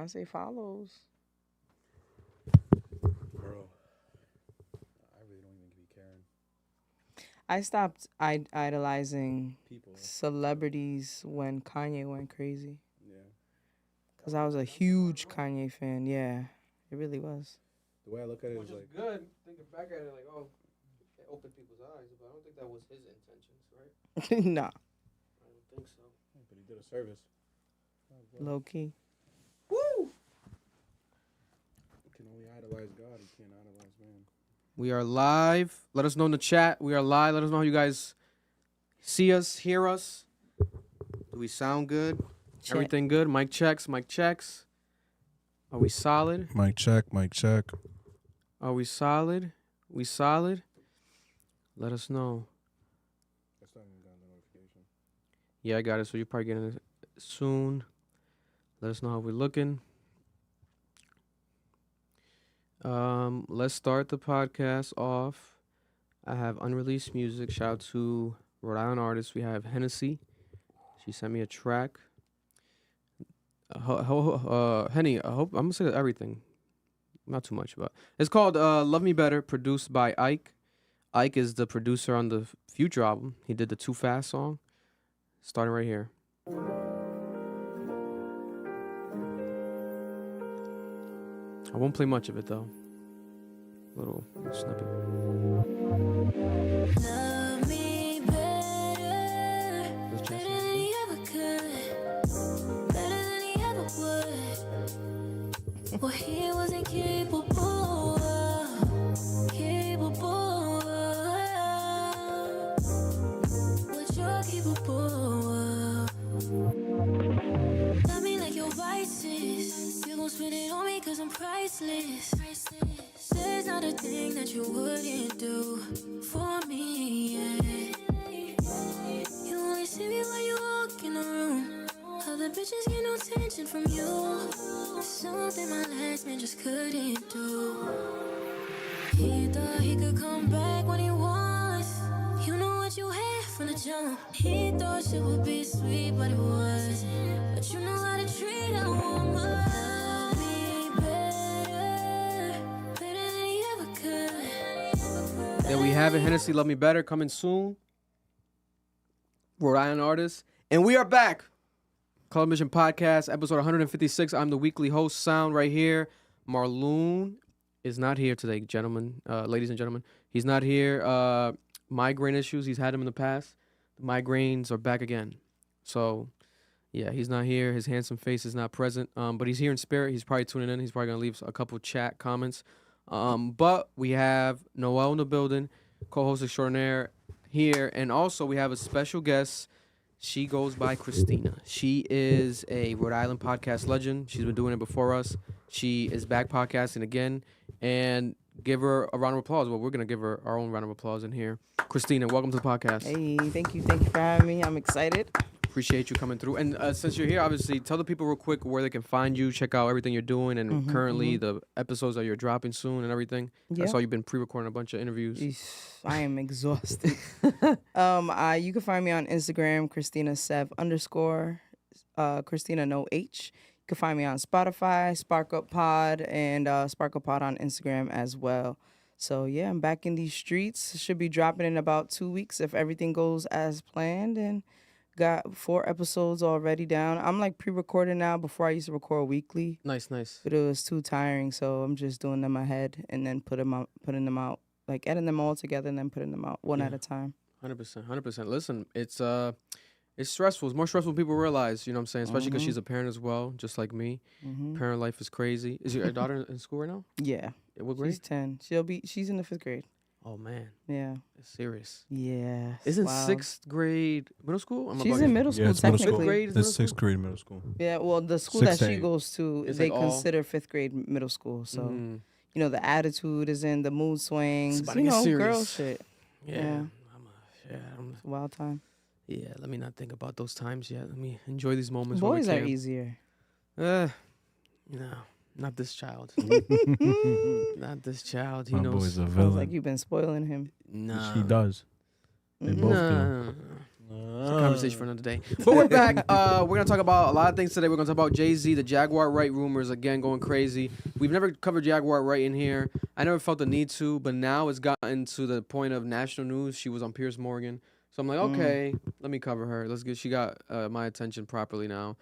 Beyonce follows. Bro, I really don't even be caring. I stopped idolizing People. celebrities when Kanye went crazy. Yeah. Because I was a huge Kanye fan. Yeah, it really was. The way I look at it Which is is like, good. Thinking back at it, like, oh, it opened people's eyes, but I don't think that was his intentions, right? Nah, I don't think so. but he did a service. low key. Woo! You can only idolize God. You can't idolize man. We are live. Let us know in the chat. We are live. Let us know how you guys see us, hear us. Do we sound good? Check. Everything good? Mic checks, mic checks. Are we solid? Mic check, mic check. Are we solid? We solid? Let us know. That's not even got the notification. Yeah, I got it. So you're probably getting it soon. Let us know how we're looking. Let's start the podcast off. I have unreleased music. Shout out to Rhode Island artists. We have Hennessy. She sent me a track. Henny, I hope I'm gonna say everything. Not too much, but it's called "Love Me Better," produced by Ike. Ike is the producer on the Future album. He did the Too Fast song. Starting right here. I won't play much of it though. Little snippet. Love me better, Let's check better it. than he ever could, better than he ever would. What he wasn't capable of, what you're capable of. Love me like your vices, you gon' spend it on me 'cause I'm priceless. There's not a thing that you wouldn't do for me, yeah. You only see me when you walk in the room. Other bitches get no attention from you. Something my last man just couldn't do. He thought he could come back when he wants. You know what you had from the jump. He thought shit would be sweet, but it was. But you know how to treat a woman. Love me better, better than he ever could. There we have it. Hennessy, Love Me Better, coming soon. Rhode Island artist. And we are back. Color Mission Podcast, episode 156. I'm the weekly host, Sound, right here. Marloon is not here today, gentlemen, ladies and gentlemen. He's not here. Migraine issues, he's had them in the past. The migraines are back again. So, yeah, he's not here. His handsome face is not present. But he's here in spirit. He's probably tuning in. He's probably going to leave a couple chat comments. But we have Noel in the building, co-host extraordinaire here. And also we have a special guest. She goes by Christina. She is a Rhode Island podcast legend. She's been doing it before us. She is back podcasting again. And give her a round of applause. Well, we're going to give her our own round of applause in here. Christina, welcome to the podcast. Hey, thank you for having me. I'm excited. Appreciate you coming through. And since you're here, obviously, tell the people real quick where they can find you, check out everything you're doing, and currently the episodes that you're dropping soon and everything. Yeah. I saw you've been pre-recording a bunch of interviews. Eesh, I am exhausted. You can find me on Instagram, Christina Sev _ Christina no H. You can find me on Spotify, Spark Up Pod, and Spark Up Pod on Instagram as well. So yeah, I'm back in these streets. Should be dropping in about 2 weeks if everything goes as planned, and got 4 episodes already down. I'm like pre-recording now. Before I used to record weekly. Nice. But it was too tiring, so I'm just doing them ahead and then putting them out, like editing them all together and then putting them out one at a time. 100%. Listen, it's stressful. It's more stressful than people realize, you know what I'm saying? Especially because she's a parent as well, just like me. Parent life is crazy. Is your daughter in school right now? Yeah. What grade? She's 10. She's in the 5th grade. Oh, man. Yeah. It's serious. Yeah. Isn't wild. 6th grade middle school? She's in middle school, it's middle technically. school. Grade is It's middle 6th grade middle school. Yeah, well, the school 6 that to she 8. goes to, It's they like all- consider 5th grade middle school. So, Mm. you know, the attitude is in, the mood swings, about to you get know, serious. girl shit. Yeah. It's a wild time. Yeah, let me not think about those times yet. Let me enjoy these moments. Boys when are we can. easier. No, not this child. Not this child. He My knows. boy's a Sounds villain. like you've been spoiling him. Nah. He does. They both do. Nah. It's a conversation for another day. But we're back. We're going to talk about a lot of things today. We're going to talk about Jay-Z, the Jaguar Wright rumors, again, going crazy. We've never covered Jaguar Wright in here. I never felt the need to, but now it's gotten to the point of national news. She was on Piers Morgan. So I'm like, okay, let me cover her. She got my attention properly now.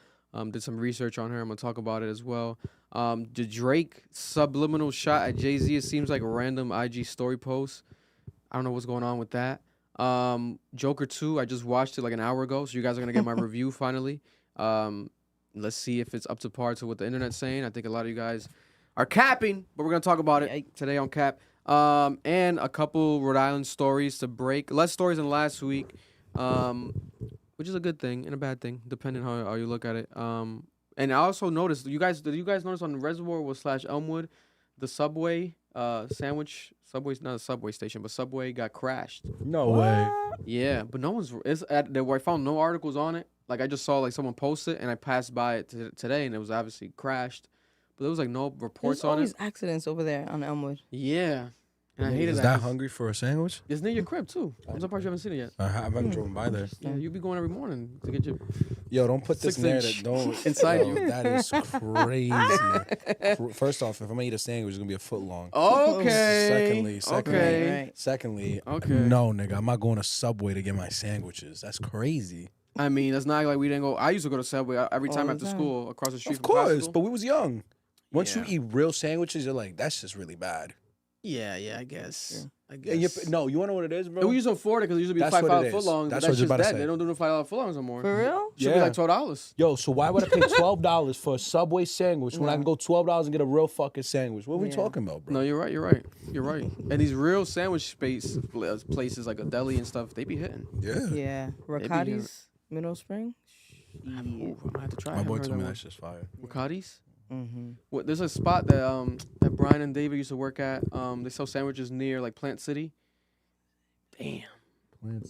Did some research on her. I'm going to talk about it as well. The Drake subliminal shot at Jay-Z, it seems like a random IG story post. I don't know what's going on with that. Joker 2, I just watched it like an hour ago, so you guys are going to get my review finally. Let's see if it's up to par to what the internet's saying. I think a lot of you guys are capping, but we're going to talk about it today on Cap. And a couple Rhode Island stories to break. Less stories than last week, which is a good thing and a bad thing, depending how you look at it. And I also noticed, did you guys notice on Reservoir / Elmwood, the Subway sandwich, Subway's not a Subway station, but Subway got crashed. No way. Yeah, but no one's, I found no articles on it. Like, I just saw, like, someone post it, and I passed by it today, and it was obviously crashed. But there was, like, no reports on it. There's always accidents over there on Elmwood. Yeah. And I hated Is that hungry for a sandwich? It's near your crib, too. I'm surprised you haven't seen it yet. I haven't driven by there. Yeah, you be going every morning to get your... Yo, don't put this 6 narrative. inch Don't inside yo, you. That is crazy. First off, if I'm gonna eat a sandwich, it's gonna be a foot long. Okay. Secondly, Okay. no, nigga, I'm not going to Subway to get my sandwiches. That's crazy. I mean, that's not like we didn't go... I used to go to Subway every time All the after time. school across the street Of from course, classical. but we was young. Once Yeah. you eat real sandwiches, you're like, that's just really bad. Yeah, I guess. Sure. I Yeah, guess. no, you wanna know what it is, bro? And we used to afford it because it used to be That's $5 what it foot is. longs. That's But what I was that's about just to dead. say. They don't do the $5 foot longs no more. For real? Should be like $12. Yo, so why would I pay $12 for a Subway sandwich when I can go $12 and get a real fucking sandwich? What are we Yeah. talking about, bro? No, you're right. And these real sandwich places like a deli and stuff, they be hitting. Yeah. Yeah. Riccati's, Middle Spring. Ooh, I might have to try. My boy told me that's just fire. Ricotti's? Mm-hmm. What? There's a spot that Brian and David used to work at. They sell sandwiches near like Plant City. Damn.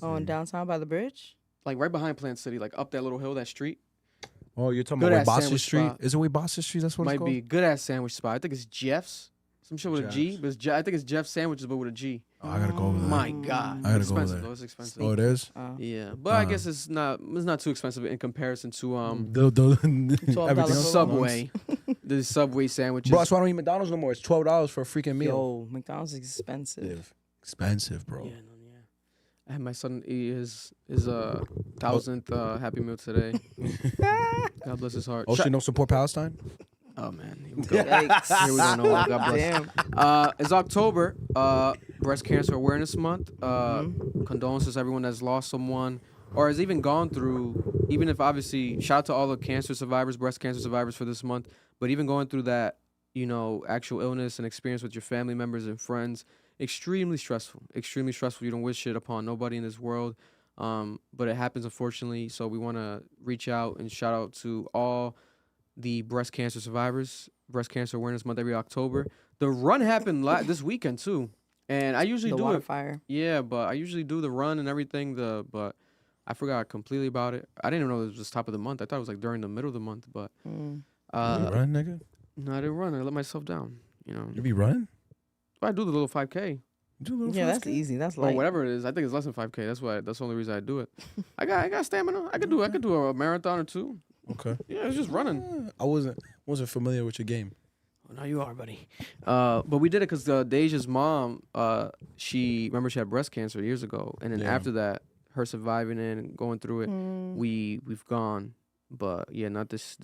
Oh, in downtown by the bridge? Like right behind Plant City, like up that little hill, that street. Oh, you're talking Good about ass Boston sandwich Street? spot. Is it way Boston Street? That's what it's Might called? be good ass sandwich spot. I think it's Jeff's. Some shit with a G, Jeff's. but I think it's Jeff's sandwiches, but with a G. Oh, I gotta go over there. My God, I gotta it's go over expensive there. though. It's expensive. Oh, it is? Yeah, but I guess it's not too expensive in comparison to Everything $12 else. Subway. The Subway sandwiches. Bro, that's why I don't eat McDonald's no more. It's $12 for a freaking meal. Yo, McDonald's is expensive. Expensive, bro. Yeah, no, yeah. I had my son eat his 1,000th Happy Meal today. God bless his heart. Oh, shit, no support Palestine? Oh man, here we go. Yikes. Here we go. No, God bless. Damn. It's October, Breast Cancer Awareness Month. Condolences to everyone that's lost someone or has even gone through, even if obviously, shout out to all the cancer survivors, breast cancer survivors for this month, but even going through that, actual illness and experience with your family members and friends, extremely stressful. You don't wish it upon nobody in this world, but it happens unfortunately, so we want to reach out and shout out to all the breast cancer survivors. Breast Cancer Awareness Month every October. The run happened this weekend too, and I usually The do water it. fire. Yeah, but I usually do the run and everything. But I forgot completely about it. I didn't even know it was top of the month. I thought it was like during the middle of the month. But You run, nigga? no, I didn't run. I let myself down. You be running? I do the little 5K Do a little Yeah, that's 5K? easy. That's or light. whatever it is. I think it's less than 5K. That's the only reason I do it. I got stamina. I could do a marathon or two. Okay. Yeah, it's just running. I wasn't familiar with your game. Well, now you are, buddy. But we did it because Deja's mom, she had breast cancer years ago, and then Yeah. after that, her surviving it and going through it, we've gone. But yeah, not this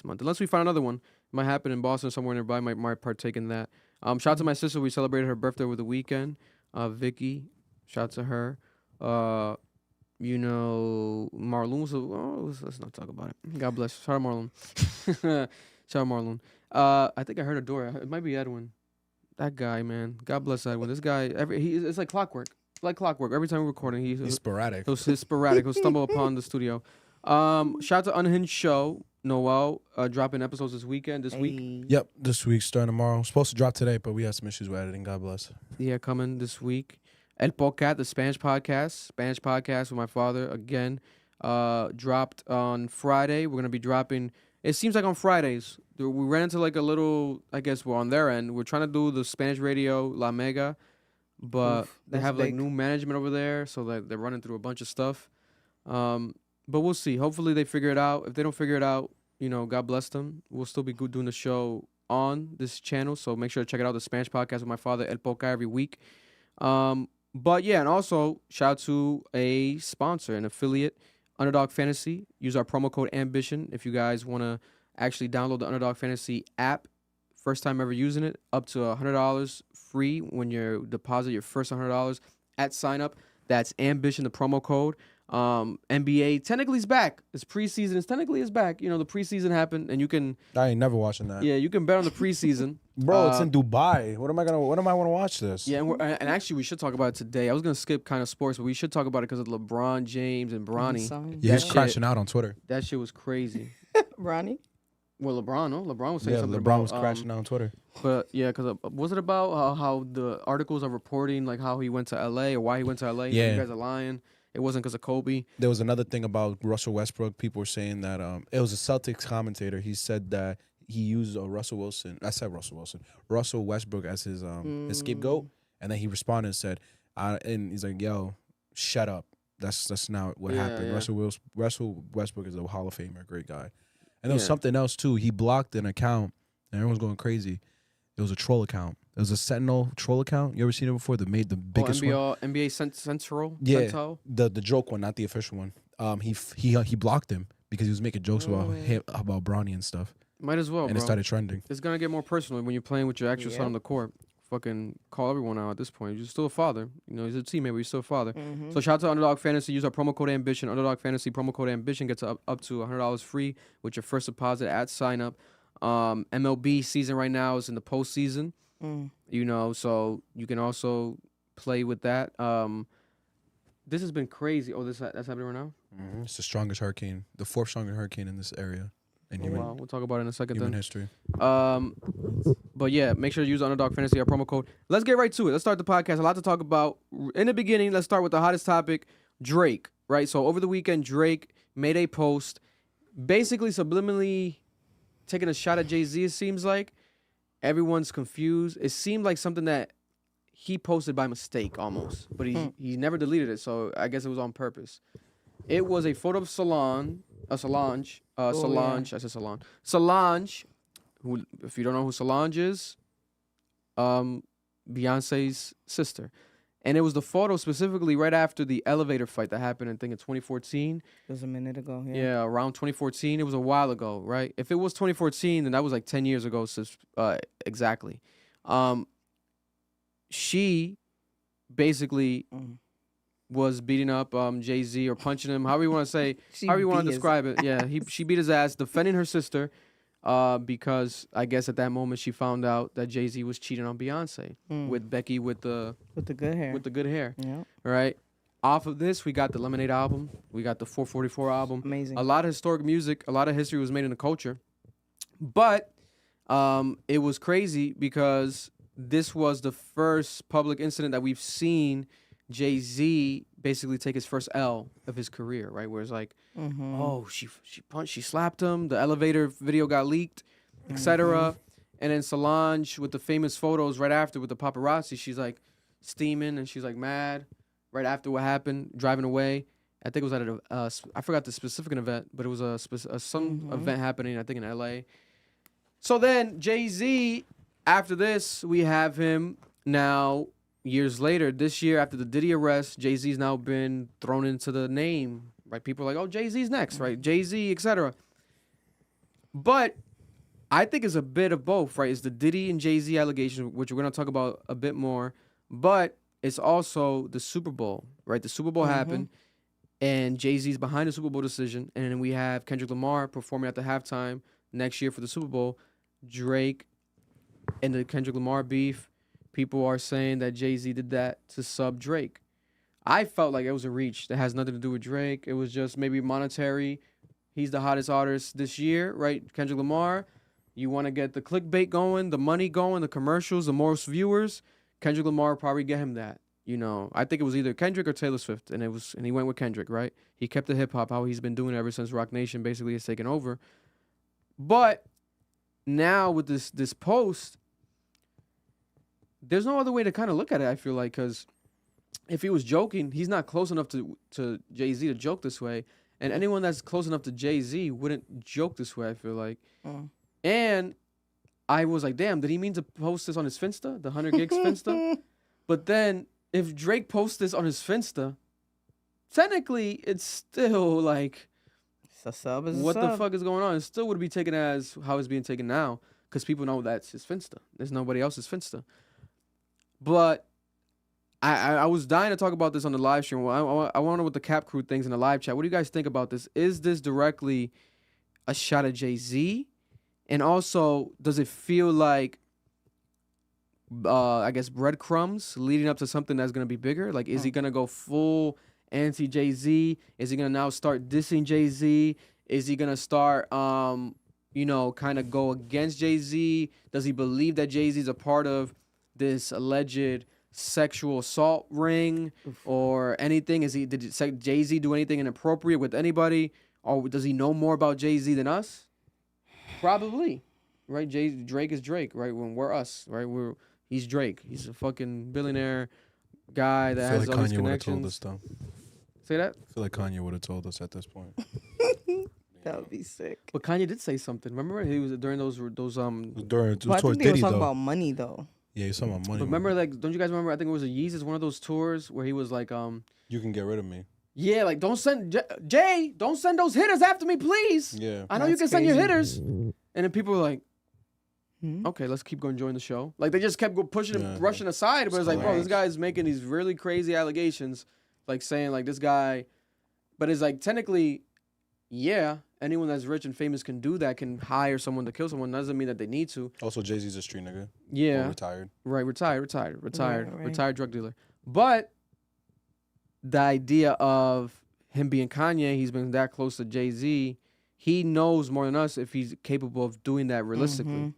month. Unless we find another one, it might happen in Boston somewhere nearby. Might partake in that. Shout out to my sister. We celebrated her birthday over the weekend. Vicky, shout out to her. Marlon was let's not talk about it. God bless. Shout out Marlon. Shout out Marlon. I think I heard a door. It might be Edwin. That guy, man. God bless Edwin. This guy, it's like clockwork. Like clockwork. Every time we're recording, He's sporadic. he's sporadic. He'll stumble upon the studio. Shout out to Unhinged Show. Noel dropping episodes this week. Yep, this week starting tomorrow. Supposed to drop today, but we had some issues with editing. God bless. Yeah, coming this week. El Podcast, the Spanish podcast with my father again. Dropped on Friday. We're gonna be dropping. It seems like on Fridays. We ran into like a little. I guess we're on their end. We're trying to do the Spanish radio La Mega, but Oof, they that's have like big. new management over there, so they're running through a bunch of stuff. But we'll see. Hopefully they figure it out. If they don't figure it out, God bless them. We'll still be doing the show on this channel. So make sure to check it out, the Spanish podcast with my father, El Poca, every week. But yeah, and also shout out to a sponsor, an affiliate, Underdog Fantasy. Use our promo code AMBITION if you guys want to actually download the Underdog Fantasy app. First time ever using it, up to $100 free when you deposit your first $100 at sign up. That's AMBITION, the promo code. NBA technically is back. It's preseason. It's technically is back. The preseason happened, and you can. I ain't never watching that. Yeah, you can bet on the preseason. Bro, it's in Dubai. What am I want to watch this? Yeah, and actually we should talk about it today. I was gonna skip kind of sports, but we should talk about it because of LeBron James and Bronny. Yeah, he's crashing out on Twitter. That shit was crazy. Ronnie? Well, LeBron, no, LeBron was saying Yeah, something LeBron about, was crashing out on Twitter. But yeah, because was it about how the articles are reporting like how he went to LA or why he went to LA? Yeah. You guys are lying. It wasn't because of Kobe. There was another thing about Russell Westbrook. People were saying that it was a Celtics commentator. He said that he used Russell Westbrook as his scapegoat, and then he responded and said, and he's like, "Yo, shut up. That's not what happened. Yeah. Russell Westbrook is a Hall of Famer, great guy." And there was something else too. He blocked an account, and everyone's going crazy. It was a troll account. It was a Sentinel troll account. You ever seen it before? That made the biggest one. NBA Central. Yeah, Central? the joke one, not the official one. He blocked him because he was making jokes about Bronny and stuff. Might as well, and bro. it started trending. It's gonna get more personal when you're playing with your actual son on the court. Fucking call everyone out at this point. You're still a father. He's a teammate, but you're still a father. Mm-hmm. So shout out to Underdog Fantasy. Use our promo code AMBITION. Underdog Fantasy promo code AMBITION gets up to $100 free with your first deposit at sign up. MLB season right now is in the postseason. So you can also play with that. This has been crazy. Oh, that's happening right now? Mm-hmm. It's the strongest hurricane, the fourth strongest hurricane in this area. Wow. We'll talk about it in a second. Human history. But yeah, make sure to use Underdog Fantasy, our promo code. Let's get right to it. Let's start the podcast. A lot to talk about. In the beginning, let's start with the hottest topic, Drake, right? So over the weekend, Drake made a post basically subliminally taking a shot at Jay-Z, it seems like. Everyone's confused. It seemed like something that he posted by mistake almost, but he never deleted it, so I guess it was on purpose. It was a photo of Solange, who, if you don't know who Solange is, Beyonce's sister. And it was the photo specifically right after the elevator fight that happened, I think, in 2014. It was a minute ago. Yeah, around 2014. It was a while ago, right? If it was 2014, then that was like 10 years ago, exactly. She basically was beating up Jay-Z or punching him, however you want to say, however you want to describe it. Yeah, she beat his ass, defending her sister because I guess at that moment she found out that Jay-Z was cheating on Beyonce with Becky with the good hair. With the good hair. Yeah. Right? Off of this, we got the Lemonade album. We got the 444 album. Amazing. A lot of historic music. A lot of history was made in the culture. But it was crazy because this was the first public incident that we've seen Jay-Z basically take his first L of his career, right? Where it's like, oh, she punched, she slapped him. The elevator video got leaked, etc. And then Solange with the famous photos right after with the paparazzi, she's like steaming and she's like mad right after what happened, driving away. I think it was at I forgot the specific event, but it was some event happening, I think in LA. So then Jay-Z, after this, we have him now years later, this year after the Diddy arrest, Jay-Z's now been thrown into the name, right? People are like, oh, Jay-Z's next, right? Jay-Z, etc. But I think it's a bit of both, right? It's the Diddy and Jay-Z allegation, which we're going to talk about a bit more, but it's also the Super Bowl, right? The Super Bowl happened, and Jay-Z's behind the Super Bowl decision, and then we have Kendrick Lamar performing at the halftime next year for the Super Bowl. Drake and the Kendrick Lamar beef. People are saying that Jay-Z did that to sub Drake. I felt like it was a reach that has nothing to do with Drake. It was just maybe monetary. He's the hottest artist this year, right? Kendrick Lamar. You want to get the clickbait going, the money going, the commercials, the most viewers. Kendrick Lamar probably get him that. I think it was either Kendrick or Taylor Swift, and he went with Kendrick, right? He kept the hip hop how he's been doing it ever since Rock Nation basically has taken over. But now with this post, there's no other way to kind of look at it, I feel like, because if he was joking, he's not close enough to Jay-Z to joke this way. And anyone that's close enough to Jay-Z wouldn't joke this way, I feel like. And I was like, damn, did he mean to post this on his Finsta, the 100 gigs Finsta? But then if Drake posts this on his Finsta, technically it's still like, It's a sub. It's what a the sub. fuck is going on? It still would be taken as how it's being taken now because people know that's his Finsta. There's nobody else's Finsta. But I was dying to talk about this on the live stream. Well, I want to know what the Cap Crew thinks in the live chat. What do you guys think about this? Is this directly a shot at Jay-Z? And also, does it feel like, I guess, breadcrumbs leading up to something that's going to be bigger? Like, is he going to go full anti-Jay-Z? Is he going to now start dissing Jay-Z? Is he going to start, kind of go against Jay-Z? Does he believe that Jay-Z is a part of this alleged sexual assault ring or anything? Did Jay-Z do anything inappropriate with anybody? Or does he know more about Jay-Z than us? Probably, right? Drake is Drake, right? When we're us, right? He's Drake. He's a fucking billionaire guy that has all these connections. Told us, Say that? I feel like Kanye would have told us at this point. That would be sick. But Kanye did say something. Remember, he was during those During Well, I towards think they were Diddy talking though. about money though. Yeah, he's talking about money. But remember, like, don't you guys remember? I think it was a Yeezus, one of those tours where he was like, You can get rid of me. yeah, like, don't send Jay, don't send those hitters after me, please. Yeah. I know you That's can send your crazy. hitters. And then people were like, Hmm? okay, let's keep going, join the show. Like, they just kept pushing Yeah. and rushing aside. But it's like, bro, this Right. guy's making these really crazy allegations, like saying like this guy. But it's like technically, yeah, anyone that's rich and famous can do that, can hire someone to kill someone. Doesn't mean that they need to. Also, Jay-Z's a street nigga. Yeah, Or retired. right. Retired Right. drug dealer. But the idea of him being Kanye, he's been that close to Jay-Z. He knows more than us if he's capable of doing that realistically. Mhm.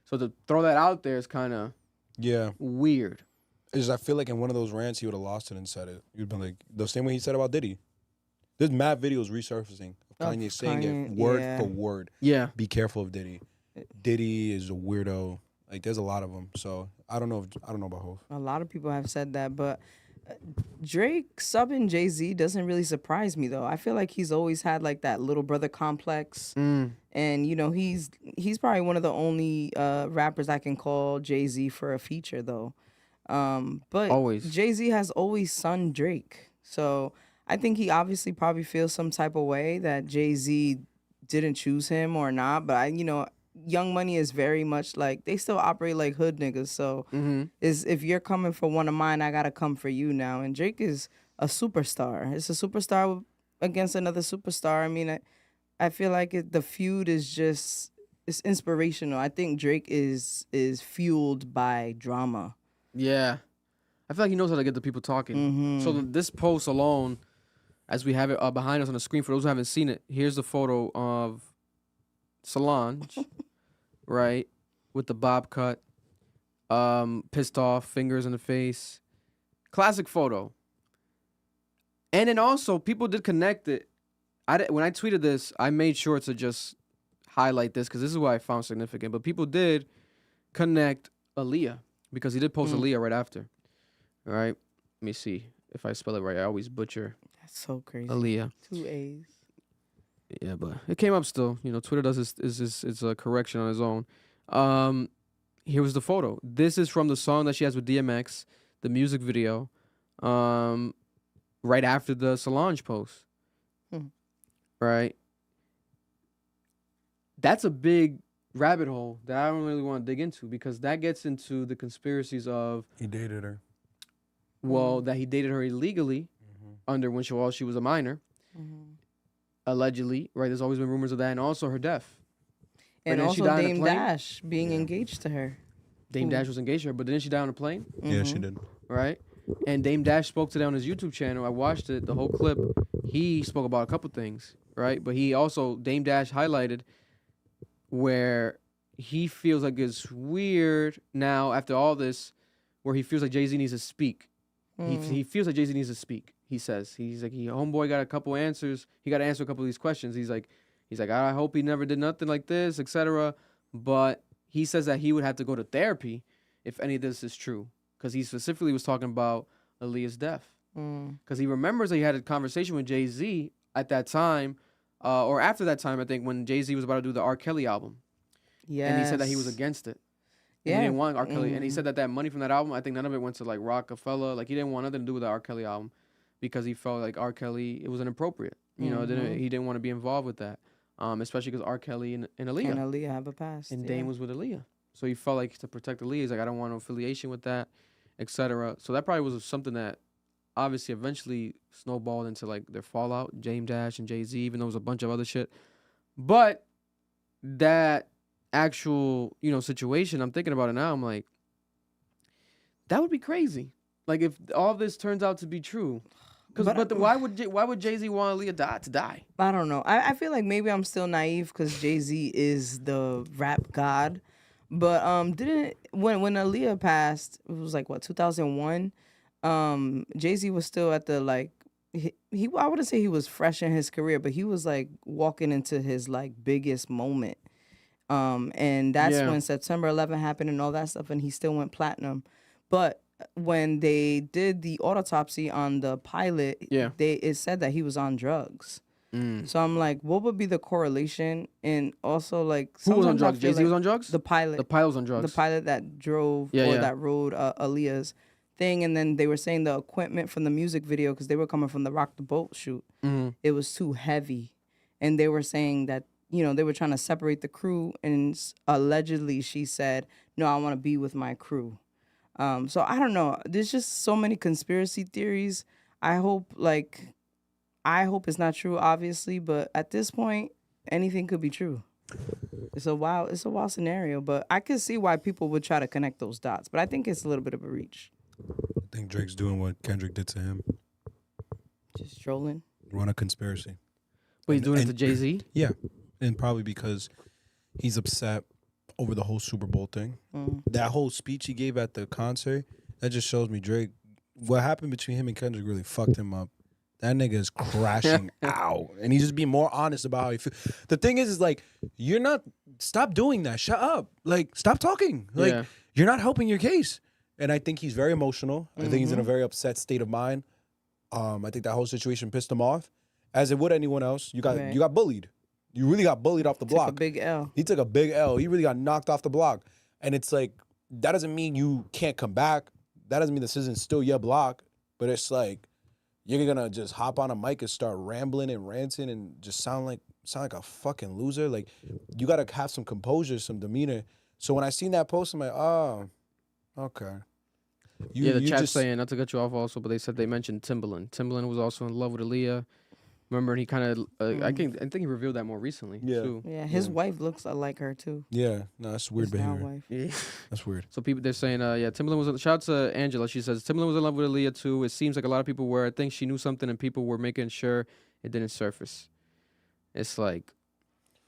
So to throw that out there is kind of Yeah. weird. I feel like in one of those rants he would have lost it and said it. You'd been like the same way he said about Diddy. There's mad videos resurfacing of Of Kanye saying Kanye, it word yeah. for word. Yeah. Be careful of Diddy. Diddy is a weirdo. Like there's a lot of them. So I don't know about Hov. A lot of people have said that, but Drake subbing Jay-Z doesn't really surprise me though. I feel like he's always had like that little brother complex, and he's probably one of the only rappers I can call Jay-Z for a feature though. But Always. Jay-Z has always sunned Drake, so I think he obviously probably feels some type of way that Jay-Z didn't choose him or not. But Young Money is very much like they still operate like hood niggas. So is if you're coming for one of mine, I gotta come for you now. And Drake is a superstar. It's a superstar against another superstar. I mean, I feel like the feud is just it's inspirational. I think Drake is fueled by drama. Yeah. I feel like he knows how to get the people talking. So this post alone, as we have it behind us on the screen, for those who haven't seen it, here's the photo of Solange, right, with the bob cut, pissed off, fingers in the face. Classic photo. And then also, people did connect it. When I tweeted this, I made sure to just highlight this because this is what I found significant. But people did connect Aaliyah because he did post Aaliyah right after. All right, let me see if I spell it right. I always butcher That's so crazy. Aaliyah. 2 A's. Yeah, but it came up still. Twitter does it's a correction on its own. Here was the photo. This is from the song that she has with DMX, the music video, right after the Solange post. Right? That's a big rabbit hole that I don't really want to dig into because that gets into the conspiracies of, He dated her. well, that he dated her illegally while she was a minor. Allegedly, right? There's always been rumors of that, and also her death. And then she also died on a Dame plane? Dash being engaged to her. Dame Dash was engaged to her, but didn't she die on a plane? Yeah, she did. Right? And Dame Dash spoke today on his YouTube channel. I watched it, the whole clip. He spoke about a couple things, right? But he also, Dame Dash highlighted where he feels like it's weird now after all this, where he feels like Jay-Z needs to speak. He feels like Jay-Z needs to speak. He says he's like homeboy got a couple answers. He got to answer a couple of these questions. He's like I hope he never did nothing like this, etc. But he says that he would have to go to therapy if any of this is true, because he specifically was talking about Aaliyah's death. Mm. Because he remembers that he had a conversation with Jay-Z at that time, or after that time, I think, when Jay-Z was about to do the R. Kelly album. Yeah. And he said that he was against it. And Yeah. he didn't want R. Kelly. And he Mhm. said that money from that album, I think none of it went to like Rockefeller. Like he didn't want nothing to do with the R. Kelly album because he felt like R. Kelly, it was inappropriate. You know, he didn't want to be involved with that. Especially because R. Kelly and Aaliyah. And Aaliyah have a past. And yeah. Dame was with Aaliyah. So he felt like to protect Aaliyah, he's like, I don't want no affiliation with that, etc. So that probably was something that obviously eventually snowballed into like their fallout, James Dash and Jay-Z, even though it was a bunch of other shit. But that actual, situation, I'm thinking about it now, I'm like, that would be crazy. Like if all this turns out to be true. Why would Jay-Z want Aaliyah to die? I don't know. I feel like maybe I'm still naive because Jay-Z is the rap god. But when Aaliyah passed, it was like what, 2001. Jay-Z was still at the like he I wouldn't say he was fresh in his career, but he was like walking into his like biggest moment. And that's when September 11 happened and all that stuff, and he still went platinum. But when they did the autopsy on the pilot, it said that he was on drugs. So I'm like, what would be the correlation? And also, like, who was on drugs? Jay-Z was on drugs? The pilot. The pilot was on drugs. The pilot that drove that rode Aaliyah's thing. And then they were saying the equipment from the music video, because they were coming from the Rock the Boat shoot, it was too heavy. And they were saying that, they were trying to separate the crew. And allegedly she said, no, I want to be with my crew. So I don't know. There's just so many conspiracy theories. I hope it's not true, obviously, but at this point, anything could be true. It's a wild scenario, but I could see why people would try to connect those dots. But I think it's a little bit of a reach. I think Drake's doing what Kendrick did to him. Just trolling. Run a conspiracy. But he's doing it to Jay-Z? Yeah. And probably because he's upset over the whole Super Bowl thing. That whole speech he gave at the concert, that just shows me Drake, what happened between him and Kendrick really fucked him up. That nigga is crashing out. And he's just being more honest about how he feels. The thing is like, stop doing that. Shut up. Like, stop talking. Like, you're not helping your case. And I think he's very emotional. I think he's in a very upset state of mind. I think that whole situation pissed him off, as it would anyone else. You got bullied. You really got bullied off the block. Took a big L. He took a big L. He really got knocked off the block. And it's like, that doesn't mean you can't come back. That doesn't mean this isn't still your block. But it's like, you're gonna just hop on a mic and start rambling and ranting and just sound like a fucking loser. Like, you gotta have some composure, some demeanor. So when I seen that post, I'm like, oh, okay. The chat's saying, not to cut you off also, but they mentioned Timbaland. Timbaland was also in love with Aaliyah. Remember, and he kind of, I think he revealed that more recently, too. Yeah, his wife looks like her, too. Yeah, no, that's weird His now behavior. wife. Yeah. That's weird. So people, they're saying, Timbaland was, shout out to Angela. She says, Timbaland was in love with Aaliyah, too. It seems like a lot of people were. I think she knew something and people were making sure it didn't surface. It's like,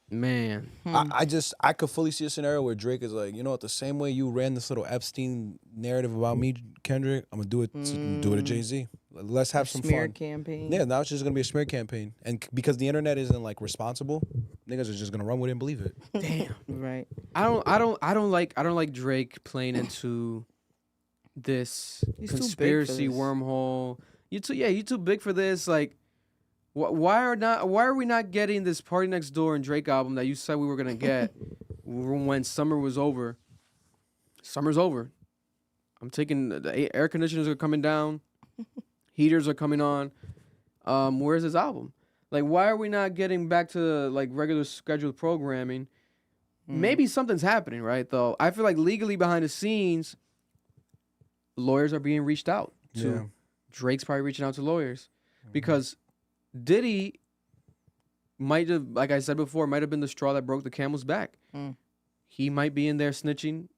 man. I could fully see a scenario where Drake is like, the same way you ran this little Epstein narrative about me, Kendrick, I'm gonna do it to Jay-Z. Let's have some smear fun. campaign. Yeah, now it's just gonna be a smear campaign. And because the internet isn't like responsible, niggas are just gonna run with it and believe it. Damn. Right. I don't like Drake playing into this He's too big for conspiracy this. wormhole. You too big for this. Like, why are we not getting this Party Next Door and Drake album that you said we were gonna get when summer was over? Summer's over. I'm taking the air conditioners are coming down, heaters are coming on. Where's his album? Like, why are we not getting back to like regular scheduled programming? Maybe something's happening, right? Though I feel like legally behind the scenes, lawyers are being reached out to. Yeah. Drake's probably reaching out to lawyers because Diddy might have, like I said before, might have been the straw that broke the camel's back. He might be in there snitching,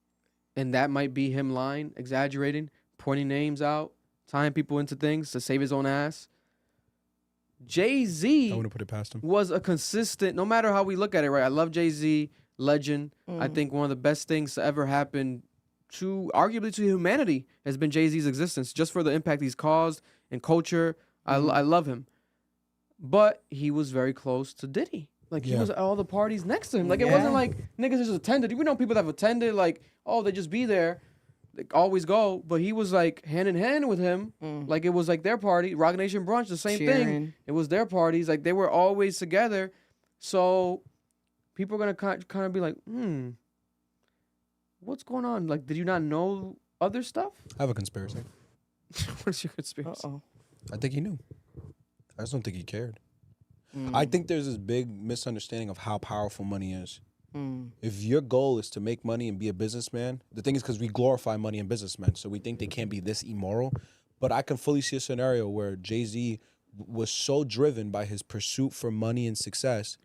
and that might be him lying, exaggerating, pointing names out, tying people into things to save his own ass. Jay-Z I wouldn't put it past him. was a consistent, no matter how we look at it, right? I love Jay-Z, legend. I think one of the best things to ever happen arguably to humanity has been Jay-Z's existence, just for the impact he's caused in culture. I love him. But he was very close to Diddy. Like, he was at all the parties next to him. Like, it wasn't like niggas just attended. We know people that have attended, like, oh, they just be there. They always go, but he was like hand in hand with him, like it was like their party. Rock Nation brunch, the same thing. Cheering. It was their parties, like they were always together. So people are gonna kind of be like, what's going on? Like, did you not know other stuff? I have a conspiracy. What's your conspiracy? Uh-oh. I think he knew. I just don't think he cared. I think there's this big misunderstanding of how powerful money is. If your goal is to make money and be a businessman, the thing is because we glorify money and businessmen, so we think they can't be this immoral. But I can fully see a scenario where Jay-Z was so driven by his pursuit for money and success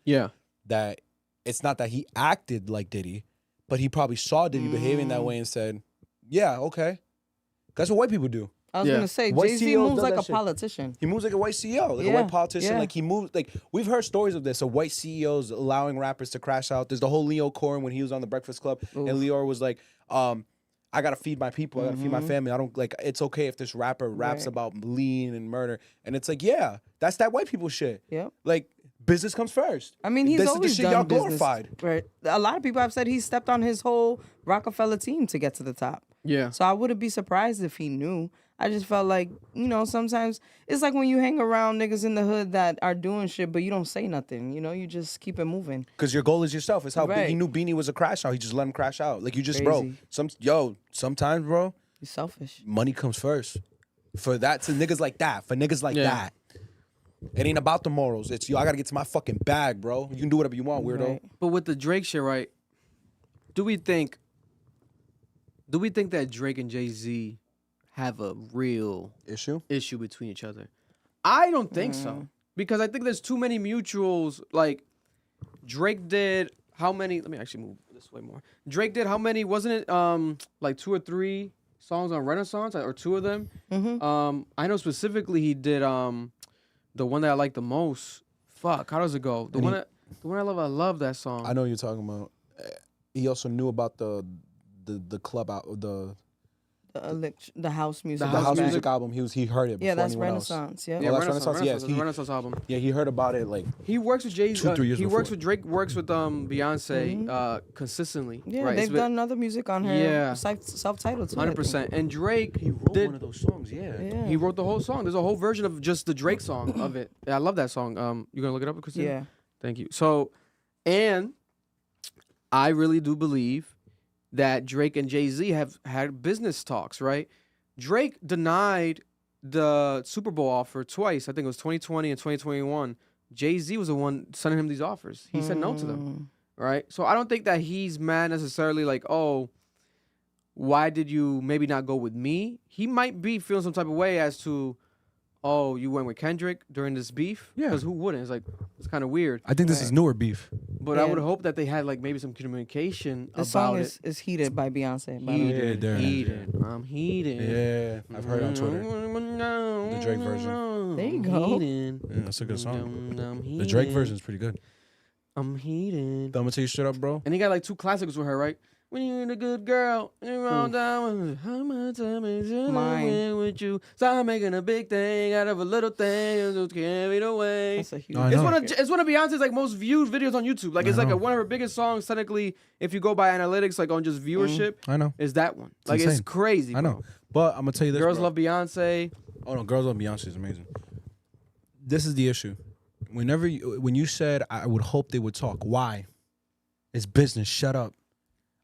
that it's not that he acted like Diddy, but he probably saw Diddy behaving that way and said, yeah, okay. That's what white people do. I was gonna say White Jay-Z CEOs moves does like that a shit. politician. He moves like a white CEO, like a Yeah, white politician. yeah. Like he moves, like we've heard stories of this, of white CEOs allowing rappers to crash out. There's the whole Leo Cohen when he was on the Breakfast Club, and Leo was like, I gotta feed my people, I gotta feed my family. I don't like. It's okay if this rapper raps about lean and murder, and it's like, yeah, that's that white people shit. Yep. Like business comes first. I mean, he's This is the always shit done y'all business. glorified. Right. A lot of people have said he stepped on his whole Rockefeller team to get to the top. Yeah. So I wouldn't be surprised if he knew. I just felt like, you know, sometimes it's like when you hang around niggas in the hood that are doing shit, but you don't say nothing. You know, you just keep it moving. Because your goal is yourself. It's how Right. he knew Beanie was a crash out. He just let him crash out. Like you just, bro. Crazy. Sometimes, bro, He's selfish. money comes first. For that, to niggas like that. For niggas like that. It ain't about the morals. It's, yo, I gotta get to my fucking bag, bro. You can do whatever you want, weirdo. Right. But with the Drake shit, right? Do we think that Drake and Jay-Z have a real Issue? between each other? I don't think so. Because I think there's too many mutuals. Like, Drake did how many? Let me actually move this way more. Drake did how many? Wasn't it like 2 or 3 songs on Renaissance, or 2 of them? I know specifically he did the one that I like the most. Fuck, how does it go? The one I love that song. I know what you're talking about. He also knew about the club out The house music. the house back. music album. He heard it before Yeah, that's anyone Renaissance. else. Yeah. Oh, that's Renaissance. Yes, the Renaissance album. Yeah, he heard about it like He works with Jay-Z. 2-3 years he before. works with Drake. Works with consistently. Yeah, right? they've done other music on her. Yeah. Self-titled too. 100%. And Drake, he wrote one of those songs. Yeah. Yeah. He wrote the whole song. There's a whole version of just the Drake song of it. I love that song. You gonna look it up, Christina? Yeah. Thank you. So, and I really do believe that Drake and Jay-Z have had business talks, right? Drake denied the Super Bowl offer twice. I think it was 2020 and 2021. Jay-Z was the one sending him these offers. He said no to them, right? So I don't think that he's mad necessarily like, oh, why did you maybe not go with me? He might be feeling some type of way as to, oh, you went with Kendrick during this beef? Yeah. Because who wouldn't? It's like, it's kind of weird. I think this is newer beef. But I Yeah. would hope that they had like maybe some communication The about song it. is Heated by Beyonce. by the way. Yeah, there it is, Heated. I'm heated. Yeah, I've heard on Twitter. The Drake version. There you go. Yeah, that's a good song. I'm The Drake heated. version is pretty good. I'm heated. I'm gonna tell you straight up, bro. And he got like 2 classics with her, right? When you're a good girl, you're all down with how much time is Mine. with you. Stop making a big thing out of a little thing, so carry it away. That's a huge. I It's know. one of Beyonce's like most viewed videos on YouTube. Like it's like one of her biggest songs technically. If you go by analytics, like on just viewership, I know. is that one. Like it's insane. crazy. I Bro. know. But I'm gonna tell you this. Girls bro. love Beyonce. Oh no, Girls Love Beyonce is amazing. This is the issue. When you said I would hope they would talk, why? It's business. Shut up.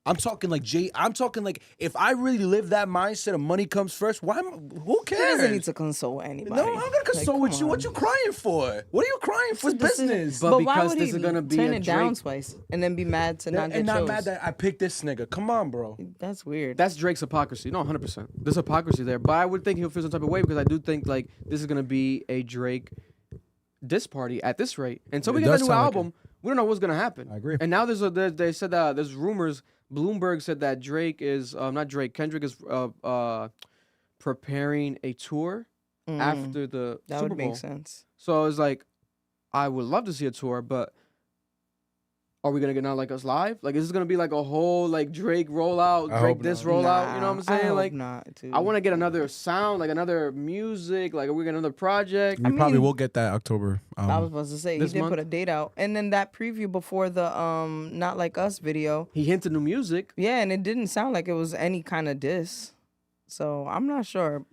I'm talking like if I really live that mindset of money comes first, who He cares? doesn't need to console anybody. No, I'm gonna console Like, with come you. on. What you crying for? What are you crying for? It's This is- business. But why because would this he is gonna be turn a it down Drake- twice and then be mad to not get and not chose? mad that I picked this nigga. Come on, bro. That's weird. That's Drake's hypocrisy. No, 100%. There's hypocrisy there. But I would think he'll feel some type of way because I do think like this is gonna be a Drake diss party at this rate. Until we It get does the new sound like album, we don't know what's gonna happen. I agree. And now they said that there's rumors. Bloomberg said that Drake is not Drake. Kendrick is preparing a tour after the that Super would Bowl. make sense. So it's like, I would love to see a tour, but are we gonna get Not Like Us live? Like, is this gonna be like a whole like Drake rollout, I Drake hope this not. rollout? You know what I'm I saying? hope Like, not, too. I want to get another sound, like another music. Like, are we getting another project? We probably mean- will get that October. I was supposed to say he This did month? put a date out, and then that preview before the Not Like Us video. He hinted new music. Yeah, and it didn't sound like it was any kind of diss. So I'm not sure.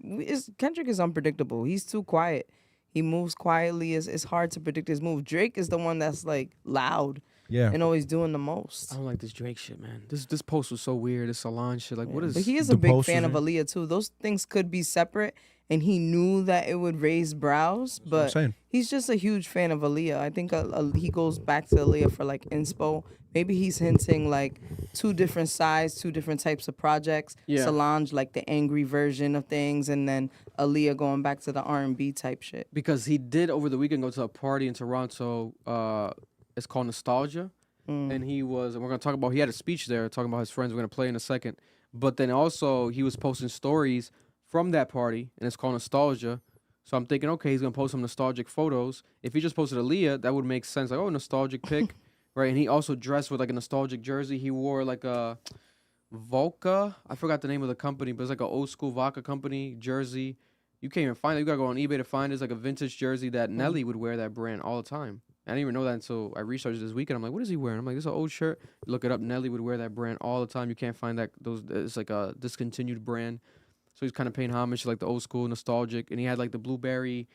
Kendrick is unpredictable. He's too quiet. He moves quietly. It's hard to predict his move. Drake is the one that's like loud Yeah. and always doing the most. I don't like this Drake shit, man. This post was so weird. This Solange shit. Like, what is? But he is the a big post fan of was Aaliyah too. Those things could be separate, and he knew that it would raise brows. what I'm But saying. he's just a huge fan of Aaliyah. I think he goes back to Aaliyah for like inspo. Maybe he's hinting like two different sides, two different types of projects. Yeah. Solange like the angry version of things, and then Aaliyah going back to the R&B type shit. Because he did over the weekend go to a party in Toronto. It's called Nostalgia. And he was, and we're going to talk about, he had a speech there talking about his friends. We're going to play in a second. But then also, he was posting stories from that party, and it's called Nostalgia. So I'm thinking, okay, he's going to post some nostalgic photos. If he just posted Aaliyah, that would make sense. Like, oh, nostalgic pic, right? And he also dressed with like a nostalgic jersey. He wore like a Volca. I forgot the name of the company, but it's like an old school vodka company jersey. You can't even find it. You got to go on eBay to find it. It's like a vintage jersey that Nelly would wear that brand all the time. I didn't even know that until I researched this weekend. I'm like, what is he wearing? I'm like, this is an old shirt. Look it up. Nelly would wear that brand all the time. You can't find that. It's like a discontinued brand. So he's kind of paying homage to like the old school nostalgic. And he had like the blackberry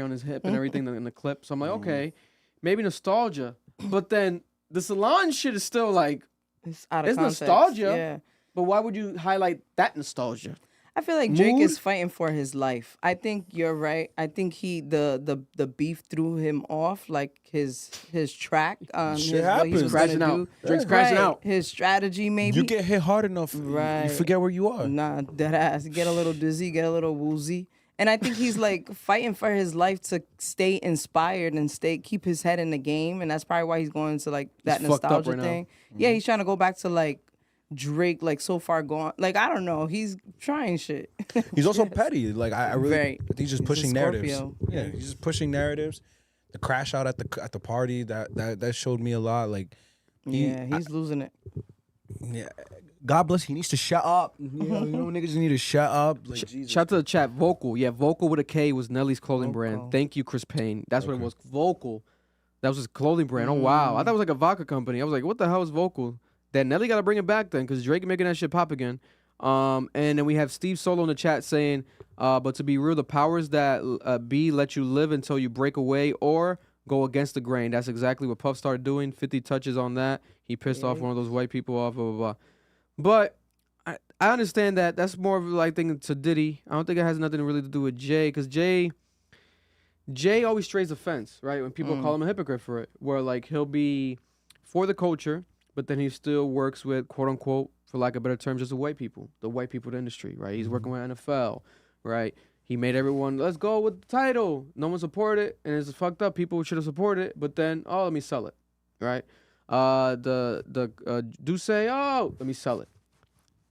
on his hip and everything in the clip. So I'm like, okay, maybe nostalgia. But then the Solange shit is still like, It's out of it's context. nostalgia. Yeah. But why would you highlight that nostalgia? I feel like Drake Mood? is fighting for his life. I think you're right. I think the beef threw him off, like his track. Shit what he was happens. Crashing gonna out. do. Drake's crashing Right. out. His strategy, maybe. You get hit hard enough, Right. you forget where you are. Nah, dead ass. Get a little dizzy, get a little woozy. And I think he's like fighting for his life to stay inspired and keep his head in the game. And that's probably why he's going to like that He's fucked up nostalgia right now. thing. Yeah, he's trying to go back to like Drake, like so far gone. Like, I don't know. He's trying shit. He's also petty. Like I really, Right. I think he's just He's a pushing narratives. Scorpio. Yeah, he's just pushing narratives. The crash out at the party that showed me a lot. Like, He's losing it. yeah, God bless. He needs to shut up. You know, niggas need to shut up. Like, Jesus. Shout out to the chat. Vocal. Yeah, Vocal with a K was Nelly's clothing brand. Vocal. Thank you, Chris Payne. That's what it was. Vocal. That was his clothing brand. Oh, wow. I thought it was like a vodka company. I was like, what the hell is Vocal? Then Nelly got to bring it back then because Drake making that shit pop again. And then we have Steve Solo in the chat saying, but to be real, the powers that be let you live until you break away or go against the grain. That's exactly what Puff started doing. 50 touches on that. He pissed off one of those white people off, blah, blah, blah. But I understand that. That's more of like thing to Diddy. I don't think it has nothing really to do with Jay because Jay always strays the fence, right? When people call him a hypocrite for it, where like he'll be for the culture, but then he still works with, quote unquote, for lack of better terms, just the white people of the industry, right? He's working with NFL, right? He made everyone, let's go with the title. No one supported it, and it's fucked up. People should have supported it, but then, oh, let me sell it, right? Duce, oh, let me sell it.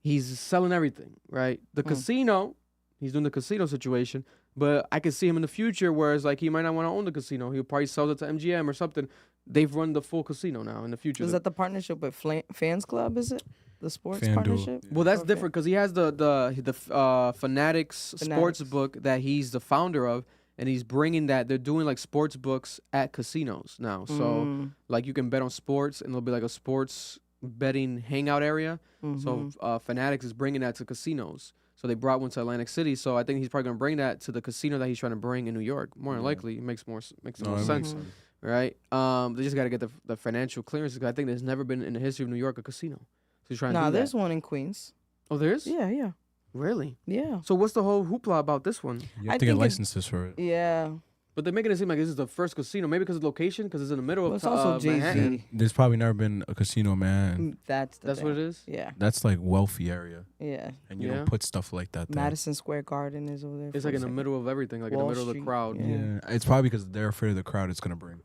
He's selling everything, right? The casino, he's doing the casino situation, but I can see him in the future, whereas like he might not want to own the casino. He'll probably sell it to MGM or something. They've run the full casino now in the future. Is that the partnership with Fans Club? Is it the sports FanDuel. partnership? Well, that's Okay. different because he has the Fanatics sports book that he's the founder of, and he's bringing that. They're doing like sports books at casinos now. So like you can bet on sports, and it'll be like a sports betting hangout area. So Fanatics is bringing that to casinos. So they brought one to Atlantic City. So I think he's probably gonna bring that to the casino that he's trying to bring in New York. More than likely, it makes more sense. Right? They just got to get the financial clearance. I think there's never been in the history of New York a casino. So he's trying to do that. There's one in Queens. Oh, there is? Yeah. Really? Yeah. So what's the whole hoopla about this one? You I have to get think licenses for it. Yeah. But they're making it seem like this is the first casino. Maybe because of the location, because it's in the middle Well, of it's also Manhattan. Jay-Z. There's probably never been a casino, man. That's That's what it is? Yeah. That's like wealthy area, Yeah. and you Yeah. don't put stuff like that there. Madison Square Garden is over there. It's for like a in the second. middle of everything, like in Wall the middle of Street, the crowd. yeah. Yeah, it's probably because they're afraid of the crowd it's gonna bring.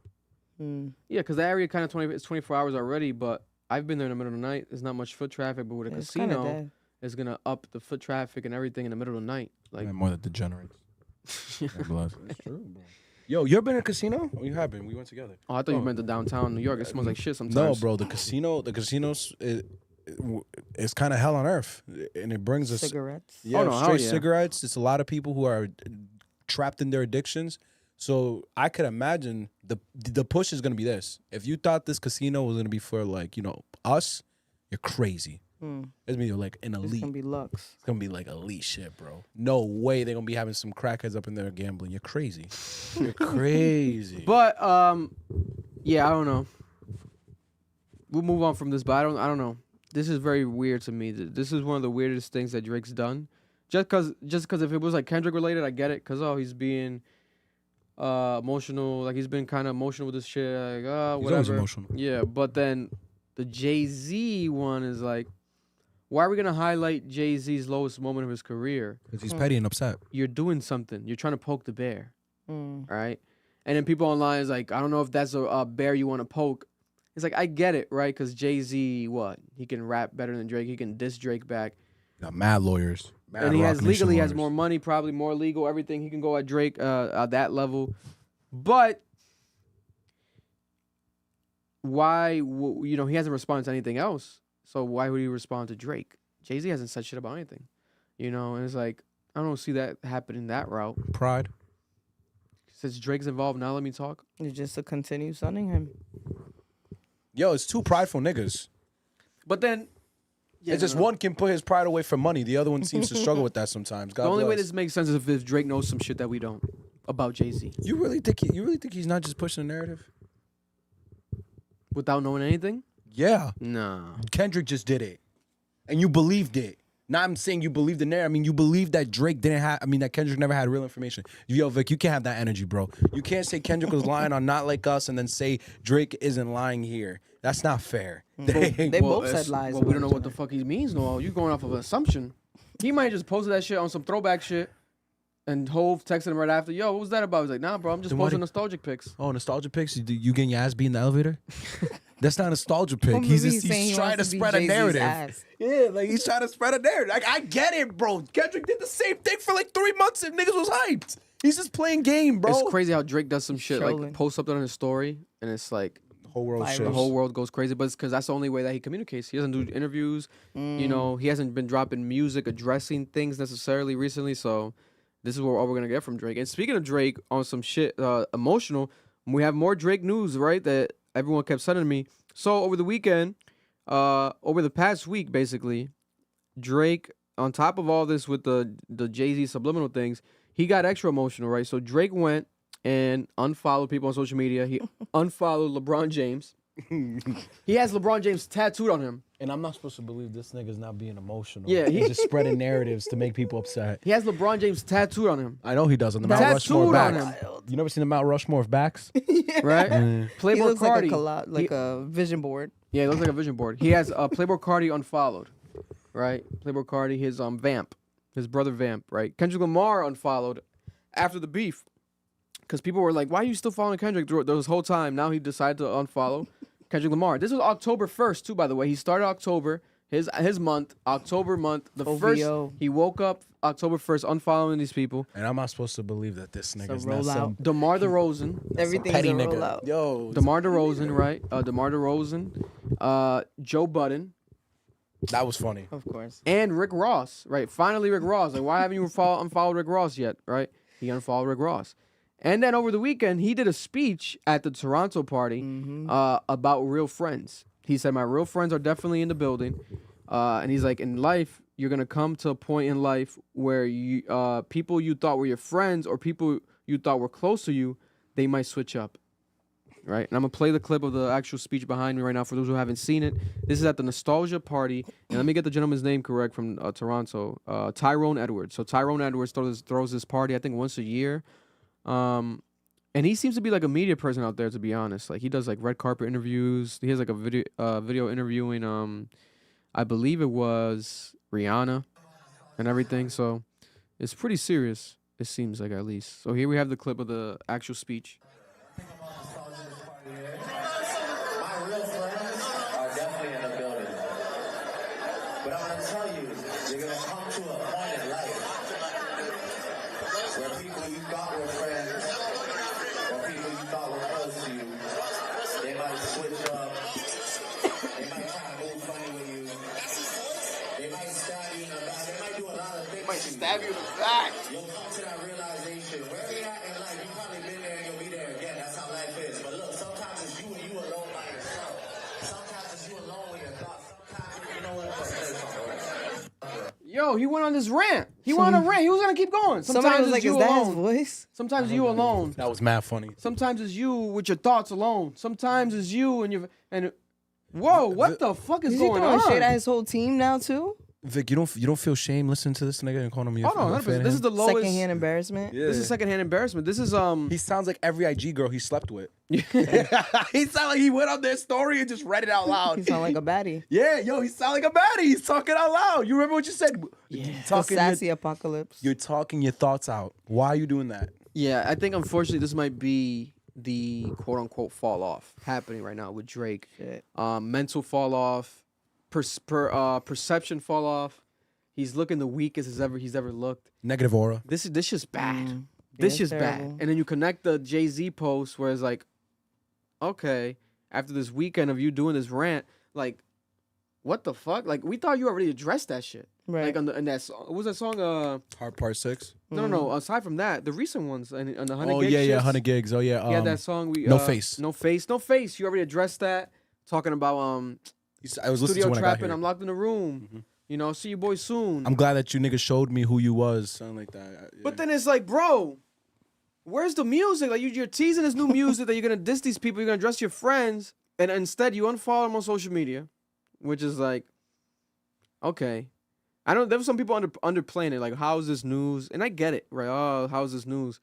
Yeah, because the area kind of it's 24 hours already, but I've been there in the middle of the night. There's not much foot traffic, but with a It's kinda casino, dead. it's going to up the foot traffic and everything in the middle of the night. Like, Like more than degenerates. God bless. It's true, bro. Yo, you ever been in a casino? Oh, you have been. We went together. oh, I thought you meant the downtown New York. It smells like shit No, sometimes. bro. The casinos, it's kind of hell on earth, and it brings us Cigarettes. Yeah, Oh, no, hell straight yeah. cigarettes. It's a lot of people who are trapped in their addictions. So I could imagine the push is gonna be this. If you thought this casino was gonna be for like us, you're crazy. It's gonna be like an elite. It's gonna be Lux. It's gonna be like elite shit, bro. No way they're gonna be having some crackheads up in there gambling. You're crazy. You're crazy. But yeah, I don't know. We'll move on from this, but I don't know. This is very weird to me. This is one of the weirdest things that Drake's done. Just cause if it was like Kendrick related, I get it. Cause he's being emotional. Like he's been kind of emotional with this shit. Like whatever. He's always emotional. Yeah, but then the Jay-Z one is like, why are we gonna highlight Jay-Z's lowest moment of his career? Because he's petty and upset. You're doing something. You're trying to poke the bear, right? And then people online is like, I don't know if that's a bear you want to poke. It's like, I get it, right? Because Jay-Z, he can rap better than Drake. He can diss Drake back. Got mad lawyers. Mad And he Roc has Nation legally has lawyers. more money, probably more legal, everything. He can go at Drake at that level. But why, he hasn't responded to anything else. So why would he respond to Drake? Jay-Z hasn't said shit about anything. And it's like, I don't see that happening that route. Pride. Since Drake's involved, now let me talk. It's just to continue sunning him. Yo, it's two prideful niggas. But then... Yeah, it's just one can put his pride away for money. The other one seems to struggle with that sometimes. God the only way bless. this makes sense is if Drake knows some shit that we don't about Jay-Z. You really think he's not just pushing a narrative? Without knowing anything? Yeah. Nah. Kendrick just did it. And you believed it. Now I'm saying you believed the narrative. I mean, you believe that that Kendrick never had real information. Yo, Vic, you can't have that energy, bro. You can't say Kendrick was lying on Not Like Us and then say Drake isn't lying here. That's not fair. They both said lies. Well, we don't know what the fuck he means, no. You're going off of an assumption. He might just posted that shit on some throwback shit, and Hove texted him right after, yo, what was that about? He's like, nah, bro, I'm just Then why posting did- nostalgic pics. Oh, nostalgia pics? You getting your ass beat in the elevator? That's not a nostalgia pic. Well, He's maybe just saying he trying to wants to be spread a Jay-Z's narrative. ass. Yeah, like he's trying to spread a narrative. Like I get it, bro. Kendrick did the same thing for like 3 months and niggas was hyped. He's just playing game, bro. It's crazy how Drake does some shit, like Trolling. post something on his story, and it's like, The whole world Viral. shifts. the whole world goes crazy, but it's because that's the only way that he communicates. He doesn't do interviews. He hasn't been dropping music addressing things necessarily recently. So this is all we're gonna get from Drake. And speaking of Drake, on some shit emotional, we have more Drake news, right? That everyone kept sending me. So over the weekend, over the past week, basically, Drake, on top of all this with the Jay-Z subliminal things, he got extra emotional, right? So Drake went and unfollowed people on social media. He unfollowed LeBron James. He has LeBron James tattooed on him. And I'm not supposed to believe this nigga's not being emotional. Yeah, he's just spreading narratives to make people upset. He has LeBron James tattooed on him, I know he does on the Mount Tattooed Rushmore on backs. him. You never seen the Mount Rushmore of backs? right? He Playboi looks like a Carti. a vision board. Yeah, it looks like a vision board. He has Playboi Carti unfollowed, right? Playboi Carti, his Vamp, his brother Vamp, right? Kendrick Lamar unfollowed after the beef, because people were like, "Why are you still following Kendrick through this whole time?" Now he decided to unfollow Kendrick Lamar. This was October 1st too, by the way. He started October, his month, October month. The OVO. first he woke up October 1st, unfollowing these people. And I'm not supposed to believe that this nigga's a not some rollout. DeMar DeRozan. Everything's petty a nigga. rollout. Yo, DeMar DeRozan, right? DeMar DeRozan, Joe Budden, that was funny. Of course. and Rick Ross, right? Finally, Rick Ross. Like, why haven't you unfollowed Rick Ross yet, right? He unfollowed Rick Ross. And then over the weekend, he did a speech at the Toronto party about real friends. He said, my real friends are definitely in the building. And he's like, in life, you're going to come to a point in life where you people you thought were your friends or people you thought were close to you, they might switch up. Right? And I'm going to play the clip of the actual speech behind me right now for those who haven't seen it. This is at the Nostalgia Party. And let me get the gentleman's name correct from Toronto. Tyrone Edwards. So Tyrone Edwards throws this party, I think, once a year. And he seems to be like a media person out there, to be honest. Like, he does like red carpet interviews. He has like a video interviewing, I believe it was Rihanna and everything. So it's pretty serious, it seems like, at least. So here we have the clip of the actual speech. My real friends are definitely in the building. But I'm going to tell you, you're going to come to a point in life where people you thought were friends or people you thought were close to you, they might switch up. They might try to move funny with you. They might stab you in the back. They might do a lot of things. They might stab you in the back. You'll come to that realization. Wherever you're at in life, you've probably been there and you'll be there again. That's how life is. But look, sometimes it's you and you alone by yourself. Sometimes it's you alone with your thoughts. Sometimes you know what? Yo, he went on this rant. He went on a rant. He was gonna keep going. Somebody was it's like, you "Is that his alone. voice?" Sometimes you alone. That was mad funny. Sometimes it's you with your thoughts alone. Sometimes it's you and whoa, what the fuck is Is he going throwing on? shade at his whole team now too? Vic, you don't feel shame listening to this nigga and calling him your Hold on, fan? this is the lowest. Secondhand embarrassment. Yeah. This is secondhand embarrassment. This is He sounds like every IG girl he slept with. He sound like he went on their story and just read it out loud. He sound like a baddie. Yeah, yo, he sound like a baddie. He's talking out loud. You remember what you said? Yeah. The sassy apocalypse. You're talking your thoughts out. Why are you doing that? Yeah, I think unfortunately this might be the quote unquote fall off happening right now with Drake. Shit. Mental fall off, perception fall off. He's looking the weakest he's ever looked. Negative aura. This just bad. Yeah, This it's just terrible. bad. And then you connect the Jay-Z post where it's like, okay, after this weekend of you doing this rant, like, what the fuck? Like, we thought you already addressed that shit. Right. Like in that song, what was that song? Heart Part 6. No. Aside from that, the recent ones and on the 100 Oh, gig yeah, shits, 100 gigs. Oh, yeah. Yeah, that song. No Face. No face. You already addressed that. Talking about I was listening to studio when I got trapping. here. I'm locked in the room. You know, see you boys soon. I'm glad that you niggas showed me who you was. Something like that. Yeah. But then it's like, bro, where's the music? Like you're teasing this new music that you're gonna diss these people, you're gonna address your friends, and instead you unfollow them on social media, which is like, okay. I don't. There were some people underplaying it, like, how is this news? And I get it, right? Oh, how is this news?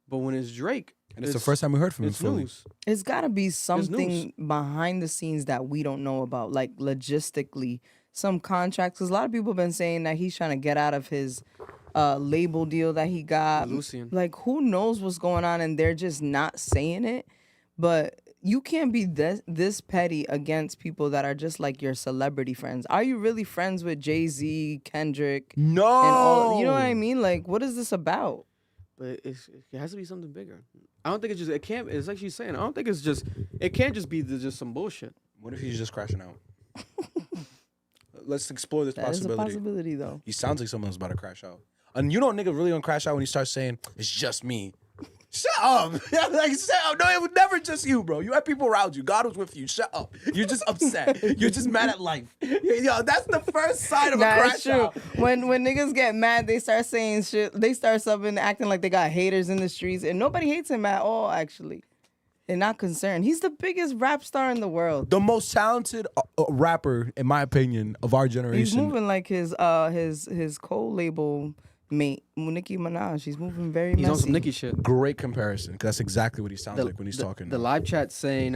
But when it's Drake, And it's the first time we heard from him it's fully. news. It's got to be news. something behind the scenes that we don't know about, like logistically, some contracts. Because a lot of people have been saying that he's trying to get out of his label deal that he got. Lucian. Like, who knows what's going on, and they're just not saying it. But you can't be this petty against people that are just like your celebrity friends. Are you really friends with Jay-Z, Kendrick? No. And all, you know what I mean? Like, what is this about? But it has to be something bigger. I don't think it's just, it can't, it's like she's saying, I don't think it's just, it can't just be just some bullshit. What if he's just crashing out? Let's explore this That is a possibility. possibility, though. He sounds like someone's about to crash out. And you know nigga really gonna crash out when he starts saying, it's just me. Shut up. Like, shut up. No, it was never just you, bro. You had people around you. God was with you. Shut up. You're just upset. You're just mad at life. Yo, that's the first sign of a Nah, crash it's true. out. When niggas get mad, they start saying shit. They start acting like they got haters in the streets, and nobody hates him at all. Actually, they're not concerned. He's the biggest rap star in the world. The most talented rapper, in my opinion, of our generation. He's moving like his co-label mate, Nicki Minaj. She's moving very He's messy. on some Nicki shit. Great comparison, because that's exactly what he sounds like when he's talking. The live chat saying,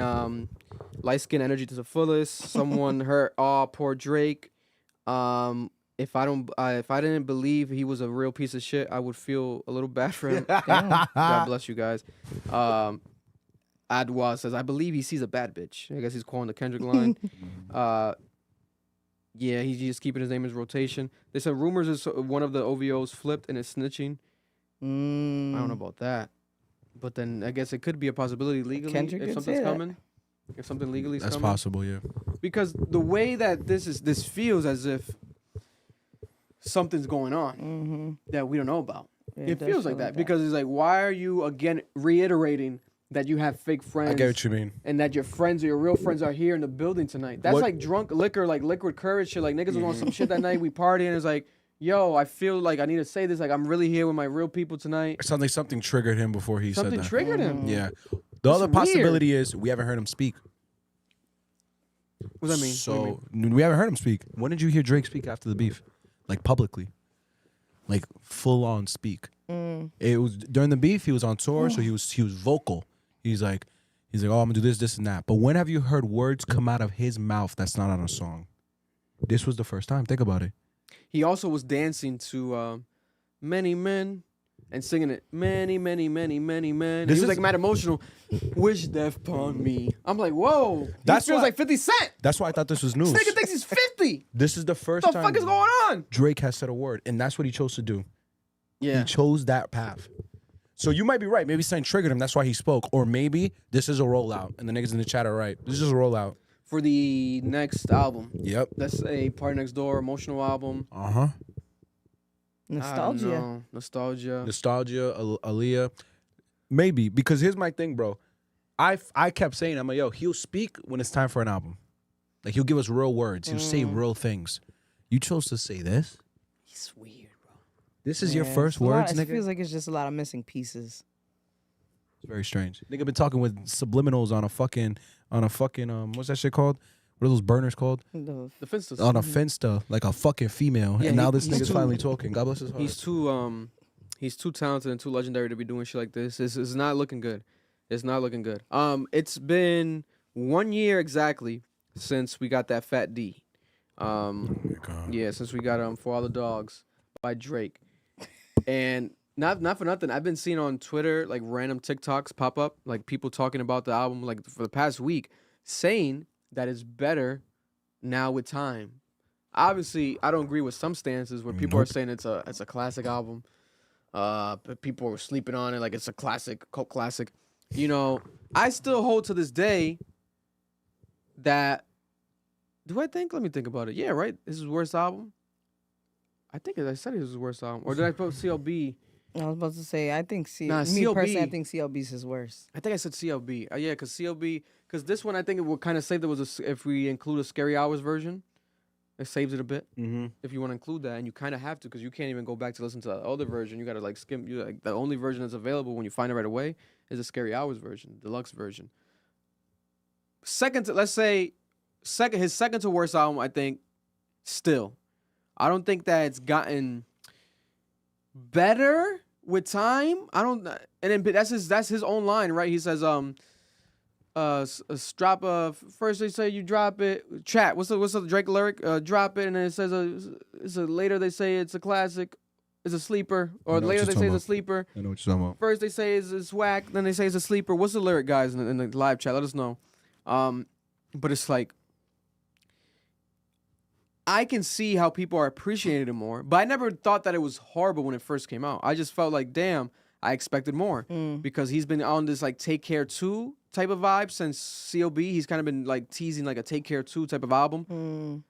light skin energy to the fullest. Someone hurt, poor Drake. If I didn't believe he was a real piece of shit, I would feel a little bad for him. God bless you guys. Adwa says, I believe he sees a bad bitch. I guess he's calling the Kendrick line. Yeah, he's just keeping his name in his rotation. They said rumors is one of the OVOs flipped and it's snitching. I don't know about that. But then I guess it could be a possibility legally Kendrick if did something's say that. coming. If something legally is That's coming. possible, yeah. Because the way that this feels as if something's going on that we don't know about. Yeah, It does feels feel like that because it's like, why are you again reiterating that you have fake friends? I get what you mean. And that your friends or your real friends are here in the building tonight. That's What- like drunk liquor, like liquid courage shit. Like niggas was on some shit that night. We partying. It's like, yo, I feel like I need to say this. Like I'm really here with my real people tonight. It sounds like something triggered him before he Something said that. triggered him. Yeah. The other weird. possibility is we haven't heard him speak. What does that mean? So we haven't heard him speak. When did you hear Drake speak after the beef? Like publicly, like full on speak. It was during the beef. He was on tour, so he was vocal. He's like, oh, I'm gonna do this, this, and that. But when have you heard words come out of his mouth that's not on a song? This was the first time. Think about it. He also was dancing to Many Men and singing it. Many, many, many, many men. He This was is- like mad emotional. Wish death upon me. I'm like, whoa. That's He feels why- like 50 Cent. That's why I thought this was news. This nigga thinks he's 50. This is the first What the time fuck is going on? Drake has said a word, and that's what he chose to do. Yeah. He chose that path. So you might be right. Maybe something triggered him. That's why he spoke. Or maybe this is a rollout, and the niggas in the chat are right. This is just a rollout. For the next album. Yep. That's a Party Next Door emotional album. Uh-huh. Nostalgia. Nostalgia. Nostalgia, Aaliyah. Maybe. Because here's my thing, bro. I kept saying, I'm like, yo, he'll speak when it's time for an album. Like, he'll give us real words. He'll say real things. You chose to say this? He's It's weird, bro. This is your Yeah, first it's a lot- words, It nigga? feels like it's just a lot of missing pieces. It's very strange. Nigga been talking with subliminals on a fucking what's that shit called? What are those burners called? The- The Finsters. On a Finsta, like a fucking female. Yeah, and now he- this he's nigga's too- finally talking. God bless his heart. He's too talented and too legendary to be doing shit like this. It's not looking good. It's not looking good. It's been 1 year exactly since we got that Fat D. Oh my God. Yeah, since we got For All the Dogs by Drake. And not for nothing, I've been seeing on Twitter like random TikToks pop up, like people talking about the album like for the past week, saying that it's better now with time. Obviously, I don't agree with some stances where people are saying it's a classic album. But people were sleeping on it like it's a classic, cult classic. You know, I still hold to this day that. Do I think? Let me think about it. Yeah, right. This is his worst album. I think I said it was his worst album, or did I put CLB? I was about to say, I think Nah, me personally, I CLB. think CLB's his worst. I think I said CLB. Yeah, because CLB, because this one I think it would kind of save there was if we include a Scary Hours version, it saves it a bit. Mm-hmm. If you want to include that, and you kind of have to, because you can't even go back to listen to the older version. You gotta like skim. You like the only version that's available when you find it right away is the Scary Hours version, deluxe version. Second to let's say, his second to worst album, I think. Still, I don't think that it's gotten better with time. I don't, and then that's his own line, right? He says, drop first they say you drop it. Chat. What's the Drake lyric? Drop it, and then it says later they say it's a classic, it's a sleeper, or know what later you're they say talking it's a sleeper. I know what you're talking about. First they say it's whack, then they say it's a sleeper. What's the lyric, guys, in the live chat? Let us know. But it's like, I can see how people are appreciating it more, but I never thought that it was horrible when it first came out. I just felt like, damn, I expected more because he's been on this like Take Care 2 type of vibe since CLB. He's kind of been like teasing like a Take Care 2 type of album,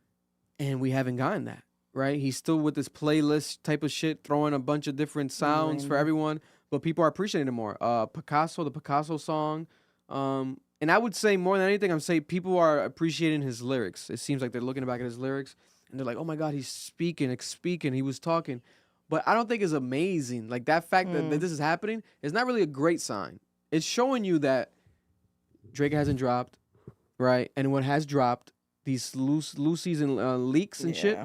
and we haven't gotten that, right? He's still with this playlist type of shit, throwing a bunch of different sounds for everyone, but people are appreciating it more. The Picasso song, and I would say more than anything, I'm saying people are appreciating his lyrics. It seems like they're looking back at his lyrics and they're like, oh my God, he's speaking, he was talking. But I don't think it's amazing. Like that fact that this is happening is not really a great sign. It's showing you that Drake hasn't dropped, right? And what has dropped, these loosies and leaks and shit,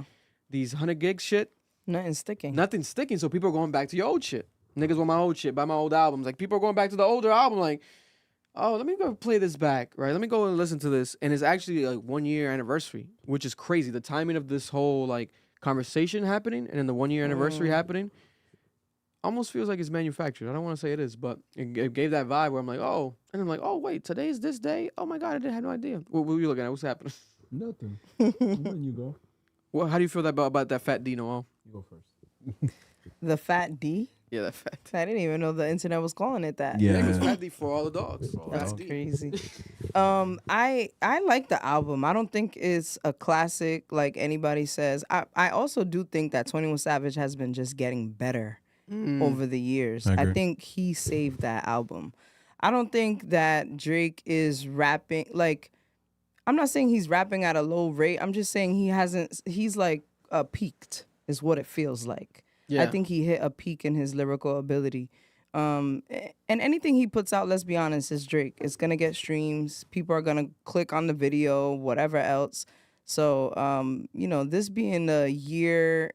these 100 gig shit, Nothing's sticking. nothing's sticking. So people are going back to your old shit. Niggas want my old shit, buy my old albums. Like people are going back to the older album like, oh, let me go play this back, right? Let me go and listen to this. And it's actually like 1 year anniversary, which is crazy. The timing of this whole like conversation happening and then the 1 year anniversary happening almost feels like it's manufactured. I don't want to say it is, but it gave that vibe where I'm like, oh, and I'm like, oh, wait, today's this day? Oh my God, I didn't have no idea. What were you looking at? What's happening? Nothing. When you go. Well, how do you feel about that Fat D, Noel? You go first. The Fat D? Yeah, that Fat D. I didn't even know the internet was calling it that. Yeah, it's Fat D for all the dogs. That's Fat D. crazy. I like the album. I don't think it's a classic like anybody says. I also do think that 21 Savage has been just getting better over the years. I agree. I think he saved that album. I don't think that Drake is rapping like, I'm not saying he's rapping at a low rate. I'm just saying he's like peaked is what it feels like. Yeah. I think he hit a peak in his lyrical ability. And anything he puts out, let's be honest, is Drake. It's going to get streams. People are going to click on the video, whatever else. So, this being a year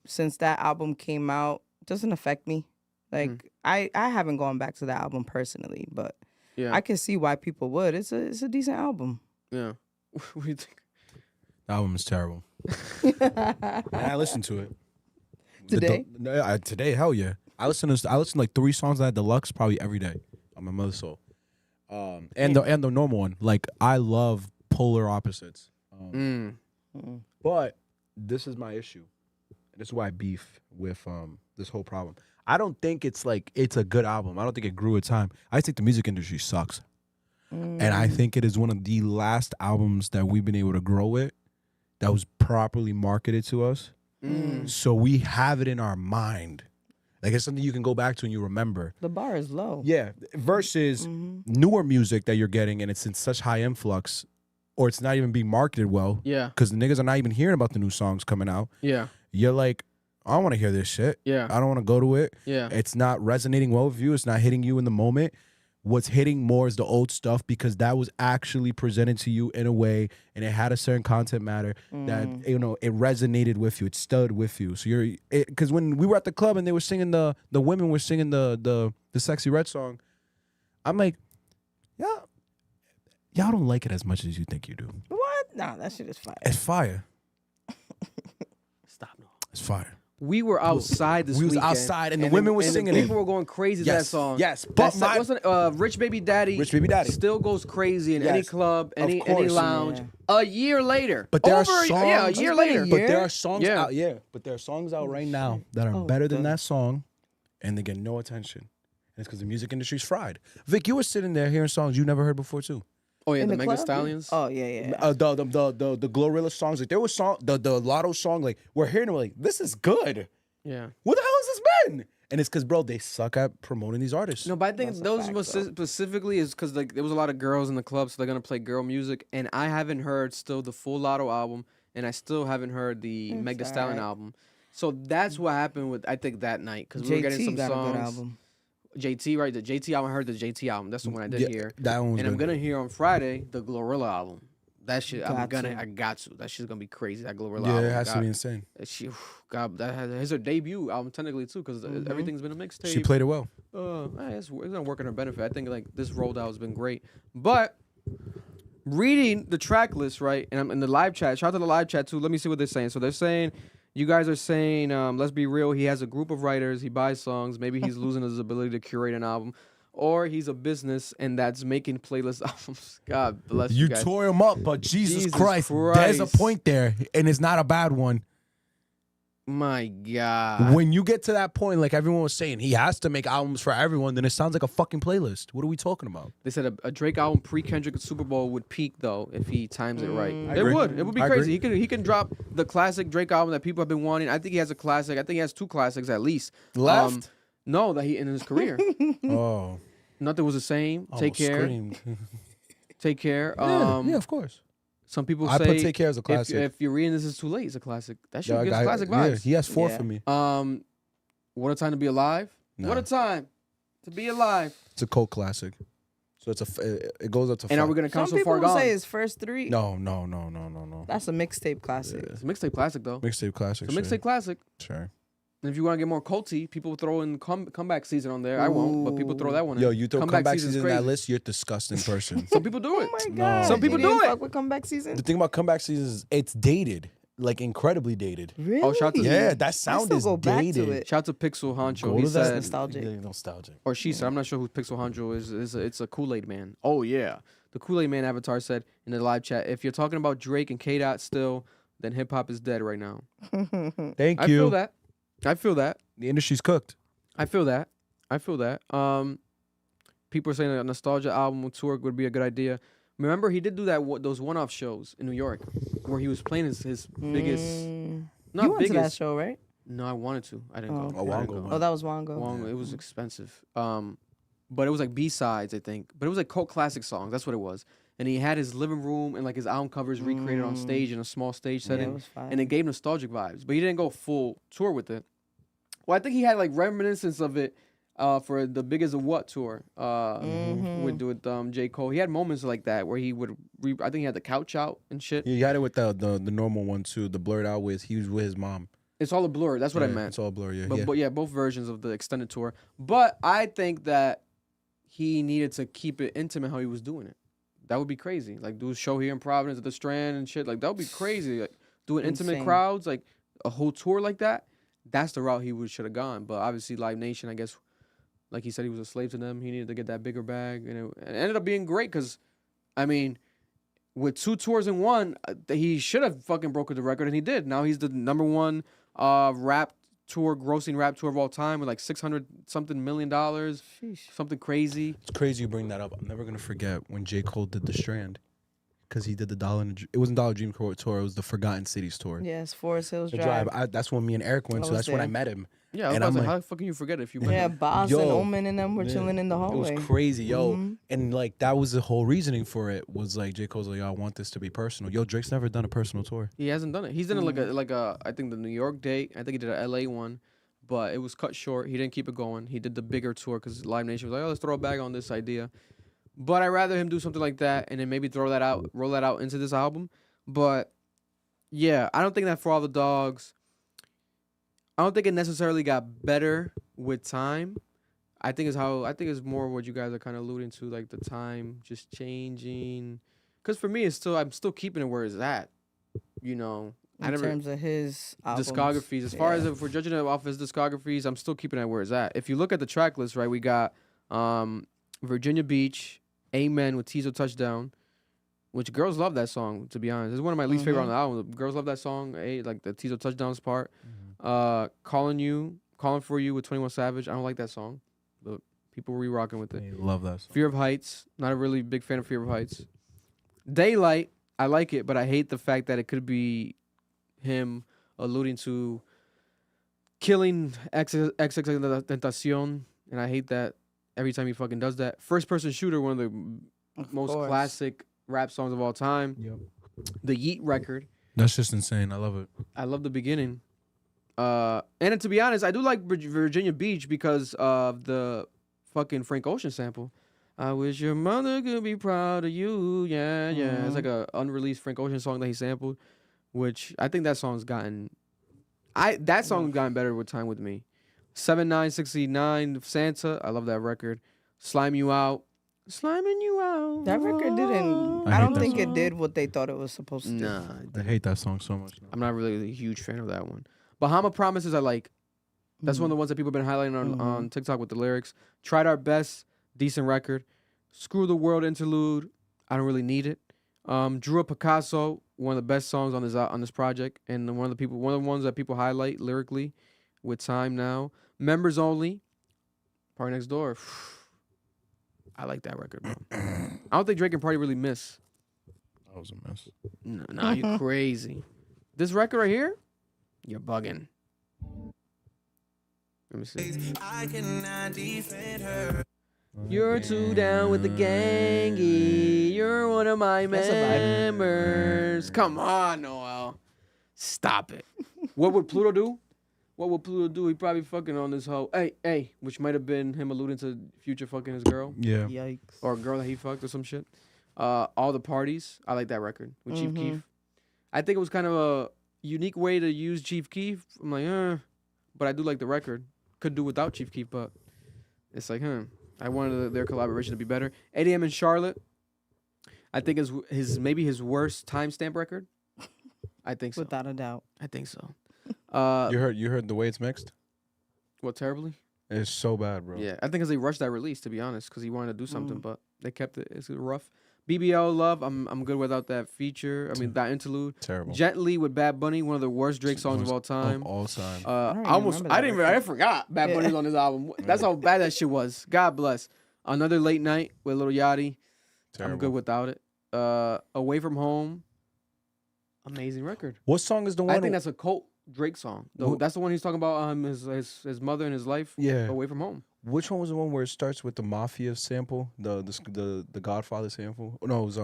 since that album came out doesn't affect me. Like, I haven't gone back to that album personally, but Yeah. I can see why people would. It's a decent album. Yeah. What do you think? The album is terrible. And I listened to it. Today? Today, hell yeah. I listen to like 3 songs of that deluxe probably every day on my mother's soul. And the normal one. Like I love polar opposites. But this is my issue. This is why I beef with this whole problem. I don't think it's a good album. I don't think it grew with time. I think the music industry sucks. And I think it is one of the last albums that we've been able to grow with that was properly marketed to us. So we have it in our mind. Like it's something you can go back to and you remember. The bar is low. Yeah. Versus newer music that you're getting and it's in such high influx or it's not even being marketed well. Yeah. Because the niggas are not even hearing about the new songs coming out. Yeah. You're like, I don't want to hear this shit. Yeah. I don't want to go to it. Yeah. It's not resonating well with you. It's not hitting you in the moment. What's hitting more is the old stuff because that was actually presented to you in a way and it had a certain content matter that, it resonated with you. It stood with you. So because when we were at the club and they were singing the women were singing the Sexy Red song, I'm like, y'all don't like it as much as you think you do. What? Nah, that shit is fire. It's fire. Stop. No. It's fire. We were outside this weekend. We was outside and the women were singing it. People were going crazy to that song. Yes, but wasn't Rich Baby Daddy still goes crazy in any club, any lounge. Yeah. A year later. But there are songs. Yeah, a year later. But there are songs Yeah. out. Yeah, but there are songs out right now that are better than that song, and they get no attention. And it's because the music industry's fried. Vic, you were sitting there hearing songs you never heard before too. Oh yeah, In the the Mega club? Stallions. Oh yeah. The Glorilla songs. Like there was the Lotto song. Like we're hearing it. We're like this is good. Yeah. What the hell has this been? And it's because bro, they suck at promoting these artists. No, but I think That's a those fact, specifically is because like there was a lot of girls in the club, so they're gonna play girl music, and I haven't heard still the full Lotto album, and I still haven't heard the It's Meg Thee Stallion alright. album. So that's what happened with I think that night because we were getting JT some got a good songs. album. JT, right? The JT album. I heard the JT album. That's the one I did hear. That one was And I'm good. gonna hear on Friday the Glorilla album. That shit, I got to. That shit's gonna be crazy. That Glorilla album. it has to be insane. It's her debut album technically too, because everything's been a mixtape. She played it well. It's gonna work in her benefit. I think like this rolled out has been great. But reading the track list, right, and I'm in the live chat. Shout out to the live chat too. Let me see what they're saying. So they're saying, you guys are saying, let's be real. He has a group of writers. He buys songs. Maybe he's losing his ability to curate an album. Or he's a business and that's making playlist albums. God bless you guys. tore him up, but Jesus Christ, there's a Christ. point there, and it's not a bad one. My God. When you get to that point, like everyone was saying, he has to make albums for everyone, then it sounds like a fucking playlist. What are we talking about? They said a Drake album pre-Kendrick Super Bowl would peak though if he times it right. I It agree. would. It would be I crazy. agree. He can drop the classic Drake album that people have been wanting. I think he has a classic. I think he has 2 classics at least. Left? No, that he in his career. Oh, Nothing was the same. Take almost care. screamed. Take care. Yeah, of course. Some people I say put Take Care as a classic. If you're reading This Is Too Late, it's a classic. That shit Yeah, gives classic yeah, vibes. he has 4 Yeah. for me. What a Time to Be Alive. No. What a time to be alive. It's a cult classic. So it goes up to 5. And are we gonna count Some So Far people Gone? say his first 3. No. That's a mixtape classic. It's a mixtape classic though. Mixtape classic. It's a mixtape classic. Sure. And if you want to get more culty, people throw in comeback season on there. I won't, but people throw that one in. Yo, you throw comeback Season's season in that crazy. list, you're a disgusting person. Some people do it. Oh my No. god. Some people You didn't do it. Fuck with comeback season. The thing about comeback season is it's dated, like incredibly dated. Really? Oh, shout out to- Yeah, that I sound still is go back dated. to it. Shout out to Pixel Honcho. Go He to that. said, nostalgic. Yeah, nostalgic. or she said, I'm not sure who Pixel Honcho is. It's a Kool-Aid man. Oh yeah, the Kool-Aid man avatar said in the live chat, if you're talking about Drake and K-Dot still, then hip hop is dead right now. Thank I you. feel that. I feel that. The industry's cooked. I feel that. People are saying a nostalgia album tour would be a good idea. Remember, he did do those one-off shows in New York where he was playing his biggest, not You went biggest. to that show, right? No, I wanted to. I didn't go. okay. Oh, I Wongo didn't go. went. Oh, that was Wongo. Wongo. It was expensive. But it was like B-sides, I think. But it was like cult classic songs. That's what it was. And he had his living room and like his album covers recreated on stage in a small stage Yeah, it setting. was fire. And it gave nostalgic vibes. But he didn't go full tour with it. Well, I think he had like reminiscence of it for the Big as a What tour with J. Cole. He had moments like that where he would, I think he had the couch out and shit. Yeah, you had it with the normal one too. The blurred out with he was with his mom. It's all a blur. That's what I Yeah, meant. It's all blurred. Yeah, But yeah, both versions of the extended tour. But I think that he needed to keep it intimate how he was doing it. That would be crazy. Like do a show here in Providence at the Strand and shit. Like that would be crazy. Like doing intimate Insane. crowds, like a whole tour like that. That's the route he should have gone. But obviously Live Nation, I guess, like he said, he was a slave to them. He needed to get that bigger bag, and it ended up being great because, I mean, with 2 tours in one, he should have fucking broken the record, and he did. Now he's the #1 grossing rap tour of all time with like $600-something million, something crazy. It's crazy you bring that up. I'm never gonna forget when J. Cole did The Strand. because he did the it wasn't Dollar Dream tour. It was the Forgotten Cities tour. Yes, Forest Hills The Drive. That's when me and Eric went. I So was that's when I there. met him. Yeah, I was And about I'm to say, like- how the fuck can you forget if you Yeah, went? Boss Yo, and Omen and them were man, chilling in the It hallway. was crazy, yo. Mhm. And like that was the whole reasoning for it. Was like J. Cole's like, yo, I want this to be personal. Yo, Drake's never done a personal tour. He hasn't done it. He's done it like a I think the New York date. I think he did a LA one, but it was cut short. He didn't keep it going. He did the bigger tour because Live Nation was like, oh, let's throw a bag on this idea. But I'd rather him do something like that and then maybe roll that out into this album. But yeah, I don't think that For All the Dogs. I don't think it necessarily got better with time. I think it's more what you guys are kind of alluding to, like the time just changing. Because for me, I'm still keeping it where it's at. You know, In terms of his albums. discographies. As far as Yeah. if we're judging it off his discographies, I'm still keeping it where it's at. If you look at the track list, right, we got Virginia Beach, Amen with Teaser Touchdown, which girls love that song, to be honest. It's one of my least favorite on the album. Girls love that song, like the Teaser Touchdowns part. Calling for You with 21 Savage. I don't like that song, but people were rocking with it. I love that. Fear of Heights. Not a really big fan of Fear of Heights. Daylight. I like it, but I hate the fact that it could be him alluding to killing Tentacion, and I hate that every time he fucking does that. First Person Shooter, one of the most course. classic rap songs of all time. Yep. The Yeet record. That's just insane. I love it. I love the beginning. And to be honest, I do like Virginia Beach because of the fucking Frank Ocean sample. I wish your mother could be proud of you. Yeah, yeah. It's like a unreleased Frank Ocean song that he sampled, which I think that song's gotten better with time with me. 7969 Santa. I love that record. Slime You Out. Sliming You Out. That record didn't. I I hate don't that think song. it did what they thought it was supposed to do. Nah. I hate that song so much. I'm not really a huge fan of that one. Bahama Promises I like. That's one of the ones that people have been highlighting on TikTok with the lyrics. Tried Our Best, decent record. Screw the World interlude, I don't really need it. Drew a Picasso, one of the best songs on this project, and one of the ones that people highlight lyrically with Time Now. Members Only, Party Next Door. I like that record, bro. I don't think Drake and Party really miss. That was a mess. No, you crazy. This record right here, you're bugging. Let me see. I cannot defend her. You're too down with the gangy. You're one of my That's a vibe. members. Come on, Noel. Stop it. What would Pluto do? What would Pluto do? He probably fucking on this hoe. Hey, which might have been him alluding to Future fucking his girl. Yeah. Yikes. Or a girl that he fucked or some shit. All the Parties. I like that record with Chief Keef. I think it was kind of a unique way to use Chief Keef. I'm like, but I do like the record. Could do without Chief Keef, but it's like, I wanted their collaboration to be better. 8 AM in Charlotte. I think is maybe his worst timestamp record. I think so. Without a doubt. I think so. You heard the way it's mixed? What, terribly? It's so bad, bro. Yeah, I think because they rushed that release, to be honest, because he wanted to do something, but they kept it. It's rough. BBL Love, I'm good without that feature. I mean, that interlude. Terrible. Gently with Bad Bunny, one of the worst Drake songs of all time. Of all time. I forgot Bad Bunny's on this album. That's how bad that shit was. God bless. Another Late Night with Lil Yachty. Terrible. I'm good without it. Away From Home. Amazing record. What song is the one? I think that's a cult Drake song. That's the one he's talking about his mother and his life. Yeah. Away From Home. Which one was the one where it starts with the Mafia sample, the Godfather sample? Oh, no, it was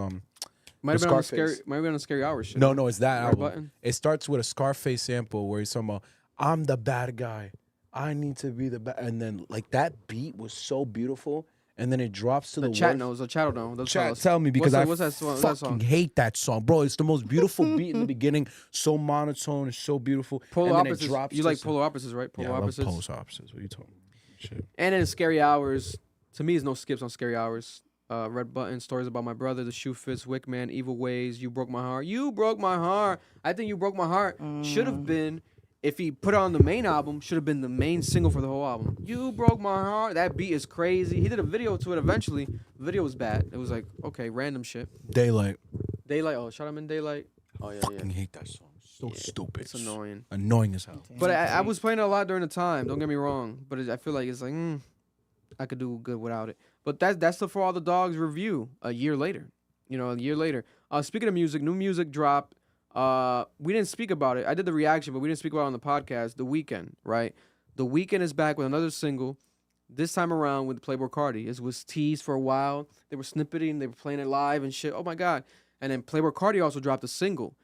Might have been on Scarface. Scary Hours shit. No, it's that Red album. Button? It starts with a Scarface sample where he's talking about, I'm the bad guy. I need to be the bad. And then, like, that beat was so beautiful. And then it drops to the chat words. knows. The chat don't know. They'll tell Chat, us. tell me because What's that fucking hate that song, bro. It's the most beautiful beat in the beginning. So monotone, it's so beautiful. Polar and then opposites. it drops. You to like some- polar opposites, right? Polar Yeah, I love opposites. polar opposites. What are you talking about? Shit. And then Scary Hours. To me, there's no skips on Scary Hours. Red Button, Stories About My Brother, The Shoe Fits, Wickman, Evil Ways, You Broke My Heart. You Broke My Heart. I think You Broke My Heart should have been, if he put it on the main album, should have been the main single for the whole album. You Broke My Heart. That beat is crazy. He did a video to it eventually. The video was bad. It was like, okay, random shit. Daylight. Daylight. Oh, Shot 'em in Daylight. Oh, yeah, Fucking hate that song. So stupid. It's annoying. Annoying as hell. But I was playing it a lot during the time. Don't get me wrong. But I feel like it's like, I could do good without it. But that's the For All the Dogs review a year later. a year later. Speaking of music, new music dropped. We didn't speak about it. I did the reaction, but we didn't speak about it on the podcast. The Weeknd, right? The Weeknd is back with another single. This time around with Playboi Carti. It was teased for a while. They were snippeting. They were playing it live and shit. Oh my god! And then Playboi Carti also dropped a single.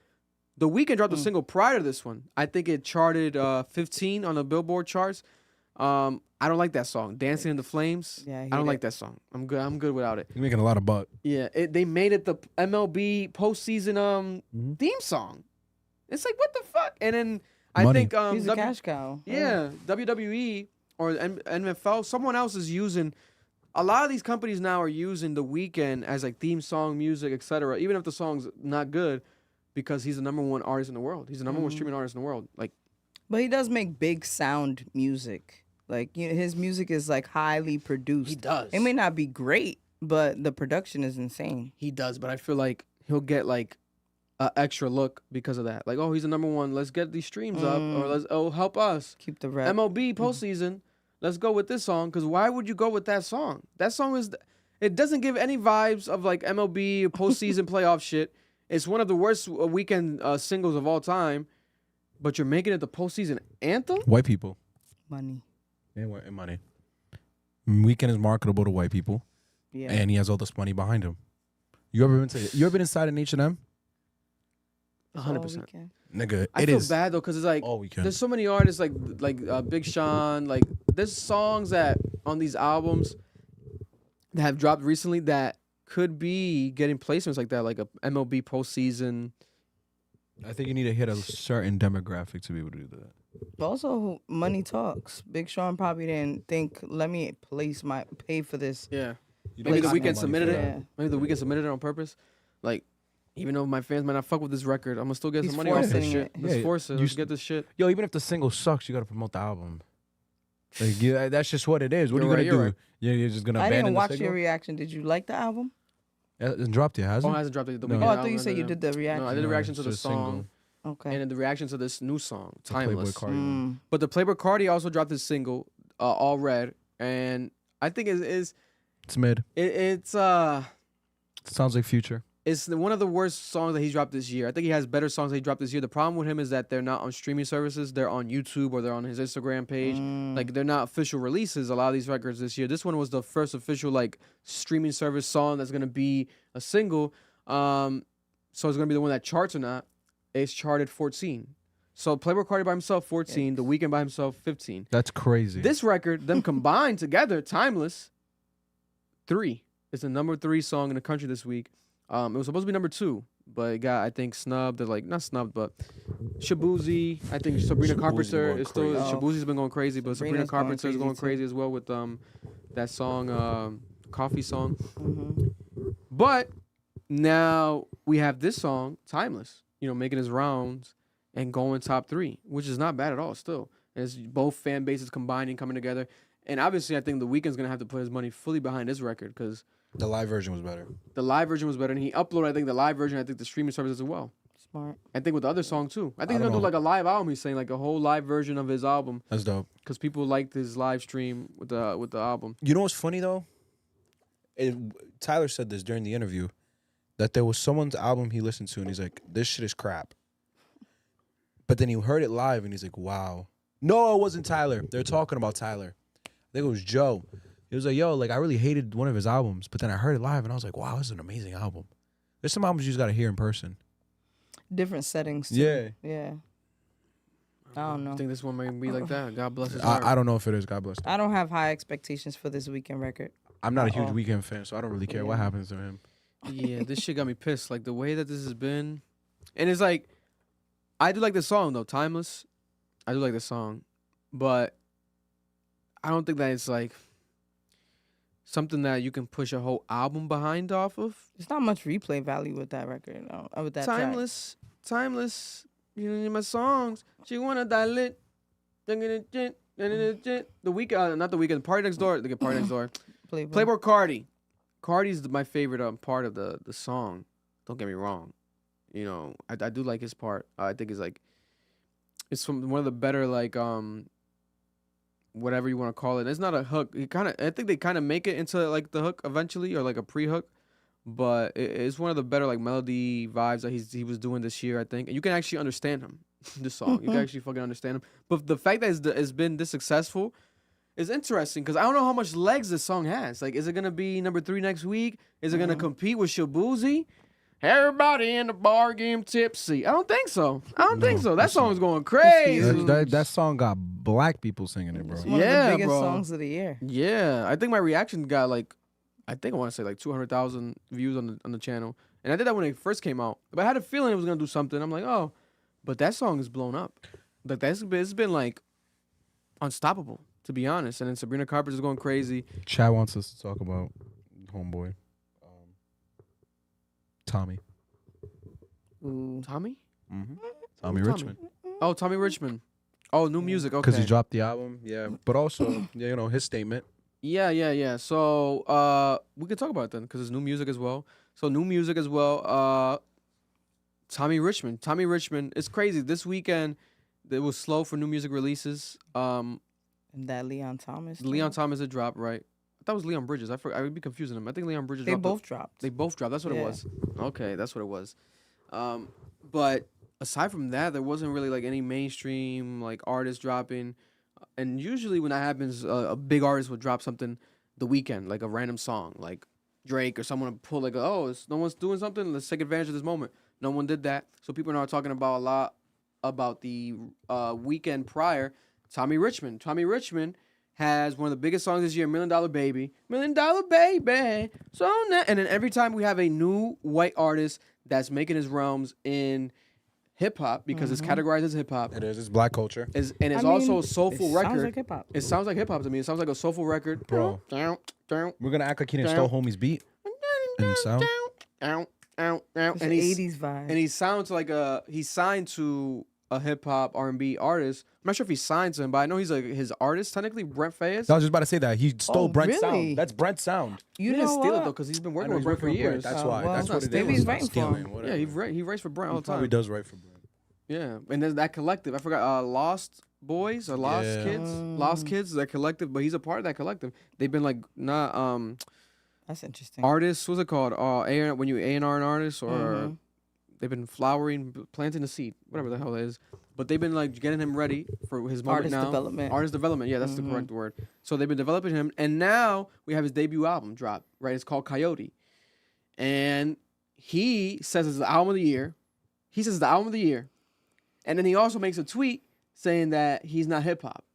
The Weeknd dropped a single prior to this one. I think it charted 15 on the Billboard charts. I don't like that song, "Dancing in the Flames." Yeah, I don't like that song. I'm good without it. You're making a lot of butt. Yeah, they made it the MLB postseason theme song. It's like, what the fuck? And then I Money. think He's a cash cow. yeah, WWE or NFL, someone else is using. A lot of these companies now are using The Weeknd as like theme song music, etc. Even if the song's not good, because he's the number one artist in the world. He's the number one streaming artist in the world. Like, But he does make big sound music. Like, his music is like highly produced. he does. It may not be great, but the production is insane. He does, but I feel like he'll get like an extra look because of that. Like, oh, he's the number one. Let's get these streams up, or help us. Keep the rep. MLB postseason. Let's go with this song. Because why would you go with that song? That song it doesn't give any vibes of like MLB postseason playoff shit. It's one of the worst weekend singles of all time. But you're making it the postseason anthem? White people. Money. And money. Weeknd is marketable to white people, Yeah. and he has all this money behind him. You ever been inside an H&M? 100%. Nigga, I it feel is bad though, because it's like all weekend. there's so many artists like Big Sean, like there's songs that on these albums that have dropped recently that could be getting placements like that, like a MLB postseason. I think you need to hit a certain demographic to be able to do that. But also, money talks. Big Sean probably didn't think, let me pay for this. Yeah, You maybe don't the got no Weeknd money submitted for it. that. Yeah. Maybe the Weeknd submitted it on purpose. Like, even though my fans might not fuck with this record, I'm gonna still get He's some money off this forcing shit. it. Let's Yeah, force it. you Let's s- get this shit. Yo, even if the single sucks, you gotta promote the album. Like, that's just what it is. What You're are right, you you're gonna right. do? You're just gonna I abandon didn't the watch single? your reaction. Did you like the album? It hasn't dropped yet, has Oh, it? it hasn't dropped the No. Weeknd Oh, I thought album, you said you did the reaction. No, I did a No, reaction to it's the just a single. song, Okay. and then the reaction to this new song, Timeless. Playboi Carti one. But the Playboi Carti also dropped his single, All Red, and I think it's Sounds like Future. it's one of the worst songs that he's dropped this year. I think he has better songs that he dropped this year. The problem with him is that they're not on streaming services. They're on YouTube or they're on his Instagram page. Like, they're not official releases, a lot of these records this year. This one was the first official like streaming service song that's gonna be a single. So it's gonna be the one that charts or not. It's charted 14. So Playboi Carti by himself 14, The Weeknd by himself 15. That's crazy. This record, them combined together, Timeless, 3. It's the number 3 song in the country this week. It was supposed to be number 2, but it got, I think, snubbed. Or like, not snubbed, but Shabuzi. I think Sabrina Shabuzi Carpenter going is still. crazy. Shabuzi's been going crazy, but Sabrina Sabrina's going Carpenter is going crazy, crazy as well with that song, Coffee Song. Mm-hmm. But now we have this song, Timeless, making his rounds and going top 3, which is not bad at all still. And it's both fan bases combining, coming together. And obviously, I think The Weeknd's going to have to put his money fully behind this record because The live version was better. the live version was better. And he uploaded, I think, the live version, I think, the streaming service as well. Smart. I think with the other song, too. I think he's I going don't to do know. like a live album. He's saying like a whole live version of his album That's dope. because people liked his live stream with the album. You know what's funny though? Tyler said this during the interview that there was someone's album he listened to and he's like, "This shit is crap." But then he heard it live and he's like, "Wow." No, it wasn't Tyler. They're talking about Tyler. I think it was Joe. He was like, "Yo, like I really hated one of his albums, but then I heard it live and I was like, wow, this is an amazing album." There's some albums you just gotta hear in person. Different settings, too. Yeah. Yeah. I don't know. I think this one may be like that. God bless his heart. I don't know if it is. God bless. I don't have high expectations for this Weeknd record. I'm not a At huge all. Weeknd fan, so I don't really care what Yeah. happens to him. Yeah, this shit got me pissed. Like the way that this has been, and it's like, I do like this song though, Timeless. I do like this song, but I don't think that it's like something that you can push a whole album behind off of. There's not much replay value with that record. With that track. Timeless. You know my songs. She wanna dilate. The Weeknd, not the Weeknd. Party Next Door. They Party Next Door. Playboi Carti. Carti's my favorite part of the song. Don't get me wrong. I do like his part. I think it's from one of the better whatever you want to call it. It's not a hook. I think they kind of make it into like the hook eventually or like a pre-hook. but it's one of the better like melody vibes that he was doing this year, I think. And you can actually understand him, this song. You can actually fucking understand him. But the fact that it's been this successful is interesting because I don't know how much legs this song has. Like, is it gonna be number 3 next week? Is it gonna compete with Shabuzi? Everybody in the bar getting tipsy. I don't think so. That song's going crazy. That song got black people singing it, bro. It's one of the biggest songs of the year. Yeah, I think my reaction got like, I want to say like 200,000 views on the channel, and I did that when it first came out. But I had a feeling it was gonna do something. I'm like, oh, but that song is blown up. Like it's been like unstoppable, to be honest. And then Sabrina Carpenter's going crazy. Chad wants us to talk about homeboy, Tommy. Ooh. Tommy? Mm-hmm. Tommy Richmond. Oh, Tommy Richmond. Oh, new music. Okay. Because he dropped the album, yeah. But also, his statement. Yeah. So we could talk about it then, because it's new music as well. Tommy Richmond. It's crazy. This weekend, it was slow for new music releases. And that Leon Thomas. Had dropped, right? I thought it was Leon Bridges. I would be confusing them. I think Leon Bridges. They both dropped. That's what it was. Okay, that's what it was. But aside from that, there wasn't really like any mainstream like artists dropping. And usually when that happens, a big artist will drop something the weekend, like a random song, like Drake or someone will pull like, no one's doing something. Let's take advantage of this moment. No one did that, so people are now talking about a lot about the weekend prior. Tommy Richmond has one of the biggest songs this year, $1 Million Baby. $1 Million Baby. And then every time we have a new white artist that's making his realms in hip hop, because it's categorized as hip hop. It is. It's black culture. It's also a soulful record. Sounds like hip hop. It sounds like hip hop to me. It sounds like a soulful record. Bro. We're gonna act like he didn't stole homie's beat and sound. It's an 80s vibe. And he sounds like he's signed to a hip hop R&B artist. I'm not sure if he signed to him, but I know he's like his artist technically, Brent Fayez. I was just about to say that he stole Brent's really? sound. That's Brent's sound. You didn't steal it though, because he's been working with Brent for years. That's why. well, That's what it maybe is. he's writing for him. Yeah, he writes for Brent all the time. He does write for Brent. Yeah, and there's that collective. I forgot Lost Boys or Lost Kids. Lost Kids is that collective, but he's a part of that collective. They've been like not That's interesting. artists. What's it called? When you A&R an artist, or they've been planting the seed, whatever the hell it is. But they've been like getting him ready for his moment now. Artist development. Yeah, that's the correct word. So they've been developing him, and now we have his debut album drop. Right, it's called Coyote, and he says it's the album of the year. And then he also makes a tweet saying that he's not hip hop.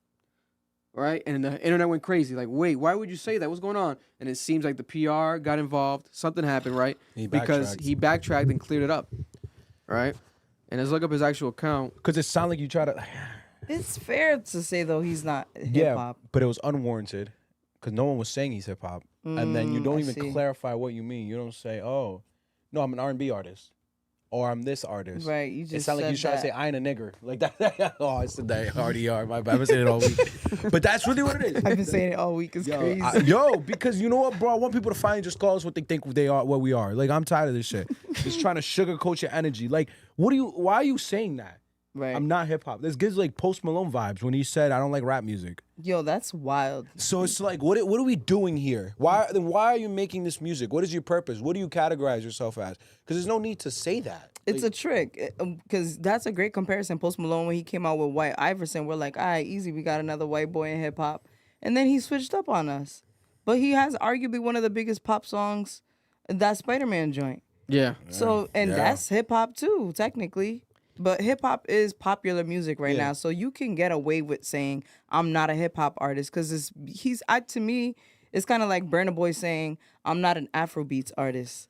Right? And the internet went crazy. Like, wait, why would you say that? What's going on? And it seems like the PR got involved. Something happened, right? Because he backtracked and cleared it up. Right? And let's look up his actual account. Because it sounded like you try to. It's fair to say, though, he's not hip hop. Yeah, but it was unwarranted. Because no one was saying he's hip hop. And then you don't even clarify what you mean. You don't say, oh, no, I'm an R&B artist. Or I'm this artist. Right, you just it sounds like you trying to say I ain't a nigger. Like that. Oh, I said that RDR. My bad. I've been saying it all week. But that's really what it is. I've been saying it all week. It's crazy. Because you know what, bro? I want people to finally just call us what they think they are, what we are. Like, I'm tired of this shit. Just trying to sugarcoat your energy. Like, why are you saying that? Right. I'm not hip hop. This gives like Post Malone vibes when he said I don't like rap music. Yo, that's wild. So it's like, what are we doing here? Why are you making this music? What is your purpose? What do you categorize yourself as? Because there's no need to say that. It's a trick, because that's a great comparison. Post Malone, when he came out with White Iverson, we're like, all right, easy, we got another white boy in hip hop. And then he switched up on us. But he has arguably one of the biggest pop songs, that Spider-Man joint. Yeah. So, and that's hip hop too, technically. But hip hop is popular music right now. So you can get away with saying, I'm not a hip hop artist, because to me, it's kind of like Burna Boy saying, I'm not an Afrobeats artist.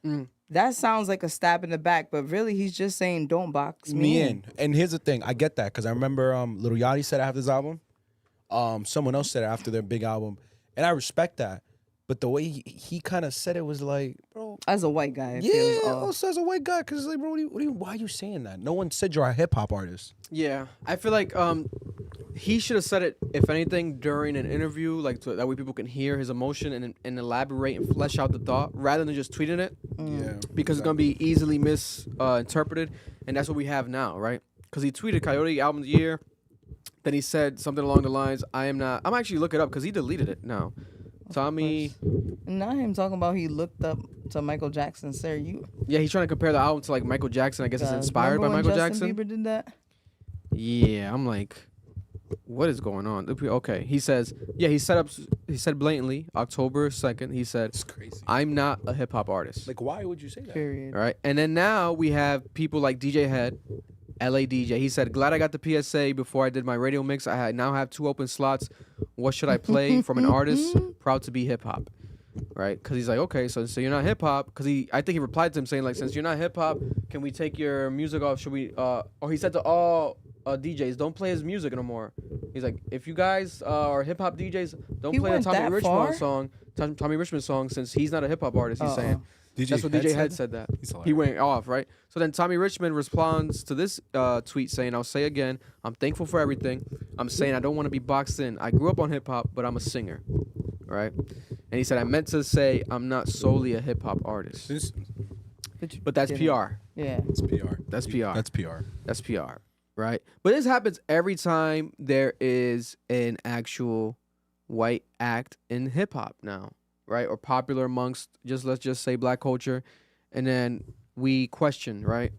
That sounds like a stab in the back, but really he's just saying, don't box me in. And here's the thing, I get that, because I remember Lil Yachty said it after his album. Someone else said it after their big album. And I respect that. But the way he kind of said it was like, bro. As a white guy, also as a white guy, because like, bro, why are you saying that? No one said you're a hip hop artist. Yeah, I feel like he should have said it, if anything, during an interview, like that way people can hear his emotion and elaborate and flesh out the thought, rather than just tweeting it. Yeah, because it's gonna be easily misinterpreted, and that's what we have now, right? Because he tweeted Coyote album of the year, then he said something along the lines, I'm actually looking it up because he deleted it now. Tommy. Not him talking about he looked up to Michael Jackson, sir. Yeah, he's trying to compare the album to like Michael Jackson. I guess it's inspired by Michael Jackson. Bieber did that. Yeah, I'm like, what is going on? Okay, he says, yeah, he said blatantly, October 2nd, he said, It's crazy. I'm not a hip hop artist. Like, why would you say that? Period. All right, and then now we have people like DJ Head, LA DJ. He said, glad I got the PSA before I did my radio mix. Now have 2 open slots. What should I play from an artist? Proud to be hip hop. Right, because he's like, okay, so you're not hip hop. Because I think he replied to him saying like, since you're not hip hop, can we take your music off? Should we? Or he said to all DJs, don't play his music no more. He's like, if you guys are hip hop DJs, don't play a Tommy Richmond song since he's not a hip hop artist. He's saying. That's what DJ Head said that. He went off, right? So then Tommy Richmond responds to this tweet saying, I'll say again, I'm thankful for everything. I'm saying I don't want to be boxed in. I grew up on hip hop, but I'm a singer, right? And he said, I meant to say I'm not solely a hip hop artist. But that's PR. Yeah. It's PR. That's PR. That's PR. That's PR, right? But this happens every time there is an actual white act in hip hop now, right? Or popular amongst let's just say black culture. And then we question, right?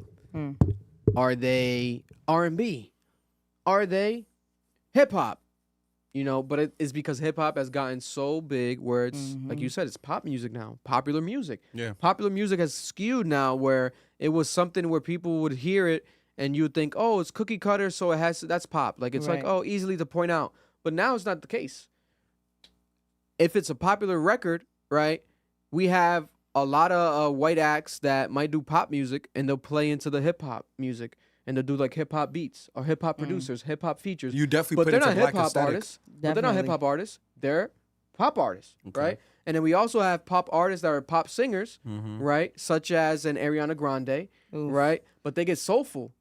Are they R&B? Are they hip hop? You know, but it's because hip hop has gotten so big where it's like you said, it's pop music now, popular music. Yeah. Popular music has skewed now where it was something where people would hear it and you would think, oh, it's cookie cutter, so that's pop. Like it's like, oh, easily to point out. But now it's not the case. If it's a popular record, right, we have a lot of white acts that might do pop music and they'll play into the hip hop music. And they'll do like hip hop beats or hip hop producers, hip hop features. You definitely but put they're it not to hip black hop aesthetic. artists. But they're not hip hop artists. They're pop artists, right? And then we also have pop artists that are pop singers, right? Such as an Ariana Grande, right? But they get soulful.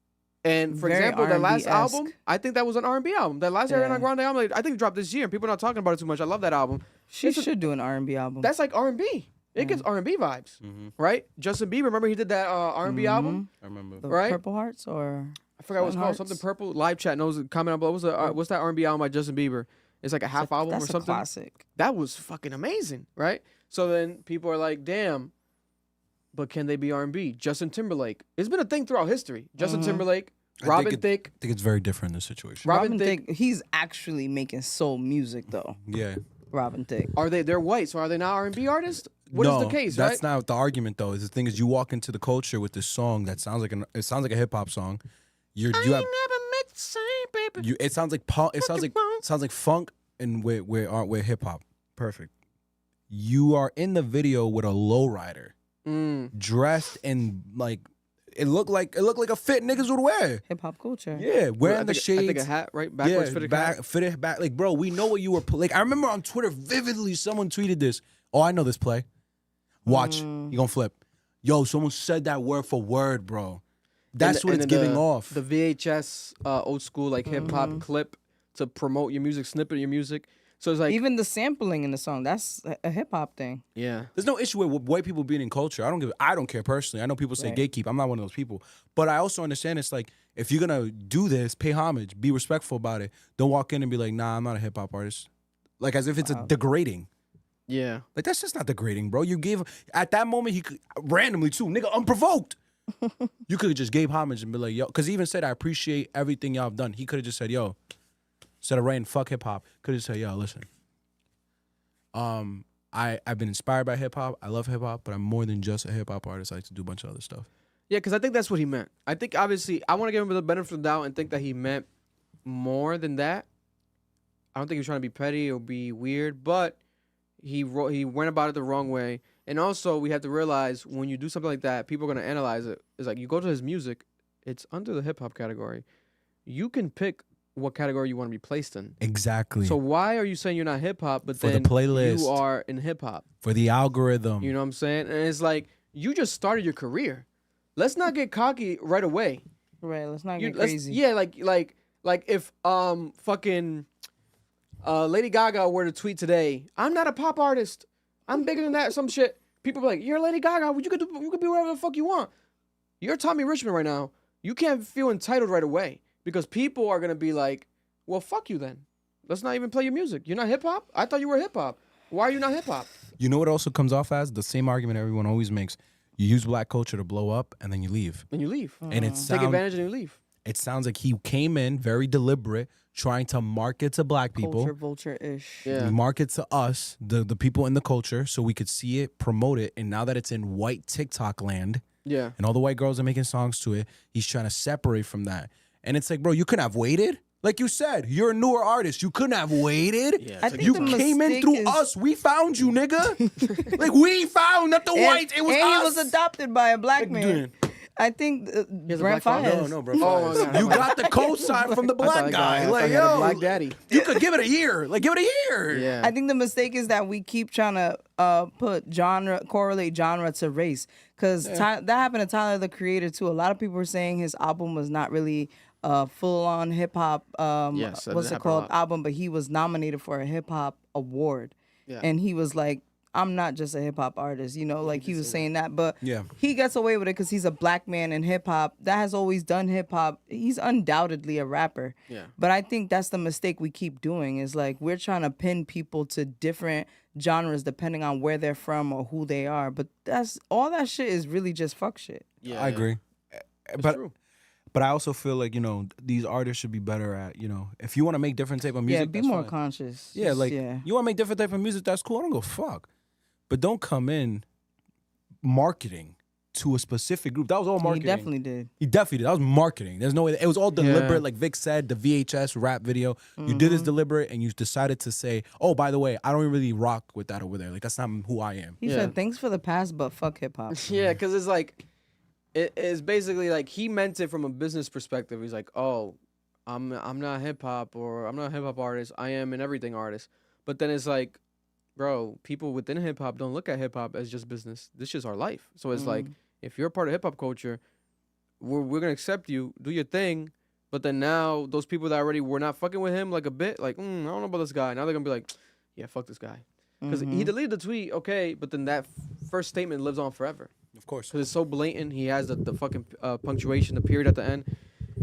And for example, that last album, I think that was an R&B album. That last Ariana Grande album, like, I think it dropped this year. And people are not talking about it too much. I love that album. She should do an R&B album. That's like R&B. It gets R&B vibes, right? Justin Bieber, remember he did that R&B album? I remember. The right? Purple Hearts or I forgot what it's called. Something Purple. Live chat knows. Comment on below. What's that R&B album by Justin Bieber? It's like a half album or something. That's a classic. That was fucking amazing, right? So then people are like, damn, but can they be R&B? Justin Timberlake. It's been a thing throughout history. Justin Timberlake, Robin Thicke. I think it's very different in this situation. Robin Thicke. He's actually making soul music though. Yeah. Robin Thicke. They're white, so are they not R&B artists? What is the case, that's right? not the argument though. The thing is, you walk into the culture with this song that sounds like a hip hop song. You have never met the same, baby. it sounds like punk. It sounds like funk and with hip hop. Perfect. You are in the video with a lowrider, dressed in like it looked like a fit niggas would wear. Hip hop culture. Yeah, wearing the shades. I think a hat, right? Backwards fitted hat. Fitted back. Like, bro, we know what you were like. I remember on Twitter vividly, someone tweeted this. Oh, I know this play. Watch, you gonna flip. Yo, someone said that word for word, bro. That's what it's giving off. The VHS old school like hip hop clip to promote your music, snippet your music. So it's like even the sampling in the song, that's a hip hop thing. Yeah. There's no issue with white people being in culture. I don't care personally. I know people say gatekeep. I'm not one of those people. But I also understand it's like if you're gonna do this, pay homage, be respectful about it. Don't walk in and be like, nah, I'm not a hip hop artist. Like as if it's a degrading. Yeah. Like that's just not degrading, bro. You gave at that moment he could randomly too, nigga, unprovoked. You could have just gave homage and be like, yo, because he even said I appreciate everything y'all have done. He could have just said, yo, instead of writing fuck hip hop, could have said, yo, listen. I've been inspired by hip hop. I love hip hop, but I'm more than just a hip hop artist. I like to do a bunch of other stuff. Yeah, because I think that's what he meant. I think obviously I want to give him the benefit of the doubt and think that he meant more than that. I don't think he was trying to be petty or be weird, but he went about it the wrong way. And also, we have to realize when you do something like that, people are going to analyze it. It's like you go to his music, it's under the hip hop category. You can pick what category you want to be placed in. Exactly. So why are you saying you're not hip hop, but for then the playlist, you are in hip hop? For the algorithm. You know what I'm saying? And it's like you just started your career. Let's not get cocky right away. Right. Let's not get crazy. Yeah, like if fucking Lady Gaga were to tweet today, I'm not a pop artist. I'm bigger than that. Some shit. People be like, you're Lady Gaga. You could be whatever the fuck you want. You're Tommy Richmond right now. You can't feel entitled right away because people are gonna be like, well, fuck you then. Let's not even play your music. You're not hip hop. I thought you were hip hop. Why are you not hip hop? You know what also comes off as? The same argument everyone always makes. You use black culture to blow up, and then you leave. And you leave. And it Take advantage and you leave. It sounds like he came in very deliberate, trying to market to black people. Culture vulture-ish. Yeah. Market to us, the people in the culture, so we could see it, promote it. And now that it's in white TikTok land, Yeah. and all the white girls are making songs to it, he's trying to separate from that. And it's like, bro, you couldn't have waited. Like you said, you're a newer artist. You couldn't have waited. Yeah, I think You the came in mistake through is- us. We found you, nigga. Like we found, not the whites. It was and us. he was adopted by a black man. Doing. I think has a Brent black father? Fayez. No, bro. Oh, my God. You got the cosign from the black guy. I Like, thought he had a yo, black daddy. you could give it a year. Like, give it a year. Yeah. I think the mistake is that we keep trying to correlate genre to race. Because that happened to Tyler, the Creator, too. A lot of people were saying his album was not really full-on hip-hop, Yes, that what's did it happen a called, lot. album, but he was nominated for a hip-hop award. Yeah. And he was like, I'm not just a hip-hop artist, like he was saying that. But Yeah. he gets away with it because he's a black man in hip-hop that has always done hip-hop. He's undoubtedly a rapper. Yeah. But I think that's the mistake we keep doing is like we're trying to pin people to different genres depending on where they're from or who they are. But that's all that shit is really just fuck shit. Yeah. I agree. It's But true. but I also feel like, these artists should be better at, if you want to make different type of music, Yeah, be that's more fine. conscious. Yeah, like yeah. you want to make different type of music, that's cool. I don't go fuck. But don't come in marketing to a specific group. That was all marketing. He definitely did. He definitely did. That was marketing. There's no way. It was all deliberate. Like Vic said, the VHS rap video. You did this deliberate, and you decided to say, "Oh, by the way, I don't really rock with that over there. Like that's not who I am." He Yeah. said, thanks for the past, but fuck hip-hop. Yeah, because it's like, it's basically like he meant it from a business perspective. He's like, oh, I'm not hip hop or I'm not a hip hop artist. I am an everything artist. But then it's like, bro, people within hip hop don't look at hip hop as just business. This is our life. So it's like, if you're a part of hip hop culture, we're gonna accept you, do your thing. But then now those people that already were not fucking with him like a bit, like, I don't know about this guy. Now they're gonna be like, yeah, fuck this guy. Because he deleted the tweet, okay, but then that first statement lives on forever. Of course. Because it's so blatant. He has the fucking punctuation, the period at the end.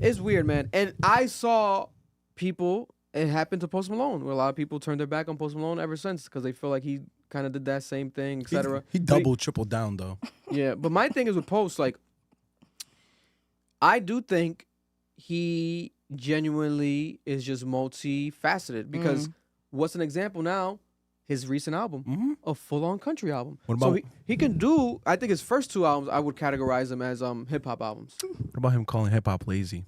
It's weird, man. And I saw people, it happened to Post Malone, where a lot of people turned their back on Post Malone ever since because they feel like he kind of did that same thing, etc. He doubled, tripled down though. Yeah, but my thing is with Post, like, I do think he genuinely is just multifaceted because what's an example now? His recent album, a full-on country album. What So about- he can do, I think his first two albums, I would categorize them as hip-hop albums. What about him calling hip hop lazy?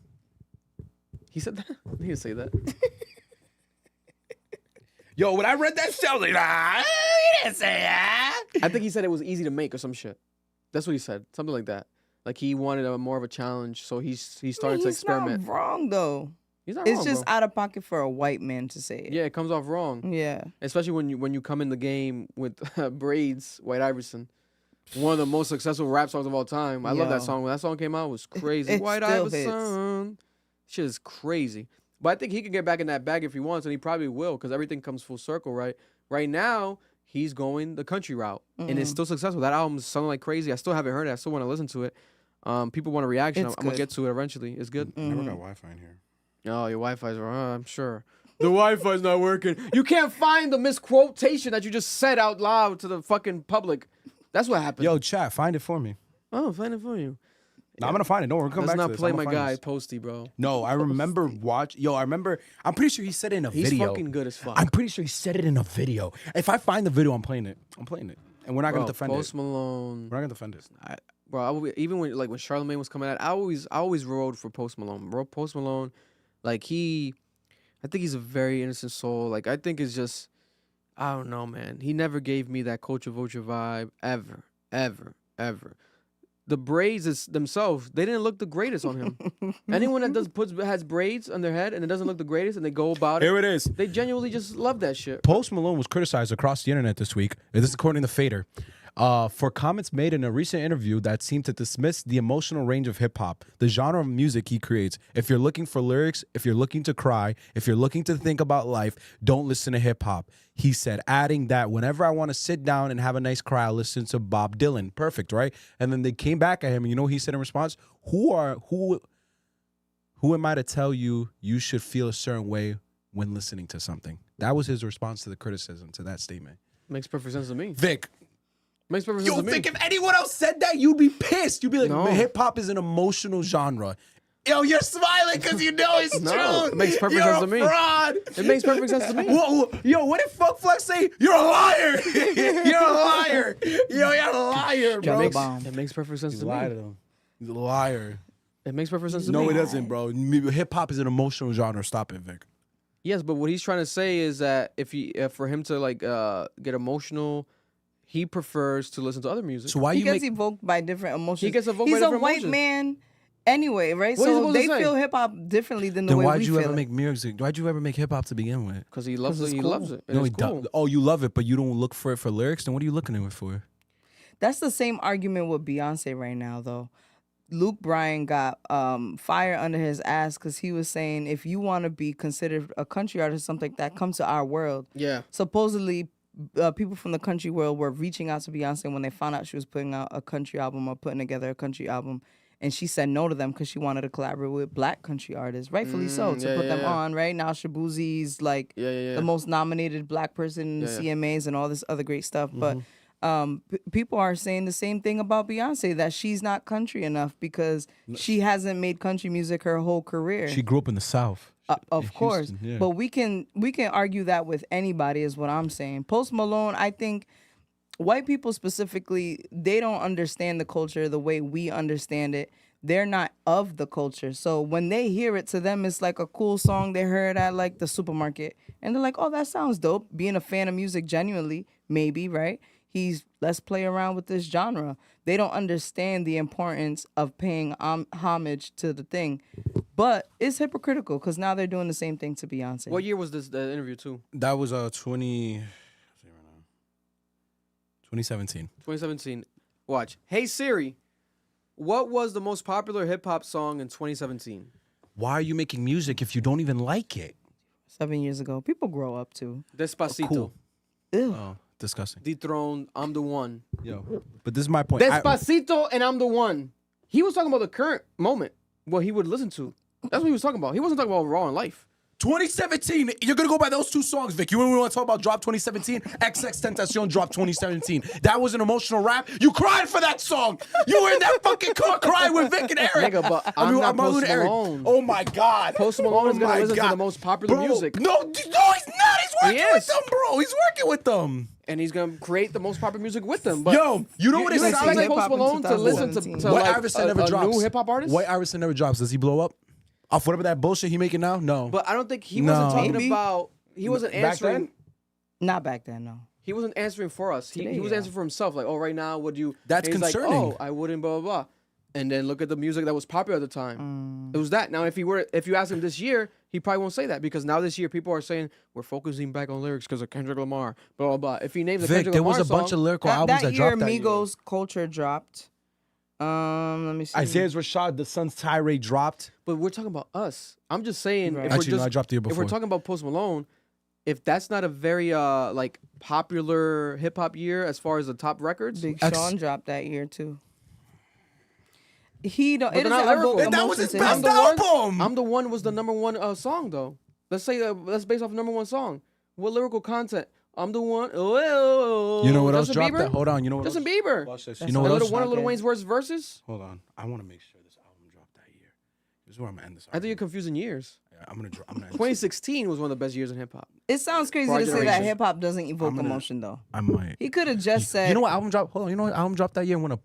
He said that? He didn't say that. Yo, when I read that shit, I was like, he didn't say that. I think he said it was easy to make or some shit. That's what he said. Something like that. Like he wanted more of a challenge, so he's starting to experiment. Not wrong, though. He's not It's wrong, just bro. out of pocket for a white man to say it. Yeah, it comes off wrong. Yeah. Especially when you come in the game with Braids, White Iverson. One of the most successful rap songs of all time. I love that Yo. song. When that song came out, it was crazy. It White still Iverson. Shit is crazy. But I think he can get back in that bag if he wants, and he probably will, because everything comes full circle, right? Right now, he's going the country route, and it's still successful. That album's sounding like crazy. I still haven't heard it. I still want to listen to it. People want a reaction. It's I'm going to good. get to it eventually. It's good. I never got Wi-Fi in here. Oh, your Wi-Fi's wrong. I'm sure. The Wi-Fi's not working. You can't find the misquotation that you just said out loud to the fucking public. That's what happened. Yo, chat, find it for me. Oh, find it for you. No, I'm gonna find it. Don't worry, come Let's back not to this. play I'ma my find guy this. Posty, bro. No, I remember I'm pretty sure he said it in a He's video. fucking good as fuck. I'm pretty sure he said it in a video. If I find the video, I'm playing it. And we're not Bro, gonna defend Post it. Malone. We're not gonna defend it. Bro, even when Charlamagne was coming out, I always rode for Post Malone. Bro, Post Malone, like I think he's a very innocent soul. Like I think it's just, I don't know, man. He never gave me that Culture Vulture vibe ever. The braids themselves, they didn't look the greatest on him. Anyone that has braids on their head and it doesn't look the greatest and they go about Here it, it is. they genuinely just love that shit. Post Malone was criticized across the internet this week. This is according to Fader. For comments made in a recent interview that seemed to dismiss the emotional range of hip-hop, the genre of music he creates. If you're looking for lyrics, if you're looking to cry, if you're looking to think about life, don't listen to hip-hop. He said, adding that whenever I want to sit down and have a nice cry, I listen to Bob Dylan. Perfect, right? And then they came back at him, and you know what he said in response? Who am I to tell you you should feel a certain way when listening to something? That was his response to the criticism, to that statement. Makes perfect sense to me. Vic. Makes perfect sense Yo, to me. Vic, if anyone else said that, you'd be pissed. You'd be like, No. hip hop is an emotional genre. Yo, you're smiling because you know it's No, true. it makes perfect You're sense a to me. fraud. It makes perfect sense to me. Yo, what did Fuck Flex say? You're a liar. You're a liar. Yo, you're a liar, bro. It makes perfect sense He's to a liar, me. though. He's a liar. It makes perfect sense to No, me. it doesn't, bro. Hip hop is an emotional genre. Stop it, Vic. Yes, but what he's trying to say is that for him to like get emotional, he prefers to listen to other music. So why He you gets make? evoked by different emotions. He gets evoked He's by a different white emotions. man anyway, right? What are you So supposed to they say? feel hip hop differently than the Then way why'd we you feel ever it. make music? Why'd you ever make hip hop to begin with? Because he loves it. it's He cool. loves it. And No, it's cool. Oh, you love it, but you don't look for it for lyrics. Then what are you looking at it for? That's the same argument with Beyonce right now, though. Luke Bryan got fire under his ass because he was saying if you want to be considered a country artist, something like that, come to our world. Yeah. Supposedly, people from the country world were reaching out to Beyonce when they found out she was putting out a country album or putting together a country album. And she said no to them because she wanted to collaborate with black country artists, rightfully so, to put them on, right? Now Shabuzi's like the most nominated black person in the CMAs and all this other great stuff. But people are saying the same thing about Beyonce, that she's not country enough because she hasn't made country music her whole career. She grew up in the South. Of course, Houston, yeah. but we can argue that with anybody is what I'm saying. Post Malone, I think white people specifically, they don't understand the culture the way we understand it. They're not of the culture. So when they hear it, to them it's like a cool song they heard at like the supermarket. And they're like, oh, that sounds dope. Being a fan of music genuinely, maybe, right? Let's play around with this genre. They don't understand the importance of paying homage to the thing. But it's hypocritical because now they're doing the same thing to Beyonce. What year was the interview too? That was 2017. 2017. Watch. Hey Siri, what was the most popular hip hop song in 2017? Why are you making music if you don't even like it? 7 years ago. People grow up too. Despacito. Cool. Ew. Oh, disgusting. Dethroned. I'm the one. Yo, but this is my point. Despacito and I'm the one. He was talking about the current moment, what he would listen to. That's what he was talking about. He wasn't talking about Raw in Life. 2017. You're gonna go by those two songs, Vic. You want to talk about Drop 2017? XX Tentacion Drop 2017. That was an emotional rap. You cried for that song. You were in that fucking car crying with Vic and Eric. Nigga, but I'm not Marlon Post and Eric. Malone. Oh my God. Post Malone is gonna my listen to God. the most popular Bro, music. No, he's not. He's working with is. them, bro. He's working with them. And he's gonna create the most popular music with them. But Yo, you know what it you sounds expect like? Post Malone to listen to White like Iverson a never drops. new hip hop artist? White Iverson never drops. Does he blow up? Off whatever that bullshit he making now? No. But I don't think he No. wasn't talking Maybe. about. He wasn't Back answering. then? Not back then, no. He wasn't answering for us. He Today, was yeah. answering for himself. Like, oh, right now, would you? That's and he's concerning. Like, oh, I wouldn't. Blah blah blah. And then look at the music that was popular at the time. It was that. Now, if you ask him this year, he probably won't say that because now this year people are saying we're focusing back on lyrics because of Kendrick Lamar. Blah blah blah. If he names a Vic, Kendrick there Lamar was a bunch song, of lyrical albums that year, dropped that year. Migos Culture dropped. Let me see. Isaiah's Rashad, the Sun's tirade dropped. but we're talking about us. I'm just saying. Right. If Actually, we're no, just, I dropped the year If before. we're talking about Post Malone, if that's not a very like popular hip hop year as far as the top records, Big X- Sean dropped that year too. He don't. But It they're not doesn't evoke lyrical. And that was emotion his to him. best album. I'm the one was the number one song though. Let's say that's based off number one song. What lyrical content? I'm the one. Oh, You know what else Justin dropped Bieber? that? Hold on. You know what Justin else? Bieber. Watch this. That's You know what not else? One of Okay. Lil Wayne's worst verses. Hold on. I want to make sure this album dropped that year. This is where I'm gonna end this. I think you're argument. confusing years. Yeah, I'm gonna end this. 2016 was one of the best years in hip hop. It sounds crazy For our to say that generation. hip hop doesn't evoke gonna- emotion though. I might. He could have just said. You know what album dropped? Hold on. You know what album dropped that year and won a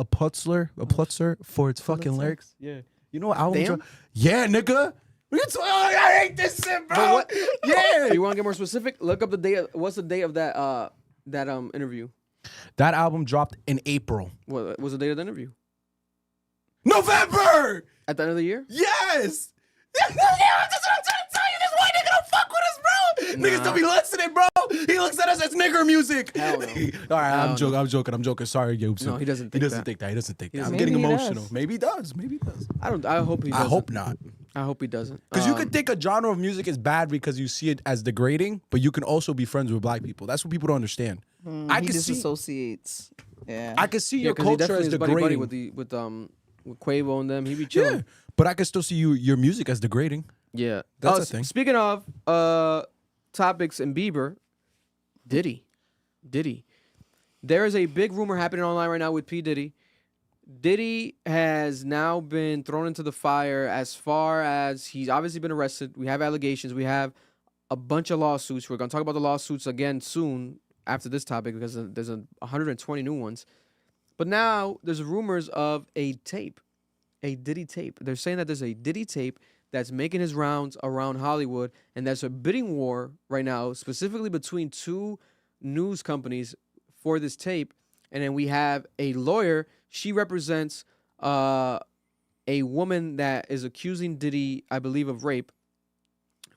Pulitzer for its fucking lyrics? Yeah. You know what album Damn. dropped? Yeah, nigga. I hate this shit, bro. But what- Yeah. You want to get more specific? Look up the day. What's the date of that interview? That album dropped in April. What was the date of the interview? November. At the end of the year? Yes. That's what I'm trying to tell you. This white nigga don't fuck with us, bro. Nah. Niggas don't be listening, bro. He looks at us as nigger music. Hell no. All right, Hell I'm joking. Sorry, Yoobs. No, he doesn't think He doesn't that. think that. He doesn't think that. I'm doesn't. getting Maybe he emotional. does. Maybe he does. Maybe he does. I hope he doesn't. I hope not. I hope he doesn't. Because you could think a genre of music is bad because you see it as degrading, but you can also be friends with black people. That's what people don't understand. I he can see. disassociates. Yeah. I can see Yeah, your because he culture definitely as is buddy buddy degrading. with Quavo and them. He be Yeah, chilling. but I can still see your music as degrading. Yeah, That's a thing. Speaking of topics and Bieber, Diddy. Diddy. There is a big rumor happening online right now with P. Diddy. Diddy has now been thrown into the fire as far as he's obviously been arrested. We have allegations. We have a bunch of lawsuits. We're going to talk about the lawsuits again soon after this topic because there's 120 new ones. But now there's rumors of a tape, a Diddy tape. They're saying that there's a Diddy tape that's making his rounds around Hollywood, and there's a bidding war right now, specifically between two news companies for this tape. And then we have a lawyer. She represents a woman that is accusing Diddy, I believe, of rape.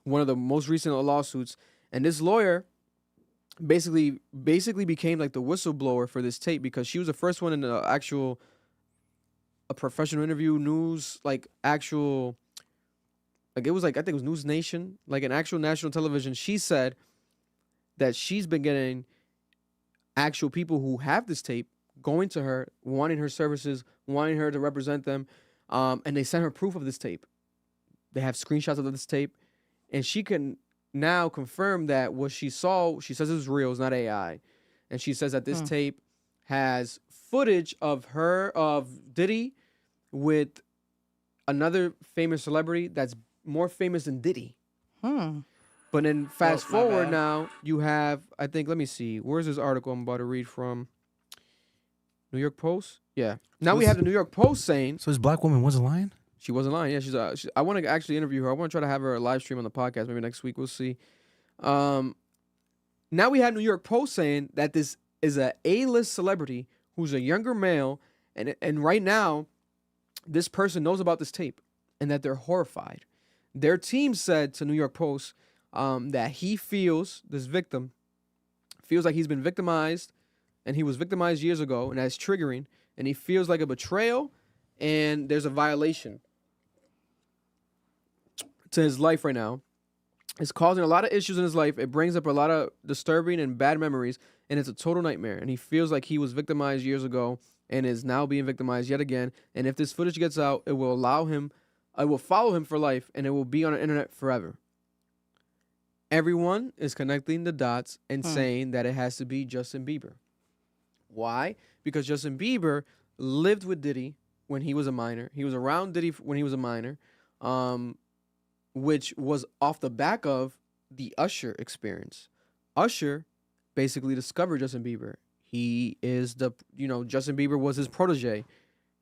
One of the most recent lawsuits. And this lawyer basically became like the whistleblower for this tape because she was the first one in the actual a professional interview, news, like actual, like it was like, I think it was News Nation, like an actual national television. She said that she's been getting actual people who have this tape going to her, wanting her services, wanting her to represent them, and they sent her proof of this tape. They have screenshots of this tape, and she can now confirm that what she saw, she says it was real, it's not AI, and she says that this tape has footage of Diddy with another famous celebrity that's more famous than Diddy. But then fast forward now, you have, I think, let me see. Where's this article I'm about to read from? New York Post? Yeah. Now we have the New York Post saying. So this black woman wasn't lying? She wasn't lying. Yeah, I want to actually interview her. I want to try to have her live stream on the podcast. Maybe next week. We'll see. Now we have New York Post saying that this is a A-list celebrity who's a younger male. And right now, this person knows about this tape and that they're horrified. Their team said to New York Post that he feels, this victim, feels like he's been victimized and he was victimized years ago and that's triggering and he feels like a betrayal and there's a violation to his life right now. It's causing a lot of issues in his life. It brings up a lot of disturbing and bad memories and it's a total nightmare. And he feels like he was victimized years ago and is now being victimized yet again. And if this footage gets out, it will follow him for life and it will be on the internet forever. Everyone is connecting the dots and saying that it has to be Justin Bieber. Why? Because Justin Bieber lived with Diddy when he was a minor. He was around Diddy when he was a minor, which was off the back of the Usher experience. Usher basically discovered Justin Bieber. He is Justin Bieber was his protege,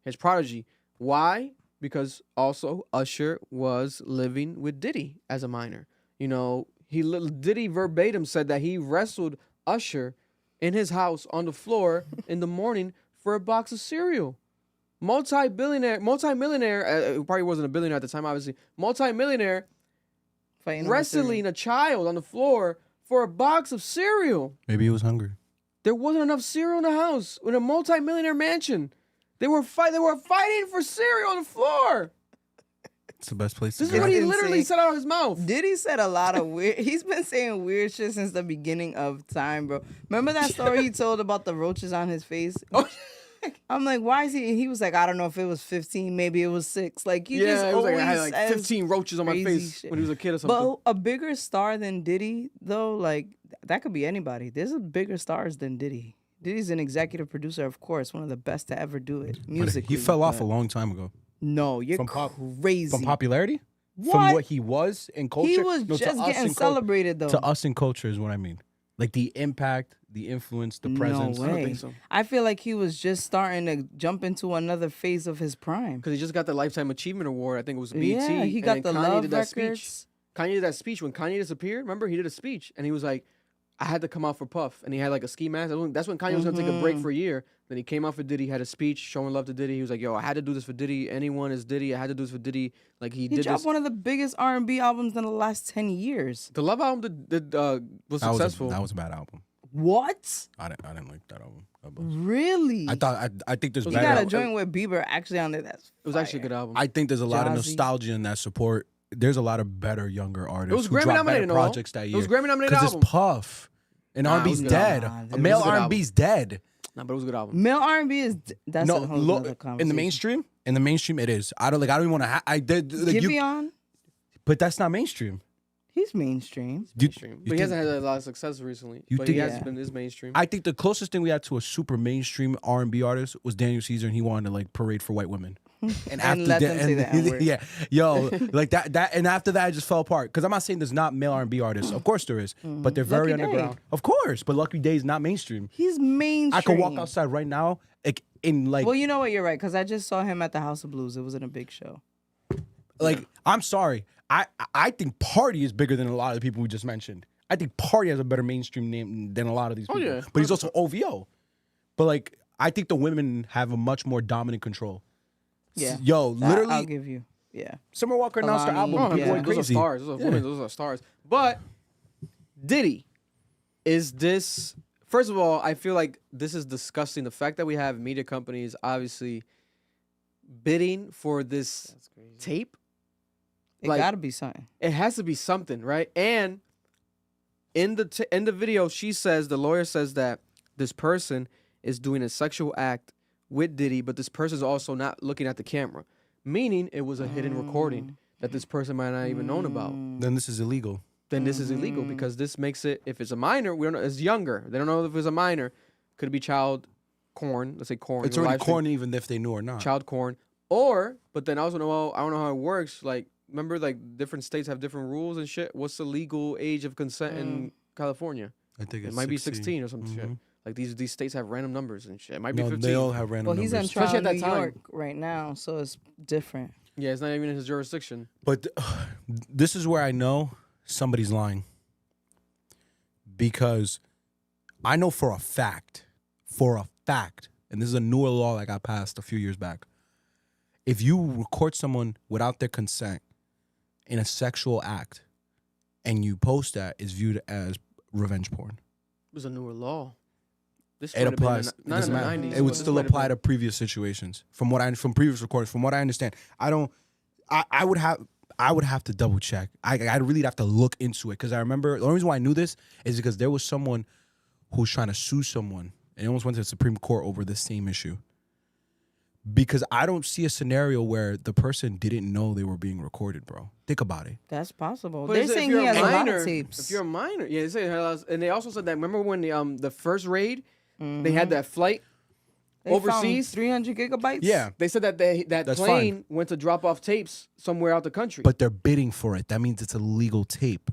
his prodigy. Why? Because also Usher was living with Diddy as a minor. Diddy verbatim said that he wrestled Usher in his house on the floor in the morning for a box of cereal. Multi-millionaire, probably wasn't a billionaire at the time, obviously. Multi-millionaire wrestling a child on the floor for a box of cereal. Maybe he was hungry. There wasn't enough cereal in the house in a multi-millionaire mansion. They were fighting for cereal on the floor. It's the best place to This go. is what he literally said out of his mouth. Diddy said a lot of weird. He's been saying weird shit since the beginning of time, bro. Remember that story he told about the roaches on his face? I'm like, why is he? He was like, I don't know if it was 15, maybe it was 6. Like, you just it was always like I had like 15 roaches on my face shit. when he was a kid or something. But a bigger star than Diddy, though, like that could be anybody. There's a bigger stars than Diddy. Diddy's an executive producer, of course, one of the best to ever do it musically. He fell off a long time ago. No, you're crazy. From popularity? What? From what he was in culture? He was just getting celebrated, though. To us in culture is what I mean. Like the impact, the influence, the presence. No way. I don't think so. I feel like he was just starting to jump into another phase of his prime. Because he just got the Lifetime Achievement Award. I think it was BET. Yeah, he got the Kanye love did that records. speech. Kanye did that speech when Kanye disappeared. Remember, he did a speech and he was like, I had to come out for Puff. And he had like a ski mask. That's when Kanye was going to take a break for a year. Then he came out for Diddy, had a speech showing love to Diddy. He was like, yo, I had to do this for Diddy. Anyone is Diddy. I had to do this for Diddy. Like he did dropped this. one of the biggest R&B albums in the last 10 years. The Love album was successful. That was a bad album. What? I didn't like that album. Really? I think there's You better. got a joint with Bieber actually on there. That's It was actually a good album. I think there's a lot of Jazzy. nostalgia in that support. There's a lot of better younger artists. It was who Grammy dropped nominated, better no? projects that year. It was Grammy nominated Because album. it's Puff. And Nah, it R&B's was good dead. album. Nah, Male it was a good R&B's dead. Nah, but it was a good album. Male R&B is that's No, a whole look other in conversation. the mainstream. In the mainstream, it is. I don't even want to. I did. Like, Giveon? but that's not mainstream. He's mainstream. Mainstream. But he think- hasn't had a lot of success recently. You But he think- has been his mainstream. I think the closest thing we had to a super mainstream R&B artist was Daniel Caesar, and he wanted to like parade for white women. And let them say the N-word. yeah, yo, like that, and after that, it just fell apart. Because I'm not saying there's not male R&B artists, of course there is, but they're very Lucky Day. underground. Of course, but Lucky Day is not mainstream. He's mainstream. I could walk outside right now, like in like, Well, you know what? You're right, because I just saw him at the House of Blues. It wasn't a big show. I'm sorry, I think Party is bigger than a lot of the people we just mentioned. I think Party has a better mainstream name than a lot of these people. yeah. But he's also OVO. But like, I think the women have a much more dominant control. Yeah. Yo, literally, I'll give you. Yeah. Summer Walker announced her Alani, album. Oh, People yeah. went those are crazy. stars. Those are women. Those are stars. But Diddy, is this? First of all, I feel like this is disgusting. The fact that we have media companies obviously bidding for this tape, It Like- gotta be something. it has to be something, right? And in the video, she says, the lawyer says that this person is doing a sexual act with Diddy, but this person is also not looking at the camera, meaning it was a hidden recording that this person might not even known about. Then this is illegal. Then this is illegal because this makes it, if it's a minor, we don't know, it's younger. They don't know if it's a minor. Could be child corn. Let's say corn. It's the already live stream, corny even if they knew or not. Child corn. Or, but then I also know, well, I don't know how it works. Like, remember, like, different states have different rules and shit. What's the legal age of consent in California? I think It it's might be 16 or some shit. Like, these states have random numbers and shit. It might be No, 15. they all have random Well, he's on numbers. trial Especially in at New that time. York right now, so it's different. Yeah, it's not even in his jurisdiction. But this is where I know somebody's lying. Because I know for a fact, and this is a newer law that got passed a few years back. If you record someone without their consent in a sexual act and you post that, it's viewed as revenge porn. It was a newer law. This It might have been applies. in the- not in the 90s. It would but still this might have apply been- to previous situations. From previous recordings, from what I understand. I would have to double check. I'd really have to look into it because I remember the only reason why I knew this is because there was someone who was trying to sue someone and it almost went to the Supreme Court over this same issue. Because I don't see a scenario where the person didn't know they were being recorded, bro. Think about it. That's possible. But They're is it- if saying you're he a has a lot minor- of tapes. If you're a minor, yeah, they say, and they also said that. Remember when the first raid, they had that flight They found overseas? 300 gigabytes? Yeah. They said that that That's plane went to drop off tapes somewhere out the country. But they're bidding for it. That means it's a legal tape.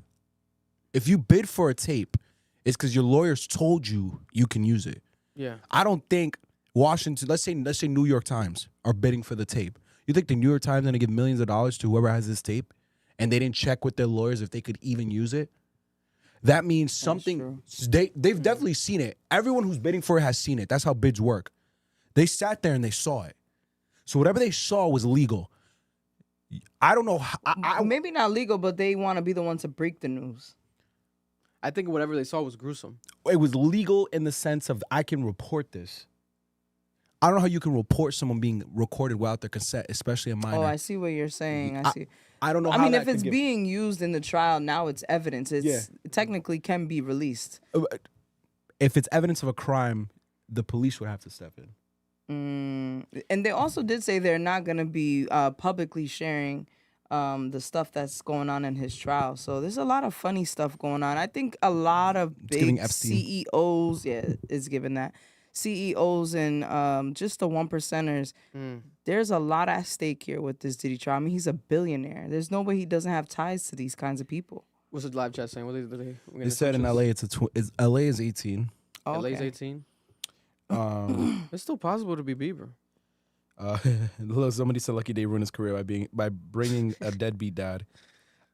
If you bid for a tape, it's because your lawyers told you you can use it. yeah, I don't think Washington, let's say New York Times are bidding for the tape. You think the New York Times gonna give millions of dollars to whoever has this tape, and they didn't check with their lawyers if they could even use it? That means something. They've definitely seen it. Everyone who's bidding for it has seen it. That's how bids work. They sat there and they saw it. So whatever they saw was legal. I don't know. Maybe not legal, but they want to be the one to break the news. I think whatever they saw was gruesome. It was legal in the sense of I can report this. I don't know how you can report someone being recorded without their consent, especially a minor. Oh, I see what you're saying. I see. I don't know. I how mean, that if it's could give- being used in the trial, now it's evidence. It technically can be released. if it's evidence of a crime, the police would have to step in. And they also did say they're not going to be publicly sharing the stuff that's going on in his trial. So there's a lot of funny stuff going on. I think a lot of giving big Epstein. CEOs, is given that. CEOs and just the one percenters. There's a lot at stake here with this Diddy trial. I mean, he's a billionaire. There's no way he doesn't have ties to these kinds of people. What's the live chat saying? What They said in LA LA is 18. Oh, LA's okay. 18. It's still possible to be Bieber. Somebody said Lucky Day ruined his career by bringing a deadbeat dad.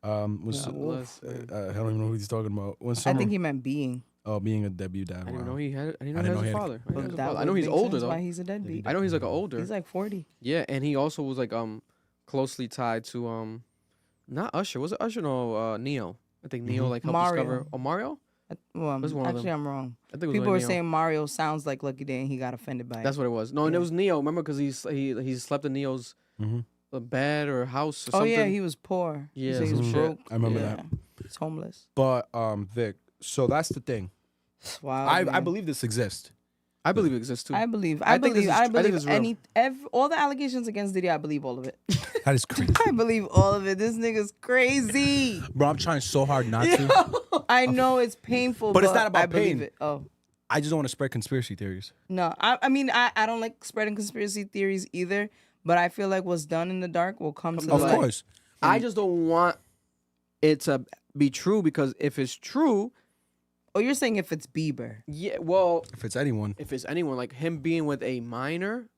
I don't even know who he's talking about. I think he meant being. Being a deadbeat dad. I didn't wow. know he had. I didn't I know didn't he know has he a had- father. But that I know would he's make older sense though. why he's a deadbeat. I know he's like older. He's like 40. Yeah, and he also was like closely tied to not Usher. Was it Usher? No, Neo. I think Neo like helped Mario. discover. Oh, Mario. Well, That's one of actually, them. I'm wrong. I think it was People only were Neo. saying Mario sounds like Lucky Day, and he got offended by it. That's what it was. No, and it Yeah. was Neo. Remember, because he slept in Neo's bed or house or Oh something. yeah, he was poor. He Yeah, said he was some shit. broke. I remember Yeah. that. He's homeless. But Vic, so that's the thing. Wow. I believe this exists. I believe it exists too. I believe I think it's real. all the allegations against Diddy. I believe all of it. That is crazy. I believe all of it. This nigga's crazy. Bro, I'm trying so hard not to. I know it's painful, But it's not about I believe pain. it. Oh. I just don't want to spread conspiracy theories. No, I mean, I don't like spreading conspiracy theories either, but I feel like what's done in the dark will come to Of light. course. I just don't want it to be true because if it's true, Oh, you're saying if it's Bieber. yeah, well, If it's anyone. if it's anyone like him being with a minor,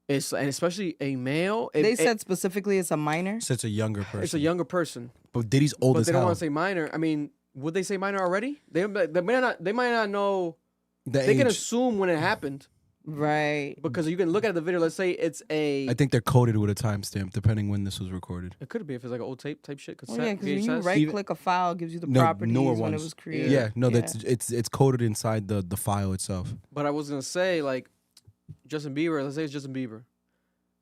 and especially a male, They said specifically it's a minor. So it's a younger person. it's a younger person. But Diddy's old But as they don't hell. want to say minor. I mean, would they say minor already? They might not know. The They can age. assume when it happened Right. because you can look at the video. Let's say it's a. I think they're coded with a timestamp depending when this was recorded. It could be if it's like an old tape type shit. Oh, yeah, because when you VHS. right click a file, it gives you the No, properties newer when it ones. was created. Yeah, no, that's it's coded inside the file itself. But I was gonna say like Justin Bieber. Let's say it's Justin Bieber.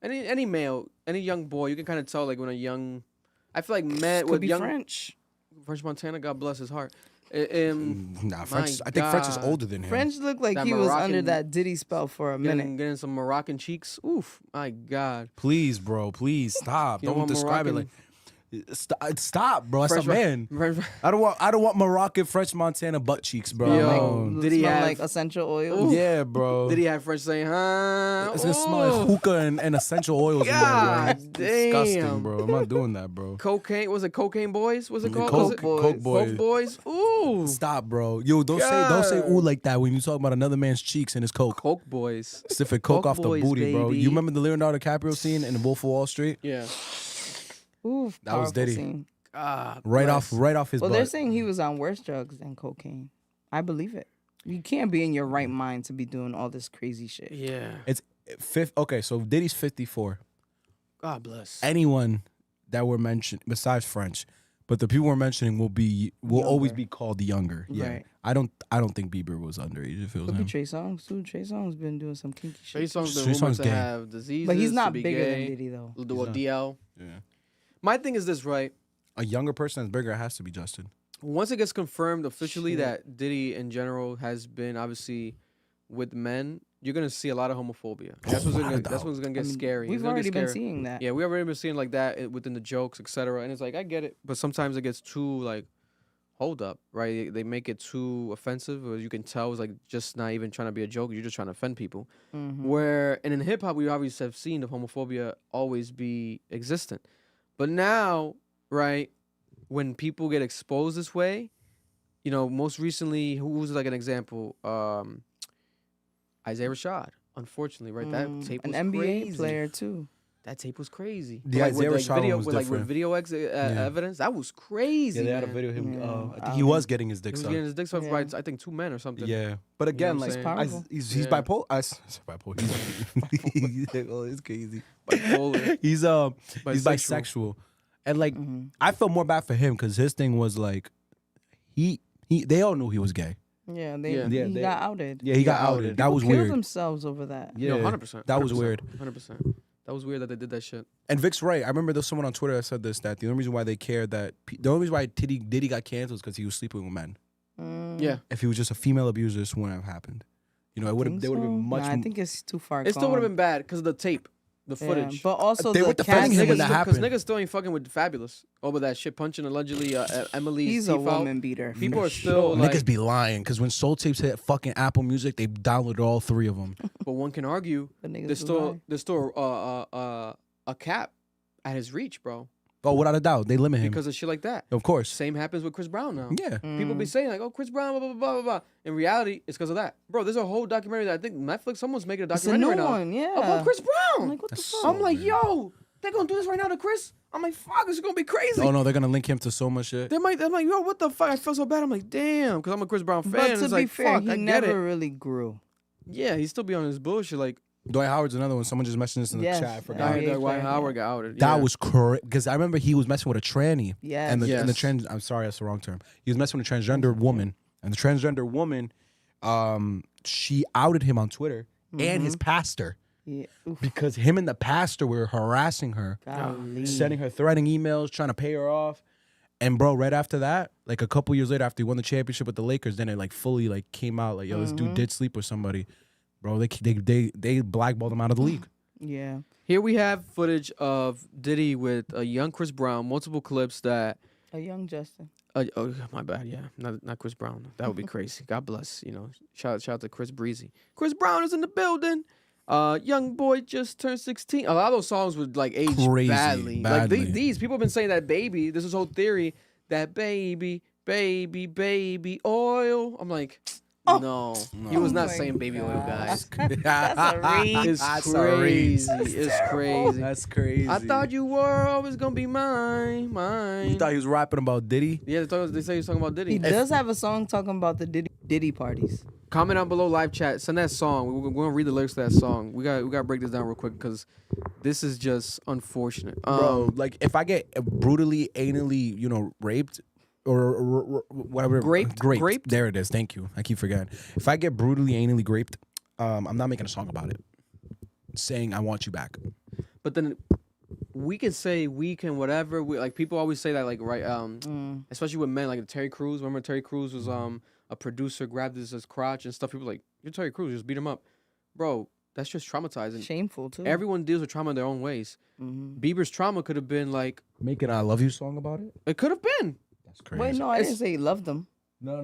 Any male, any young boy, you can kind of tell like when a young. I feel like men Could with be young French. French Montana. God bless his heart. Nah, French. I think French is God. older than him. French looked like That he was under Moroccan- that Diddy spell for a minute. Getting some Moroccan cheeks. Oof, my God. Please, bro. Please stop. You don't Don't want describe it like. Moroccan- Stop, bro. That's French- a man. French- I don't want Moroccan French Montana butt cheeks, bro. Yo. No. Did he smell have- like essential oils? Yeah, bro. Did he have French saying, huh? It's gonna smell like hookah and essential oils in there, bro. God It's disgusting, damn. bro. I'm not doing that, bro. Cocaine, was it Cocaine Boys? Was it called? Coke Was it- Boys. Coke Boys? Ooh. Stop, bro. Yo, don't say God. ooh like that when you talk about another man's cheeks and his coke. Coke Boys. Sniffing coke Coke off Boys, the booty, bro. baby. You remember the Leonardo DiCaprio scene in The Wolf of Wall Street? Yeah. Ooh, That was powerful Diddy. scene. God Right bless. off his Well, butt. they're saying he was on worse drugs than cocaine. I believe it. You can't be in your right mind to be doing all this crazy shit. Yeah. It's fifth. Okay, so Diddy's 54. God bless. Anyone that we're mentioning besides French, but the people we're mentioning will always Younger. be called younger. Yeah, Right. I don't think Bieber was underage. If it was Could be him. Trey Songz too. Trey Songz been doing some kinky Trey shit. Songz been Trey rumored Songz to gay. have diseases. But he's to not be bigger gay. than Diddy though. Well, not. DL. Yeah, My thing is this, right? a younger person that's bigger has to be Justin. Once it gets confirmed officially Shit. that Diddy in general has been obviously with men, you're gonna see a lot of homophobia. That's what's Without a that's doubt. what's gonna get I mean, scary. We've It's gonna get already been scary. seeing that. Yeah, we already been seeing like that within the jokes, etc. And it's like I get it, but sometimes it gets too like hold up, right? They make it too offensive, or you can tell it's like just not even trying to be a joke. You're just trying to offend people. Mhm. Where and in hip hop, we obviously have seen the homophobia always be existent, but now, right, when people get exposed this way, you know, most recently, who was like an example? Isaiah Rashad. Unfortunately, right? That tape was an NBA crazy. player too. That tape was crazy. The Like, with, Isaiah like, Rashad video, one was with, like with different. video evidence, that was crazy. Yeah, they had a man. video of him. Yeah, I I think he mean, was getting his He dick was sucked. getting his dick sucked Yeah. by I think 2 men or something. Yeah, but again, what I'm like saying? he's Yeah. bipolar. Bipolar. It's crazy. Bipolar. He's Bisexual. bisexual, and like Mm-hmm. I felt more bad for him because his thing was like they all knew he was gay. Yeah, Yeah. Yeah, he they- got outed. Yeah, he got outed. That People was killed weird. themselves over that. Yeah, 100%. That was weird. 100%. That was weird that they did that shit. And Vic's right. I remember there was someone on Twitter that said this, that the only reason why they cared that the only reason why Diddy got canceled is because he was sleeping with men. Yeah. If he was just a female abuser, this wouldn't have happened. You know, it would have. Think They would have so? been much. Nah, I think it's too far. It still would have gone. been bad because of the tape, the Yeah, footage. but also They the were defending cast. him when that Because happened. niggas still ain't fucking with Fabulous over that shit punching allegedly Emily's He's a teeth out. woman beater. People for are still sure. like, Niggas be lying because when Soul Tapes hit fucking Apple Music, they downloaded all 3 of them. but one can argue The niggas there's do still lie. there's still a cap at his reach, bro, Oh, without a doubt, they limit him. because of shit like that. Of course. Same happens with Chris Brown now. Yeah. People be saying like, "Oh, Chris Brown, blah blah blah blah blah." In reality, it's because of that, bro. There's a whole documentary that I think Netflix, someone's making a It's a documentary new right now one, yeah. about Chris Brown. I'm like, what the That's fuck? so I'm like, weird. yo, they're gonna do this right now to Chris. I'm like, fuck, this is gonna be crazy. Oh no, they're gonna link him to so much shit. I'm like, yo, what the fuck? I feel so bad. I'm like, damn, because I'm a Chris Brown fan. But and to it's be like, fair, fuck, he I get never it. really grew. Yeah, he still be on his bullshit. Like, Dwight Howard's another one. Someone just mentioned this in the Yes, chat. I I forgot. heard. Dwight yeah. Howard got outed. That yeah. was correct because I remember he was messing with a tranny. Yes. And the Yes. trans. I'm sorry, that's the wrong term. He was messing with a transgender woman, and the transgender woman, she outed him on Twitter and his pastor Yeah. Oof, because him and the pastor were harassing her, golly. sending her threatening emails, trying to pay her off. And bro, right after that, like a couple years later, after he won the championship with the Lakers, then it like fully like came out like, yo, this dude did sleep with somebody. bro. They blackballed him out of the league. Yeah. Here we have footage of Diddy with a young Chris Brown, multiple clips that. A young Justin. Oh, my bad. Yeah, not Chris Brown. That would be crazy. God bless. You know, shout out to Chris Breezy. Chris Brown is in the building. Young boy just turned 16. A lot of those songs would like age badly. Like these people have been saying that baby. This is whole theory that baby oil. I'm like, no, he was not saying baby oil, guys. That's a reach. It's crazy. It's crazy. That's crazy. I thought you were always gonna be mine. You thought he was rapping about Diddy? Yeah, they say he's talking about Diddy. He does have a song talking about the Diddy parties. Comment down below, live chat. Send that song. We're gonna read the lyrics to that song. We got to break this down real quick because this is just unfortunate. Bro, like if I get brutally anally, raped or whatever, Graped? There it is. Thank you. I keep forgetting. If I get brutally anally raped, I'm not making a song about it. Saying I want you back. But then we can say we can whatever. Like people always say that, like right, especially with men, like Terry Crews. Remember Terry Crews was a producer, grabbed his crotch and stuff. People were like, you're Terry Crews, just beat him up, bro. That's just traumatizing. Shameful too. Everyone deals with trauma in their own ways. Bieber's trauma could have been like making an I love you song about it. It could have been. That's crazy. Wait, no, I didn't say he loved them. No.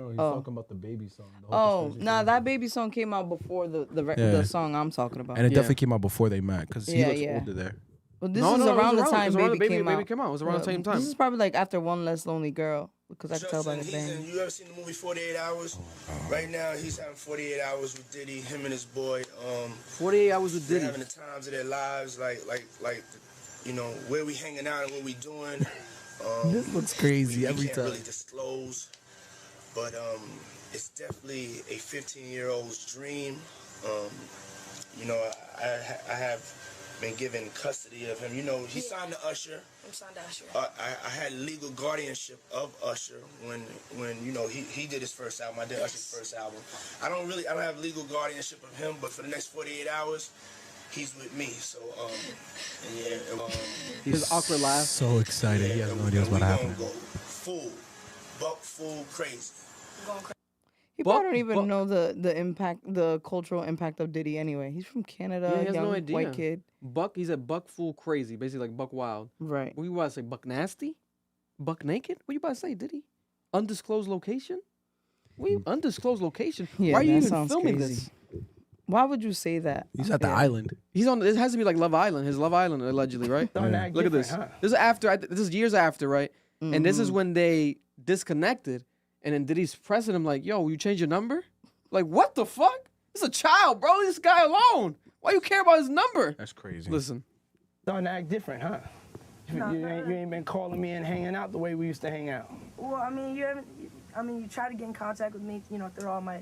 He's talking about the baby song. That baby song came out before the song I'm talking about. And it definitely came out before they met because he looks older there. Well, this is around the time baby came out. It was around the same time. This is probably like after One Less Lonely Girl because I can tell by the Justin, band. you ever seen the movie 48 Hours? Right now, he's having 48 hours with Diddy, him and his boy. 48 Hours with they're Diddy. having the times of their lives, like where we hanging out and what we doing. This looks crazy we every can't time. really disclose, but it's definitely a 15-year-old's dream. I have been given custody of him. He signed to Usher. I'm signed to Usher. I had legal guardianship of Usher when he did his first album. I did Usher's first album. I don't have legal guardianship of him, but for the next 48 hours, he's with me. So His awkward laugh. So excited. He has no idea what's about to happen. Go full crazy. He probably don't even know the impact, the cultural impact of Diddy anyway. He's from Canada, Yeah, he has young no idea. white kid. He's a buck fool crazy, basically like buck wild. Right. What you about to say? Buck nasty? Buck naked? What you about to say, Diddy? Undisclosed location? Undisclosed location? Yeah, Why are you that even sounds filming crazy. this? Why would you say that? He's at the island. He's on. It has to be like Love Island. His Love Island, allegedly, right? Look at this. This is after. This is years after, right? And this is when they disconnected, and then Diddy's pressing him like, "Yo, you change your number? Like, what the fuck? This is a child, bro. Leave this guy alone. Why you care about his number?" That's crazy. Listen. Starting to act different, huh? You ain't been calling me and hanging out the way we used to hang out. Well, I mean, you try to get in contact with me, through all my,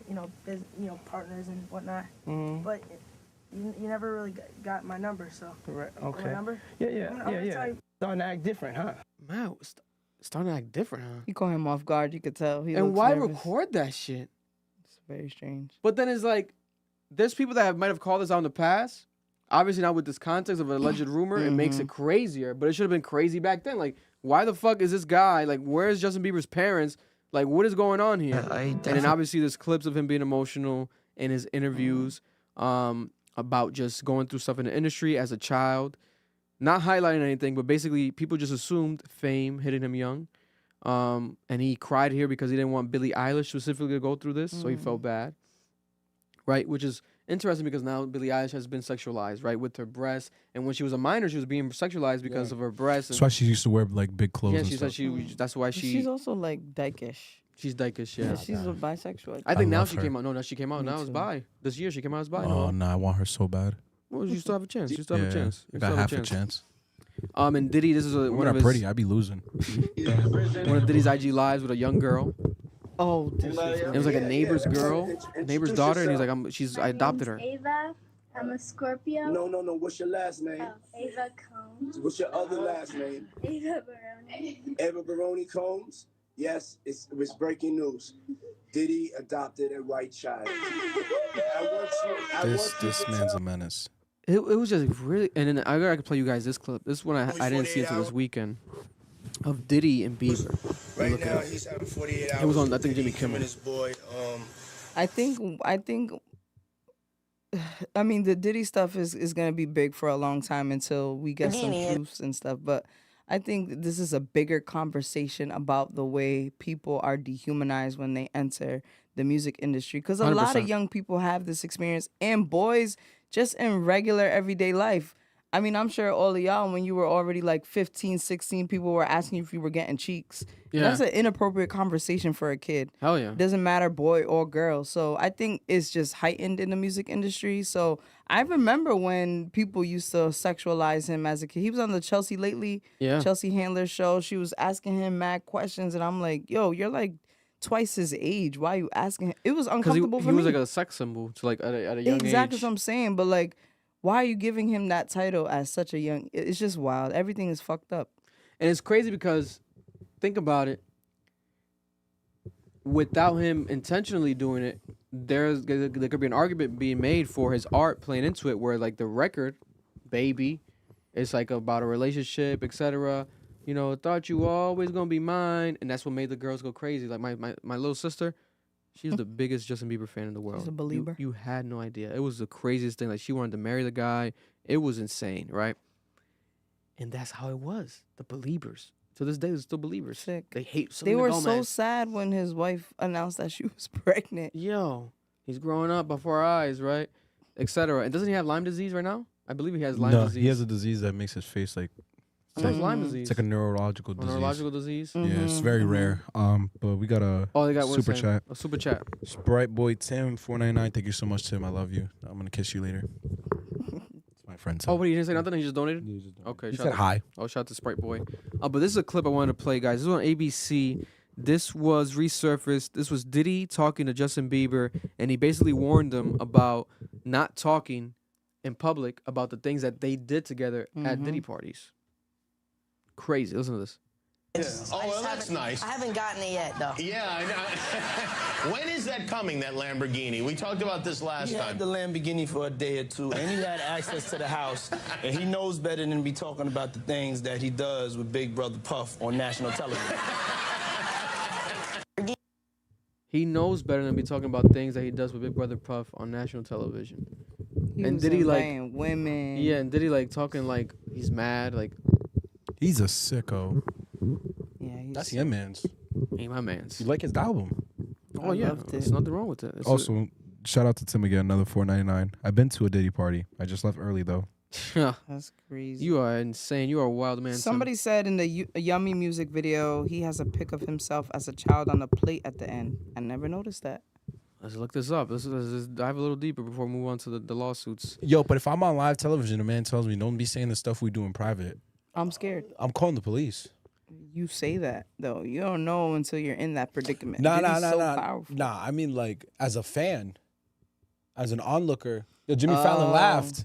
partners and whatnot. But you never really got my number, so. Right. Okay. My number? Yeah. I'm gonna tell you. Starting to act different, huh? Man, starting to act different, huh? You caught him off guard. You could tell. He And looks why nervous. record that shit? It's very strange. But then it's like, there's people that might have called this out in the past. Obviously not with this context of an alleged rumor. It makes it crazier, but it should have been crazy back then. Like, why the fuck is this guy? Like, where's Justin Bieber's parents? Like, what is going on here? And then obviously there's clips of him being emotional in his interviews about just going through stuff in the industry as a child. Not highlighting anything, but basically people just assumed fame hitting him young. And he cried here because he didn't want Billie Eilish specifically to go through this, so he felt bad. Right? Which is interesting because now Billie Eilish has been sexualized, right, with her breasts. And when she was a minor, she was being sexualized because of her breasts. That's why she used to wear like big clothes. Yeah, and she stuff. said that's why She's also like dykish. she's dykish, yeah. She's a bisexual. I think now love she her. came out. No, now she came out. Me Now it's too. bi. This year she came out as bi. Oh No. no, I want her so bad. Well, you still have a chance. You still have a chance. I You got still have half a chance. And Diddy, this is one Women of are his pretty. I'd be losing. one of Diddy's IG lives with a young girl. Oh, this is It was like a neighbor's girl, neighbor's daughter, and he's like, I adopted her. Ava. I'm a Scorpio. No. What's your last name? Oh, Ava Combs. What's your other last name? Ava Baroni. Eva Baroni Combs. Yes, it was breaking news. Diddy adopted a white child. This man's a menace. It was just really, and then I could play you guys this clip. This one I didn't see until this weekend of Diddy and Bieber. Right now, he's having 48 hours. It was on, I with think, Jimmy Diddy, him Kimmel. and his boy. I think I mean, the Diddy stuff is gonna be big for a long time until we get some truths and stuff. But I think this is a bigger conversation about the way people are dehumanized when they enter the music industry. Because a lot of 100%. young people have this experience, and boys just in regular everyday life. I mean, I'm sure all of y'all, when you were already like 15, 16, people were asking you if you were getting cheeks. Yeah. That's an inappropriate conversation for a kid. Hell yeah. Doesn't matter boy or girl. So I think it's just heightened in the music industry. So I remember when people used to sexualize him as a kid. He was on the Chelsea Lately, Yeah. Chelsea Handler show. She was asking him mad questions, and I'm like, yo, you're like twice his age. Why are you asking him? It was Because uncomfortable he for me. was like a sex symbol to like at a young Exactly age. what I'm saying. But like, why are you giving him that title at such a young? It's just wild. Everything is fucked up. And it's crazy because think about it. Without him intentionally doing it, there could be an argument being made for his art playing into it, where like the record, Baby, it's like about a relationship, etc. You know, thought you were always gonna be mine, and that's what made the girls go crazy. Like my little sister, she's the biggest Justin Bieber fan in the world. a believer. You had no idea. It was the craziest thing. Like she wanted to marry the guy. It was insane, right? And that's how it was. The believers. To this day, they're still believers. Sick. They hate They Selena were Gomez. so sad when his wife announced that she was pregnant. Yo, he's growing up before our eyes, right? Etc. And doesn't he have Lyme disease right now? I believe he has Lyme No, disease. he has a disease that makes his face like He has Lyme disease. it's like a neurological A disease. neurological disease. Yeah, it's very rare. But we got a Oh, they got one super saying- chat. A super chat. Sprite Boy Tim 499. Thank you so much, Tim. I love you. I'm gonna kiss you later. It's my friend Tim. Oh, but he didn't say nothing. He just donated. Okay. He shout said out- hi. Oh, shout out to Sprite Boy. But this is a clip I wanted to play, guys. This was on ABC. This was resurfaced. This was Diddy talking to Justin Bieber, and he basically warned them about not talking in public about the things that they did together at Diddy parties. Crazy. Listen to this. Oh, well, that's nice. I haven't gotten it yet, though. Yeah, I know. When is that coming, that Lamborghini? We talked about this last He time. had the Lamborghini for a day or two, and he had access to the house, and he knows better than to be talking about the things that he does with Big Brother Puff on national television. He knows better than be talking about things that he does with Big Brother Puff on national television. He And was did he, like- inviting women? Yeah, and Diddy like talking like he's mad, like He's a sicko. Yeah, he's That's him, man's. ain't my man's. You like his album? Oh I yeah, loved there's it. nothing wrong with it. It's Also, shout out to Tim again. Another 499. I've been to a Diddy party. I just left early though. That's crazy. you are insane. You are a wild man. Tim. Somebody said in the Yummy music video, he has a pic of himself as a child on the plate at the end. I never noticed that. Let's look this up. Let's dive a little deeper before we move on to the lawsuits. Yo, but if I'm on live television, a man tells me don't be saying the stuff we do in private, I'm scared. I'm calling the police. You say that though. You don't know until you're in that predicament. Nah, Diddy's so powerful. Nah, I mean like as a fan, as an onlooker. Yo, Jimmy Fallon laughed.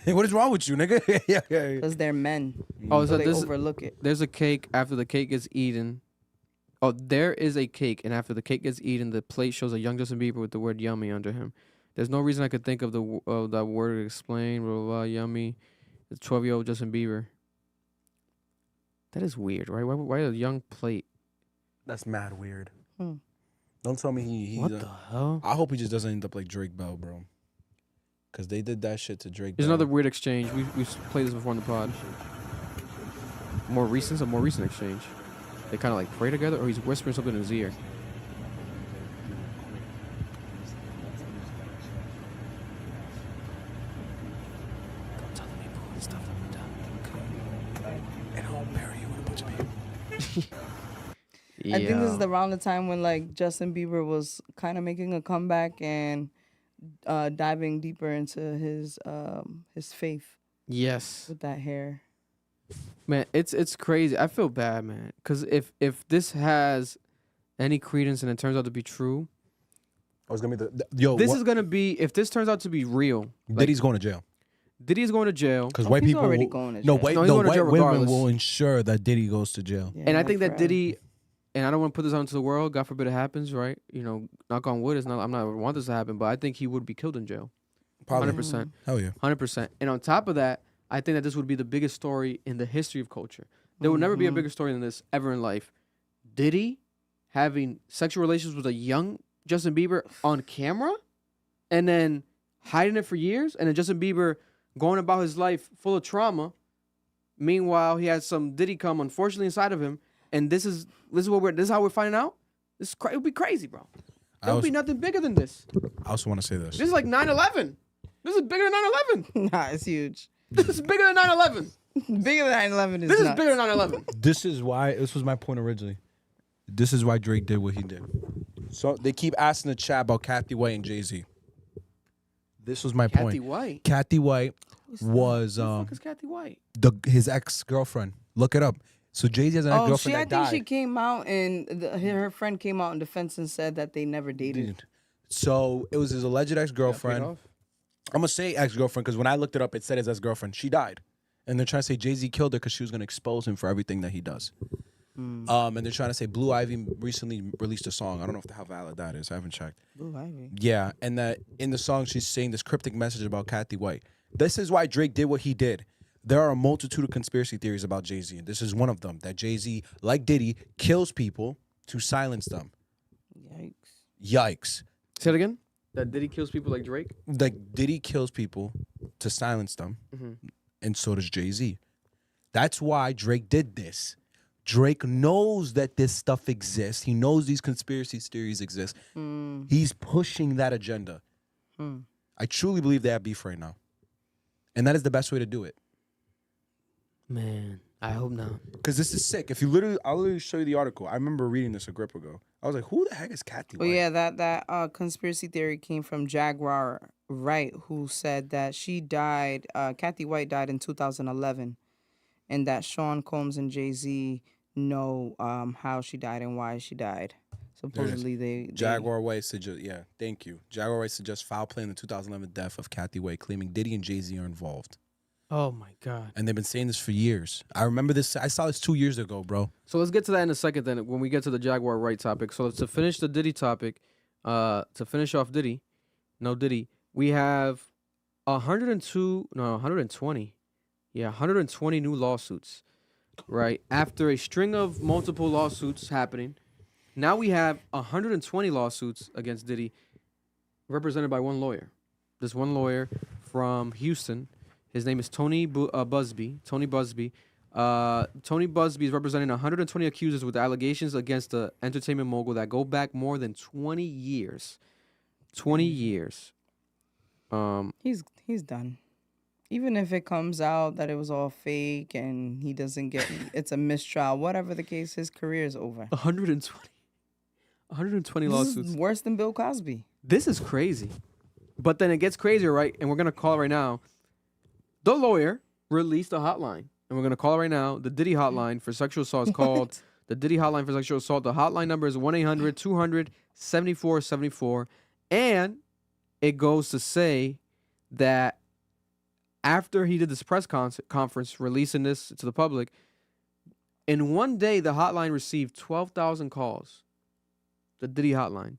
What is wrong with you, nigga? yeah. Because they're men. Oh, So so they this overlook it. there's a cake after the cake gets eaten. Oh, there is a cake, and after the cake gets eaten, the plate shows a young Justin Bieber with the word "yummy" under him. There's no reason I could think of that word to explain. Blah, blah, blah, yummy. It's 12-year-old Justin Bieber. That is weird, right? Why a young plate? That's mad weird. Hmm. Don't tell me he's What the hell? I hope he just doesn't end up like Drake Bell, bro. Cause they did that shit to Drake. There's Bell. another weird exchange. We've played this before in the pod. A more recent exchange. They kind of like pray together, or he's whispering something in his ear. Go tell the people the stuff that we done. Okay. And I'll bury you with a bunch of people. I think this is around the time when like Justin Bieber was kind of making a comeback and diving deeper into his faith Yes. with that hair. Man, it's crazy. I feel bad, man, because if this has any credence and it turns out to be true, I was gonna be yo. this is gonna be, if this turns out to be real, Diddy's going to jail Diddy is going to jail. because Oh, white he's people. already will- going to No, jail. white, No, he's no, going to white jail women regardless. will ensure that Diddy goes to jail. Yeah, And I my think that friend. Diddy, and I don't want to put this out into the world. God forbid it happens, right? You know, knock on wood. It's not. I'm not want this to happen, but I think he would be killed in jail. Probably. 100%. Hell yeah. 100%. And on top of that, I think that this would be the biggest story in the history of culture. There will never be a bigger story than this ever in life. Diddy having sexual relations with a young Justin Bieber on camera, and then hiding it for years, and then Justin Bieber going about his life full of trauma. Meanwhile, he has some Diddy come unfortunately inside of him, and this is how we're finding out. It would be crazy, bro. There would be nothing bigger than this. I also want to say this. This is like 9/11. This is bigger than 9/11. Nah, it's huge. This is bigger than 9/11. Bigger than 9/11 is This is nuts. bigger than 9/11. This was my point originally. This is why Drake did what he did. So they keep asking the chat about Kathy White and Jay-Z. This was my point. Kathy White. Kathy White was Who the fuck is Kathy White? his ex-girlfriend. Look it up. So Jay-Z has an ex-girlfriend I that died. think she came out and her friend came out in defense and said that they never dated. So it was his alleged ex-girlfriend. Paid off. I'm gonna say ex-girlfriend because when I looked it up, it said his ex-girlfriend. She died, and they're trying to say Jay-Z killed her because she was gonna expose him for everything that he does. And they're trying to say Blue Ivy recently released a song. I don't know how valid that is. I haven't checked. Blue Ivy. Yeah, and that in the song she's saying this cryptic message about Kathy White. This is why Drake did what he did. There are a multitude of conspiracy theories about Jay-Z, and this is one of them. That Jay-Z, like Diddy, kills people to silence them. Yikes. Say it again. That Diddy kills people like Drake? Like Diddy kills people to silence them, and so does Jay-Z. That's why Drake did this. Drake knows that this stuff exists. He knows these conspiracy theories exist. He's pushing that agenda. I truly believe they have beef right now. And that is the best way to do it. Man, I hope not. Because this is sick. I'll literally show you the article. I remember reading this a grip ago. I was like, who the heck is Kathy White? Oh yeah, that conspiracy theory came from Jaguar Wright, who said that she died. Kathy White died in 2011, and that Sean Combs and Jay-Z know how she died and why she died. Supposedly they Jaguar Wright suggests, thank you. Jaguar Wright suggests foul play in the 2011 death of Kathy White, claiming Diddy and Jay-Z are involved. Oh my God. And they've been saying this for years. I remember this. I saw this 2 years ago, bro. So let's get to that in a second then when we get to the Jaguar Wright topic. So to finish the Diddy topic, to finish off Diddy, we have 120 new lawsuits, right? After a string of multiple lawsuits happening, now we have 120 lawsuits against Diddy represented by one lawyer. This one lawyer from Houston. His name is Tony Busby. Tony Busby is representing 120 accusers with allegations against the entertainment mogul that go back more than 20 years. 20 years. He's done. Even if it comes out that it was all fake and he doesn't get it's a mistrial, whatever the case, his career is over. 120 lawsuits. This is worse than Bill Cosby. This is crazy. But then it gets crazier, right? And we're going to call it right now. The lawyer released a hotline. And we're going to call it right now. The Diddy hotline for sexual assault is called the Diddy hotline for sexual assault. The hotline number is 1-800-200-7474. And it goes to say that after he did this press conference releasing this to the public, in one day, the hotline received 12,000 calls. The Diddy hotline.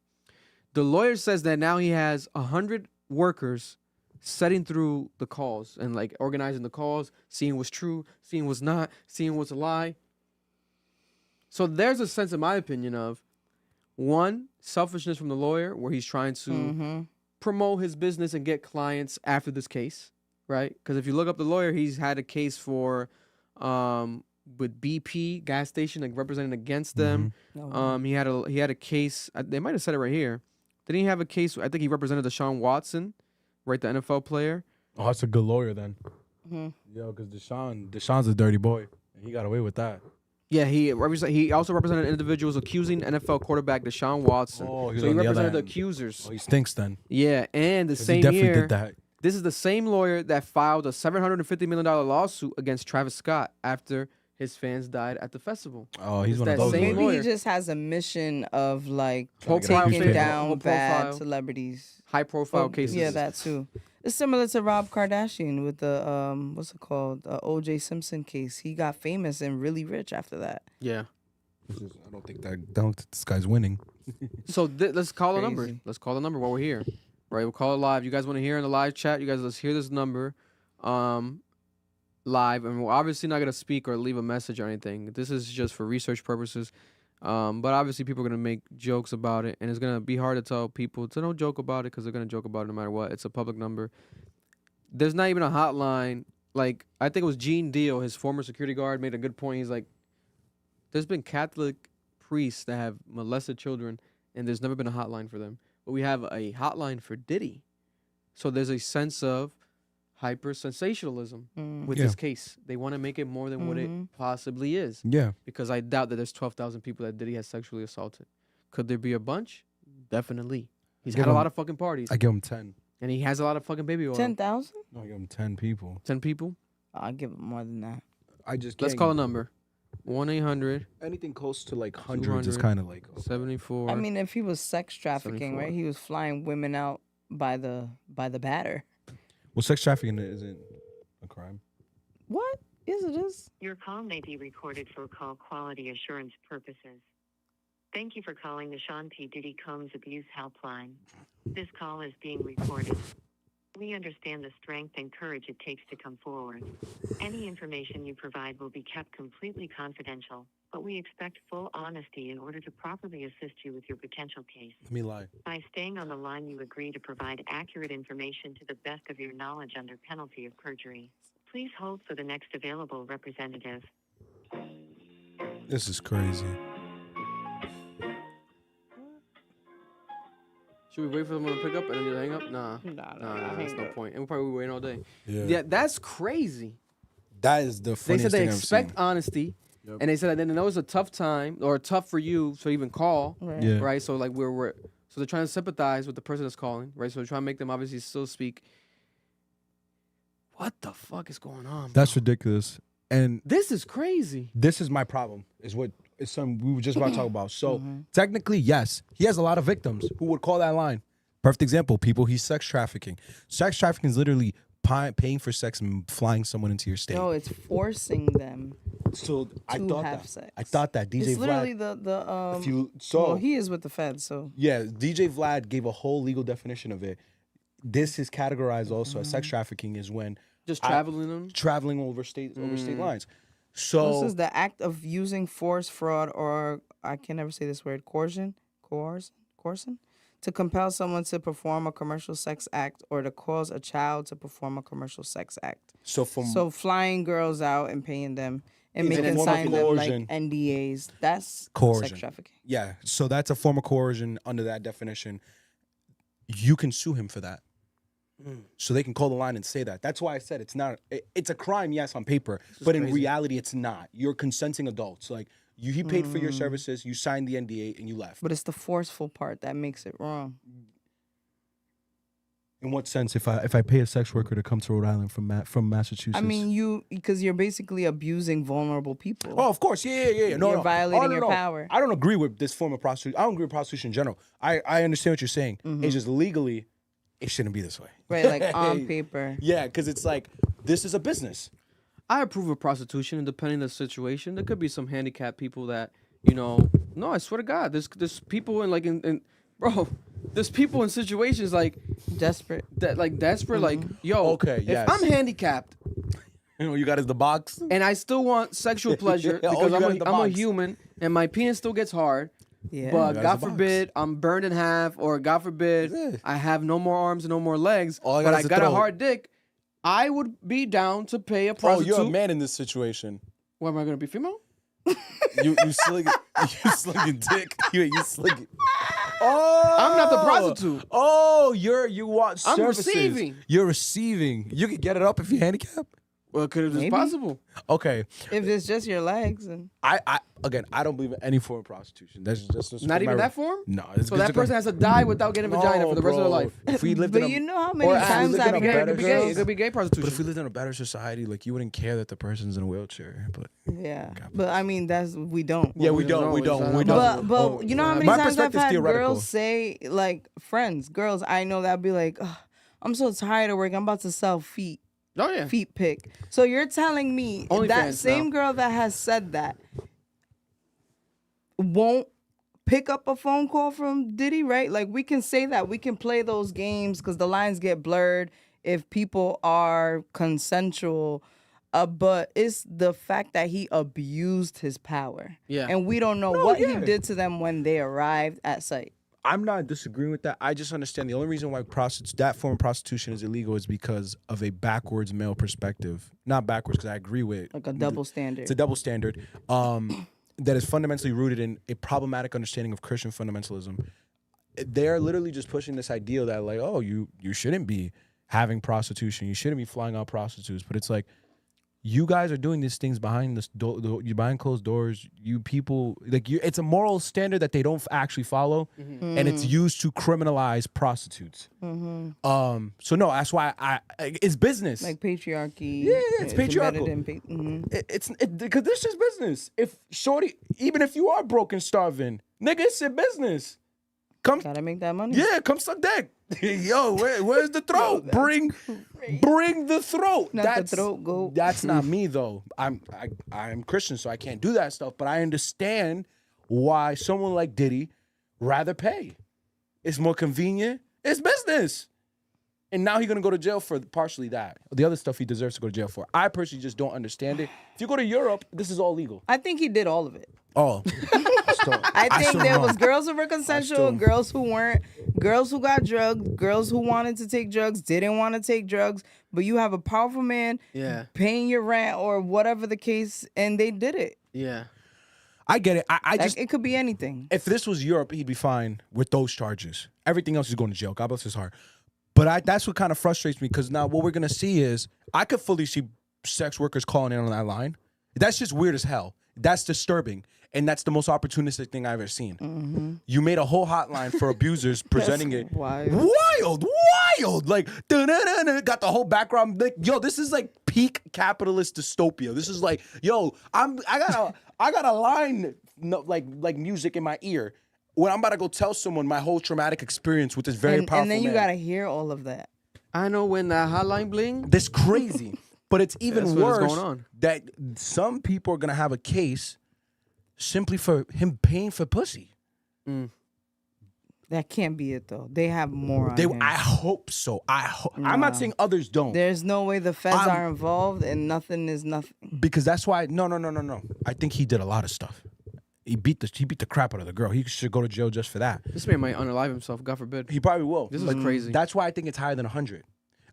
The lawyer says that now he has 100 workers setting through the calls and like organizing the calls, seeing what's true, seeing what's not, seeing what's a lie. So there's a sense, in my opinion, of one, selfishness from the lawyer, where he's trying to promote his business and get clients after this case, right? Because if you look up the lawyer, he's had a case for with BP gas station, like representing against them. He had a case. They might have said it right here. Didn't he have a case? I think he represented Deshaun Watson, right? The NFL player. Oh, that's a good lawyer then. Yo, because Deshaun's a dirty boy, and he got away with that. Yeah, he also represented individuals accusing NFL quarterback Deshaun Watson. Oh, so he represented the accusers. Oh, he stinks then. Yeah, and the same he definitely year, did that. this is the same lawyer that filed a $750 million lawsuit against Travis Scott after his fans died at the festival. Oh, he's It's one of that those. same lawyers. Maybe lawyer. he just has a mission of like Profile taking figure. down bad Profile. celebrities. High profile cases. Yeah, that too. It's similar to Rob Kardashian with the what's it called? The O.J. Simpson case. He got famous and really rich after that. Yeah. I don't think this guy's winning. So let's call a number. Crazy. Let's call the number while we're here. Right, we'll call it live. You guys want to hear in the live chat? You guys, let's hear this number live. And we're obviously not going to speak or leave a message or anything. This is just for research purposes. But obviously, people are gonna make jokes about it, and it's gonna be hard to tell people to don't joke about it because they're gonna joke about it no matter what. It's a public number. There's not even a hotline. Like, I think it was Gene Deal, his former security guard, made a good point. He's like, there's been Catholic priests that have molested children, and there's never been a hotline for them. But we have a hotline for Diddy. So there's a sense of hyper sensationalism with this case. They want to make it more than what it possibly is. Yeah. Because I doubt that there's 12,000 people that Diddy has sexually assaulted. Could there be a bunch? Definitely. He's had a lot of fucking parties. I give him 10. And he has a lot of fucking baby oil. 10,000? No, I give him 10 people. 10 people? I'll give it more than that. I just Let's call a number. 1-800. Anything close to like hundreds is kind of like 74. I mean, if he was sex trafficking, 74. right? He was flying women out by the batter. well, sex trafficking isn't a crime. What? Yes, it is. Your call may be recorded for call quality assurance purposes. Thank you for calling the Sean P. Diddy Combs Abuse Helpline. This call is being recorded. We understand the strength and courage it takes to come forward. Any information you provide will be kept completely confidential, but we expect full honesty in order to properly assist you with your potential case. Let me lie. By staying on the line, you agree to provide accurate information to the best of your knowledge under penalty of perjury. Please hold for the next available representative. This is crazy. Should we wait for someone to pick up and then just hang up? Nah, that's no point. And we'll probably be waiting all day. Yeah, that's crazy. That is the They funniest said they thing I've expect seen. honesty, and they said that they know it's a tough time or tough for you to even call, Yeah. right? So like so they're trying to sympathize with the person that's calling, right? So they're trying to make them obviously still speak. What the fuck is going on? That's bro? ridiculous. And This is crazy. this is my problem. It's something we were just about to talk about. So technically, yes, he has a lot of victims who would call that line. Perfect example: people he's sex trafficking. Sex trafficking is literally paying for sex and flying someone into your state. No, it's forcing them So I to thought have that. sex. I thought that DJ It's literally Vlad. the well, he is with the feds, so Yeah, DJ Vlad gave a whole legal definition of it. This is categorized also as sex trafficking is when Just traveling them. traveling over state lines. So this is the act of using force, fraud, or I can never say this word, coercion, to compel someone to perform a commercial sex act or to cause a child to perform a commercial sex act. so Flying girls out and paying them and Is a making form of sign them like coercion. NDAs. That's Coercion. sex trafficking. yeah, so that's a form of coercion under that definition. You can sue him for that. So they can call the line and say that. That's why I said it's a crime, yes, on paper, but in reality, it's not. You're consenting adults. Like he paid for your services, you signed the NDA, and you left. But it's the forceful part that makes it wrong. In what sense? If I pay a sex worker to come to Rhode Island from Massachusetts? I mean, because you're basically abusing vulnerable people. Oh, of course, yeah. You're violating your no. power. I don't agree with this form of prostitution. I don't agree with prostitution in general. I understand what you're saying. It's just legally, it shouldn't be this way. Right, like on paper. Yeah, because it's like this is a business. I approve of prostitution, and depending on the situation, there could be some handicapped people that, no, I swear to God, there's people bro, there's people in situations like desperate, like, yo, Okay, if yes. I'm handicapped, You got is the box. and I still want sexual pleasure All because you got is the I'm a box. human, and my penis still gets hard. Yeah. But That's God the box. forbid I'm burned in half, or God forbid Yeah. I have no more arms and no more legs, All I but got I is a got a throat. hard dick. I would be down to pay a Oh, prostitute. you're a man in this situation. What, am I gonna be female? You slinging dick. You slinging. Oh, I'm not the prostitute. Oh, you want I'm services. receiving. You're receiving. You can get it up if you're handicapped. Well, could it be Maybe. possible? Okay, If it's just your legs, and I don't believe in any form of prostitution. That's just Not even my- that form? No, it's So that person has to die without getting a vagina for the rest of their life. If we lived but in a, you know how many or if we times lived in I've a It could better be gay. It society- could be gay But if we prostitution. lived in a better society, like you wouldn't care that the person's in a wheelchair. But yeah. But I mean, we don't. yeah, we we don't don't. We know. don't. It's We not don't. But you know how many My times I've perspective's had theoretical. girls say, like girls I know that'd be like, "Ugh, I'm so tired of work. I'm about to sell feet pic. So you're telling me OnlyFans that same now. girl that has said that won't pick up a phone call from Diddy, right? Like we can say that, we can play those games because the lines get blurred if people are consensual But it's the fact that he abused his power. Yeah. And we don't know what he did to them when they arrived at site. I'm not disagreeing with that. I just understand the only reason why that form of prostitution is illegal is because of a backwards male perspective. Not backwards, because I agree with Like a double standard. It's a double standard that is fundamentally rooted in a problematic understanding of Christian fundamentalism. They're literally just pushing this idea that like, oh, you shouldn't be having prostitution, you shouldn't be flying out prostitutes, but it's like, you guys are doing these things behind behind closed doors. You people, like, it's a moral standard that they don't actually follow, and it's used to criminalize prostitutes. So no, that's why it's business. Like patriarchy. Yeah, it's patriarchal. It's because this is business. If shorty, even if you are broke and starving, nigga, it's your business. Gotta make that money. Yeah, come suck dick. Yo, where's the throat? Bring the throat. Not the throat goat. That's not me though. I'm Christian, so I can't do that stuff. But I understand why someone like Diddy rather pay. It's more convenient. It's business. And now he's gonna go to jail for partially that. The other stuff he deserves to go to jail for. I personally just don't understand it. If you go to Europe, this is all legal. I think he did all of it. Oh. I think there was girls who were consensual, girls who weren't, girls who got drugged, girls who wanted to take drugs, didn't want to take drugs, but you have a powerful man paying your rent or whatever the case, and they did it. Yeah. I get it. I just it could be anything. If this was Europe, he'd be fine with those charges. Everything else is going to jail. God bless his heart. But that's what kind of frustrates me, because now what we're gonna see is I could fully see sex workers calling in on that line. That's just weird as hell. That's disturbing. And that's the most opportunistic thing I've ever seen. You made a whole hotline for abusers, presenting it wild. Like, got the whole background. Like, yo, this is like peak capitalist dystopia. This is like, yo, I got a line like music in my ear when I'm about to go tell someone my whole traumatic experience with this very powerful and then you man. gotta hear all of that. I know when that hotline bling. That's crazy. But it's even worse going on. that some people are gonna have a case simply for him paying for pussy. That can't be it though. They have more on him. I hope so. I'm not saying others don't. There's no way the feds are involved and nothing is nothing. Because that's why. No. I think he did a lot of stuff. He beat the crap out of the girl. He should go to jail just for that. This man might unalive himself, God forbid. He probably will. This is crazy. That's why I think it's higher than 100.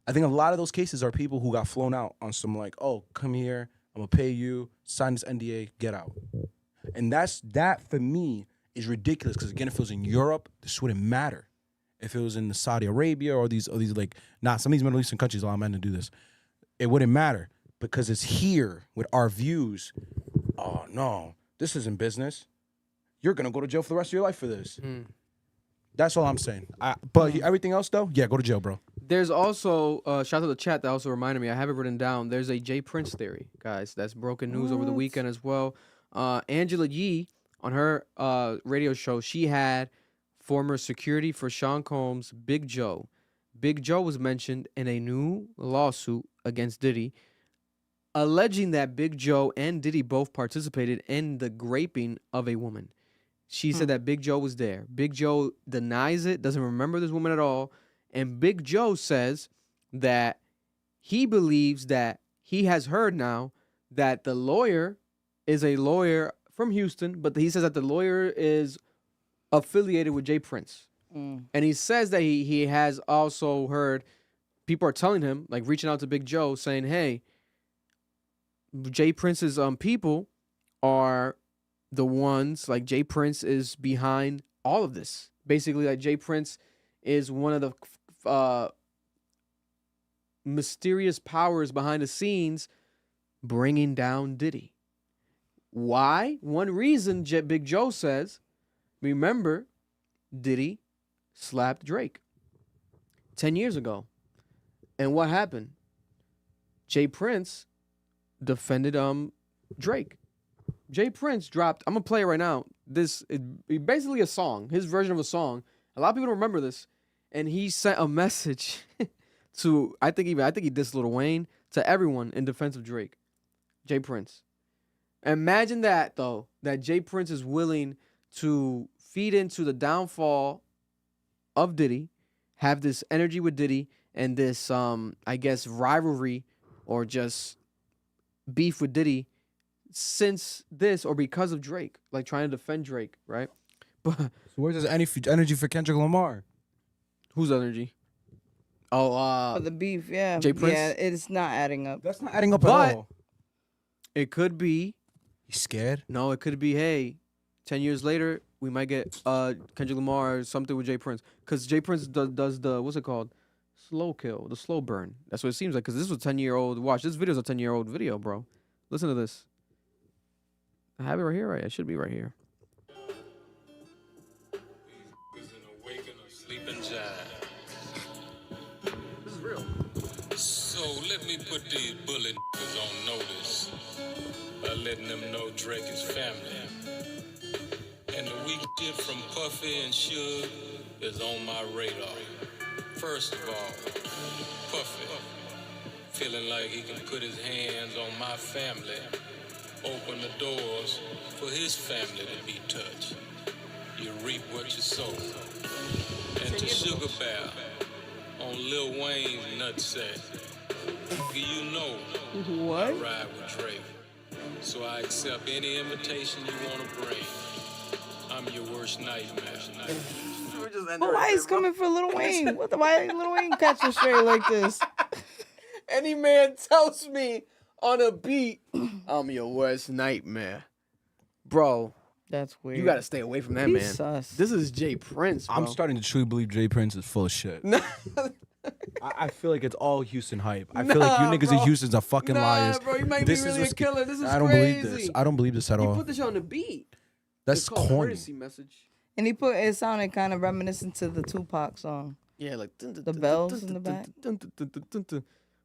I think a lot of those cases are people who got flown out on some like, oh, come here, I'm gonna pay you, sign this NDA, get out. And that for me is ridiculous, because again, if it was in Europe, this wouldn't matter. If it was in Saudi Arabia or these like, some of these Middle Eastern countries allow men to do this, it wouldn't matter, because it's here with our views. Oh no, this isn't business. You're gonna go to jail for the rest of your life for this. That's all I'm saying. But everything else though, yeah, go to jail, bro. There's also shout out to the chat that also reminded me. I have it written down. There's a Jay Prince theory, guys. That's broken news over the weekend as well. Angela Yee on her radio show, she had former security for Sean Combs, Big Joe. Big Joe was mentioned in a new lawsuit against Diddy, alleging that Big Joe and Diddy both participated in the raping of a woman. She said that Big Joe was there. Big Joe denies it, doesn't remember this woman at all. And Big Joe says that he believes that he has heard now that the lawyer is a lawyer from Houston, but he says that the lawyer is affiliated with Jay Prince. And he says that he has also heard people are telling him, like reaching out to Big Joe saying, hey, Jay Prince's people are the ones, like Jay Prince is behind all of this. Basically, like Jay Prince is one of the mysterious powers behind the scenes bringing down Diddy. Why? One reason, Big Joe says, remember, Diddy slapped Drake 10 years ago. And what happened? Jay Prince defended Drake. Jay Prince dropped, I'm going to play it right now. This is basically a song, his version of a song. A lot of people don't remember this. And he sent a message to, I think he dissed Lil Wayne, to everyone in defense of Drake. Jay Prince. Imagine that, though, that Jay Prince is willing to feed into the downfall of Diddy, have this energy with Diddy, and this, I guess, rivalry or just beef with Diddy since this or because of Drake, like trying to defend Drake, right? But So where's this energy for Kendrick Lamar? whose energy? Oh, For the beef, yeah. Jay Prince? Yeah, it's not adding up. That's not adding up But- at all. it could be. You scared? No, it could be. Hey, 10 years later, we might get Kendrick Lamar or something with Jay Prince, because Jay Prince does the what's it called? Slow kill, the slow burn. That's what it seems like. Because this was a 10-year-old. Watch, this video's a 10-year-old video, bro. Listen to this. I have it right here, right? It should be right here. This is real. So let me put these bullet niggas on notice by letting them know Drake is family. And the weak shit from Puffy and Suge is on my radar. First of all, Puffy, feeling like he can put his hands on my family, open the doors for his family to be touched. You reap what you sow. And to Sugar Bear, on Lil Wayne's nutsack, you know I ride with Drake. So I accept any invitation you want to bring. I'm your worst nightmare. But why he's coming for Lil Wayne? Why Lil Wayne catching straight like this? Any man tells me on a beat, I'm your worst nightmare. Bro, That's weird. you got to stay away from that, He's man. sus. This is Jay Prince, bro. I'm starting to truly believe Jay Prince is full of shit. I feel like it's all Houston hype. I feel like you niggas in Houston's are fucking liars. bro, you might This be is really a what's- killer. This is I don't crazy. believe this. I don't believe this at He all. put this on the beat. That's It's called corny. courtesy message. And he put it sounded kind of reminiscent to the Tupac song. Yeah, like The bells in the back.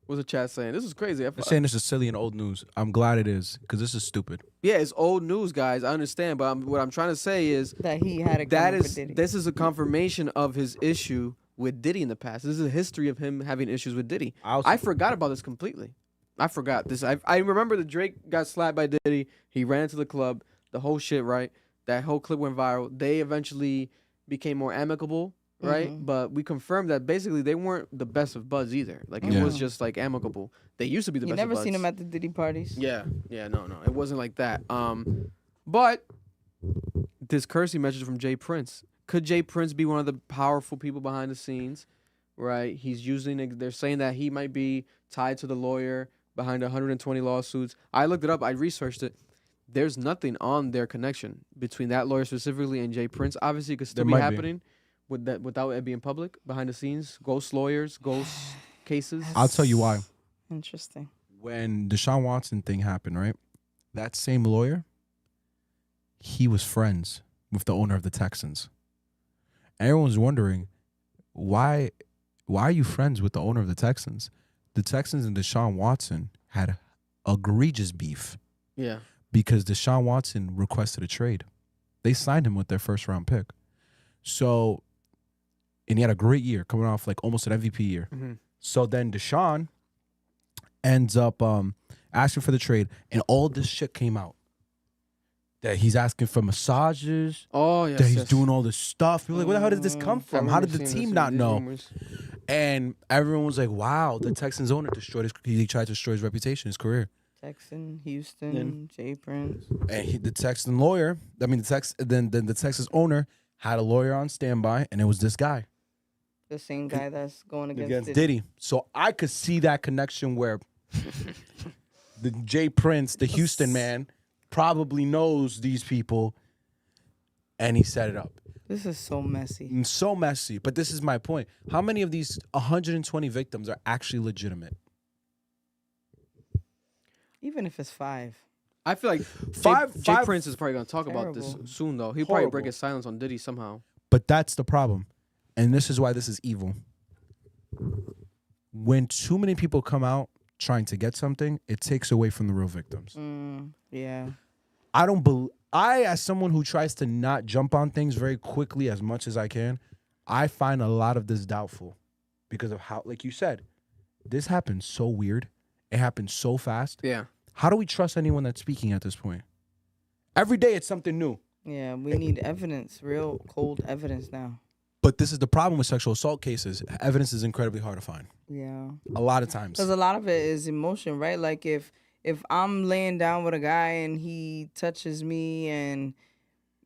What's the chat saying? This is crazy. They're saying this is silly and old news. I'm glad it is, because this is stupid. Yeah, it's old news, guys. I understand, but what I'm trying to say is That he had it that coming for is Diddy. this is a confirmation of his issue with Diddy in the past. This is a history of him having issues with Diddy. I forgot about this completely. I forgot this. I remember that Drake got slapped by Diddy. He ran into the club. The whole shit, right? That whole clip went viral. They eventually became more amicable, right? Mhm. But we confirmed that basically they weren't the best of buds either. Like it Yeah. was just like amicable. They used to be the You best never of buds. seen him at the Diddy parties. Yeah, no, it wasn't like that. But this cursing message from Jay Prince. Could Jay Prince be one of the powerful people behind the scenes? Right? He's using. They're saying that he might be tied to the lawyer behind 120 lawsuits. I looked it up. I researched it. There's nothing on their connection between that lawyer specifically and Jay Prince. Obviously, it could still There be might be. happening with that without it being public behind the scenes. Ghost lawyers, ghost cases. I'll tell you why. Interesting. When Deshaun Watson thing happened, right? That same lawyer, he was friends with the owner of the Texans. Everyone's wondering, why are you friends with the owner of the Texans? The Texans and Deshaun Watson had egregious beef Yeah. because Deshaun Watson requested a trade. They signed him with their first round pick. So, and he had a great year coming off like almost an MVP year. Mm-hmm. So then Deshaun ends up asking for the trade, and all this shit came out. That he's asking for massages, Oh yes. that he's yes. doing all this stuff. People are like, where the hell did this come I from? How remember did the seeing team this- not these know? rumors. And everyone was like, wow, the Texans owner destroyed he tried to destroy his reputation, his career. Texan, Houston, Jay Prince. And the Texan lawyer, then the Texas owner had a lawyer on standby, and it was this guy. The same guy that's going against, Against Diddy. Diddy. So I could see that connection where the Jay Prince, the Houston man, probably knows these people, and he set it up. This is so messy. And so messy. But this is my point. How many of these 120 victims are actually legitimate? Even if it's 5. I feel like Jay Prince is probably gonna talk about this Terrible. soon though. He'll probably break Horrible. his silence on Diddy somehow. But that's the problem. And this is why this is evil. When too many people come out trying to get something, it takes away from the real victims. Yeah. I, as someone who tries to not jump on things very quickly as much as I can, I find a lot of this doubtful because of how, like you said, this happened so weird. It happened so fast. Yeah. How do we trust anyone that's speaking at this point? Every day it's something new. Yeah, we need evidence, real cold evidence now. But this is the problem with sexual assault cases. Evidence is incredibly hard to find. Yeah. A lot of times. Because a lot of it is emotion, right? Like if if I'm laying down with a guy and he touches me and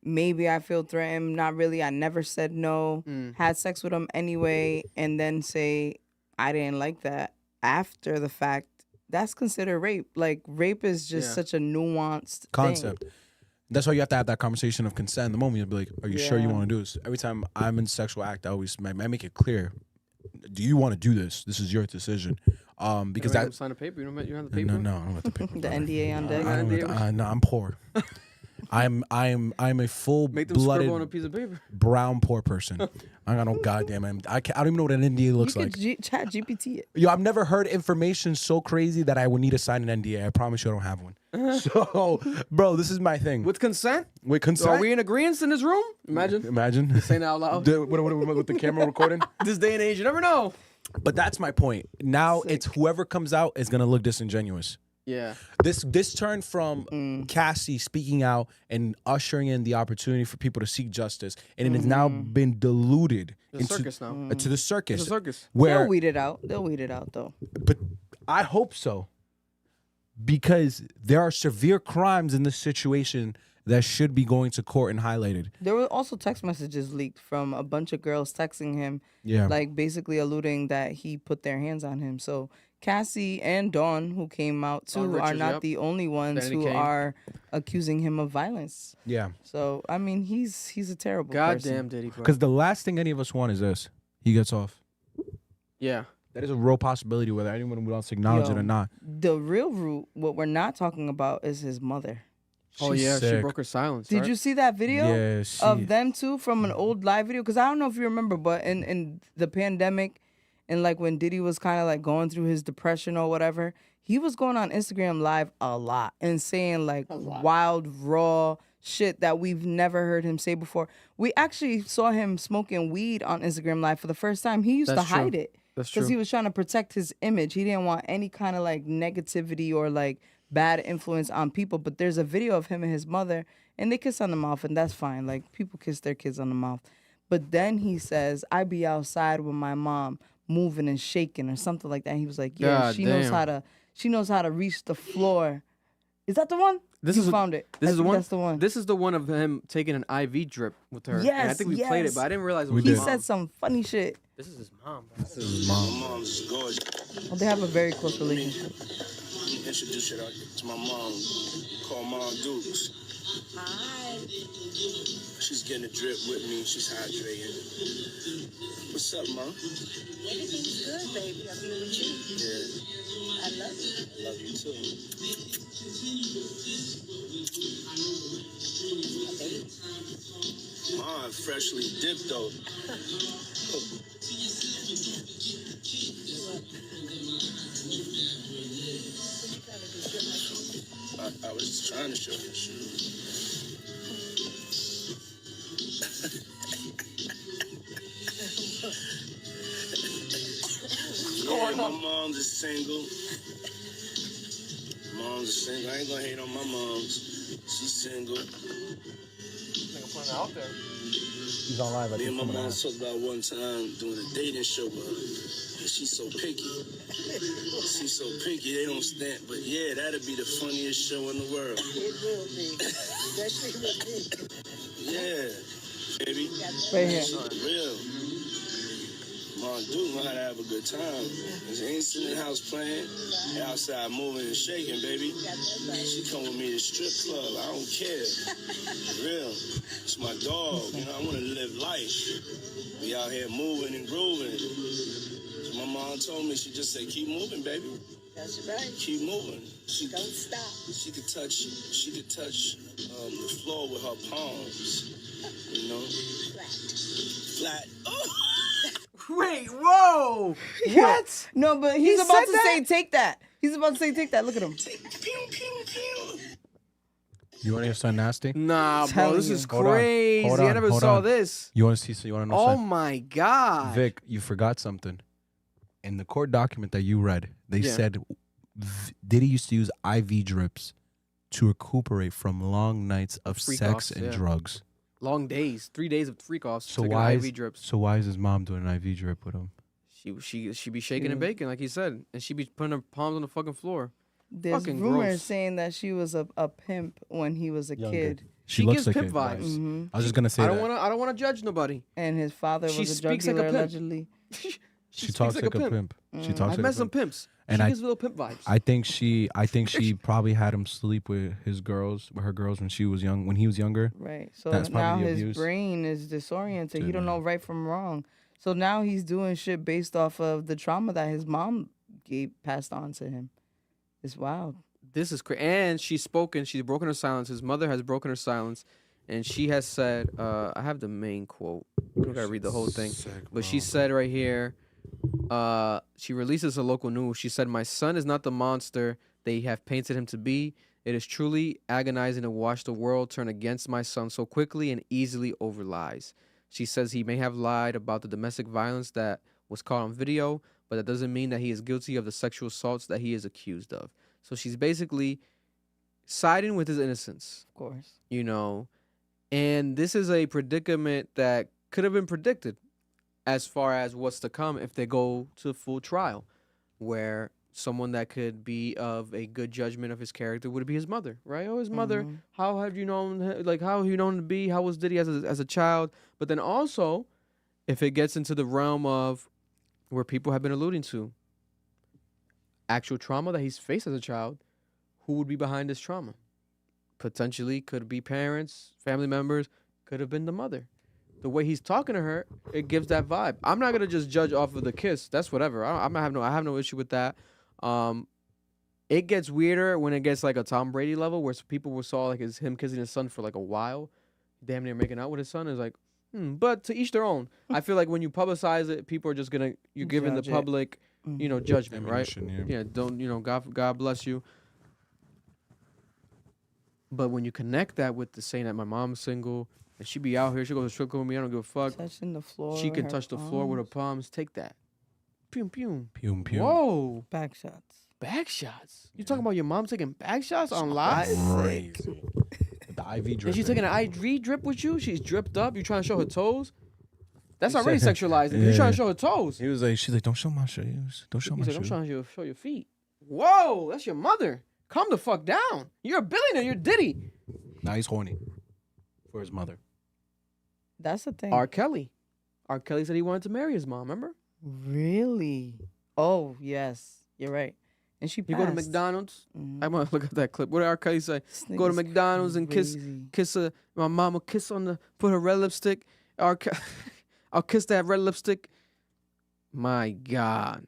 maybe I feel threatened, not really, I never said no, had sex with him anyway, and then say I didn't like that after the fact, that's considered rape. Like, rape is just such a nuanced concept. thing. That's why you have to have that conversation of consent in the moment. You'll be like, are you sure you Yeah. want to do this? Every time I'm in sexual act, I make it clear. Do you want to do this? This is your decision. Because You that sign a paper. You don't have the paper. no, I don't have the paper. The NDA on deck. No, I'm poor. I'm a full Make them scribble on a blooded piece of paper. brown poor person. I got no goddamn. I don't even know what an NDA looks You like. could chat GPT it. Yo, I've never heard information so crazy that I would need to sign an NDA. I promise you, I don't have one. So, bro, this is my thing. With consent? With consent? Are we in agreement in this room? Imagine. Saying it out loud. With the camera recording. This day and age, you never know. But that's my point. Now it's whoever comes out is gonna look disingenuous. Yeah. This turned from Cassie speaking out and ushering in the opportunity for people to seek justice, and it has now been diluted into circus now. to the circus. It's a circus. Where, They'll weed it out. They'll weed it out, though. but I hope so, because there are severe crimes in this situation that should be going to court and highlighted. There were also text messages leaked from a bunch of girls texting him, Yeah. like basically alluding that he put their hands on him. So Cassie and Dawn, who came out Dawn too, are Richards, not yep. the only ones Danny who Kane. are accusing him of violence. Yeah. So I mean, he's a terrible person. Goddamn Diddy, bro. Because the last thing any of us want is this: he gets off. Yeah. That is a real possibility, whether anyone wants to acknowledge it Yo, or not. The real root, what we're not talking about, is his mother. Oh, She's yeah. She sick. broke her silence. Did right? you see that video Yeah, of them two from an old live video? Because I don't know if you remember, but in the pandemic, and like when Diddy was kind of like going through his depression or whatever, he was going on Instagram Live a lot and saying like wild, raw shit that we've never heard him say before. We actually saw him smoking weed on Instagram Live for the first time. He used That's to true. hide it That's because true. he was trying to protect his image. He didn't want any kind of like negativity or like bad influence on people. But there's a video of him and his mother, and they kiss on the mouth, and that's fine. Like, people kiss their kids on the mouth. But then he says, I be outside with my mom moving and shaking or something like that. And he was like, yeah, God she knows damn. how to reach the floor. Is that the one? This You is found it. This I is the think one. That's the one. This is the one of him taking an IV drip with her. And I Yes, think we played it, yes. but I didn't realize it We was did. his He mom. said some funny shit. This is his mom. His mom. My mom's is gorgeous. Well, they have a very close relationship. Introduce her to my mom, called Mom Dukes. Hi. She's getting a drip with me. She's hydrating. What's up, Mom? Everything's good, baby. I'm here with you. Yeah, I love you. I love you too. Mom, freshly dipped though. I was just trying to show you the shoes. Yeah, my mom's is single. Mom's is single. I ain't gonna hate on my mom's. She's single. out there. He's on live. Me and my mom talked about one time doing a dating show with her. And she's so picky. She's so picky, they don't stand. But yeah, that'd be the funniest show in the world. It will be. Especially with me. Yeah, baby. Right here. Real. Mom Duke know how to have a good time. She ain't sitting in the house playing. They outside moving and shaking, baby. She come with me to strip club. I don't care. Real. It's my dog. You know, I want to live life. We out here moving and grooving. So my mom told me, she just said, keep moving, baby. That's right. Keep moving. She Don't stop. She could touch the floor with her palms. You know? Flat. Oh. Wait, whoa! What? No, but he's He about said to that? say take that. He's about to say take that. Look at him. You want to hear something nasty? Nah, bro, Telling this you. is Hold on, crazy. hold I on, never hold saw on. this. You want to see? So you want to know Oh something? my god. Vic, you forgot something. In the court document that you read, they Yeah. said Diddy used to use IV drips to recuperate from long nights of Freak sex offs, and yeah. drugs. Long days, 3 days of freak offs. So taking why IV is drips. so why is his mom doing an IV drip with him? She be shaking and baking like he said, and she be putting her palms on the fucking floor. There's Fucking rumors gross. saying that she was a pimp when he was a Younger. kid, She gives looks like pimp it. vibes. Mm-hmm. I was just gonna say I don't that. want to. I don't want to judge nobody. and his father She was a drug speaks like a dealer pimp. allegedly. She talks like a pimp. She talks I've like a met some pimp. pimps. And She I- gives little pimp vibes. I think she probably had him sleep with her girls when she was young, when he was younger. Right. So That's now probably his abuse. brain is disoriented. He don't Yeah. know right from wrong. So now he's doing shit based off of the trauma that his mom passed on to him. It's wild. This is crazy. And she's spoken. She's broken her silence. His mother has broken her silence, and she has said, "I have the main quote. I don't gotta read the whole thing, but she said right here." She releases a local news. She said, "My son is not the monster they have painted him to be. It is truly agonizing to watch the world turn against my son so quickly and easily over lies." She says he may have lied about the domestic violence that was caught on video, but that doesn't mean that he is guilty of the sexual assaults that he is accused of. So she's basically siding with his innocence, Of course. you know. And this is a predicament that could have been predicted as far as what's to come if they go to full trial, where someone that could be of a good judgment of his character would be his mother, right? Oh, his mother. Mhm. How have you known? Like, how have you known him to be? How was Diddy as a child? But then also, if it gets into the realm of where people have been alluding to actual trauma that he's faced as a child, who would be behind this trauma? Potentially could be parents, family members, could have been the mother. The way he's talking to her, it gives that vibe. I'm not gonna just judge off of the kiss. That's whatever. I have no issue with that. It gets weirder when it gets like a Tom Brady level, where people saw like him kissing his son for like a while, damn near making out with his son. Is like, but to each their own. I feel like when you publicize it, people are just you're giving the Judge it. public, judgment, right? Ammunition, yeah. Yeah, don't God bless you. But when you connect that with the saying that my mom's single and she be out here, she goes to strip club with me, I don't give a fuck. Touching the floor. She with can her touch the floor with her palms. palms. Take that. Pew pew. Pew pew. Whoa. Back shots. Back shots. You talking about your mom taking back shots on live? Crazy. The IV drip. And she's taking an IV drip with you? She's dripped up. You trying to show her toes? That's already sexualizing. You're trying to show her toes. He was like, she's like, don't show my shoes. Don't show my He's like, I'm shoes. trying to show your feet. Whoa, that's your mother. Calm the fuck down. You're a billionaire. You're Diddy. Now he's horny for his mother. That's the thing. R. Kelly. R. Kelly said he wanted to marry his mom, remember? Really? Oh, yes. You're right. And she You go to passed. McDonald's. Mhm. I want to look at that clip. What did R. Kelly say? This Go to nigga's McDonald's and crazy. kiss her. My mama kiss on the put her red lipstick. I'll kiss that red lipstick. My God.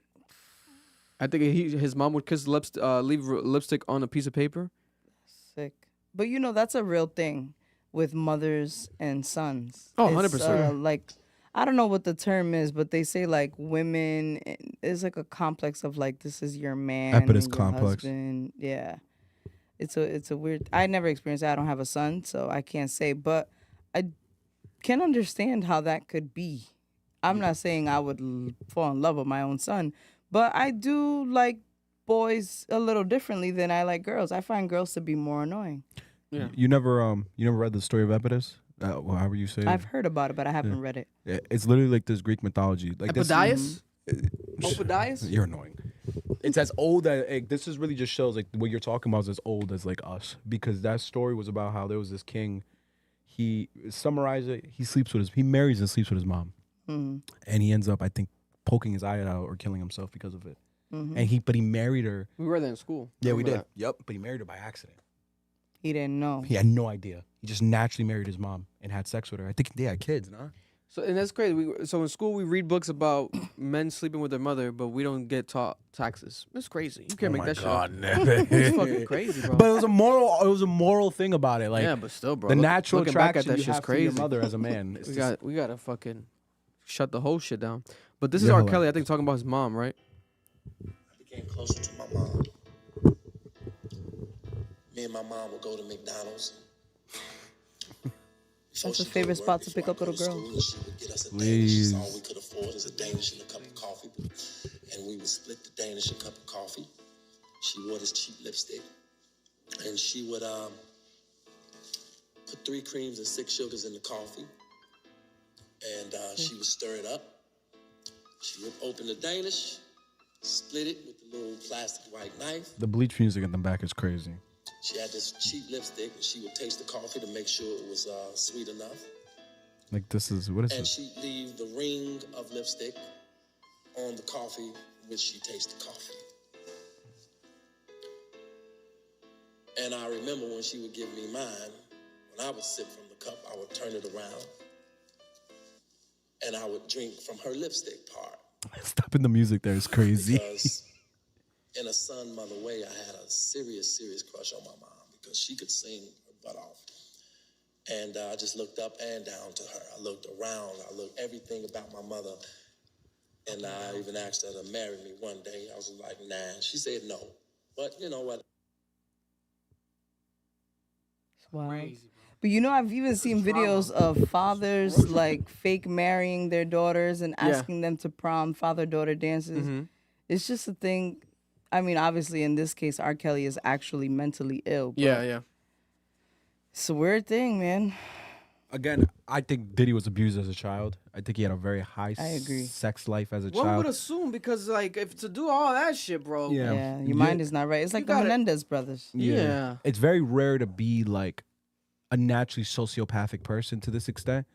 I think his mom would kiss leave lipstick on a piece of paper. Sick. But that's a real thing with mothers and sons. Oh, It's, 100%. Like, I don't know what the term is, but they say like women, it's like a complex of like, this is your man. Oedipus and your complex. husband. Yeah. It's a weird, I never experienced that. I don't have a son, so I can't say, but I can understand how that could be. I'm not saying I would fall in love with my own son, but I do like boys a little differently than I like girls. I find girls to be more annoying. Yeah. You never read the story of Oedipus? However you say it. I've heard about it, but I haven't read it. It's literally like this Greek mythology. Like this. Epodias? Opodias? You're annoying. It's as old as this is really just shows like what you're talking about is as old as like us, because that story was about how there was this king. He summarize it. He marries and sleeps with his mom, and he ends up, I think, poking his eye out or killing himself because of it. And he married her. We read that in school. Yeah, we Remember did. Yep, but he married her by accident. He didn't know. He had no idea. He just naturally married his mom and had sex with her. I think they had kids, nah? So, and that's crazy. So in school, we read books about men sleeping with their mother, but we don't get taught taxes. That's crazy. You can't make that shit up. It's fucking crazy, bro. But it was a moral thing about it. Like, yeah, but still, bro. the natural looking back attraction at that you shit's have to crazy. your mother as a man. It's We gotta fucking shut the whole shit down. But this is Yeah, R. hold on. Kelly, I think, talking about his mom, right? I became closer to my mom. Me and my mom would go to McDonald's. That's a favorite spot to pick up little girls. She would get us a Please. Danish. All we could afford is a Danish and a cup of coffee. And we would split the Danish and cup of coffee. She wore this cheap lipstick. And she would put 3 creams and 6 sugars in the coffee. And she would stir it up. She would open the Danish, split it with the little plastic white knife. The bleach music in the back is crazy. She had this cheap lipstick, and she would taste the coffee to make sure it was sweet enough. Like this is what is And it? she'd leave the ring of lipstick on the coffee, which she tasted the coffee. And I remember when she would give me mine, when I would sip from the cup, I would turn it around, and I would drink from her lipstick part. Stopping the music there is crazy. Because in a son-mother way, I had a serious, serious crush on my mom because she could sing her butt off. And I just looked up and down to her. I looked around. I looked everything about my mother. And I even asked her to marry me one day. I was like, nah. She said no. But you know what? Wow. But you know, I've even seen videos of fathers like fake marrying their daughters and asking them to prom, father-daughter dances. It's just a thing. I mean, obviously, in this case, R. Kelly is actually mentally ill. But Yeah. it's a weird thing, man. Again, I think Diddy was abused as a child. I think he had a very high sex life as a One child. would assume because, like, if to do all that shit, bro. Yeah. Your mind is not right. It's like the Menendez brothers. Yeah. It's very rare to be like a naturally sociopathic person to this extent.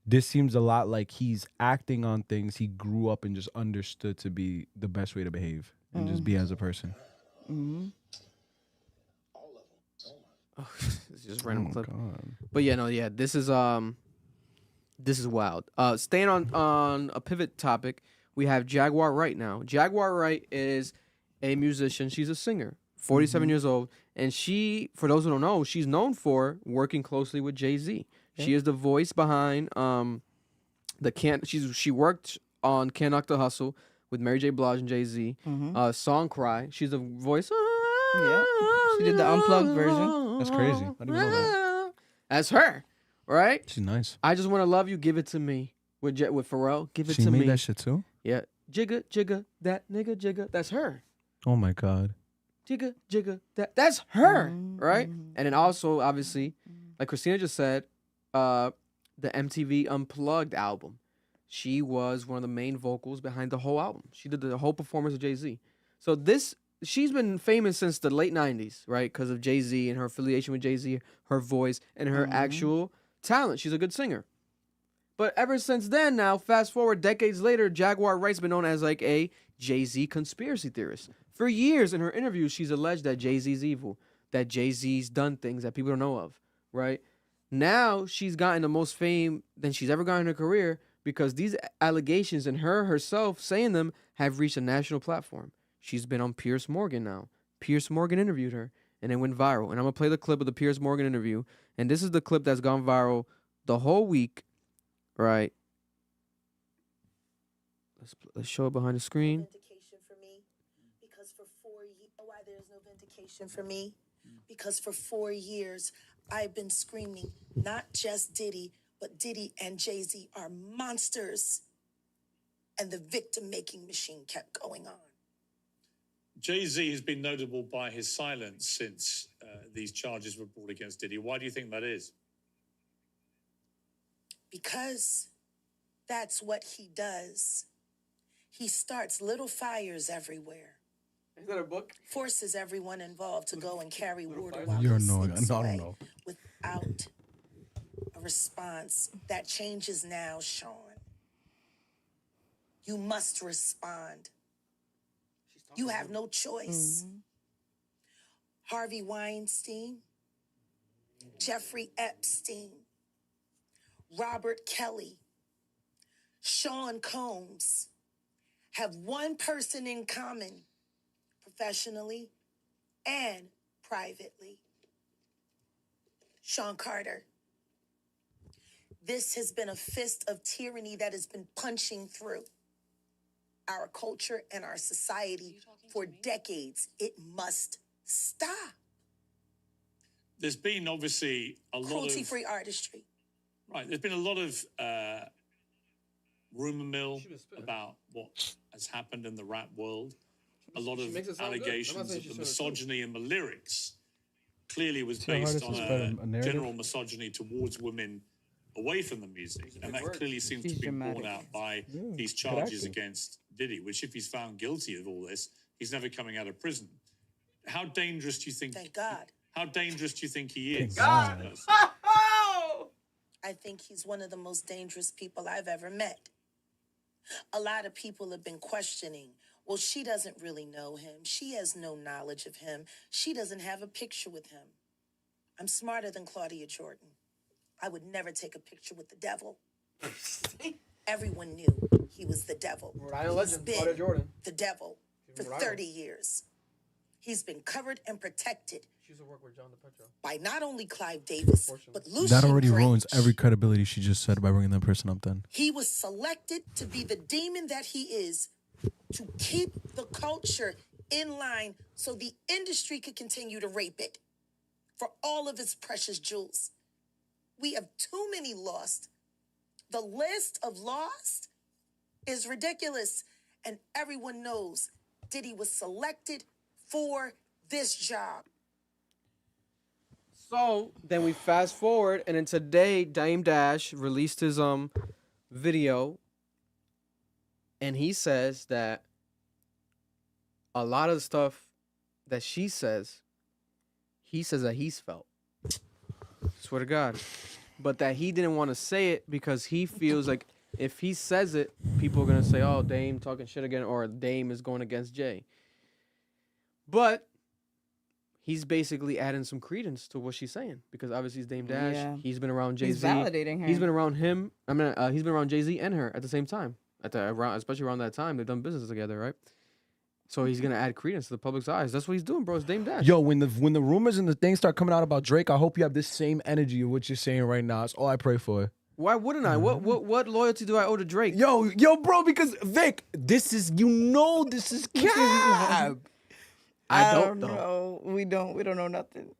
This seems a lot like he's acting on things he grew up and just understood to be the best way to behave and just be as a person. It's just a random clip. God. But yeah, this is wild. Staying on a pivot topic, we have Jaguar Wright now. Jaguar Wright is a musician. She's a singer, 47 years old, and she, for those who don't know, she's known for working closely with Jay-Z. She is the voice behind she worked on Can't Knock the Hustle with Mary J. Blige and Jay-Z. Song Cry. She's the voice. Yeah. She did the unplugged version. That's crazy. I didn't know that. That's her, right? She's nice. I Just Want to Love You, Give It to Me with Pharrell. Give it She to me. made that shit too? Yeah. Jigga, jigga, that nigga, jigga. That's her. Oh my God. Jigga, jigga, that's her, right? And then also, obviously, like Christina just said, the MTV Unplugged album. She was one of the main vocals behind the whole album. She did the whole performance of Jay-Z. So she's been famous since the late 90s, right? Because of Jay-Z and her affiliation with Jay-Z, her voice, and her actual talent. She's a good singer. But ever since then, now, fast forward decades later, Jaguar Wright's been known as like a Jay-Z conspiracy theorist. For years in her interviews, she's alleged that Jay-Z's evil, that Jay-Z's done things that people don't know of, right? Now she's gotten the most fame than she's ever gotten in her career because these allegations and herself saying them have reached a national platform. She's been on Piers Morgan now. Piers Morgan interviewed her, and it went viral. And I'm going to play the clip of the Piers Morgan interview. And this is the clip that's gone viral the whole week, right? Let's show it behind the screen. Vindication for me, because for 4 years, why there's no vindication for me? Because for 4 years, I've been screaming, not just Diddy, but Diddy and Jay-Z are monsters. And the victim-making machine kept going on. Jay-Z has been notable by his silence since these charges were brought against Diddy. Why do you think that is? Because that's what he does. He starts little fires everywhere. Is that a book? Forces everyone involved to go and carry water while You're he annoying. slips I don't away know. without a response. That changes now, Sean. You must respond. You have no choice. Harvey Weinstein, Jeffrey Epstein, Robert Kelly, Sean Combs have one person in common, professionally and privately. Sean Carter. This has been a fist of tyranny that has been punching through our culture and our society for decades. It must stop. There's been obviously a lot of Cruelty-free artistry. Right, there's been a lot of rumor mill about what has happened in the rap world. A lot of allegations that the misogyny in the lyrics clearly was based on a general misogyny towards women away from the music, and that clearly seems She's to be borne dramatic. out by these good charges acting. against Diddy, which if he's found guilty of all this, he's never coming out of prison. How dangerous do you think? Thank God. How dangerous do you think he is? God. as a person? I think he's one of the most dangerous people I've ever met. A lot of people have been questioning, well, she doesn't really know him. She has no knowledge of him. She doesn't have a picture with him. I'm smarter than Claudia Jordan. I would never take a picture with the devil. Everyone knew he was the devil. Rhode Island He's legend, been Claudia Jordan. the devil for Rhode Island. 30 years. He's been covered and protected She used to work with John DePetro. by not only Clive Davis, but Lucian That already Grange. ruins every credibility she just said by bringing that person up then. He was selected to be the demon that he is, to keep the culture in line so the industry could continue to rape it for all of its precious jewels. We have too many lost. The list of lost is ridiculous, and everyone knows Diddy was selected for this job. So then we fast forward, and then today Dame Dash released his video, and he says that a lot of the stuff that she says, he says that he's felt. Swear to God. But that he didn't want to say it because he feels like if he says it, people are gonna say, "Oh, Dame talking shit again," or "Dame is going against Jay." But he's basically adding some credence to what she's saying because obviously he's Dame Dash. Yeah. He's been around Jay-Z. He's validating her. He's been around him. He's been around Jay-Z and her at the same time. Especially around that time, they've done business together, right? So he's gonna add credence to the public's eyes. That's what he's doing, bro. It's Dame Dash. Yo, when the rumors and the things start coming out about Drake, I hope you have this same energy of what you're saying right now. That's all I pray for. Why wouldn't I? What loyalty do I owe to Drake? Yo, bro, because Vic, this is cap. I don't know. know. We don't know nothing.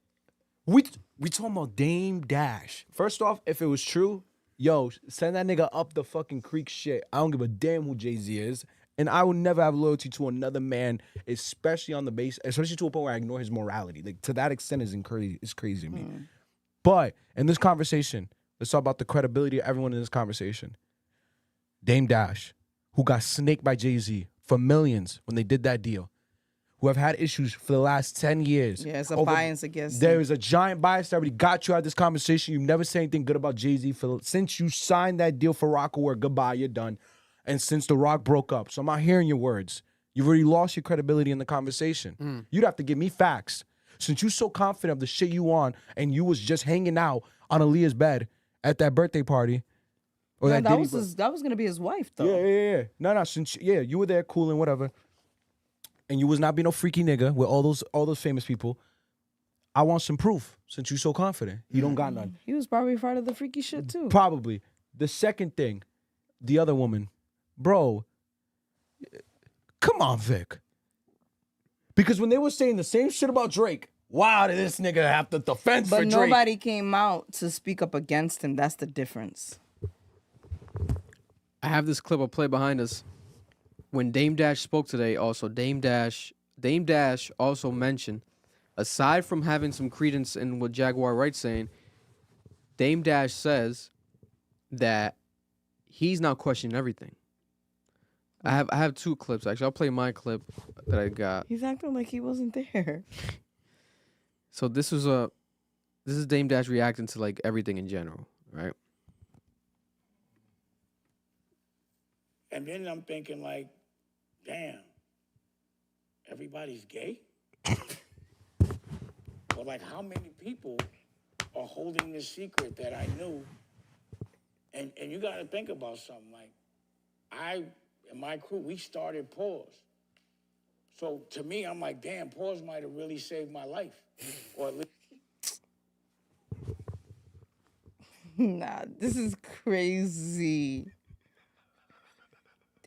We talking about Dame Dash. First off, if it was true, yo, send that nigga up the fucking creek shit. I don't give a damn who Jay-Z is. And I will never have loyalty to another man, especially on the base, especially to a point where I ignore his morality. Like to that extent is crazy to me. But in this conversation, let's talk about the credibility of everyone in this conversation. Dame Dash, who got snaked by Jay-Z for millions when they did that deal, who have had issues for the last 10 years. Yeah, it's a bias against There him. is a giant bias that already got you out of this conversation. You never say anything good about Jay-Z since you signed that deal for Rockaware. Goodbye, you're done. And since The Rock broke up. So I'm not hearing your words. You've already lost your credibility in the conversation. You'd have to give me facts. Since you're so confident of the shit you on and you was just hanging out on Aaliyah's bed at that birthday party. Or No, that that Diddy was that was gonna be his wife though. Yeah. No, since you were there cool and whatever. And you was not being no freaky nigga with all those famous people. I want some proof since you so confident. You don't got none. He was probably part of the freaky shit too. Probably. The second thing, the other woman, bro, come on, Vic. Because when they were saying the same shit about Drake, wow, did this nigga have to defend for But Drake? nobody came out to speak up against him. That's the difference. I have this clip I'll play behind us. When Dame Dash spoke today, also Dame Dash also mentioned, aside from having some credence in what Jaguar Wright's saying, Dame Dash says that he's now questioning everything. I have two clips actually. I'll play my clip that I got. He's acting like he wasn't there. So this is Dame Dash reacting to like everything in general, right? And then I'm thinking like, damn, everybody's gay? Or like how many people are holding this secret that I knew? And you gotta think about something like, I and my crew, we started Pause. So to me, I'm like, damn, Pause might have really saved my life. Or at least Nah, this is crazy.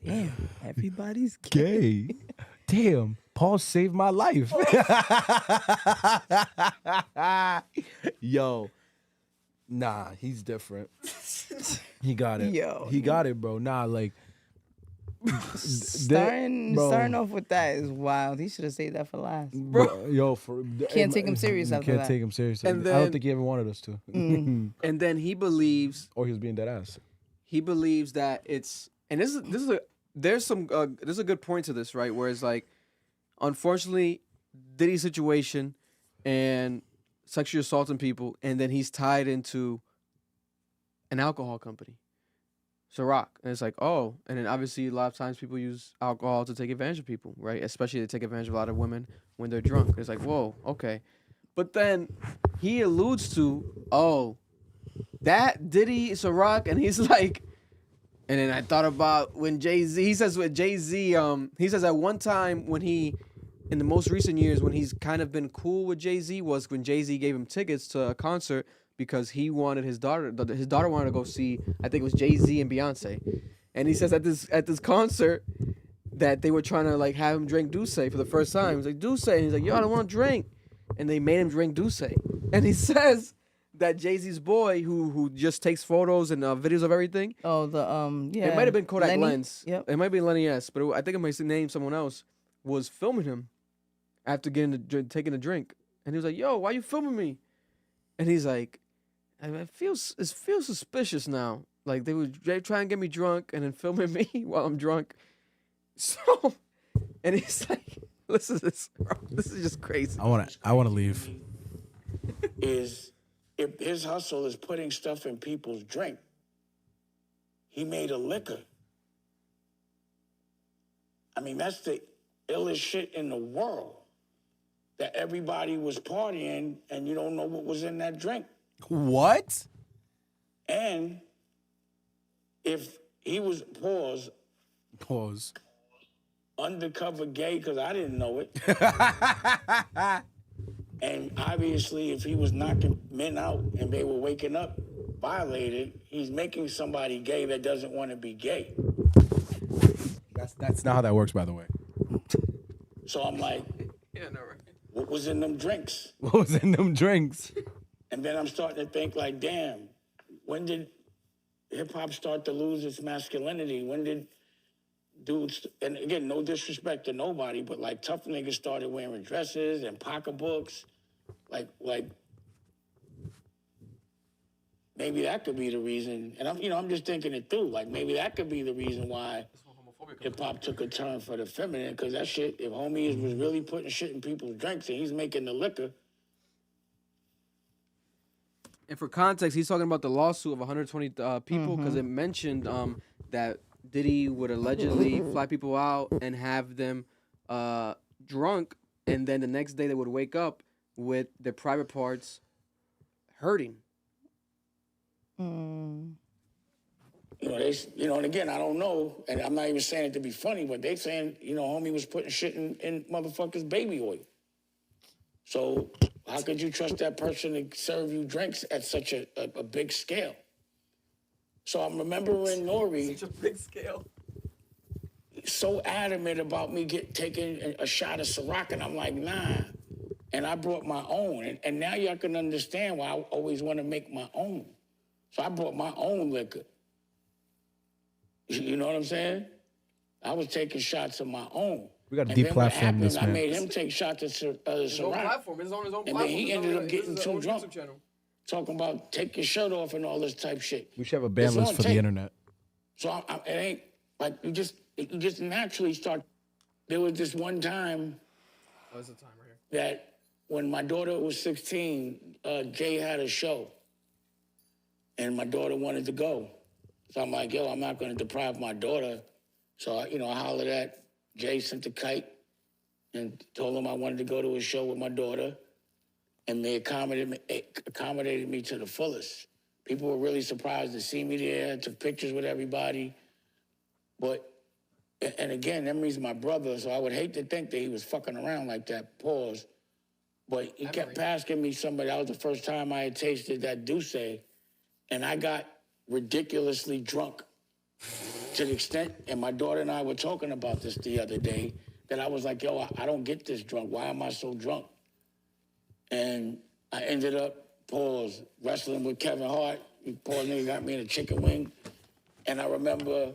Damn, everybody's gay. Damn, Paul saved my life. Yo, nah, he's different. He got it. Yo. He got it, bro. Nah, like, Starting off with that is wild. He should have saved that for last. Bro, Can't take him serious after Can't that. take him serious. And I don't then- think he ever wanted us to. And then he believes, or he was being dead ass. he believes that it's, and this is there's a good point to this, right? Where it's like, unfortunately, Diddy's situation and sexually assaulting people, and then he's tied into an alcohol company, Ciroc, and it's like, oh, and then obviously a lot of times people use alcohol to take advantage of people, right? Especially they take advantage of a lot of women when they're drunk. It's like, whoa, okay, but then he alludes to, oh, that Diddy Ciroc, and he's like, and then I thought about when Jay-Z, he says with Jay-Z, he says at one time when he, in the most recent years, when he's kind of been cool with Jay-Z was when Jay-Z gave him tickets to a concert because he wanted his daughter wanted to go see, I think it was Jay-Z and Beyonce. And he says at this concert that they were trying to like have him drink Douce for the first time. He was like, Douce. And he's like, yo, I don't want to drink. And they made him drink Douce. And he says that Jay-Z's boy, who just takes photos and videos of everything. Oh, yeah. It might have been Kodak Lenny? Lens. Yep. It might be Lenny S. But I think it might name someone else, was filming him after taking a drink. And he was like, yo, why you filming me? And he's like, it feels suspicious now. Like they try and get me drunk and then filming me while I'm drunk. So, and he's like, listen to this, bro. This is just crazy. I wanna leave. Is if his hustle is putting stuff in people's drink, he made a liquor. I mean, that's the illest shit in the world. That everybody was partying and you don't know what was in that drink. What? And if he was, Pause. undercover gay, because I didn't know it. And obviously, if he was knocking men out and they were waking up violated, he's making somebody gay that doesn't want to be gay. That's not how that works, by the way. So I'm like, what was in them drinks? What was in them drinks? And then I'm starting to think like, damn, when did hip hop start to lose its masculinity? When did dudes, and again, no disrespect to nobody, but like tough niggas started wearing dresses and pocketbooks. Like maybe that could be the reason. And I'm just thinking it through. Like maybe that could be the reason why hip hop took a turn for the feminine. Because that shit, if homie was really putting shit in people's drinks and he's making the liquor. And for context, he's talking about the lawsuit of 120 people because it mentioned that Diddy would allegedly fly people out and have them drunk, and then the next day they would wake up with their private parts hurting. And again, I don't know, and I'm not even saying it to be funny, but they saying, homie was putting shit in motherfuckers' baby oil. So how could you trust that person to serve you drinks at such a big scale? So I'm remembering Nori. Such a big scale. So adamant about me taking a shot of Ciroc, and I'm like, nah. And I brought my own. And now y'all can understand why I always want to make my own. So I brought my own liquor. You know what I'm saying? I was taking shots of my own. We got to And then what deplatform happened, this, I man. made him take shots of His own Ciroc. platform. It's on his own And platform. then he ended up getting too drunk. Talking about take your shirt off and all this type shit. We should have a ban It's list on for the tape. internet. So it ain't like you just naturally start. There was this one time What's the time right here? that when my daughter was 16, Jay had a show, and my daughter wanted to go. So I'm like, yo, I'm not going to deprive my daughter. So I hollered at Jay, sent the kite, and told him I wanted to go to a show with my daughter, and they accommodated me to the fullest. People were really surprised to see me there, took pictures with everybody. But, and again, Emery's my brother, so I would hate to think that he was fucking around like that, pause. But he kept asking me somebody, that was the first time I had tasted that Douce, and I got ridiculously drunk to the extent, and my daughter and I were talking about this the other day, that I was like, yo, I don't get this drunk. Why am I so drunk? And I ended up, wrestling with Kevin Hart. Nigga got me in a chicken wing. And I remember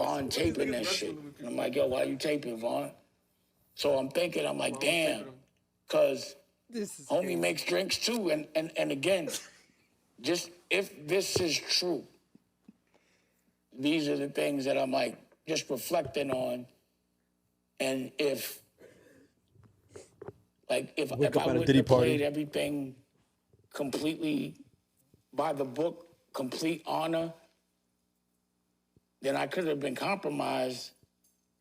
Vaughn taping that shit. And I'm like, yo, why you taping, Vaughn? So I'm thinking, I'm like, damn, because homie makes drinks too. And again, just if this is true, these are the things that I'm like just reflecting on. And if I wouldn't have played everything completely by the book, complete honor, then I could have been compromised.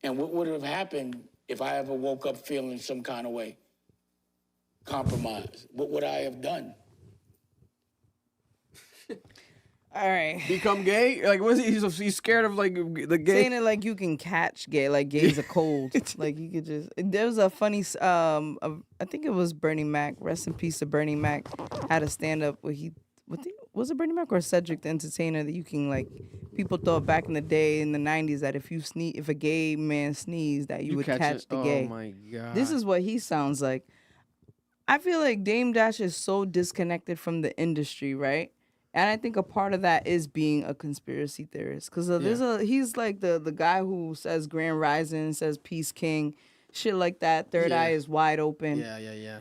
And what would have happened if I ever woke up feeling some kind of way? Compromised. What would I have done? All right. Become gay? Like, was he? He's scared of like the gay. Saying it like you can catch gay, like gays are cold. Like you could just. There was a funny. I think it was Bernie Mac. Rest in peace to Bernie Mac. Had a stand up where he. Was it Bernie Mac or Cedric the Entertainer that you can like? People thought back in the day in the '90s that if a gay man sneezed that you would catch the gay. Oh my god. This is what he sounds like. I feel like Dame Dash is so disconnected from the industry, right? And I think a part of that is being a conspiracy theorist. Because he's like the guy who says Grand Rising, says Peace King, shit like that. Third Eye is wide open. Yeah.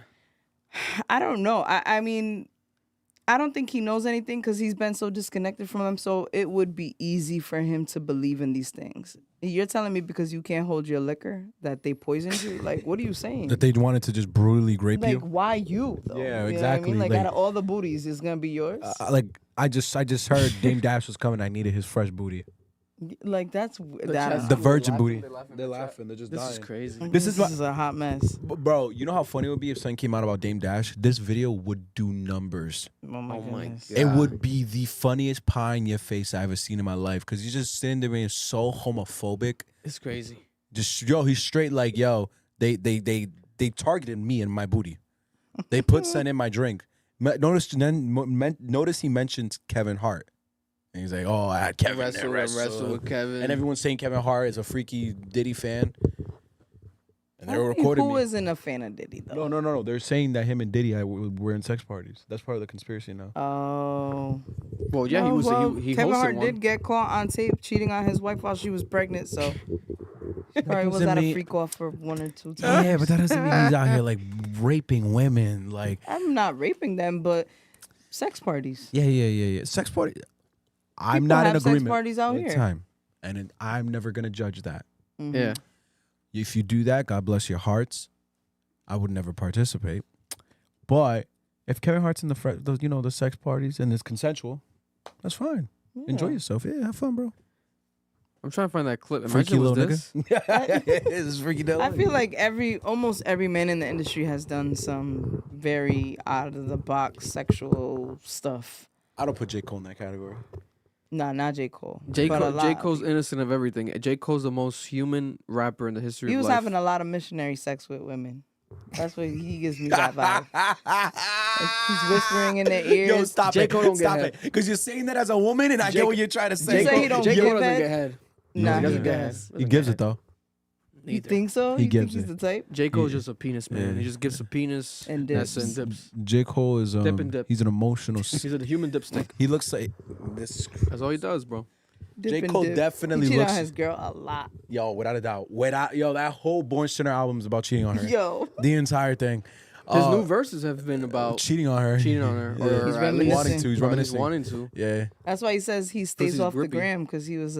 I don't know. I mean, I don't think he knows anything because he's been so disconnected from them. So it would be easy for him to believe in these things. You're telling me because you can't hold your liquor that they poisoned you? Like, what are you saying? That they wanted to just brutally grape Like, you? why you, though? Yeah, You know what exactly. I mean? Like, Like- out of all the booties, it's going to be yours? I just heard Dame Dash was coming. I needed his fresh booty. Like, that's... The virgin booty. They're laughing. They're just This dying. is crazy. This is a hot mess. Bro, you know how funny it would be if something came out about Dame Dash? This video would do numbers. Oh my goodness. It would be the funniest pie in your face I've ever seen in my life because he's just sitting there being so homophobic. It's crazy. Just he's straight like, yo, they targeted me and my booty. They put something in my drink. Notice he mentions Kevin Hart. And he's like, oh, I had Kevin wrestle with Kevin. And everyone's saying Kevin Hart is a freaky Diddy fan. And they were recording Who me. isn't a fan of Diddy, though? No. They're saying that him and Diddy were in sex parties. That's part of the conspiracy now. Oh. Well, yeah, he was. He Kevin hosted Hart one. did get caught on tape cheating on his wife while she was pregnant, so she probably was doesn't at a mean- freak off for 1 or 2 times. Yeah, but that doesn't mean he's out here like raping women. Like, I'm not raping them, but sex parties. yeah. Sex party. I'm People not in have sex agreement. parties out all the here. time. And I'm never gonna judge that. Mhm. Yeah. If you do that, God bless your hearts. I would never participate. But if Kevin Hart's in the sex parties and it's consensual, that's fine. Enjoy yourself. Yeah, have fun, bro. I'm trying to find that clip. Freaky Imagine it was little this. nigga. This is freaky little. I feel like almost every man in the industry has done some very out of the box sexual stuff. I don't put J. Cole in that category. Nah, not J. Cole. J. but a lot. Cole's innocent of everything. J. Cole's the most human rapper in the history He of was life. having a lot of missionary sex with women. That's what he gives me that vibe. Like he's whispering in their ears. Yo, stop J. it. Cole don't get Stop head. it. Because you're saying that as a woman, and I get what you're trying to say. You say he don't J. give Cole doesn't head? get head. Nah, he doesn't he get head. does. He gives it, though. You think so? He You gives think he's it. the type? J. Cole's just a penis man. Yeah. He just gives a penis And that's dips. and dips. J. Cole is Dip and dip. he's an emotional. He's a human dipstick. He looks like this. That's all he does, bro. Dip J. and Cole dip. definitely he cheated looks. on his girl a lot. Yo, without a doubt. Yo, that whole Born Sinner album is about cheating on her. Yo. The entire thing. His new verses have been about cheating on her. cheating on her. Yeah. Or He's at least reminiscing. Wanting to. He's or at least reminiscing. wanting to. Yeah. That's why he says he stays Pussy's off the grippy. gram because he was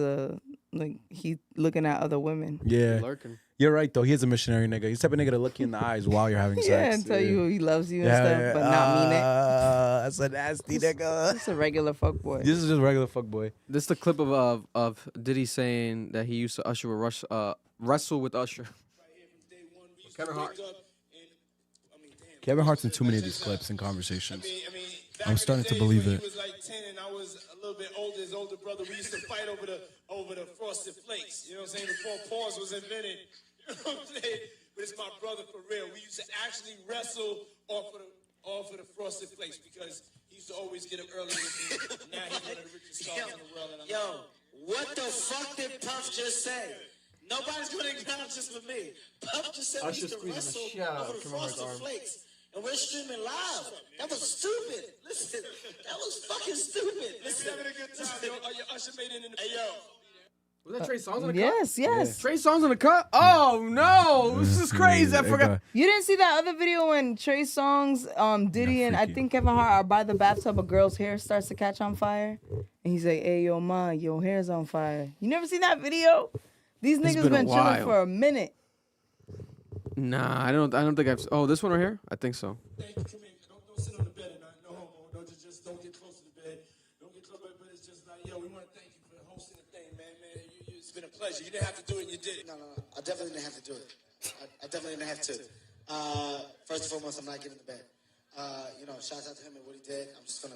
he looking at other women. Yeah. Lurking. You're right, though. He is a missionary nigga. He's the type of nigga to look you in the eyes while you're having sex. Yeah, and tell you he loves you and stuff, but not mean it. That's a nasty nigga. It's a regular fuckboy. This is just regular fuckboy. This is the clip of Diddy saying that he used to wrestle with Usher. Kevin Hart. Kevin Hart's in too many of these clips and conversations. I'm starting to believe it. He was like 10 and I was a little bit older. His older brother. We used to fight over the Frosted Flakes. You know what I'm saying? Before pause was invented. You know what I'm saying? But it's my brother for real. We used to actually wrestle off of the Frosted Flakes because he used to always get up early with me. Now he's one of the richest stars in the world. And Yo, what the fuck did Puff just say? Nobody's gonna acknowledge this for me. Puff just said we used to wrestle over the Frosted Flakes. And we're streaming live. That was stupid. Listen, that was fucking stupid. Listen. having a good time. Yo, Usher made it in the... Hey, yo. Was that Trey Songz in the cut? Yes. Trey Songz in the cut? Oh no, this is crazy. I forgot. You didn't see that other video when Trey Songz, Diddy, and I think Kevin Hart are by the bathtub. A girl's hair starts to catch on fire, and he's like, "Hey, yo, ma, your hair's on fire." You never seen that video? These niggas been chilling for a minute. Nah, I don't think I've. Oh, this one right here? I think so. Thank you, come in. Don't sit on the bed at night. No homo. Just don't get close to the bed. Don't get close, but it's just like, yo, we want to thank you for hosting the thing, man. It's been a pleasure. You didn't have to do it, and you did it. No. I definitely didn't have to do it. I definitely didn't have to. First and foremost, I'm not getting the bed. Shouts out to him and what he did. I'm just gonna,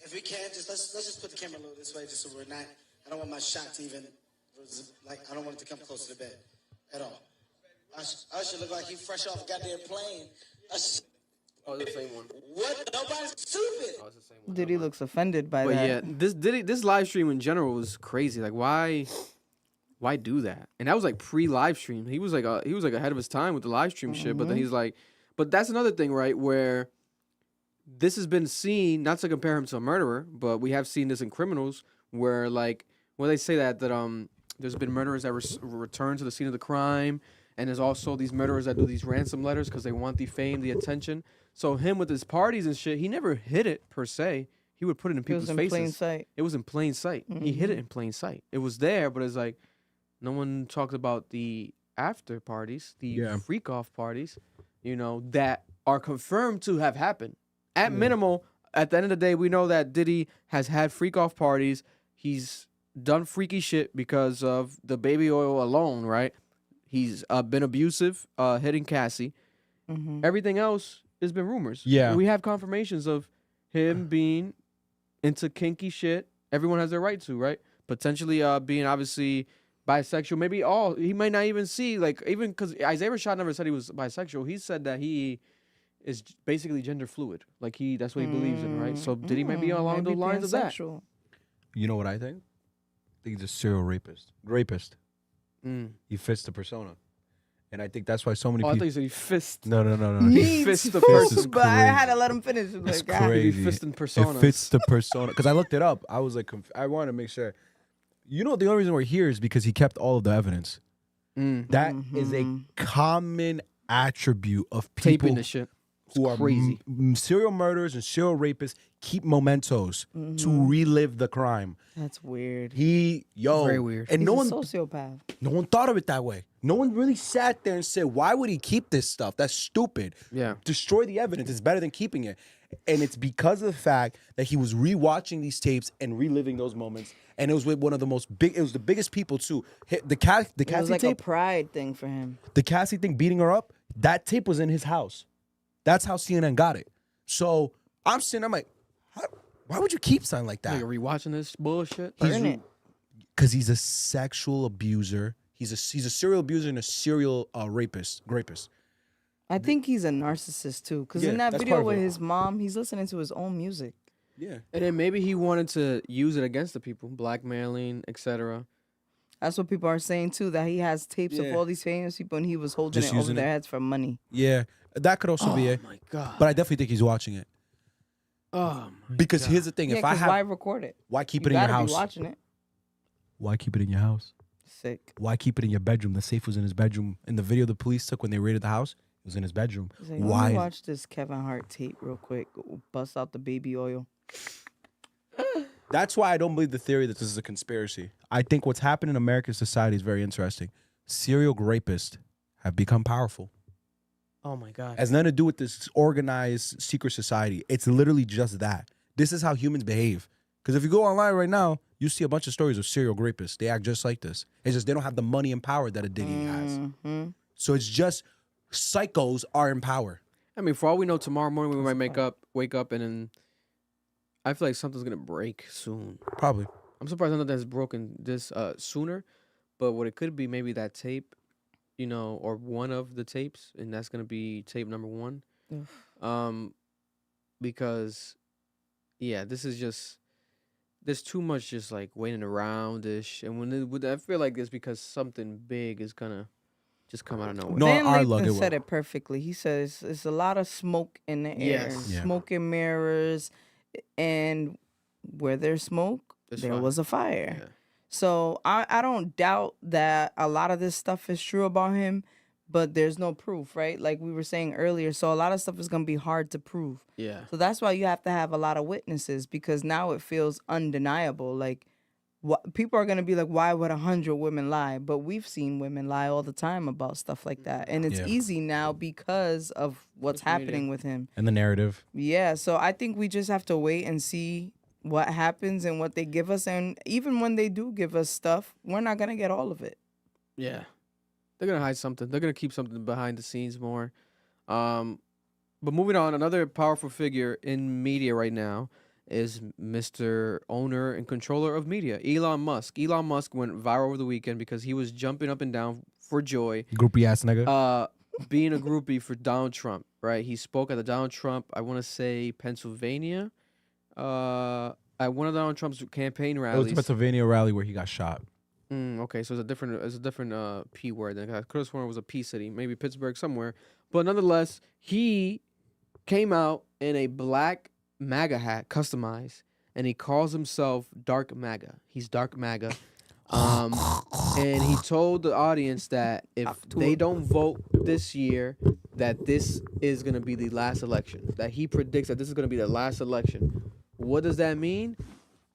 if we can, let's just put the camera a little this way, just so we're not. I don't want my shot to even, I don't want it to come close to the bed at all. I should look like he fresh off a goddamn plane. Oh, the same one. What? Nobody's stupid. Oh, it's the same one. Diddy looks offended by But that. yeah, this live stream in general was crazy. Like, why do that? And that was like pre-live stream. He was like ahead of his time with the live stream shit. But then he's like, but that's another thing, right? Where this has been seen, not to compare him to a murderer, but we have seen this in criminals, where like when they say that there's been murderers that return to the scene of the crime. And there's also these murderers that do these ransom letters because they want the fame, the attention. So him with his parties and shit, he never hid it per se. He would put it in people's faces. Plain sight. It was in plain sight. He hid it in plain sight. It was there, but it's like no one talked about the after parties, the freak off parties, that are confirmed to have happened. At minimal, at the end of the day, we know that Diddy has had freak off parties. He's done freaky shit because of the baby oil alone, right? He's been abusive, hitting Cassie. Everything else has been rumors. Yeah. We have confirmations of him being into kinky shit. Everyone has their right to, right? Potentially being obviously bisexual. Maybe he might not even see, like, even because Isaiah Rashad never said he was bisexual. He said that he is basically gender fluid. Like, that's what he believes in, right? So Diddy might be along those lines of that. You know what I think? I think he's a serial rapist. He fits the persona. And I think that's why so many people... I thought you said he fist. No. He fits the person. But I had to let him finish. It's Like, crazy. He fisting personas. It fits the persona. Because I looked it up. I was like, I wanted to make sure. The only reason we're here is because he kept all of the evidence. That is a common attribute of people taping the shit. who are crazy. Serial murderers and serial rapists keep mementos to relive the crime. That's weird. Very weird. And He's no a one, sociopath. no one thought of it that way. No one really sat there and said, "Why would he keep this stuff? That's stupid." Yeah. Destroy the evidence. It's better than keeping it. And it's because of the fact that he was rewatching these tapes and reliving those moments. And it was with one of the it was the biggest people too. The Cassie It was like tape, a pride thing for him. the Cassie thing beating her up, that tape was in his house. That's how CNN got it. So I'm sitting, I'm like, why would you keep something like that? You're rewatching this bullshit. Because he's a sexual abuser. He's a serial abuser and a serial rapist. I think he's a narcissist too. Because Yeah, in that that's video part of with it. his mom, he's listening to his own music. Yeah. And then maybe he wanted to use it against the people, blackmailing, etc. That's what people are saying too, that he has tapes of all these famous people and he was holding Just it over using their it. heads for money. Yeah. That could also be it. Oh my God. But I definitely think he's watching it. Oh my Because God. here's the thing. Yeah, If I because why have, record it? why keep You it in your gotta house? be watching it. Why keep it in your house? Sick. Why keep it in your bedroom? The safe was in his bedroom. In the video the police took when they raided the house, it was in his bedroom. He's like, Why? let me watch this Kevin Hart tape real quick. Bust out the baby oil. That's why I don't believe the theory that this is a conspiracy. I think what's happened in American society is very interesting. Serial rapists have become powerful. Oh my God. It has nothing to do with this organized secret society. It's literally just that. This is how humans behave. Because if you go online right now, you see a bunch of stories of serial rapists. They act just like this. It's just they don't have the money and power that a Diddy has. So it's just psychos are in power. I mean, for all we know, tomorrow morning we might wake up, and then I feel like something's gonna break soon. Probably. I'm surprised none of that has broken this sooner. But what it could be, maybe that tape, or one of the tapes, and that's gonna be tape number 1. Because, yeah, this is just. There's too much just like waiting around-ish. And I feel like it's because something big is gonna just come out of nowhere. No, Dan our Lathan luck, it said will. it perfectly. He says it's a lot of smoke in the air. Yes. Yeah. Smoke and mirrors. And where there's smoke, There's there fire. was a fire. Yeah. So I don't doubt that a lot of this stuff is true about him, but there's no proof, right? Like we were saying earlier. So a lot of stuff is going to be hard to prove. Yeah. So that's why you have to have a lot of witnesses, because now it feels undeniable. Like people are going to be like, why would 100 women lie? But we've seen women lie all the time about stuff like that. And it's easy now because of what's happening with him. And the narrative. Yeah. So I think we just have to wait and see what happens and what they give us. And even when they do give us stuff, we're not going to get all of it. Yeah. They're going to hide something. They're going to keep something behind the scenes more. But moving on, another powerful figure in media right now is Mr. Owner and Controller of Media, Elon Musk. Elon Musk went viral over the weekend because he was jumping up and down for joy. Groupie ass nigga. Being a groupie for Donald Trump, right? He spoke at the Donald Trump, I want to say Pennsylvania, at one of Donald Trump's campaign It rallies. was a Pennsylvania rally where he got shot. Okay, so it's a different P word. I could have sworn it was a P city, maybe Pittsburgh somewhere. But nonetheless, he came out in a black MAGA hat, customized, and he calls himself Dark MAGA. He's Dark MAGA. And he told the audience that if they don't vote this year, that this is going to be the last election. That he predicts that this is going to be the last election. What does that mean?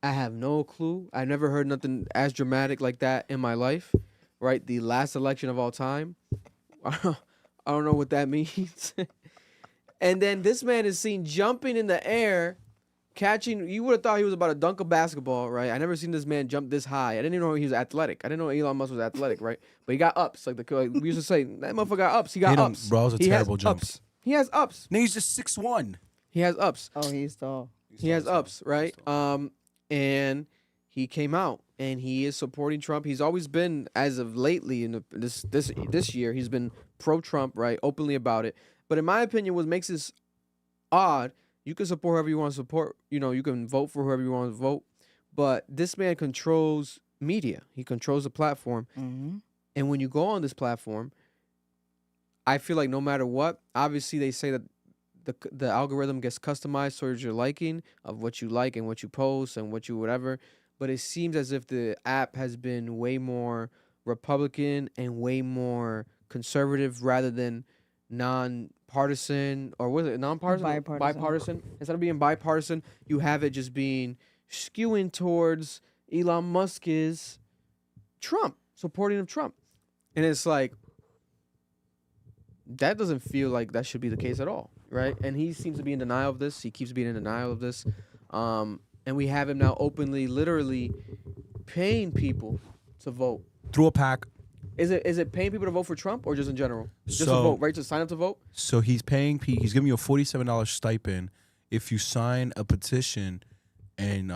I have no clue. I never heard nothing as dramatic like that in my life, right? The last election of all time. I don't know what that means. And then this man is seen jumping in the air, catching. You would have thought he was about to dunk a basketball, right? I never seen this man jump this high. I didn't even know he was athletic. I didn't know Elon Musk was athletic, right? But he got ups. Like we used to say, that motherfucker got ups. He got ups. Bro, it was a terrible jump. He has ups. No, he's just 6'1". He has ups. Oh, he's tall. He has ups, right? And he came out and he is supporting Trump. He's always been, as of lately, in this year, he's been pro-Trump, right? Openly about it. But in my opinion, what makes this odd, you can support whoever you want to support. You know, you can vote for whoever you want to vote. But this man controls media. He controls the platform. Mm-hmm. And when you go on this platform, I feel like no matter what, obviously they say that the algorithm gets customized towards your liking of what you like and what you post and what you whatever. But it seems as if the app has been way more Republican and way more conservative rather than non-partisan, or was it non-partisan? Bipartisan. Instead of being bipartisan, you have it just being skewing towards Elon Musk is Trump, supporting of Trump. And it's like, that doesn't feel like that should be the case at all, right? And he seems to be in denial of this. He keeps being in denial of this. And we have him now openly, literally paying people to vote. Through a PAC. Is it paying people to vote for Trump or just in general? Just to So- vote, right? To sign up to vote? So he's giving you a $47 stipend if you sign a petition, and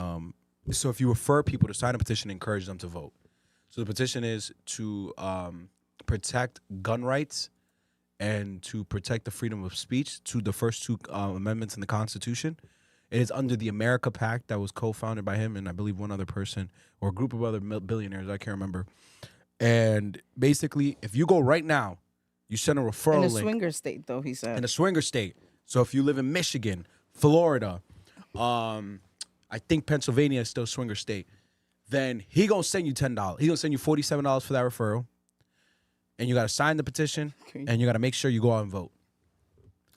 so if you refer people to sign a petition and encourage them to vote. So the petition is to protect gun rights and to protect the freedom of speech, to the first two amendments in the Constitution. It is under the America PAC that was co-founded by him and I believe one other person or a group of other billionaires. I can't remember. And basically, if you go right now, you send a referral link. In a swinger state, though, he said. In a swinger state. So if you live in Michigan, Florida, I think Pennsylvania is still swinger state, then he gonna send you $10. He gonna send you $47 for that referral. And you gotta sign the petition, and you gotta make sure you go out and vote.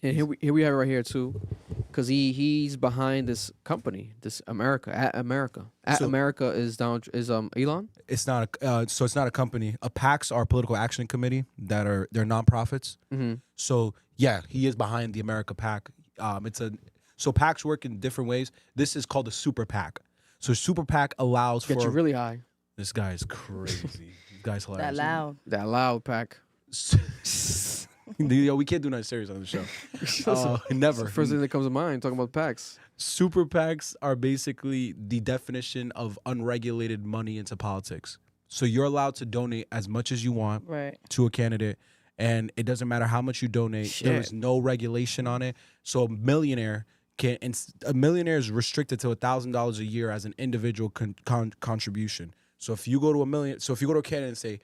And here we have it right here too, because he's behind this company, this America. America is Elon. It's not so it's not a company. PACs are political action committee they're nonprofits. Mm-hmm. So yeah, he is behind the America PAC. So PACs work in different ways. This is called a super PAC. So super PAC allows Get you really high. This guy is crazy. This guy's hilarious. That loud PAC. Yo, we can't do nothing serious on the show. Never. The first thing that comes to mind, talking about PACs. Super PACs are basically the definition of unregulated money into politics. So you're allowed to donate as much as you want to a candidate, and it doesn't matter how much you donate. There is no regulation on it. So a millionaire is restricted to $1,000 a year as an individual contribution. So if you go to a candidate and say,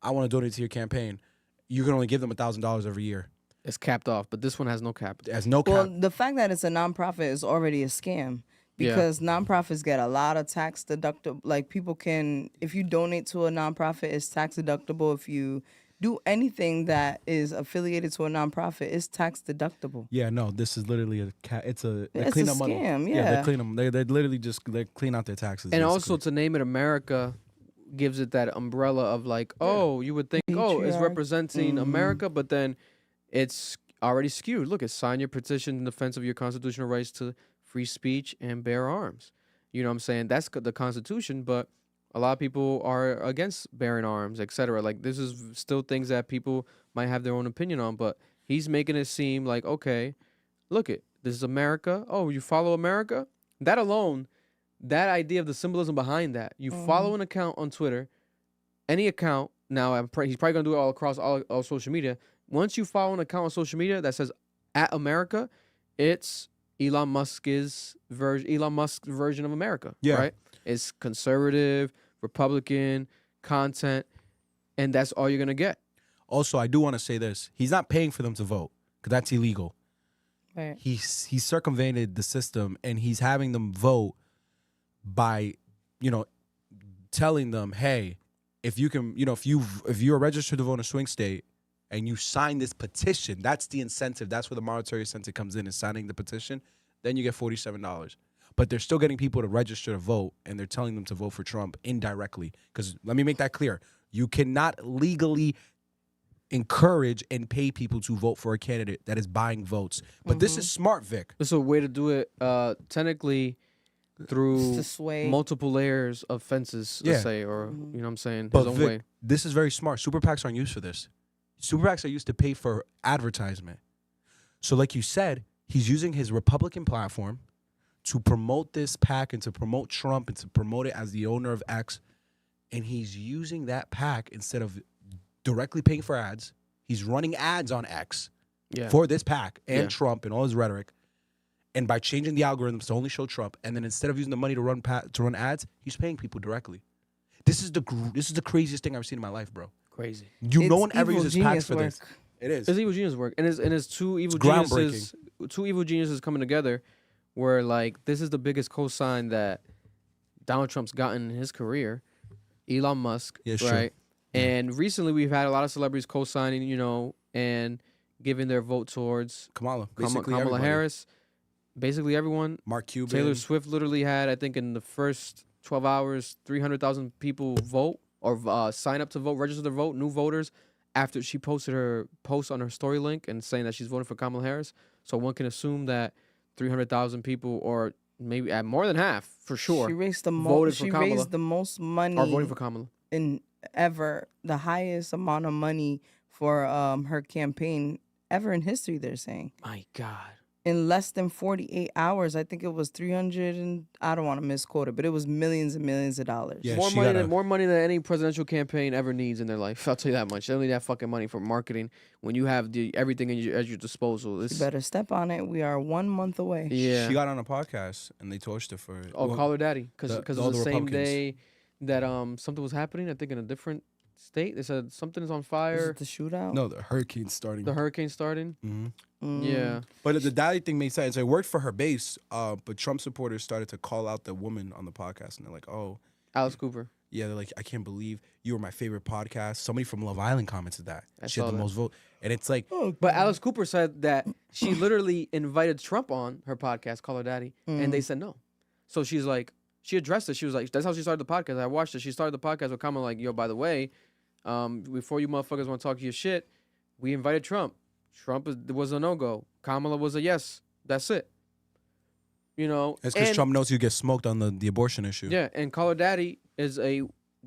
I want to donate to your campaign, you can only give them $1,000 every year. It's capped off, but this one has no cap. It has no cap. Well, the fact that it's a nonprofit is already a scam, because nonprofits get a lot of tax deductible. Like people can, if you donate to a nonprofit, it's tax deductible. If you do anything that is affiliated to a nonprofit, it's tax deductible. Yeah, no, this is literally it's a It's clean a up money. scam. Yeah, Yeah, they clean them. They literally just clean out their taxes. And basically. also to name it America gives it that umbrella of like, oh, you would think, oh, it's Patriarch. representing America, but then it's already skewed. Look, it's sign your petition in defense of your constitutional rights to free speech and bear arms. You know what I'm saying? That's the Constitution, but a lot of people are against bearing arms, etc. Like this is still things that people might have their own opinion on, but he's making it seem like, okay, look it, this is America. Oh, you follow America? That alone, that idea of the symbolism behind that. You follow an account on Twitter, any account. Now he's probably gonna do it all across all social media. Once you follow an account on social media that says at America, it's Elon Musk's version of America. Yeah. Right? It's conservative, Republican content, and that's all you're gonna get. Also, I do want to say this: he's not paying for them to vote because that's illegal. right. He's circumvented the system, and he's having them vote by, telling them, hey, if you can, if you're registered to vote in a swing state and you sign this petition, that's the incentive. That's where the monetary incentive comes in, is signing the petition. Then you get $47. But they're still getting people to register to vote, and they're telling them to vote for Trump indirectly. Because let me make that clear. You cannot legally encourage and pay people to vote for a candidate that is buying votes. But this is smart, Vic. This is a way to do it technically through To sway. multiple layers of fences, Yeah. let's say, or you know what I'm saying, But his own Vic, way. this is very smart. Super PACs aren't used for this. Super PACs are used to pay for advertisement. So like you said, he's using his Republican platform to promote this PAC and to promote Trump and to promote it as the owner of X. And he's using that PAC instead of directly paying for ads. He's running ads on X for this PAC and Trump and all his rhetoric. And by changing the algorithms to only show Trump, and then instead of using the money to run ads, he's paying people directly. This is the craziest thing I've seen in my life, bro. Crazy. No one ever uses PACs for this. It is. It's evil genius work, and it's two evil groundbreaking. geniuses coming together, where like this is the biggest cosign that Donald Trump's gotten in his career. Elon Musk, Yeah, right? sure. And recently we've had a lot of celebrities co-signing, and giving their vote towards Kamala. Basically Kamala everybody. Harris. Basically everyone. Mark Cuban. Taylor Swift literally had, I think, in the first 12 hours, 300,000 people vote or sign up to vote, register to vote, new voters, after she posted her post on her story link and saying that she's voting for Kamala Harris. So one can assume that 300,000 people, or maybe at more than half, for sure, She raised the voted most. for She Kamala. raised the most money. Are voting for Kamala. in ever, the highest amount of money for her campaign ever in history. They're saying My God. in less than 48 hours. I think it was 300, and I don't want to misquote it, but it was millions and millions of dollars. Yeah, More she money, got than, more money than any presidential campaign ever needs in their life. I'll tell you that much. They don't need that fucking money for marketing when you have everything at your disposal. You It's, better step on it. We are 1 month away. yeah. She got on a podcast and they torched her for it. Oh, Well, call her daddy, because all it was the the same Republicans. day that something was happening. I think in a different state. They said something is on Is fire. it the shootout? No, the hurricane's starting. The hurricane starting. hmm Yeah. But the daddy thing made sense. It worked for her base, but Trump supporters started to call out the woman on the podcast, and they're like, "Oh, Alice Cooper. yeah." They're like, "I can't believe you were my favorite podcast." Somebody from Love Island commented that I she had saw the that. most vote, and it's like, But Alice Cooper said that she literally invited Trump on her podcast, Call Her Daddy, and they said no. So she's like, she addressed it. She was like, that's how she started the podcast. I watched it. She started the podcast with Kamala like, yo, by the way, before you motherfuckers want to talk your shit, we invited Trump. Trump was a no-go. Kamala was a yes. That's it. it's because and- Trump knows you get smoked on the abortion issue. Yeah, and Call Her Daddy is a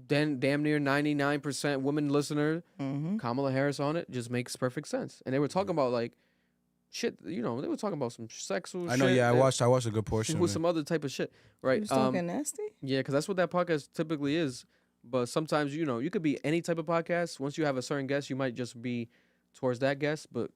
damn near 99% women listener. Kamala Harris on it just makes perfect sense. And they were talking about like shit, they were talking about some sexual I know. shit. Yeah, I that- watched a good portion. with of it. some other type of shit, right? He was talking nasty? Yeah, because that's what that podcast typically is. But sometimes, you could be any type of podcast. Once you have a certain guest, you might just be towards that guest. But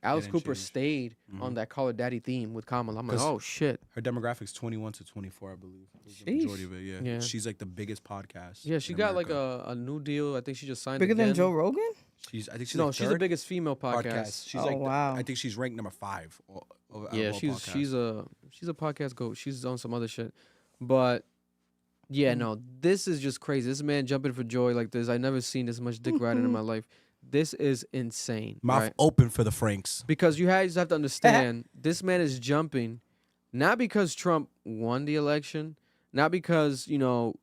Alice didn't Cooper change. stayed on that Call Her Daddy theme with Kamala. I'm like, 'Cause oh shit. Her demographics 21 to 24, I believe. Was the Sheesh. majority of it. Yeah. Yeah. She's like the biggest podcast. Yeah, she in got America. like a new deal. I think she just signed Bigger than again. Joe Rogan? I think she's No, like she's the third biggest female podcast. She's Oh, wow. I think she's ranked number 5 Yeah, she's a podcast goat. She's on some other shit, but yeah, no, this is just crazy. This man jumping for joy like this. I never seen this much dick riding in my life. This is insane. Mouth right? open for the Franks. Because you just have to understand, this man is jumping, not because Trump won the election, not because,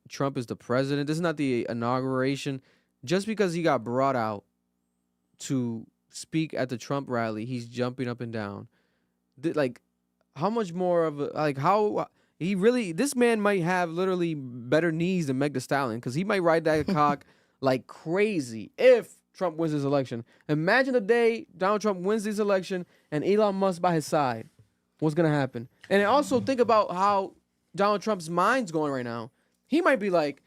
Trump is the president. This is not the inauguration. Just because he got brought out to speak at the Trump rally, he's jumping up and down. How much more of this man might have literally better knees than Meg Thee Stallion, because he might ride that cock like crazy if Trump wins his election. Imagine the day Donald Trump wins this election and Elon Musk by his side. What's going to happen? And also think about how Donald Trump's mind's going right now. He might be like,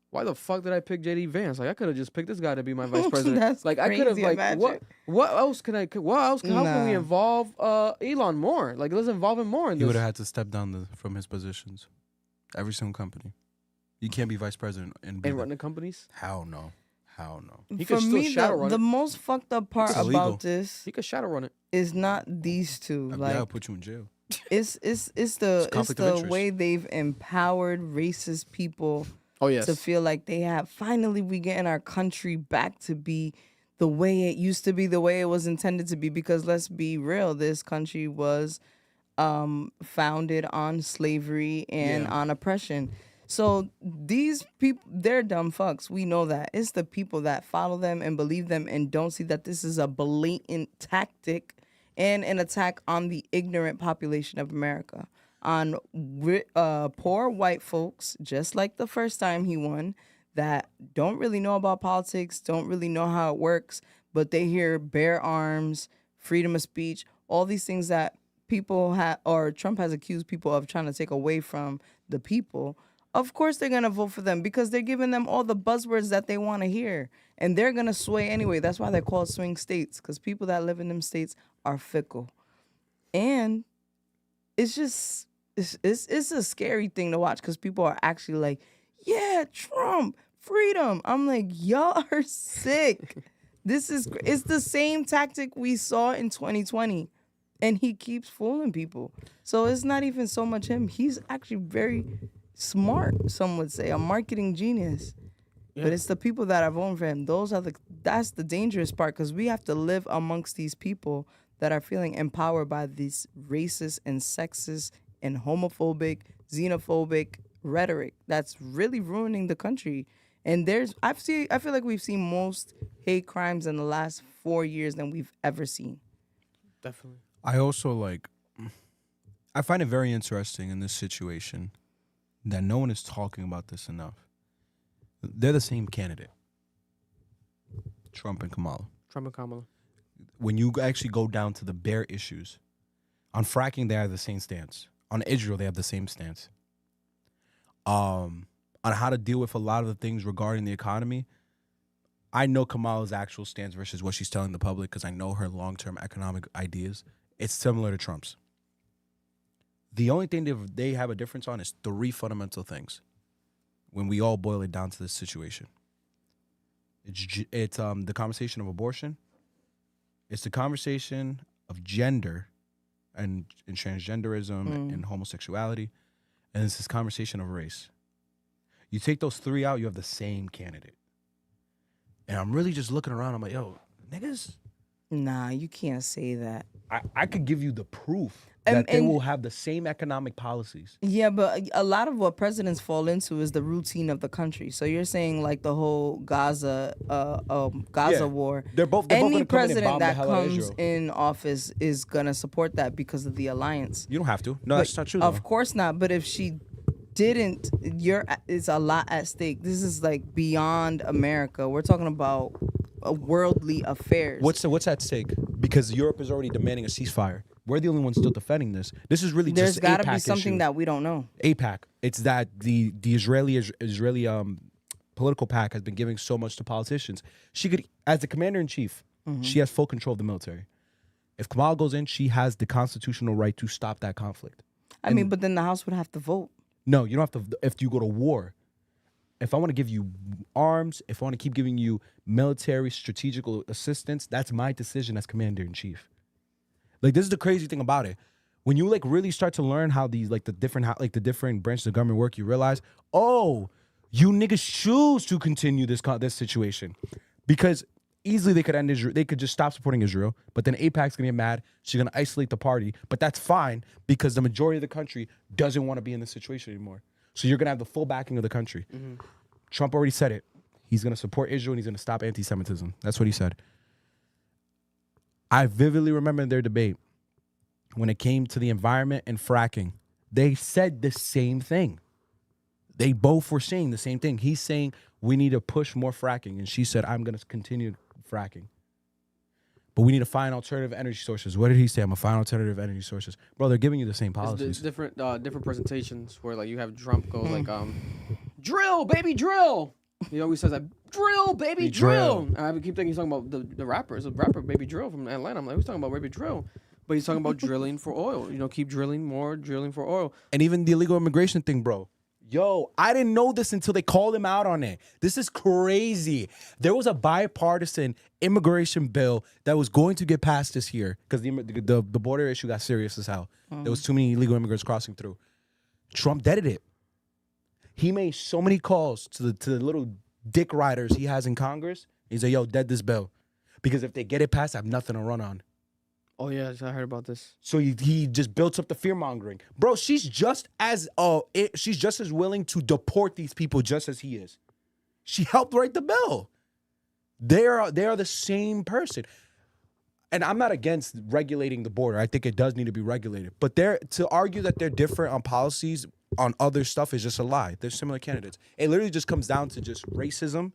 why the fuck did I pick JD Vance? Like, I could have just picked this guy to be my vice president. That's like, crazy, I could have, like, imagine. what else can I, how can we involve Elon more? Like, let's involve him more in He this. would have had to step down from his positions. Every single company. You can't be vice president and run the companies? Hell no. He For could still me, shadow run the it. most fucked up part It's illegal. about this He could shadow run it. is not these two. Yeah, I'll put you in jail. It's the conflict of interest. way they've empowered racist people. Oh, yes. To feel like they have finally we getting our country back to be the way it used to be, the way it was intended to be. Because let's be real, this country was founded on slavery and on oppression. So these people, they're dumb fucks. We know that. It's the people that follow them and believe them and don't see that this is a blatant tactic and an attack on the ignorant population of America. On poor white folks, just like the first time he won, that don't really know about politics, don't really know how it works, but they hear bear arms, freedom of speech, all these things that people have, or Trump has accused people of trying to take away from the people. Of course they're going to vote for them because they're giving them all the buzzwords that they want to hear. And they're going to sway anyway. That's why they're called swing states, because people that live in them states are fickle. And it's just... It's a scary thing to watch because people are actually like, yeah, Trump, freedom. I'm like, y'all are sick. It's the same tactic we saw in 2020. And he keeps fooling people. So it's not even so much him. He's actually very smart, some would say, a marketing genius. Yeah. But it's the people that are voting for him. That's the dangerous part, because we have to live amongst these people that are feeling empowered by these racist and sexist and homophobic, xenophobic rhetoric that's really ruining the country. And I feel like we've seen most hate crimes in the last 4 years than we've ever seen. Definitely. I also I find it very interesting in this situation that no one is talking about this enough. They're the same candidate, Trump and Kamala. When you actually go down to the bare issues, on fracking, they have the same stance. On Israel, they have the same stance. On how to deal with a lot of the things regarding the economy, I know Kamala's actual stance versus what she's telling the public because I know her long-term economic ideas. It's similar to Trump's. The only thing they have a difference on is 3 fundamental things when we all boil it down to this situation. It's the conversation of abortion. It's the conversation of gender and transgenderism and homosexuality. And it's this conversation of race. You take those 3 out, you have the same candidate. And I'm really just looking around. I'm like, yo, niggas. Nah, you can't say that. I could give you the proof that they will have the same economic policies. Yeah, but a lot of what presidents fall into is the routine of the country. So you're saying like the whole Gaza war. They're both Any president that comes in office is gonna support that because of the alliance. You don't have to. No, that's not true. Of course not. But if she didn't, it's a lot at stake. This is like beyond America. We're talking about worldly affairs. What's at stake? Because Europe is already demanding a ceasefire. We're the only ones still defending this. This is really There's just got to AIPAC be something issue. that we don't know. AIPAC. It's that the Israeli political pack has been giving so much to politicians. She could, as the commander-in-chief, she has full control of the military. If Kamala goes in, she has the constitutional right to stop that conflict. I mean, but then the House would have to vote. No, you don't have to. If you go to war, if I want to give you arms, if I want to keep giving you military strategical assistance, that's my decision as commander-in-chief. Like, this is the crazy thing about it. When you like really start to learn how these like the different branches of government work, you realize, oh, you niggas choose to continue this situation, because easily they could end Israel. They could just stop supporting Israel, but then AIPAC's gonna get mad. She's gonna isolate the party, but that's fine because the majority of the country doesn't want to be in this situation anymore. So you're gonna have the full backing of the country. Trump already said it. He's gonna support Israel and he's gonna stop anti-Semitism. That's what he said. I vividly remember their debate when it came to the environment and fracking. They said the same thing. They both were saying the same thing. He's saying we need to push more fracking, and she said I'm going to continue fracking. But we need to find alternative energy sources. What did he say? I'm going to find alternative energy sources. Bro, they're giving you the same policies. It's different presentations where like you have Trump go like drill, baby, drill. He always says like drill, baby, drill. And I keep thinking he's talking about the rapper. It's a rapper, Baby Drill from Atlanta. I'm like, who's talking about Baby Drill? But he's talking about drilling for oil. You know, keep drilling more, drilling for oil. And even the illegal immigration thing, bro. Yo, I didn't know this until they called him out on it. This is crazy. There was a bipartisan immigration bill that was going to get passed this year because the border issue got serious as hell. There was too many illegal immigrants crossing through. Trump deaded it. He made so many calls to the little dick riders he has in Congress. He's like, yo, dead this bill. Because if they get it passed, I have nothing to run on. Oh, yeah, I heard about this. So he just built up the fear-mongering. Bro, she's just as willing to deport these people just as he is. She helped write the bill. They are the same person. And I'm not against regulating the border. I think it does need to be regulated. But to argue that they're different on policies on other stuff is just a lie. They're similar candidates. It literally just comes down to just racism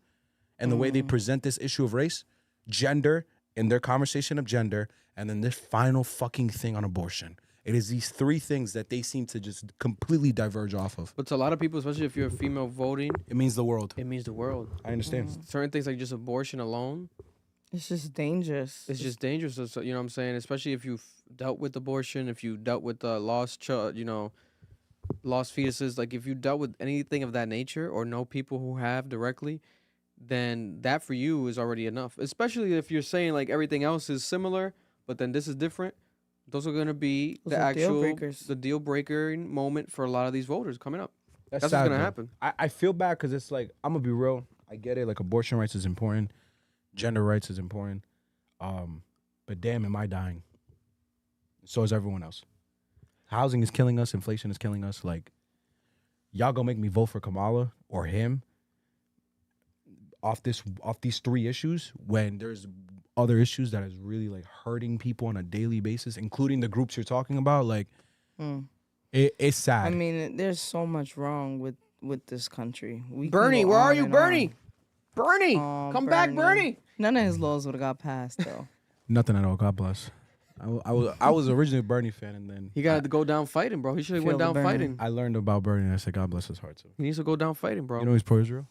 and the way they present this issue of race, gender, in their conversation of gender, and then this final fucking thing on abortion. It is these three things that they seem to just completely diverge off of. But to a lot of people, especially if you're a female voting, it means the world. It means the world. I understand. Certain things like just abortion alone. It's just dangerous. It's just dangerous. So, you know what I'm saying? Especially if you've dealt with abortion, if you dealt with lost fetuses. Like if you dealt with anything of that nature or know people who have directly, then that for you is already enough. Especially if you're saying like everything else is similar, but then this is different. Those are going to be the deal breaker moment for a lot of these voters coming up. That's what's going to happen. I feel bad because it's like, I'm going to be real. I get it. Like abortion rights is important. Gender rights is important. But damn, am I dying? So is everyone else. Housing is killing us. Inflation is killing us. Like, y'all gonna make me vote for Kamala or him off these three issues when there's other issues that is really like hurting people on a daily basis, including the groups you're talking about. Like, it's sad. I mean, there's so much wrong with this country. Bernie, where are you, Bernie? Bernie, come back, Bernie. None of his laws would have got passed though. Nothing at all. God bless. I was originally a Bernie fan, and then he got to go down fighting, bro. He should have went down fighting. I learned about Bernie, and I said, God bless his heart too. He needs to go down fighting, bro. You know he's pro-Israel?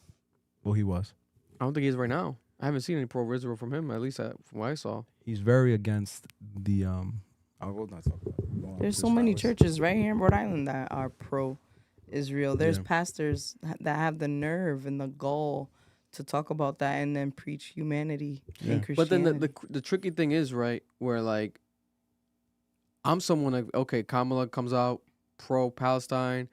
Well, he was. I don't think he is right now. I haven't seen any pro-Israel from him, at least from what I saw. He's very against the I will not talk about it. There's so many churches right here in Rhode Island that are pro-Israel. There's pastors that have the nerve and the gall to talk about that and then preach humanity and Christianity. But then the tricky thing is, right, where like I'm someone like, okay, Kamala comes out pro-Palestine,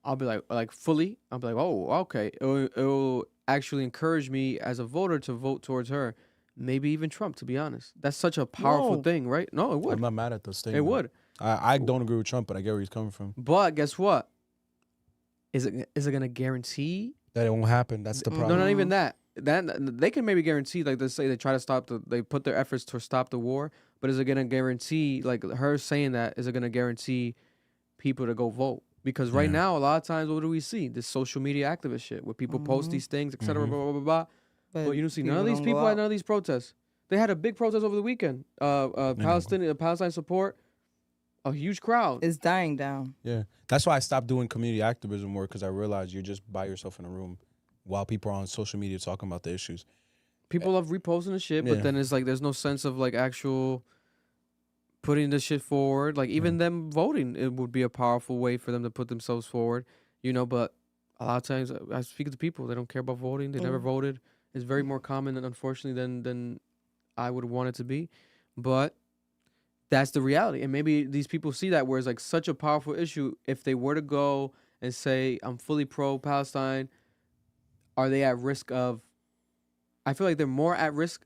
I'll be like fully, I'll be like, oh, okay, it'll actually encourage me as a voter to vote towards her. Maybe even Trump, to be honest. That's such a powerful thing, right? No, it would. I'm not mad at the statement. It would. I don't agree with Trump, but I get where he's coming from. But guess what? Is it gonna guarantee that it won't happen? That's the problem. No, not even that. That they can maybe guarantee, like, let's say they try to they put their efforts to stop the war, but is it gonna guarantee, like her saying that, is it gonna guarantee people to go vote? Because right now, a lot of times, what do we see? This social media activist shit where people post these things, etc. Blah, blah, blah, blah. But you don't see none of these people at none of these protests. They had a big protest over the weekend. Palestine support, a huge crowd. It's dying down. Yeah, that's why I stopped doing community activism work, because I realized you're just by yourself in a room while people are on social media talking about the issues. People love reposting the shit, but then it's like there's no sense of like actual putting the shit forward. Like even them voting, it would be a powerful way for them to put themselves forward, you know. But a lot of times I speak to people, they don't care about voting. They never voted. It's very more common, unfortunately, than I would want it to be. But that's the reality. And maybe these people see that where it's like such a powerful issue. If they were to go and say, I'm fully pro-Palestine, are they at risk of... I feel like they're more at risk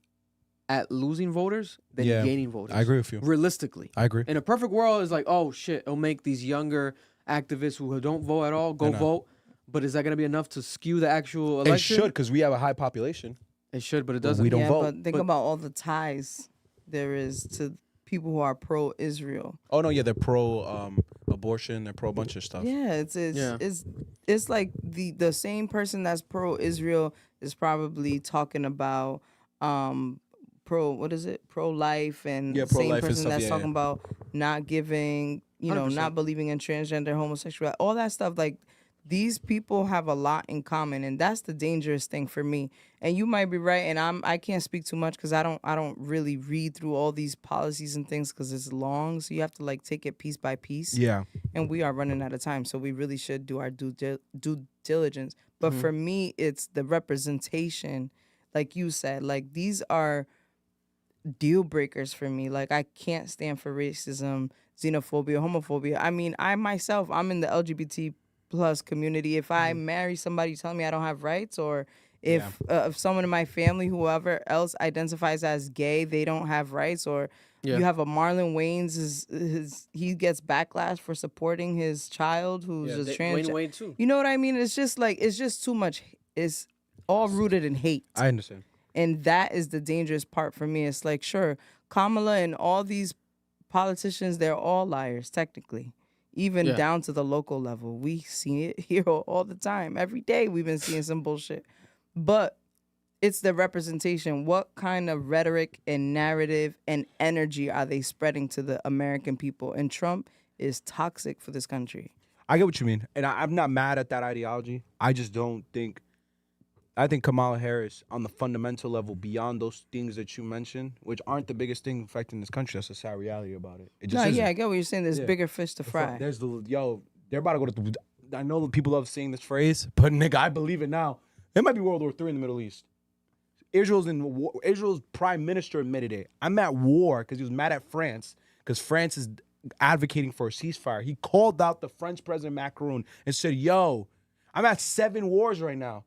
at losing voters than gaining voters. I agree with you. Realistically. I agree. In a perfect world, it's like, oh, shit, it'll make these younger activists who don't vote at all go vote. But is that going to be enough to skew the actual election? It should, because we have a high population. It should, but it doesn't. We don't vote. But think about all the ties there is to people who are pro-Israel. Oh no, yeah, they're pro abortion, they're pro a bunch of stuff. Yeah, it's like the same person that's pro-Israel is probably talking about pro-life and Yeah, same pro-life and person stuff, that's talking about not giving, 100%. not believing in transgender homosexuality, all that stuff. Like, these people have a lot in common, and that's the dangerous thing for me. And you might be right, and I can't speak too much because I don't really read through all these policies and things because it's long, so you have to like take it piece by piece. Yeah. And we are running out of time, so we really should do our due diligence. But for me, it's the representation, like you said. Like, these are deal breakers for me. Like, I can't stand for racism, xenophobia, homophobia. I mean, I'm in the LGBT plus community. If I marry somebody telling me I don't have rights, or if someone in my family, whoever else identifies as gay, they don't have rights, or you have a Marlon Wayans, he gets backlash for supporting his child who's a trans. Wayne too. You know what I mean? It's just like, it's just too much. It's all rooted in hate. I understand. And that is the dangerous part for me. It's like, sure, Kamala and all these politicians, they're all liars, technically. Even down to the local level. We see it here all the time. Every day we've been seeing some bullshit. But it's the representation. What kind of rhetoric and narrative and energy are they spreading to the American people? And Trump is toxic for this country. I get what you mean. And I'm not mad at that ideology. I just don't think... I think Kamala Harris, on the fundamental level, beyond those things that you mentioned, which aren't the biggest thing affecting this country, that's a sad reality about it. It just isn't. I get what you're saying. There's bigger fish to fry. There's they're about to go to... I know people love saying this phrase, but nigga, I believe it now. There might be World War III in the Middle East. Israel's in war. Israel's prime minister admitted it. I'm at war because he was mad at France because France is advocating for a ceasefire. He called out the French President Macron and said, yo, I'm at 7 wars right now.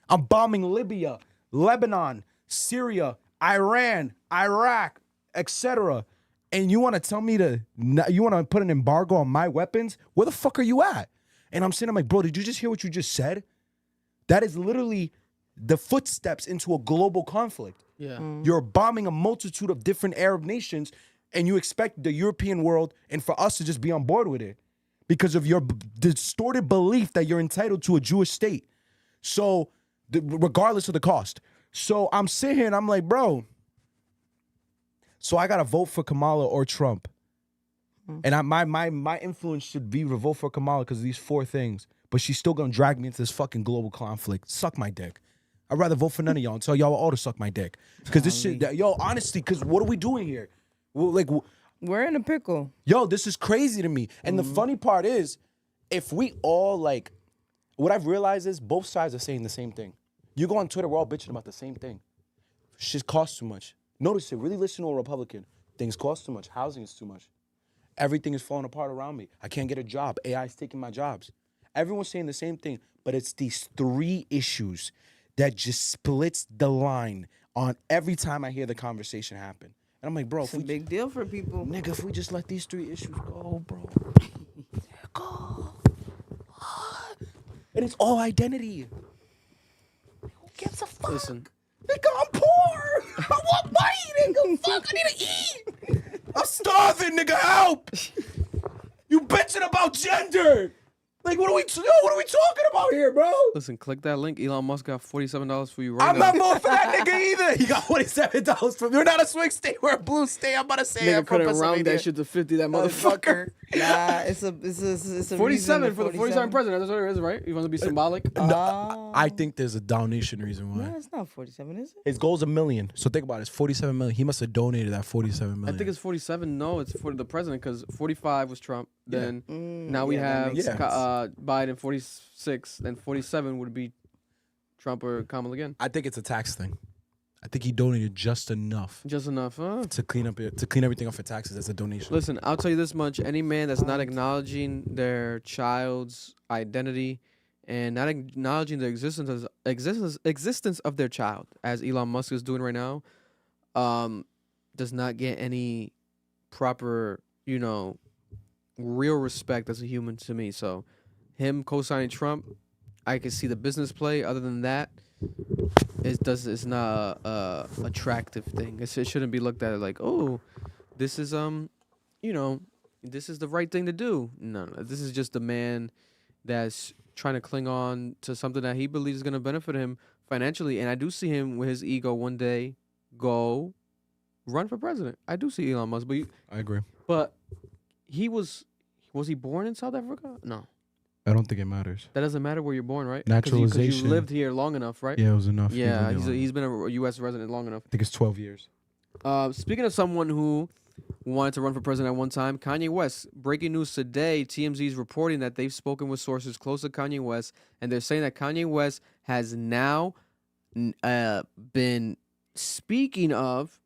I'm bombing Libya, Lebanon, Syria, Iran, Iraq, etc. And you want to tell me you want to put an embargo on my weapons? Where the fuck are you at? And I'm sitting, I'm like, bro, did you just hear what you just said? That is literally the footsteps into a global conflict. Yeah. You're bombing a multitude of different Arab nations, and you expect the European world and for us to just be on board with it because of your distorted belief that you're entitled to a Jewish state. So, regardless of the cost. So I'm sitting here and I'm like, bro, so I got to vote for Kamala or Trump. And my influence should be to vote for Kamala because of these 4 things. But she's still going to drag me into this fucking global conflict. Suck my dick. I'd rather vote for none of y'all and tell y'all all to suck my dick. Because this shit, honestly, because what are we doing here? We're in a pickle. Yo, this is crazy to me. And the funny part is, if we all what I've realized is both sides are saying the same thing. You go on Twitter, we're all bitching about the same thing. Shit costs too much. Notice it. Really listen to a Republican. Things cost too much. Housing is too much. Everything is falling apart around me. I can't get a job. AI is taking my jobs. Everyone's saying the same thing, but it's these 3 issues that just splits the line on every time I hear the conversation happen. And I'm like, bro, It's a big deal for people. Nigga, if we just let these 3 issues go, bro. Go. And it's all identity. Who gives a fuck? Listen. Nigga, I'm poor. I want money, nigga. Fuck, I need to eat. I'm starving, nigga. Help. You bitching about gender. Like, what are we talking about here, bro? Listen, click that link. Elon Musk got $47 for you right I'm now. not voting for that nigga either. He got $47 from me. We're not a swing state. We're a blue state. I'm about to say Nigga I'm from couldn't round Pennsylvania. that shit to 50, that motherfucker. Nah, it's a 47 for the 47 president. That's what it is, right? You want to be symbolic? No, I think there's a donation reason why. No, it's not 47, is it? His goal's $1 million. So think about it. It's 47 million. He must have donated that 47 million. I think it's 47. No, it's for the president because 45 was Trump. Then now we have Biden 46, and 47 would be Trump or Kamala again. I think it's a tax thing. I think he donated just enough Just enough, huh? to clean everything up for taxes as a donation. Listen, I'll tell you this much: any man that's not acknowledging their child's identity and not acknowledging the existence of their child, as Elon Musk is doing right now, does not get any proper, real respect as a human to me. So, him co-signing Trump, I can see the business play. Other than that, it's not a attractive thing. It shouldn't be looked at like, oh, this is this is the right thing to do. No, this is just a man that's trying to cling on to something that he believes is going to benefit him financially. And I do see him with his ego one day go run for president. I do see Elon Musk, but I agree. But was he born in South Africa? No. I don't think it matters. That doesn't matter where you're born, right? Naturalization. Because you lived here long enough, right? Yeah, it was enough. Yeah, he's been a U.S. resident long enough. I think it's 12 years. Speaking of someone who wanted to run for president at one time, Kanye West. Breaking news today, TMZ is reporting that they've spoken with sources close to Kanye West, and they're saying that Kanye West has now been speaking of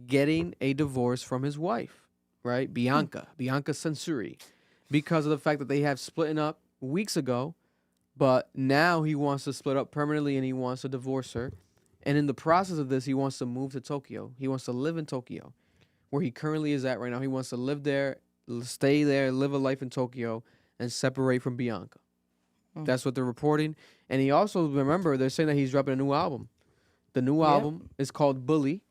getting a divorce from his wife, right? Bianca Censuri, because of the fact that they have splitting up weeks ago, but now he wants to split up permanently and he wants to divorce her. And in the process of this, he wants to move to Tokyo. He wants to live in Tokyo, where he currently is at right now. He wants to live there, stay there, live a life in Tokyo, and separate from Bianca. That's what they're reporting. And he also, remember, they're saying that he's dropping a new album. The new album is called Bully.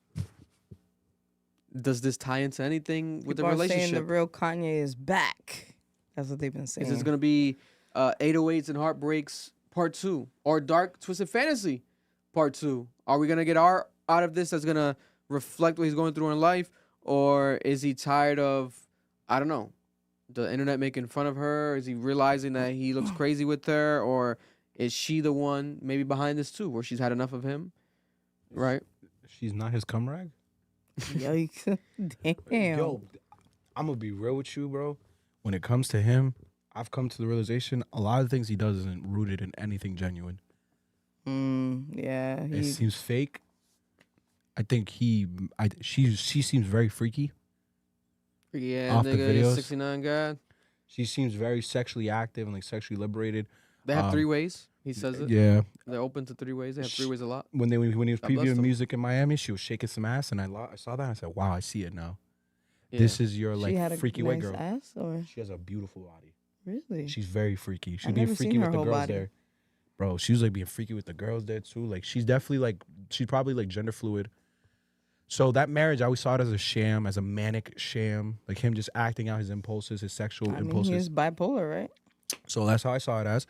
Does this tie into anything with the relationship? Saying the real Kanye is back. That's what they've been saying. Is this going to be 808s and Heartbreaks Part 2 or Dark Twisted Fantasy Part 2? Are we going to get art out of this that's going to reflect what he's going through in life? Or is he tired of, I don't know, the internet making fun of her? Is he realizing that he looks crazy with her? Or is she the one maybe behind this too, where she's had enough of him? Right? She's not his cum rag? Yikes. Damn. Yo, I'm going to be real with you, bro. When it comes to him, I've come to the realization a lot of things he does isn't rooted in anything genuine. Yeah. It seems fake. I think she seems very freaky. Yeah, off the nigga, videos. 69 guy. She seems very sexually active and like sexually liberated. They have 3 ways. He says it. Yeah. They're open to 3 ways. They have 3 ways a lot. When he was God bless previewing them. music in Miami, she was shaking some ass, and I saw that. And I said, "Wow, I see it now. Yeah. This is your She had a freaky white nice girl. ass, or? She has a beautiful body. Really? She's very freaky. She's I've being never freaky seen with her the whole girls body. there, bro. She was like being freaky with the girls there too. Like she's definitely she's probably like gender fluid. So that marriage, I always saw it as a sham, as a manic sham, like him just acting out his impulses, his sexual impulses. He is bipolar, right? So that's how I saw it as.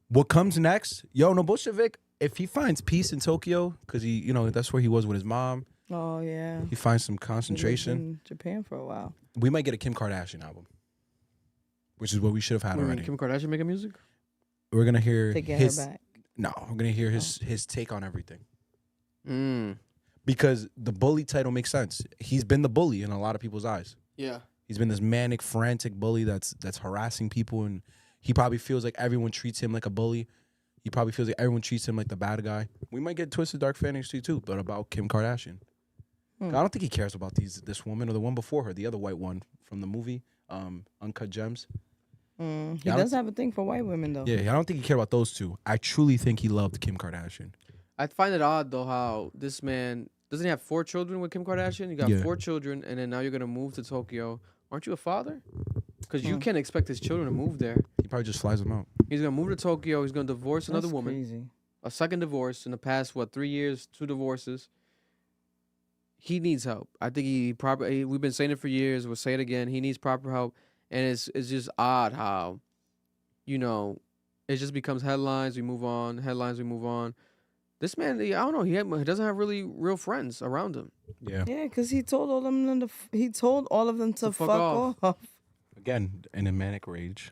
What comes next? Yo, no bullshit, Vic. If he finds peace in Tokyo, because he, that's where he was with his mom. Oh yeah. He finds some He lived concentration. in Japan for a while. We might get a Kim Kardashian album, which is what we should have had Wait, already. Kim Kardashian making music? We're gonna hear Taking his. her back. No, we're gonna hear his take on everything. Mm. Because the bully title makes sense. He's been the bully in a lot of people's eyes. Yeah. He's been this manic, frantic bully that's harassing people, and he probably feels like everyone treats him like a bully. He probably feels like everyone treats him like the bad guy. We might get Twisted Dark Fantasy too, but about Kim Kardashian. I don't think he cares about this woman or the one before her, the other white one from the movie, Uncut Gems. He does have a thing for white women, though. Yeah, I don't think he cared about those two. I truly think he loved Kim Kardashian. I find it odd, though, how this man, doesn't he have 4 children with Kim Kardashian? You got 4 children, and then now you're going to move to Tokyo. Aren't you a father? Because you can't expect his children to move there. He probably just flies them out. He's going to move to Tokyo. He's going to divorce another That's woman. crazy. A second divorce in the past, 3 years, 2 divorces. He needs help. I think we've been saying it for years. We'll say it again. He needs proper help. And it's just odd how, it just becomes headlines. We move on. Headlines. We move on. This man, I don't know. He doesn't have really real friends around him. Yeah. Yeah, because he told all of them to fuck off. Again, in a manic rage.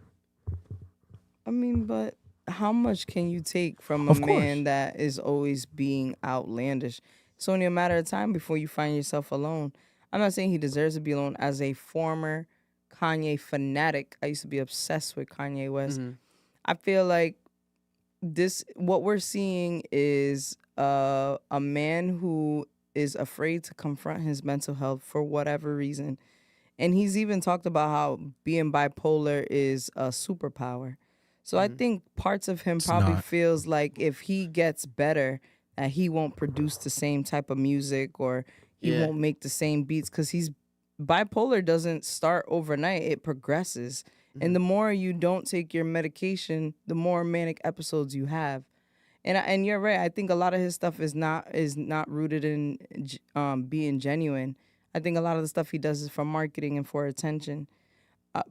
I mean, but how much can you take from a man that is always being outlandish? It's only a matter of time before you find yourself alone. I'm not saying he deserves to be alone. As a former Kanye fanatic, I used to be obsessed with Kanye West. I feel like what we're seeing is a man who is afraid to confront his mental health for whatever reason. And he's even talked about how being bipolar is a superpower. So I think parts of him probably not. feels like if he gets better, that he won't produce the same type of music or he Yeah. won't make the same beats because he's bipolar doesn't start overnight. It progresses. And the more you don't take your medication, the more manic episodes you have. And you're right. I think a lot of his stuff is not rooted in being genuine. I think a lot of the stuff he does is for marketing and for attention.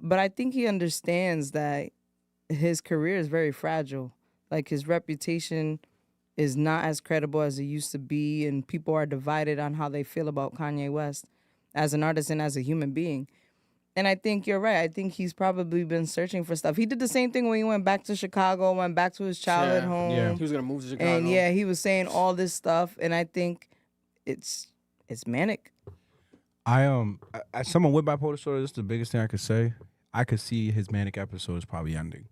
But I think he understands that his career is very fragile. Like his reputation is not as credible as it used to be, and people are divided on how they feel about Kanye West as an artist and as a human being. And I think you're right. I think he's probably been searching for stuff. He did the same thing when he went back to Chicago, went back to his childhood home. Yeah. He was gonna move to Chicago. And yeah, he was saying all this stuff, and I think it's manic. As someone with bipolar disorder, this is the biggest thing I could say. I could see his manic episode is probably ending.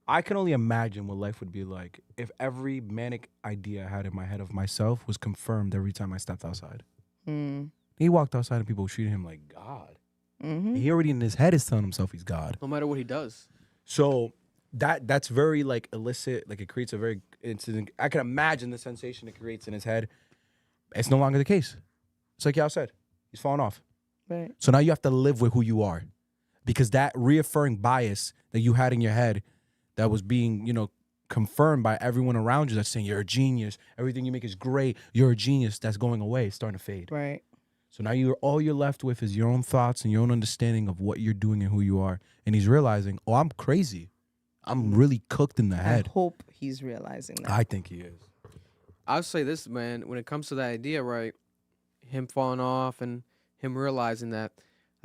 I can only imagine what life would be like if every manic idea I had in my head of myself was confirmed every time I stepped outside. He walked outside and people treated him like God. He already in his head is telling himself he's God. No matter what he does. So that's very like illicit. Like it creates a very I can imagine the sensation it creates in his head. It's no longer the case. It's like y'all said. He's falling off. Right. So now you have to live with who you are. Because that reaffirming bias that you had in your head that was being, confirmed by everyone around you that's saying you're a genius, everything you make is great, you're a genius, that's going away, it's starting to fade. Right. So now all you're left with is your own thoughts and your own understanding of what you're doing and who you are. And he's realizing, oh, I'm crazy. I'm really cooked in the head. I hope he's realizing that. I think he is. I'll say this, man, when it comes to that idea, right, him falling off and him realizing that,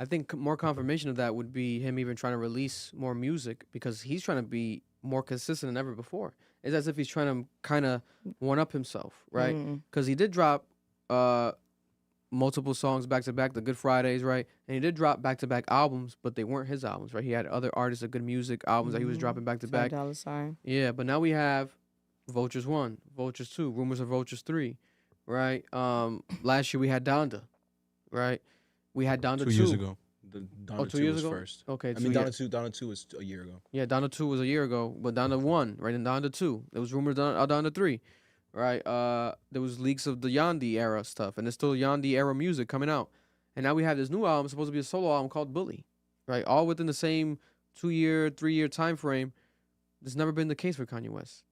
I think more confirmation of that would be him even trying to release more music because he's trying to be more consistent than ever before. It's as if he's trying to kind of one-up himself, right? Because he did drop multiple songs back-to-back, the Good Fridays, right? And he did drop back-to-back albums, but they weren't his albums, right? He had other artists of good music albums that he was dropping back-to-back. $5 Yeah, but now we have Vultures 1, Vultures 2, rumors of Vultures 3, right? Last year we had Donda, right? We had Donda 2. 2 years ago. Oh, 2 years was ago? first. Okay. I mean, Donda 2 was a year ago. Yeah, Donda 2 was a year ago, but Donda 1, right? And Donda 2. There was rumors of Donda 3, right? There was leaks of the Yandhi era stuff, and there's still Yandhi era music coming out. And now we have this new album, supposed to be a solo album called Bully, right? All within the same 2-year, 3-year time frame. That's never been the case for Kanye West.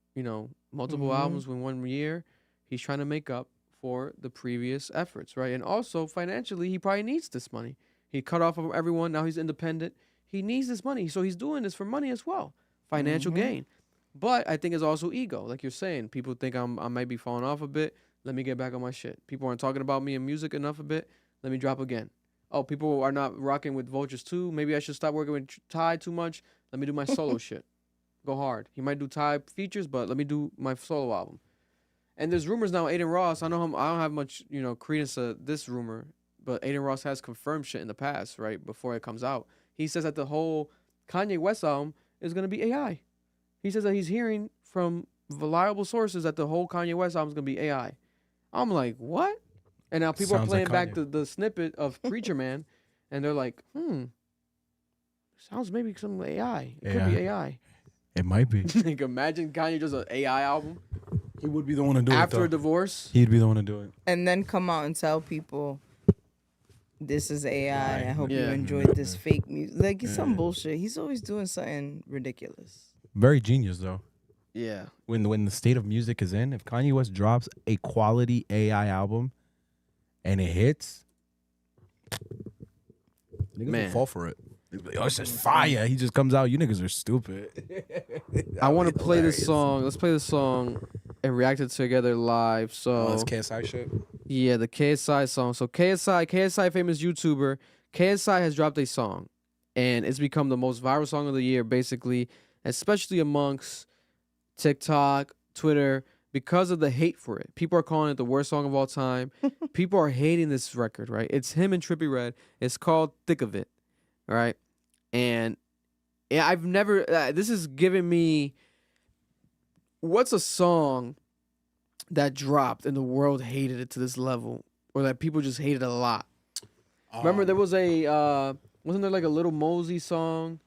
Multiple albums in 1 year. He's trying to make up for the previous efforts, right? And also, financially, he probably needs this money. He cut off of everyone. Now he's independent. He needs this money. So he's doing this for money as well. Financial gain. But I think it's also ego. Like you're saying, people think I might be falling off a bit. Let me get back on my shit. People aren't talking about me in music enough a bit. Let me drop again. Oh, people are not rocking with Vultures 2. Maybe I should stop working with Ty too much. Let me do my solo shit. Go hard. He might do Ty features, but let me do my solo album. And there's rumors now, Aiden Ross, I don't have much, credence to this rumor, but Aiden Ross has confirmed shit in the past, right, before it comes out. He says that the whole Kanye West album is going to be AI. He says that he's hearing from reliable sources that the whole Kanye West album is going to be AI. I'm like, what? And now people are Sounds playing like back the snippet of Preacher Man, and they're like, sounds maybe some AI. It could be AI. It might be. Like, imagine Kanye just an AI album. He would be the one to do it. After though. a divorce? He'd be the one to do it. And then come out and tell people, this is AI. I hope you enjoyed this fake music. Like, it's some bullshit. He's always doing something ridiculous. Very genius, though. Yeah. When the state of music is in, if Kanye West drops a quality AI album and it hits, niggas will fall for it. They'll be like, oh, it's just fire. He just comes out. You niggas are stupid. I want to play this song. Let's play this song and react it together live. So it's KSI shit? Yeah, the KSI song. So KSI famous YouTuber, KSI has dropped a song, and it's become the most viral song of the year, basically, especially amongst TikTok, Twitter, because of the hate for it. People are calling it the worst song of all time. People are hating this record, right? It's him and Trippie Redd. It's called Thick of It, right? And I've never, this is giving me, what's a song that dropped and the world hated it to this level, or that people just hated a lot? Remember, there was a wasn't there like a Little Mosey song?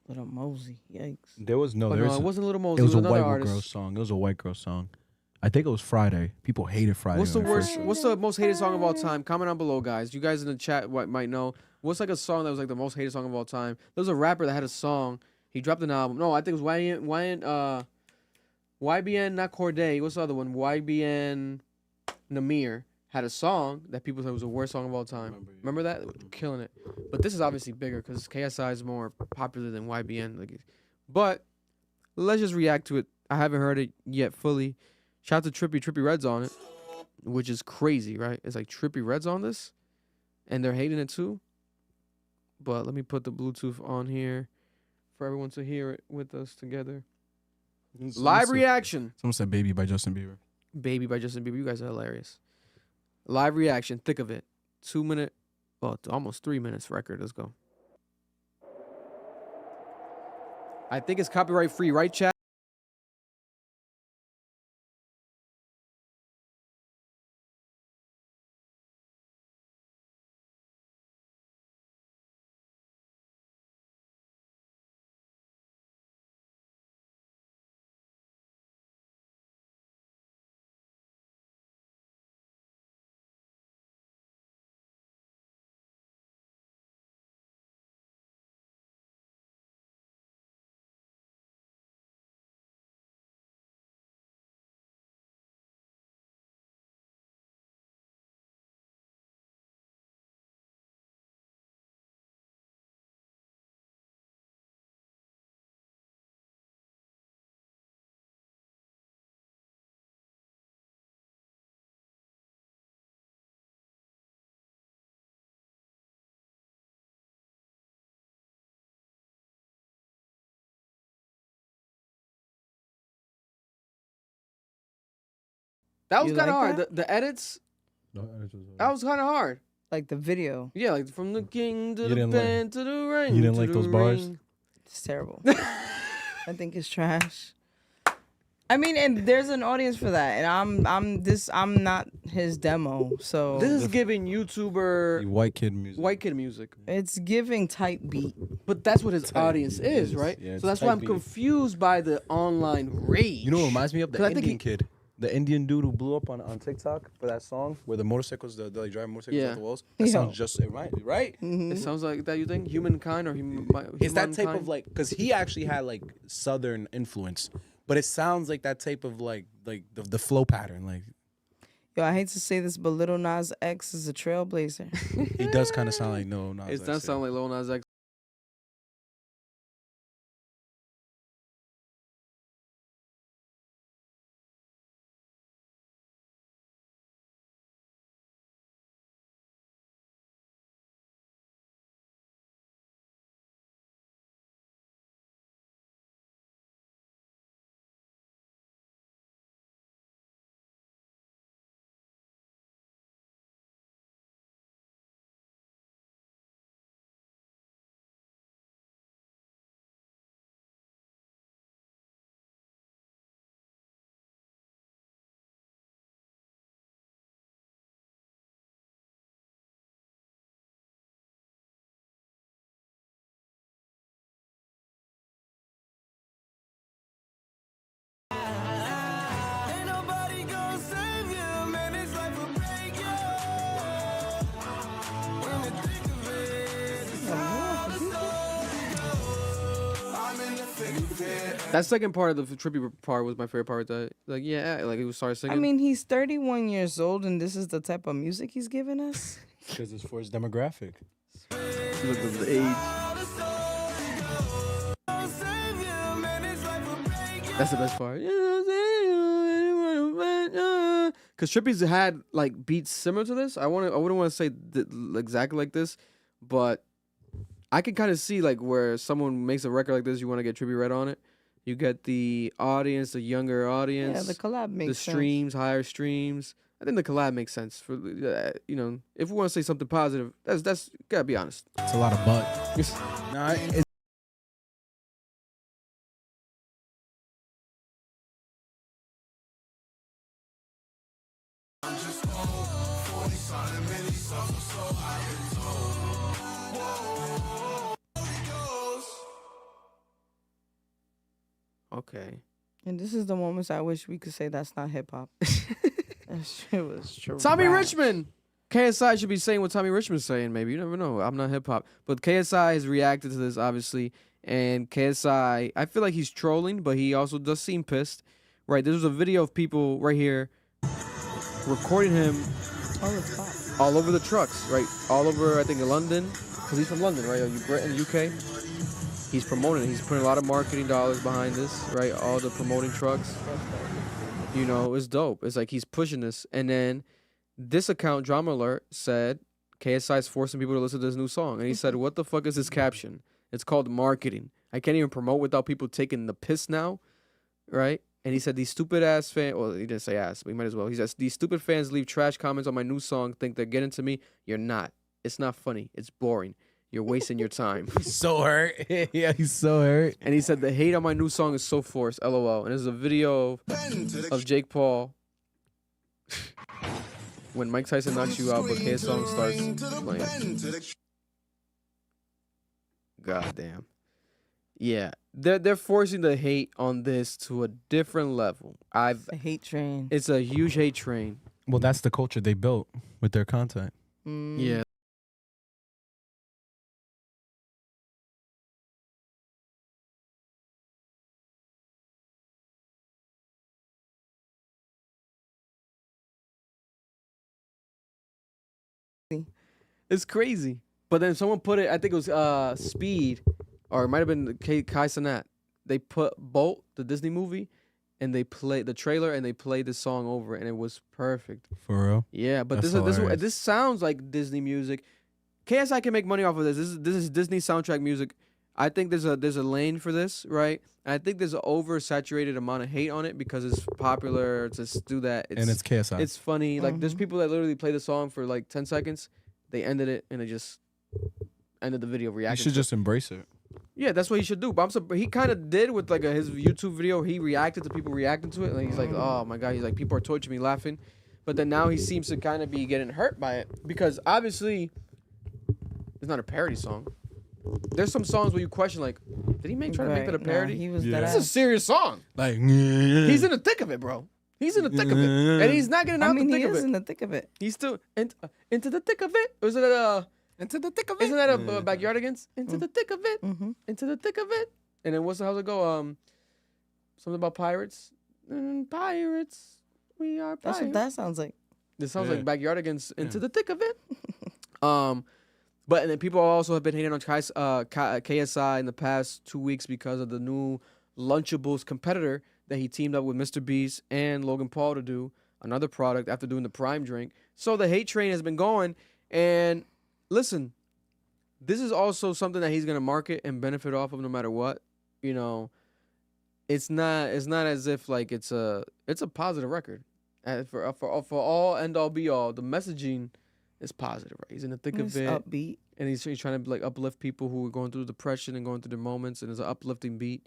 Little Mosey, yikes. There was no. Oh, There no, was it wasn't Little Mosey. It was a another white artist. girl song. It was a white girl song. I think it was Friday. People hated Friday. What's the when it worst? first- What's the most hated song of all time? Comment down below, guys. You guys in the chat might know. What's like a song that was like the most hated song of all time? There was a rapper that had a song. He dropped an album. No, I think it was YBN, not Corday. What's the other one? YBN Namir had a song that people said was the worst song of all time. Remember that? Killing it. But this is obviously bigger because KSI is more popular than YBN. But let's just react to it. I haven't heard it yet fully. Shout out to Trippie Red's on it, which is crazy, right? It's like Trippie Red's on this, and they're hating it too. But let me put the Bluetooth on here for everyone to hear it with us together. Live reaction. Someone said "Baby" by Justin Bieber. Baby by Justin Bieber. You guys are hilarious. Live reaction. Thick of it. 2 minute, well, almost 3 minutes record. Let's go. I think it's copyright free, right, chat? That was You kind of like hard. that? The edits, No, that was kind of hard. Like the video. Yeah, like from the king to You the didn't like- band to the ring. you didn't to like the those bars? ring. It's terrible. I think it's trash. I mean, and there's an audience for that, and I'm not his demo, so This is giving YouTuber White kid music. It's giving type beat. But that's what his Type audience beat, is, yes. right? Yeah, So it's that's why type I'm beat. confused by the online rage. You know what reminds me of? The 'Cause I think Indian kid. The Indian dude who blew up on TikTok for that song where the motorcycles, the like driving motorcycles Yeah. off the walls. That Yeah. sounds just right. It sounds like that. You think humankind or It's that type of like, because he actually had like Southern influence, but it sounds like that type of like the flow pattern. Like Yo, I hate to say this, but Lil Nas X is a trailblazer. he does kind of sound like no. It does sound like Lil Nas X. That second part of the Trippie part was my favorite part. That like he was started singing. I mean, he's 31 years old, and this is the type of music he's giving us. because it's for his demographic. Look at the age. That's the best part. Because Trippie's had like beats similar to this. I wouldn't want to say exactly like this, but I can kind of see like where someone makes a record like this, you want to get Trippie Red on it. You get the audience, the younger audience. Yeah, the collab makes sense. The streams, higher streams. I think the collab makes sense for if we want to say something positive, that's gotta be honest. It's a lot of butt. Nah, Okay. And this is the moments I wish we could say that's not hip hop. That shit was true. Tommy Richmond. KSI should be saying what Tommy Richmond's saying, maybe. You never know. I'm not hip hop. But KSI has reacted to this, obviously. And KSI, I feel like he's trolling, but he also does seem pissed. Right? There's a video of people right here recording him all over the trucks, right? All over, I think, London. Because he's from London, right? In the UK. He's promoting it. He's putting a lot of marketing dollars behind this, right? All the promoting trucks. You know, it's dope. It's like he's pushing this. And then this account, Drama Alert, said KSI is forcing people to listen to this new song. And he said, what the fuck is this caption? It's called marketing. I can't even promote without people taking the piss now, right? And he said, these stupid ass fans, well, he didn't say ass, but he might as well. He says, these stupid fans leave trash comments on my new song, think they're getting to me. You're not. It's not funny. It's boring. You're wasting your time. He's so hurt. Yeah, he's so hurt. And he said, the hate on my new song is so forced, LOL. And there's a video of Jake Paul when Mike Tyson knocks you out, but his song starts playing. God damn. Yeah. They're forcing the hate on this to a different level. A hate train. It's a huge hate train. Well, that's the culture they built with their content. Yeah. It's crazy. But then someone put it, I think it was Speed, or it might have been Kai Cenat. They put Bolt, the Disney movie, and they played the trailer and they played the song over, and it was perfect. For real? Yeah, but That's this sounds like Disney music. KSI can make money off of this. This is Disney soundtrack music. I think there's a lane for this, right? And I think there's an oversaturated amount of hate on it because it's popular to do that. And it's KSI. It's funny. Like there's people that literally play the song for like 10 seconds. They ended it and they just ended the video reacting. You should just embrace it. Yeah, that's what he should do. But he kind of did with like his YouTube video. He reacted to people reacting to it, and he's like, "Oh my god!" He's like, "People are torturing me, laughing," but then now he seems to kind of be getting hurt by it because obviously it's not a parody song. There's some songs where you question like, did he try to make that a parody? He was This is a serious song. Like he's in the thick of it, bro. He's in the thick of it, and he's not getting out the thick of it. He is in the thick of it. He's still into the thick of it. Or is it into the thick of it? Isn't that a Backyardigans? Into the thick of it. Into the thick of it. And then how's it go? Something about pirates. Pirates. We are pirates. That's what that sounds like. This sounds like Backyardigans. Into the thick of it. But and then people also have been hating on KSI in the past 2 weeks because of the new Lunchables competitor that he teamed up with Mr. Beast and Logan Paul to do another product after doing the Prime drink. So the hate train has been going. And listen, this is also something that he's gonna market and benefit off of no matter what. You know, it's not as if like it's a positive record. For all end all be all, the messaging is positive, right? He's in the thick of it, upbeat, and he's trying to like uplift people who are going through depression and going through their moments, and it's an uplifting beat.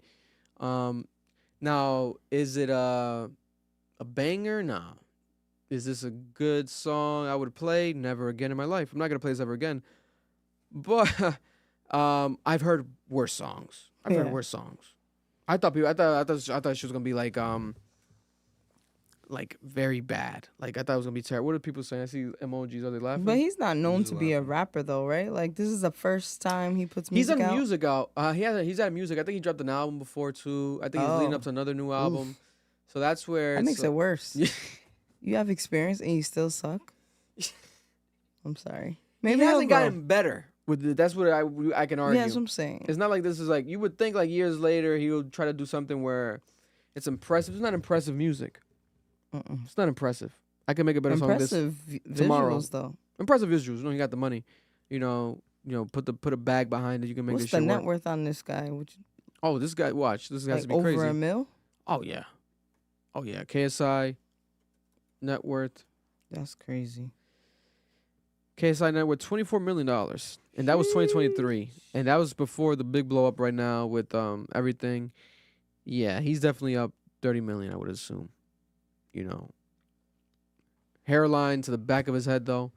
Now, is it a banger? Nah. Is this a good song I would play? Never again in my life. I'm not gonna play this ever again. But I've heard worse songs. I've heard worse songs. I thought she was gonna be like very bad. Like I thought it was gonna be terrible. What are people saying? I see emojis. Are they laughing? But he's not known to be a rapper though, right? Like this is the first time he puts music out. He's had music out. He's had music. I think he dropped an album before too. I think he's leading up to another new album. Oof. So that's where that makes it worse. You have experience and you still suck. I'm sorry. Maybe he hasn't gotten better. That's what I can argue. Yeah, that's what I'm saying. It's not like this is like you would think like years later he'll try to do something where it's impressive. It's not impressive music. It's not impressive. I can make a better song this tomorrow. Visuals, though. Impressive visuals. You know, he got the money. You know, put a bag behind it. You can make this shit work. What's the net worth on this guy? Oh, this guy. Watch. This has to be over crazy. Over $1 million? Oh yeah. Oh yeah. KSI net worth. That's crazy. KSI net worth $24 million, and that was 2023, and that was before the big blow up right now with everything. Yeah, he's definitely up 30 million, I would assume. You know, hairline to the back of his head though.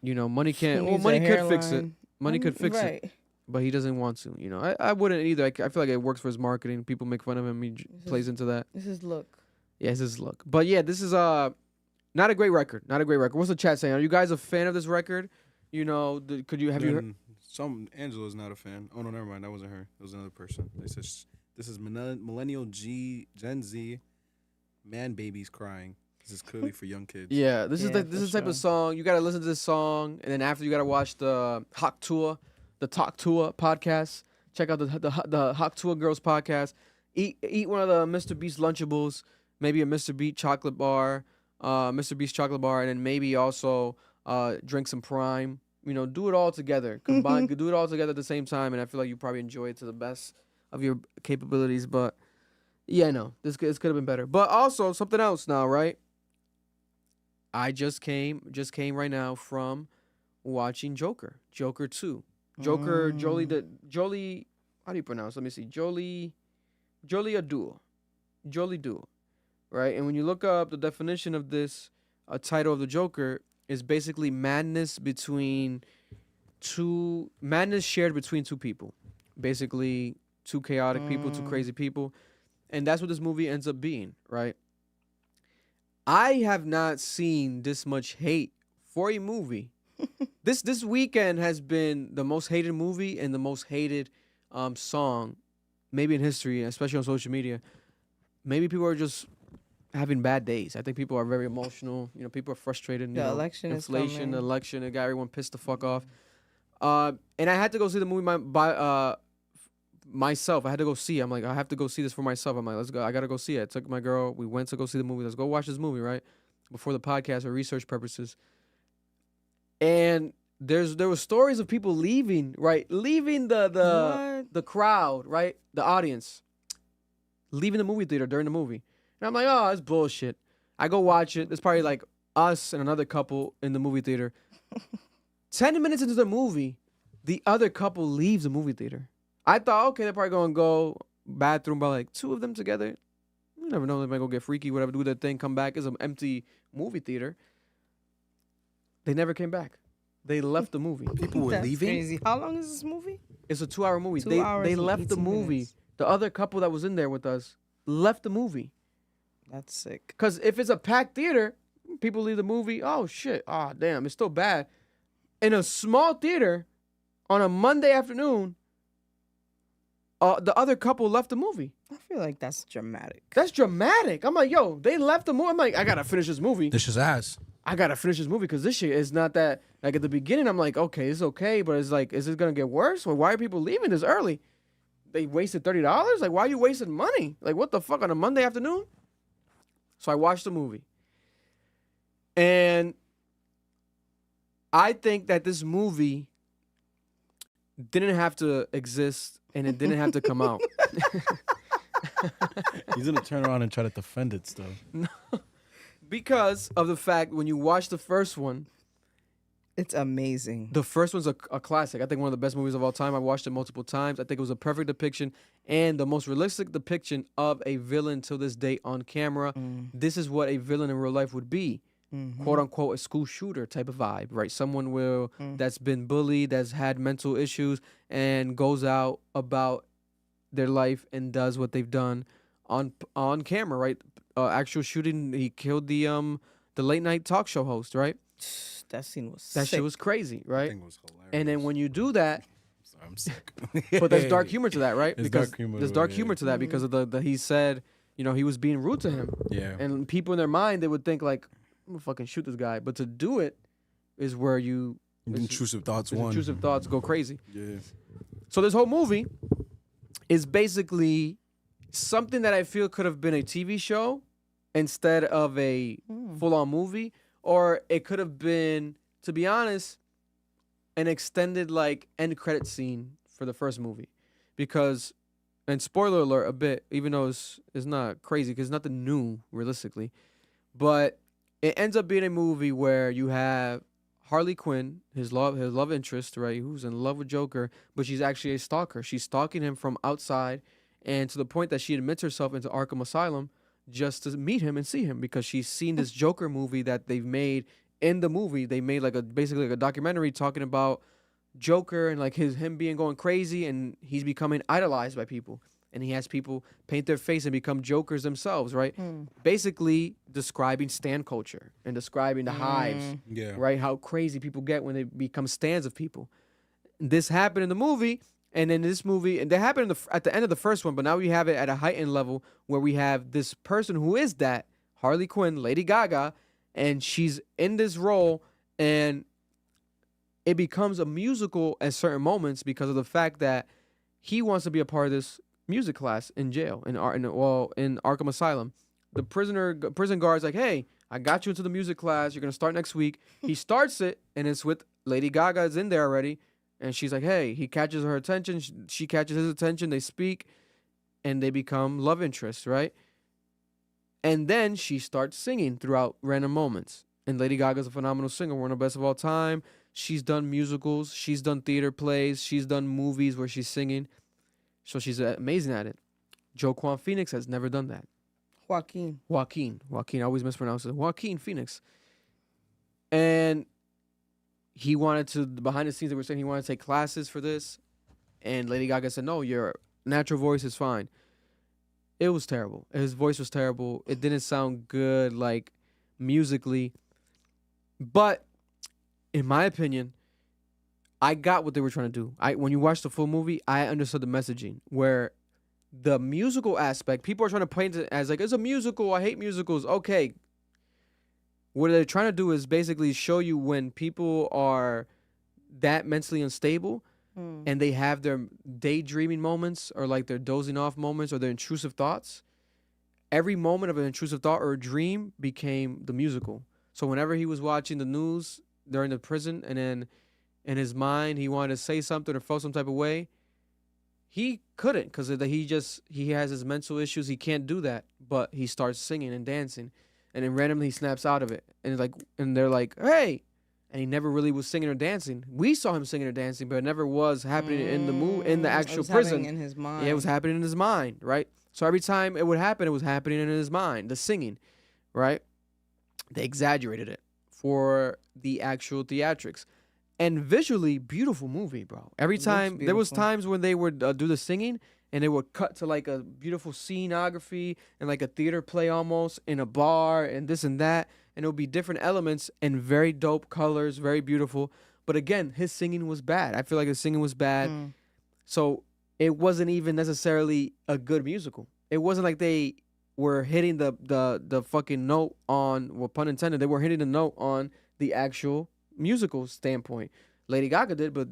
You know, money can't. Well, Needs a money could fix it. hairline. Money could fix Right. it, but he doesn't want to. You know, I wouldn't either. I feel like it works for his marketing. People make fun of him. He plays into that. This is look. Yeah, it's his look. But yeah, this is not a great record. Not a great record. What's the chat saying? Are you guys a fan of this record? You know, could you have you heard? Angela's not a fan. Oh no, never mind. That wasn't her. It was another person. They said this is millennial Gen Z, man babies crying. This is clearly for young kids. Yeah, this is Yeah, the for type sure. of song you got to listen to this song, and then after you got to watch the Talk Tour podcast. Check out the Hawk Tour Girls podcast. Eat one of the Mr. Beast Lunchables, maybe a Mr. Beast chocolate bar, and then maybe also drink some Prime. You know, do it all together. Combine, do it all together at the same time, and I feel like you probably enjoy it to the best of your capabilities. But yeah, no, this could have been better. But also something else now, right? I just came right now from watching Joker 2. Jolie, how do you pronounce? Let me see. Jolie Abdul, right? And when you look up the definition of this, title of the Joker is basically madness shared between two people, basically two chaotic people, two crazy people, and that's what this movie ends up being, right? I have not seen this much hate for a movie. This weekend has been the most hated movie and the most hated song, maybe in history, especially on social media. Maybe people are just having bad days. I think people are very emotional. You know, people are frustrated. The election is inflation, coming. the election, it got everyone pissed the fuck off. And I had to go see the movie myself. I had to go see it. I'm like, I have to go see this for myself. I'm like, let's go. I gotta go see it. I took my girl. We went to go see the movie. Let's go watch this movie, right? Before the podcast for research purposes. And there were stories of people leaving, right? Leaving the crowd, right? The audience. Leaving the movie theater during the movie. And I'm like, oh, that's bullshit. I go watch it. There's probably like us and another couple in the movie theater. 10 minutes into the movie, the other couple leaves the movie theater. I thought, okay, they're probably going to go bathroom by like two of them together. You never know. They might go get freaky, whatever, do their thing, come back. It's an empty movie theater. They never came back. They left the movie. People were That's leaving. crazy. How long is this movie? It's a 2-hour movie. 2 hours They and left the 18 movie. minutes. The other couple that was in there with us left the movie. That's sick. Because if it's a packed theater, people leave the movie. Oh, shit. Oh, damn. It's still bad. In a small theater on a Monday afternoon, the other couple left the movie. I feel like that's dramatic. That's dramatic. I'm like, yo, they left the movie. I'm like, I got to finish this movie. This is ass. I got to finish this movie because this shit is not that. Like at the beginning, I'm like, okay, it's okay. But it's like, is it going to get worse? Or why are people leaving this early? They wasted $30? Like, why are you wasting money? Like, what the fuck on a Monday afternoon? So I watched the movie. And I think that this movie didn't have to exist and it didn't have to come out. He's gonna turn around and try to defend it still. No. Because of the fact when you watch the first one, it's amazing. The first one's a classic. I think one of the best movies of all time. I watched it multiple times. I think it was a perfect depiction and the most realistic depiction of a villain to this day on camera. This is what a villain in real life would be. Quote unquote, a school shooter type of vibe, right? Someone that's been bullied, that's had mental issues, and goes out about their life and does what they've done on camera, right? Actual shooting. He killed the late night talk show host, right? That scene was that sick. shit was crazy, right? That thing was hilarious. And then when you do that, I'm sick. but there's dark humor to that, right? There's Because dark humor there's to dark it, humor yeah. to that because of the he said, you know, he was being rude to him. Yeah. And people in their mind they would think like, I'm gonna fucking shoot this guy. But to do it is where intrusive thoughts won. Intrusive thoughts go crazy. Yeah. So this whole movie is basically something that I feel could have been a TV show instead of a full-on movie, or it could have been, to be honest, an extended like end credit scene for the first movie, because, and spoiler alert a bit, even though it's not crazy because it's nothing new realistically, but it ends up being a movie where you have Harley Quinn, his love interest, right, who's in love with Joker, but she's actually a stalker. She's stalking him from outside, and to the point that she admits herself into Arkham Asylum just to meet him and see him because she's seen this Joker movie that they've made in the movie, they made like basically like a documentary talking about Joker and like him being going crazy, and he's becoming idolized by people, and he has people paint their face and become Jokers themselves, right? Basically describing stan culture and describing the hives, right? How crazy people get when they become stans of people. This happened in the movie, and in this movie, and they happened at the end of the first one, but now we have it at a heightened level where we have this person who is that Harley Quinn, Lady Gaga, and she's in this role, and it becomes a musical at certain moments because of the fact that he wants to be a part of this music class in jail, in Arkham Asylum. The prison guard's like, hey, I got you into the music class. You're going to start next week. He starts it, and it's with Lady Gaga is in there already. And she's like, hey, he catches her attention. She catches his attention. They speak, and they become love interests, right? And then she starts singing throughout random moments. And Lady Gaga's a phenomenal singer, one of the best of all time. She's done musicals. She's done theater plays. She's done movies where she's singing. So she's amazing at it. Joaquin Phoenix has never done that. Joaquin, I always mispronounce it. Joaquin Phoenix. And he wanted to, behind the scenes, they were saying he wanted to take classes for this. And Lady Gaga said, no, your natural voice is fine. It was terrible. His voice was terrible. It didn't sound good, like, musically. But, in my opinion, I got what they were trying to do. When you watch the full movie, I understood the messaging. Where the musical aspect, people are trying to paint it as like, it's a musical, I hate musicals. Okay. What they're trying to do is basically show you when people are that mentally unstable and they have their daydreaming moments or like their dozing off moments or their intrusive thoughts. Every moment of an intrusive thought or a dream became the musical. So whenever he was watching the news during the prison and then in his mind he wanted to say something or felt some type of way, he couldn't because he has his mental issues. He can't do that, but he starts singing and dancing, and then randomly he snaps out of it, and they're like, hey, and he never really was singing or dancing. We saw him singing or dancing, but it never was happening in the actual prison. In his mind. Yeah, it was happening in his mind, right? So every time it would happen, it was happening in his mind, the singing, right? They exaggerated it for the actual theatrics. And visually, beautiful movie, bro. Every time, there was times when they would do the singing, and they would cut to like a beautiful scenography and like a theater play almost in a bar and this and that. And it would be different elements and very dope colors, very beautiful. But again, his singing was bad. I feel like his singing was bad. So it wasn't even necessarily a good musical. It wasn't like they were hitting the fucking note on, well, pun intended, they were hitting the note on the actual musical standpoint. Lady Gaga did, but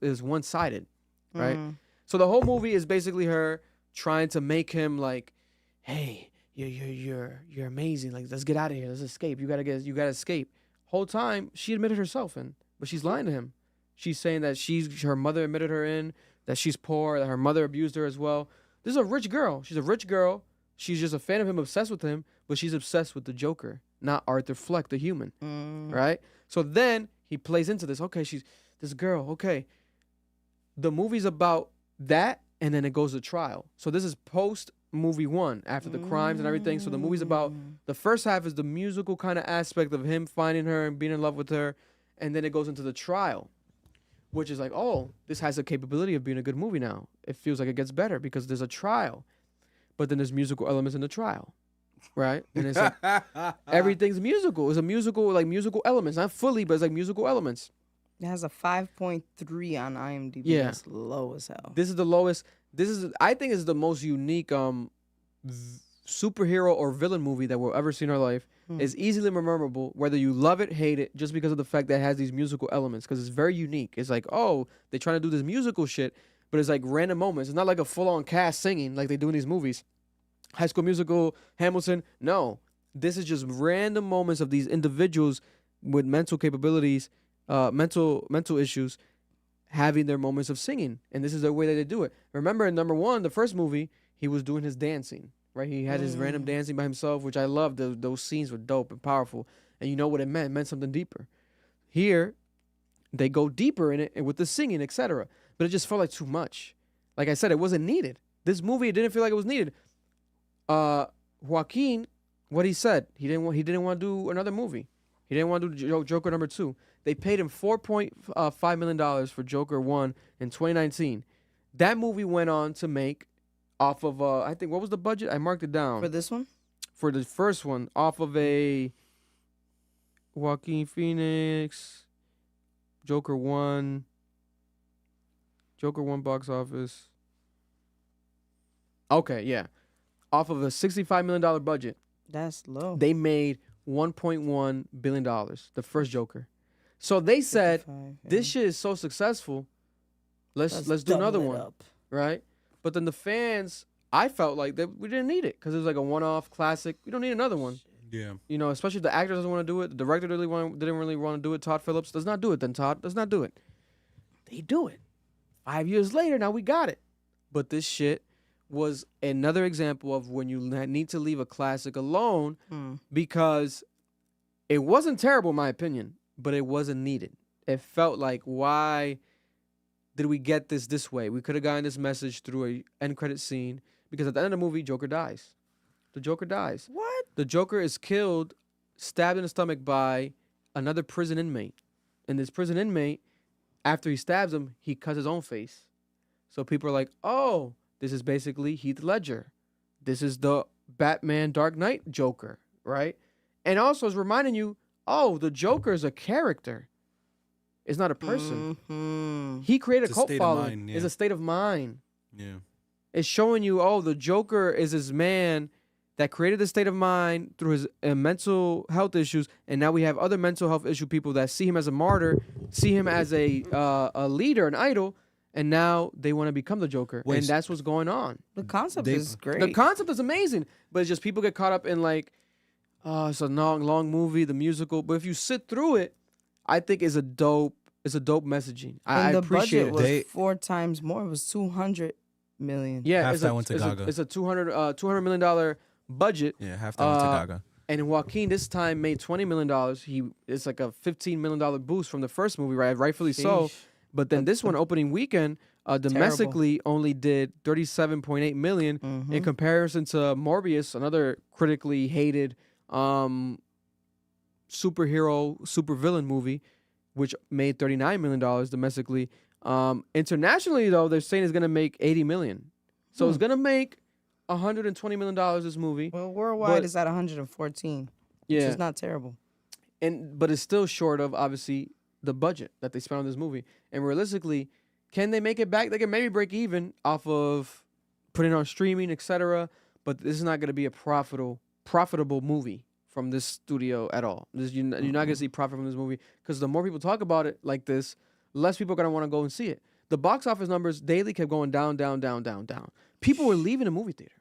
is one-sided, right? So the whole movie is basically her trying to make him like, hey, you're amazing. Like, let's get out of here. Let's escape. You gotta escape. Whole time she admitted herself in, but she's lying to him. She's saying that her mother admitted her in, that she's poor, that her mother abused her as well. This is a rich girl. She's a rich girl. She's just a fan of him, obsessed with him, but she's obsessed with the Joker, not Arthur Fleck, the human, right? So then he plays into this. Okay, she's this girl. Okay, the movie's about that, and then it goes to trial. So this is post movie one, after the crimes and everything. So the movie's about, the first half is the musical kind of aspect of him finding her and being in love with her, and then it goes into the trial, which is like, oh, this has the capability of being a good movie now. It feels like it gets better because there's a trial, but then there's musical elements in the trial, right? And it's like everything's musical. It's a musical, like musical elements, not fully, but it's like musical elements. It has a 5.3 on IMDb. Yeah. That's low as hell. This is the lowest. I think is the most unique superhero or villain movie that we'll ever see in our life. It's easily memorable, whether you love it, hate it, just because of the fact that it has these musical elements, because it's very unique. It's like, oh, they're trying to do this musical shit, but it's like random moments. It's not like a full-on cast singing like they do in these movies. High School Musical, Hamilton. No, this is just random moments of these individuals with mental capabilities, mental issues, having their moments of singing, and this is the way that they do it. Remember, in number one, the first movie, he was doing his dancing, right? He had his random dancing by himself, which I loved. Those scenes were dope and powerful, and you know what it meant. It meant something deeper. Here, they go deeper in it and with the singing, etc. But it just felt like too much. Like I said, it wasn't needed. This movie, it didn't feel like it was needed. Joaquin, what he said, he didn't want to do another movie. He didn't want to do Joker number 2. They paid him $4.5 million for Joker 1 in 2019. That movie went on to make off of, I think, what was the budget? I marked it down. For this one? For the first one, off of a Joaquin Phoenix, Joker 1 box office. Okay, yeah. Off of a $65 million budget. That's low. They made $1.1 billion, the first Joker. So they said, this shit is so successful, let's do another one, right? But then the fans, I felt like we didn't need it because it was like a one-off classic. We don't need another one. Yeah. You know, especially if the actor doesn't want to do it, the director didn't really want to do it. Todd Phillips does not do it. Then Todd does not do it. They do it. 5 years later, now we got it. But this shit was another example of when you need to leave a classic alone because it wasn't terrible, in my opinion, but it wasn't needed. It felt like, why did we get this way? We could have gotten this message through a end credit scene because at the end of the movie, Joker dies. The Joker dies. What? The Joker is killed, stabbed in the stomach by another prison inmate. And this prison inmate, after he stabs him, he cuts his own face. So people are like, oh, this is basically Heath Ledger. This is the Batman Dark Knight Joker, right? And also it's reminding you, oh, the Joker is a character. It's not a person. Mm-hmm. He created It's a a cult state of following. mind, yeah. It's a state of mind. Yeah. It's showing you, oh, the Joker is this man that created the state of mind through his mental health issues, and now we have other mental health issue people that see him as a martyr, see him as a leader, an idol, and now they want to become the Joker, and that's what's going on. The concept is great. The concept is amazing, but it's just people get caught up in like, it's a long movie, the musical. But if you sit through it, I think it's a dope messaging. I And the appreciate budget it. was 4 times more. It was 200 million. Yeah, Half that went to Gaga. It's a $200 million budget. Yeah, half that went to Gaga. And Joaquin this time made $20 million. It's like a $15 million boost from the first movie, right? Rightfully so. Sheesh. But then this one opening weekend, domestically only did $37.8 million in comparison to Morbius, another critically hated supervillain movie, which made $39 million domestically. Internationally, though, they're saying it's gonna make $80 million. So it's gonna make $120 million this movie. Well, worldwide is at 114. Yeah, Which is not terrible. but it's still short of obviously the budget that they spent on this movie. And realistically, can they make it back? They can maybe break even off of putting it on streaming, etc. But this is not gonna be a profitable movie from this studio at all. You're not gonna see profit from this movie because the more people talk about it like this, less people are gonna want to go and see it. The box office numbers daily kept going down. People were leaving the movie theater.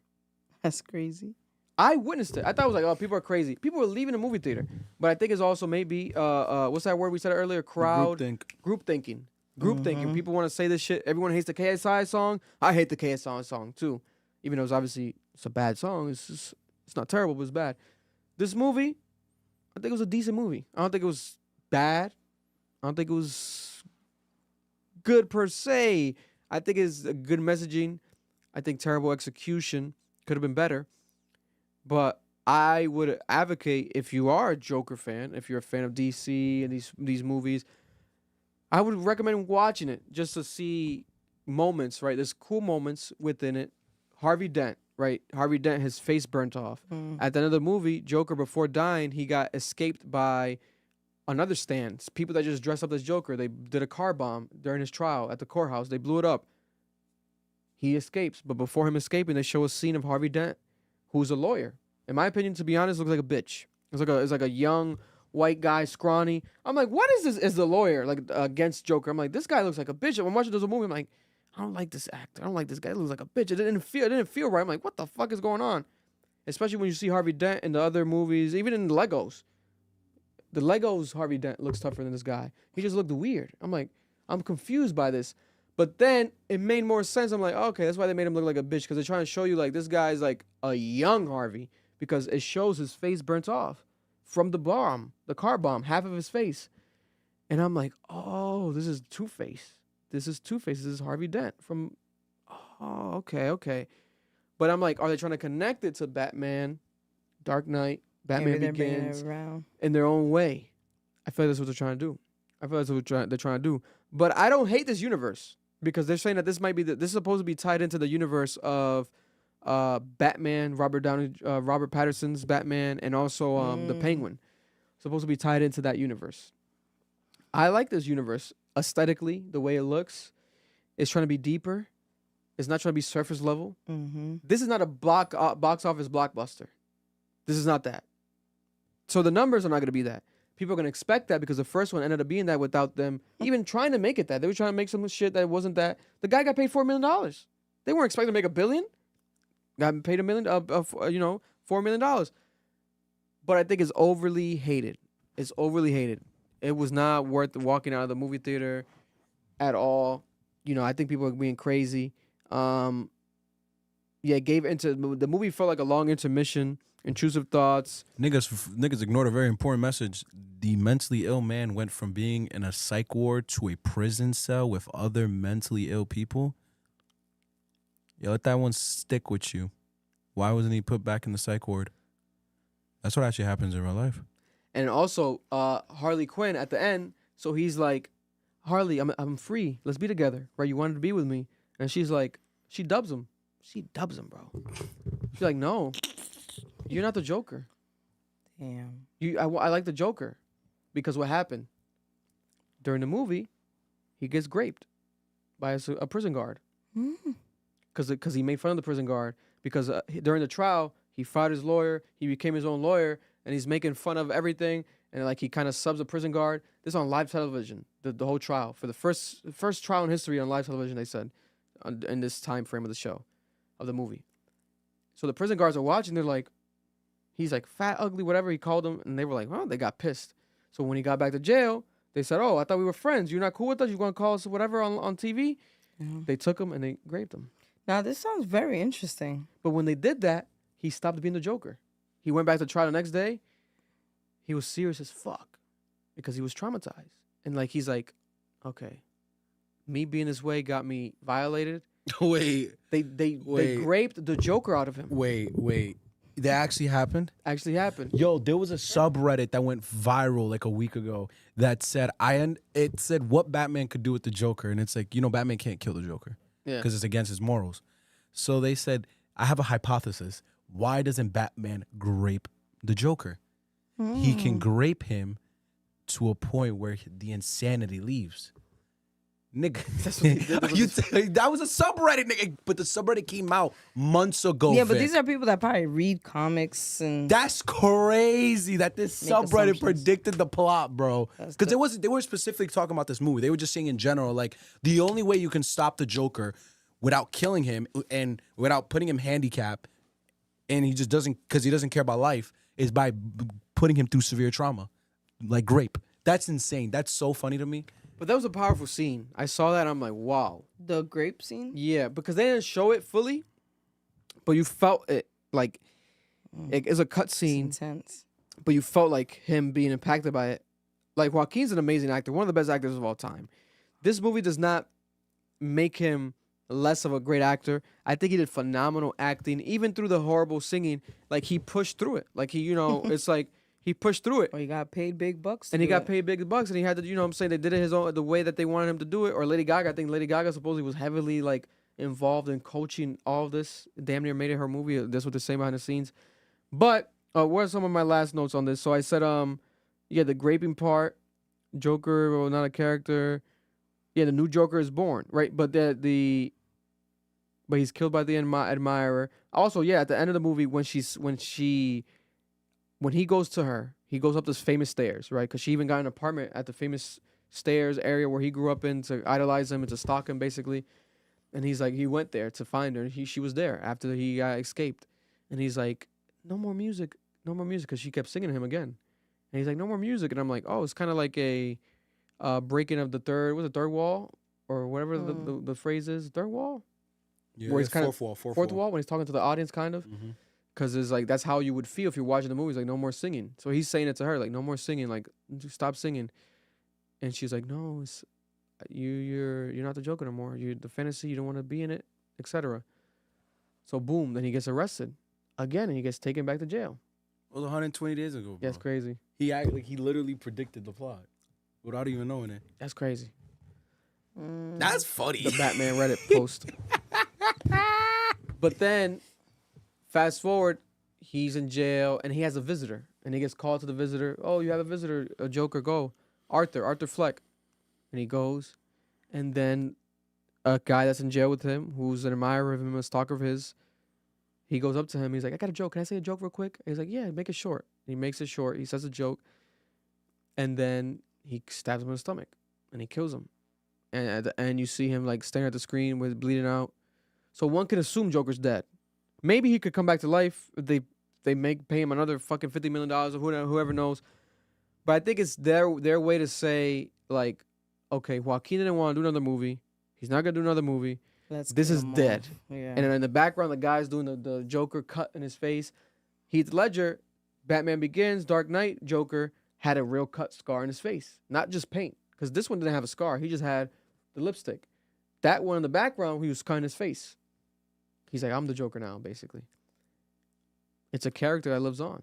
That's crazy. I witnessed it. I thought it was like, oh, people are crazy. People were leaving the movie theater. But I think it's also maybe, what's that word we said earlier? Group thinking. People want to say this shit. Everyone hates the KSI song. I hate the KSI song too. Even though it's a bad song. It's not terrible, but it's bad. This movie, I think it was a decent movie. I don't think it was bad. I don't think it was good per se. I think it's a good messaging. I think terrible execution could have been better. But I would advocate, if you are a Joker fan, if you're a fan of DC and these movies, I would recommend watching it just to see moments, right? There's cool moments within it. Harvey Dent, right? Harvey Dent, his face burnt off. At the end of the movie, Joker, before dying, he got escaped by another stand. People that just dressed up as Joker. They did a car bomb during his trial at the courthouse. They blew it up. He escapes. But before him escaping, they show a scene of Harvey Dent, who's a lawyer. In my opinion, to be honest, looks like a bitch. It's like a young white guy, scrawny. I'm like, what is this as the lawyer, like against Joker? I'm like, this guy looks like a bitch. I'm watching this movie, I'm like, I don't like this actor. I don't like this guy. He looks like a bitch. It didn't feel right. I'm like, what the fuck is going on? Especially when you see Harvey Dent in the other movies, even in the Legos. The Legos Harvey Dent looks tougher than this guy. He just looked weird. I'm like, I'm confused by this. But then it made more sense. I'm like, okay, that's why they made him look like a bitch, because they're trying to show you like this guy's like a young Harvey, because it shows his face burnt off from the car bomb, half of his face. And I'm like, oh, this is Two-Face. This is Harvey Dent from, oh, okay. But I'm like, are they trying to connect it to Batman, Dark Knight, Batman Maybe they're bringing Begins it around. in their own way? I feel like that's what they're trying to do. I feel like that's what they're trying to do. But I don't hate this universe because they're saying that this might be this is supposed to be tied into the universe of Batman, Robert Pattinson's Batman, and also the Penguin. Supposed to be tied into that universe. I like this universe aesthetically, the way it looks. It's trying to be deeper. It's not trying to be surface level. This is not a box office blockbuster. This is not that. So the numbers are not going to be that. People are going to expect that because the first one ended up being that without them even trying to make it that. They were trying to make some shit that wasn't that. The guy got paid $4 million. They weren't expecting to make $1 billion. Got paid $1 million, $4 million. But I think it's overly hated. It's overly hated. It was not worth walking out of the movie theater at all. I think people are being crazy. It gave into the movie felt like a long intermission. Intrusive thoughts. Niggas ignored a very important message. The mentally ill man went from being in a psych ward to a prison cell with other mentally ill people. Yo, let that one stick with you. Why wasn't he put back in the psych ward? That's what actually happens in real life. And also, Harley Quinn at the end. So he's like, Harley, I'm free. Let's be together. Right? You wanted to be with me. And she's like, she dubs him. She dubs him, bro. She's like, no. You're not the Joker. Damn. I like the Joker because what happened during the movie, he gets graped by a prison guard because he made fun of the prison guard because during the trial he fired his lawyer, he became his own lawyer, and he's making fun of everything, and like he kind of subs a prison guard. This on live television, the whole trial for the first trial in history on live television. They said in this time frame of the show of the movie. So the prison guards are watching. They're like. He's like fat, ugly, whatever he called them. And they were like, well, they got pissed. So when he got back to jail, they said, oh, I thought we were friends. You're not cool with us? You want to call us whatever on TV? They took him and they raped him. Now, this sounds very interesting. But when they did that, he stopped being the Joker. He went back to trial the next day. He was serious as fuck because he was traumatized. And like, he's like, okay, me being this way got me violated. Wait. They raped the Joker out of him. Wait. That actually happened? Actually happened. Yo, there was a subreddit that went viral like a week ago that said it said what Batman could do with the Joker, and it's like, Batman can't kill the Joker because it's against his morals. So they said, I have a hypothesis. Why doesn't Batman grape the Joker? He can grape him to a point where the insanity leaves. Nigga, that's what they did. That was a subreddit, nigga. But the subreddit came out months ago. Yeah, but Vic. these are people that probably read comics and. That's crazy that this subreddit predicted the plot, bro. Because they were specifically talking about this movie. They were just saying in general, like, the only way you can stop the Joker without killing him and without putting him handicapped, and he just doesn't, because he doesn't care about life, is by putting him through severe trauma, like grape. That's insane. That's so funny to me. But that was a powerful scene. I saw that and I'm like, wow. The grape scene? Yeah, because they didn't show it fully, but you felt it like it's a cut scene. Intense. But you felt like him being impacted by it. Like, Joaquin's an amazing actor, one of the best actors of all time. This movie does not make him less of a great actor. I think he did phenomenal acting, even through the horrible singing. Like, he pushed through it. Like, he, it's like, he pushed through it. Or he got paid big bucks. And he got paid big bucks, and he had to, what I'm saying, they did it his own, the way that they wanted him to do it. Or Lady Gaga, I think Lady Gaga supposedly was heavily, like, involved in coaching all of this. Damn near made it her movie. That's what they're saying behind the scenes. But, what are some of my last notes on this? So I said, the graping part, Joker, well, not a character. Yeah, the new Joker is born, right? But but he's killed by the admirer. Also, yeah, at the end of the movie, when he goes to her, he goes up this famous stairs, right? Because she even got an apartment at the famous stairs area where he grew up in to idolize him and to stalk him, basically. And he's like, he went there to find her. She was there after he escaped. And he's like, no more music, because she kept singing to him again. And he's like, no more music. And I'm like, oh, it's kind of like a breaking of the third wall? Or whatever the phrase is. Third wall? Yeah, where he's kind fourth of, wall. Fourth wall, when he's talking to the audience, kind of. Mm-hmm. Because it's like, that's how you would feel if you're watching the movie. It's like, no more singing. So he's saying it to her, like, no more singing, like, stop singing. And she's like, no, it's, you're not the Joker no more. You're the fantasy, you don't want to be in it, etc. So boom, then he gets arrested again, and he gets taken back to jail. It was 120 days ago, bro. That's crazy. He he literally predicted the plot without even knowing it. That's crazy. That's funny. The Batman Reddit post. But then, fast forward, he's in jail and he has a visitor. And he gets called to the visitor. Oh, you have a visitor, a Joker, go. Arthur Fleck. And he goes. And then a guy that's in jail with him, who's an admirer of him, a stalker of his, he goes up to him. He's like, I got a joke. Can I say a joke real quick? And he's like, yeah, make it short. And he makes it short. He says a joke. And then he stabs him in the stomach. And he kills him. And at the end, you see him like staring at the screen with bleeding out. So one can assume Joker's dead. Maybe he could come back to life if they pay him another fucking $50 million or whoever knows. But I think it's their way to say, like, okay, Joaquin didn't want to do another movie. He's not going to do another movie. This is dead. Yeah. And then in the background, the guy's doing the Joker cut in his face. Heath Ledger, Batman Begins, Dark Knight, Joker, had a real cut scar in his face. Not just paint. Because this one didn't have a scar. He just had the lipstick. That one in the background, he was cutting his face. He's like, I'm the Joker now, basically. It's a character that lives on.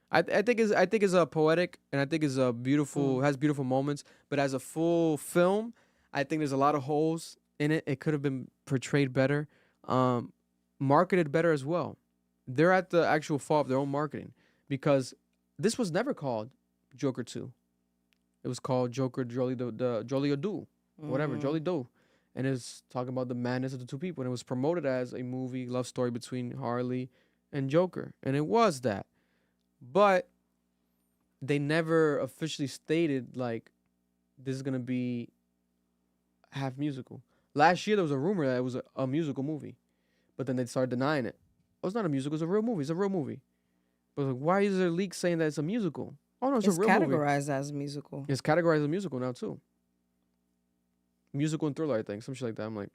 I think it's a poetic, and I think it's a beautiful, has beautiful moments. But as a full film, I think there's a lot of holes in it. It could have been portrayed better, marketed better as well. They're at the actual fault of their own marketing, because this was never called Joker 2. It was called Joker Jolie Do, whatever, Jolie Do. And it's talking about the madness of the two people. And it was promoted as a movie, love story between Harley and Joker. And it was that. But they never officially stated, like, this is going to be half musical. Last year, there was a rumor that it was a musical movie. But then they started denying it. Oh, it's not a musical. It's a real movie. It's a real movie. But like, why is there leaks saying that it's a musical? Oh, no, it's a real movie. It's categorized as a musical. It's categorized as a musical now, too. Musical and thriller, I think. Some shit like that. I'm like...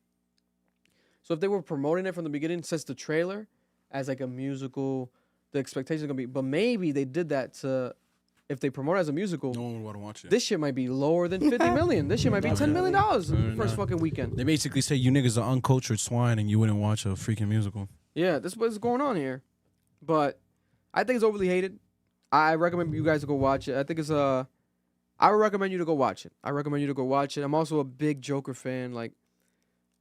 So if they were promoting it from the beginning, since the trailer, as like a musical, the expectations are going to be... But maybe they did that to... If they promote it as a musical... No one would want to watch it. This shit might be lower than $50 million. This shit might be $10 million first fucking weekend. They basically say you niggas are uncultured swine and you wouldn't watch a freaking musical. Yeah, this is what's going on here. But I think it's overly hated. I recommend you guys to go watch it. I think it's I would recommend you to go watch it. I'm also a big Joker fan. Like,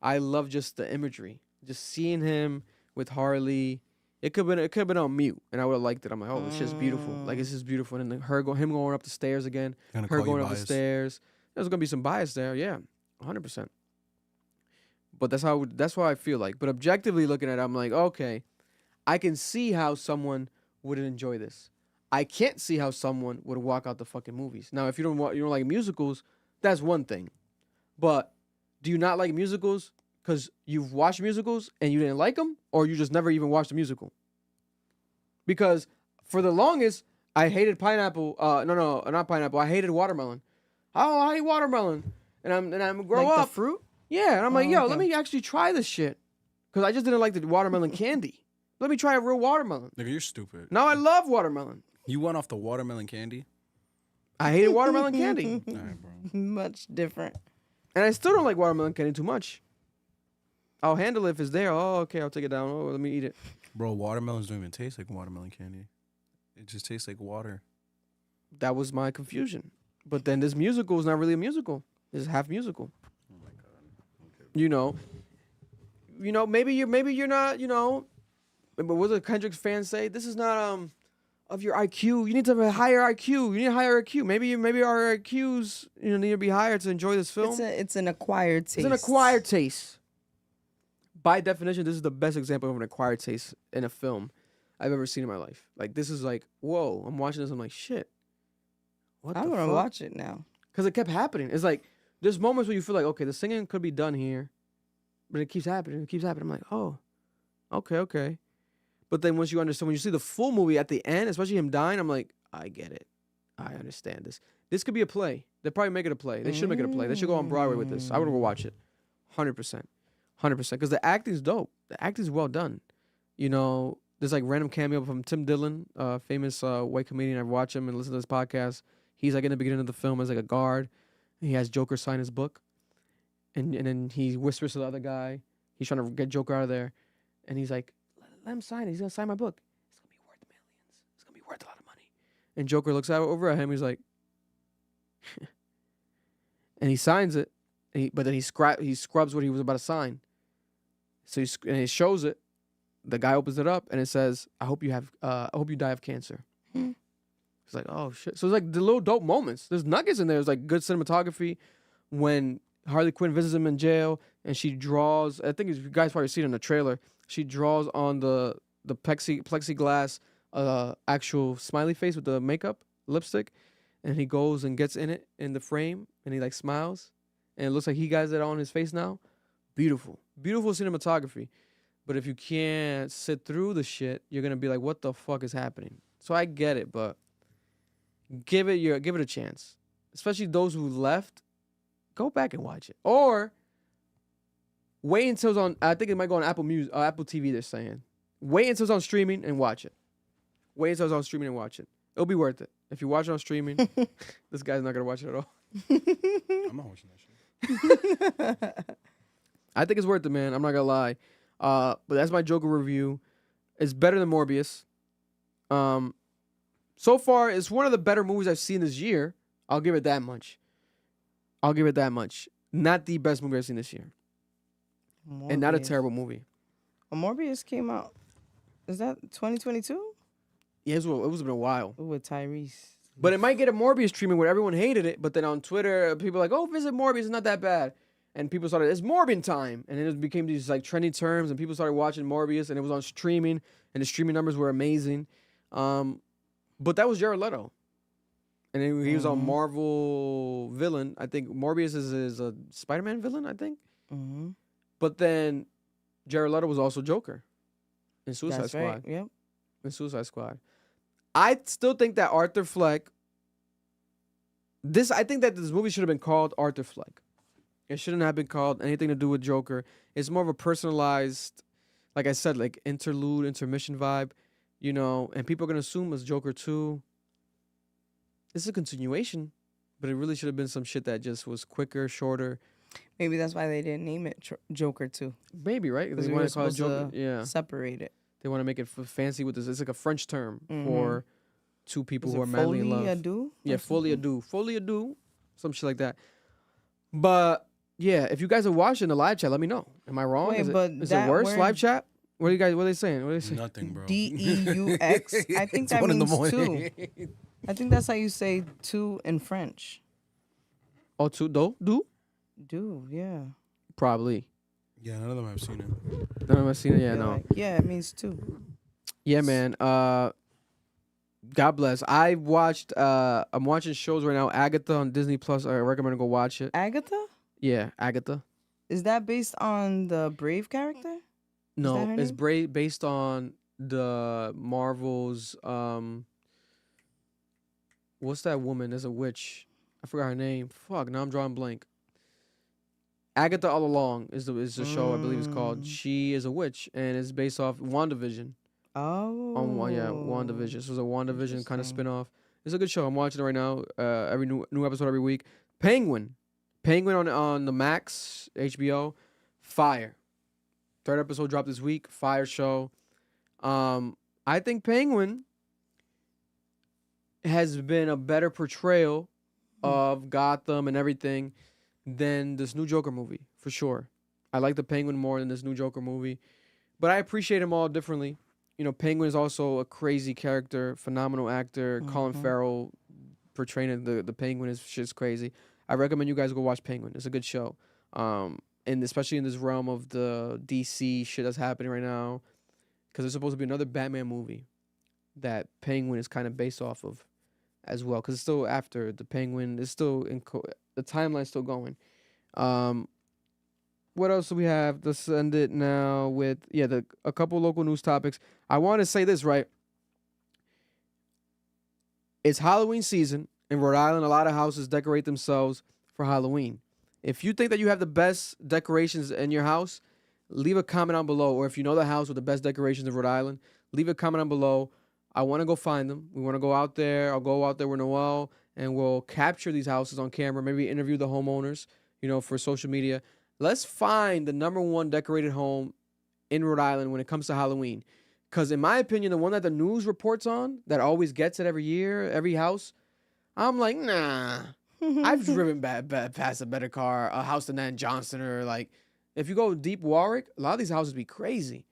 I love just the imagery. Just seeing him with Harley. It could have been on mute, and I would have liked it. I'm like, oh, this shit's beautiful. Like, this is beautiful. And then him going up the stairs again. Her going up the stairs. There's gonna be some bias there. Yeah, 100%. But that's how I feel like. But objectively looking at it, I'm like, okay, I can see how someone wouldn't enjoy this. I can't see how someone would walk out the fucking movies. Now, if you don't like musicals, that's one thing. But do you not like musicals because you've watched musicals and you didn't like them, or you just never even watched a musical? Because for the longest, I hated pineapple. No, not pineapple. I hated watermelon. Oh, I hate watermelon. And I'm grow like up. The fruit? Yeah, and I'm like, yo, okay. let me actually try this shit. Because I just didn't like the watermelon candy. Let me try a real watermelon. Nigga, you're stupid. Now I love watermelon. You went off the watermelon candy? I hated watermelon candy. All right, bro. Much different. And I still don't like watermelon candy too much. I'll handle it if it's there. Oh, okay, I'll take it down. Oh, let me eat it. Bro, watermelons don't even taste like watermelon candy. It just tastes like water. That was my confusion. But then this musical is not really a musical. It's half musical. Oh my god. Okay. You know, maybe you're not, but what do Kendrick's fans say? This is not of your IQ. You need to have a higher IQ. You need a higher IQ. Maybe our IQs need to be higher to enjoy this film. It's an acquired taste. It's an acquired taste. By definition, this is the best example of an acquired taste in a film I've ever seen in my life. Like, this is like, whoa, I'm watching this, I'm like, shit. What I the want to fuck? watch it now. Because it kept happening. It's like, there's moments where you feel like, okay, the singing could be done here, but it keeps happening. I'm like, oh, okay. But then once you understand, when you see the full movie at the end, especially him dying, I'm like, I get it. I understand this. This could be a play. They'll probably make it a play. They should make it a play. They should go on Broadway with this. I would go watch it. 100%. Because the acting's dope. The acting's well done. There's like random cameo from Tim Dillon, famous white comedian. I've watched him and listened to this podcast. He's like in the beginning of the film as like a guard. He has Joker sign his book. And then he whispers to the other guy. He's trying to get Joker out of there. And he's like, let him sign it. He's going to sign my book. It's going to be worth millions. It's going to be worth a lot of And Joker looks over at him. He's like, and he signs it. But then he scrubs what he was about to sign. So he shows it. The guy opens it up and it says, I hope you die of cancer. It's like, oh shit. So it's like the little dope moments. There's nuggets in there. There's like good cinematography when Harley Quinn visits him in jail and she draws, I think you guys probably seen it in the trailer, she draws on the plexiglass actual smiley face with the makeup, lipstick, and he goes and gets in it in the frame and he like smiles and it looks like he got it on his face now. Beautiful. Beautiful cinematography. But if you can't sit through the shit, you're gonna be like, what the fuck is happening? So I get it, but give it a chance. Especially those who left, go back and watch it. Or wait until it's on, I think it might go on Apple TV, they're saying. Wait until it's on streaming and watch it. Wait until it's on streaming and watch it. It'll be worth it. If you watch it on streaming, this guy's not gonna watch it at all. I'm not watching that shit. I think it's worth it, man. I'm not gonna lie. But that's my Joker review. It's better than Morbius. So far, it's one of the better movies I've seen this year. I'll give it that much. Not the best movie I've seen this year. Morbius. And not a terrible movie. Morbius came out. Is that 2022? Yeah, it was been a while. With Tyrese. But it might get a Morbius treatment where everyone hated it, but then on Twitter, people are like, oh, visit Morbius, it's not that bad. And people started, it's Morbius time. And then it became these like trendy terms, and people started watching Morbius, and it was on streaming, and the streaming numbers were amazing. But that was Jared Leto. And then he was on Marvel villain. I think Morbius is a Spider-Man villain, I think. Mm-hmm. But then Jared Leto was also Joker in Suicide Squad. Right. Yep. In Suicide Squad. I still think that Arthur Fleck, I think that this movie should have been called Arthur Fleck. It shouldn't have been called anything to do with Joker. It's more of a personalized, like I said, like intermission vibe, and people are going to assume it's Joker 2. It's a continuation, but it really should have been some shit that just was quicker, shorter. Maybe that's why they didn't name it Joker 2. Maybe, right? Because They we want were to call it supposed Joker. to Yeah. separate it. They want to make it fancy with this. It's like a French term for two people Is who it are madly in love. folie à deux? Yeah, folie à deux. Folie à deux. Some shit like that. But yeah, if you guys are watching the live chat, let me know. Am I wrong? Wait, is but it that worse word- live chat? What are they saying? Nothing, bro. Deux. I think that means two. I think that's how you say two in French. Oh, two? Do? Do, yeah. Probably. Yeah, none of them have seen it. None of them have seen it. Yeah, no. Yeah, it means two. Yeah, man. God bless. I'm watching shows right now. Agatha on Disney Plus. I recommend to go watch it. Agatha? Yeah, Agatha. Is that based on the Brave character? No, that her it's name? based on the Marvel's. What's that woman? There's a witch. I forgot her name. Fuck. Now I'm drawing blank. Agatha All Along is the show I believe it's called. She is a witch and it's based off WandaVision. Oh. WandaVision. So it's a WandaVision kind of spinoff. It's a good show. I'm watching it right now. Every new episode every week. Penguin on the Max HBO. Fire. 3rd episode dropped this week. Fire show. I think Penguin has been a better portrayal of Gotham and everything than this new Joker movie, for sure. I like the Penguin more than this new Joker movie. But I appreciate them all differently. Penguin is also a crazy character, phenomenal actor. Colin Farrell portraying the Penguin is just crazy. I recommend you guys go watch Penguin. It's a good show. And especially in this realm of the DC shit that's happening right now. Because there's supposed to be another Batman movie that Penguin is kind of based off of as well. Because it's still after the Penguin. It's still the timeline's still going. What else do we have? Let's end it now with a couple local news topics. I want to say this, right? It's Halloween season in Rhode Island. A lot of houses decorate themselves for Halloween. If you think that you have the best decorations in your house, leave a comment down below. Or if you know the house with the best decorations in Rhode Island, leave a comment down below. I want to go find them. We want to go out there. I'll go out there with Noel, and we'll capture these houses on camera. Maybe interview the homeowners, for social media. Let's find the #1 decorated home in Rhode Island when it comes to Halloween. Because in my opinion, the one that the news reports on, that always gets it every year, every house, I'm like, nah. I've driven past a better car, a house than that in Johnston, or like, if you go deep Warwick, a lot of these houses be crazy.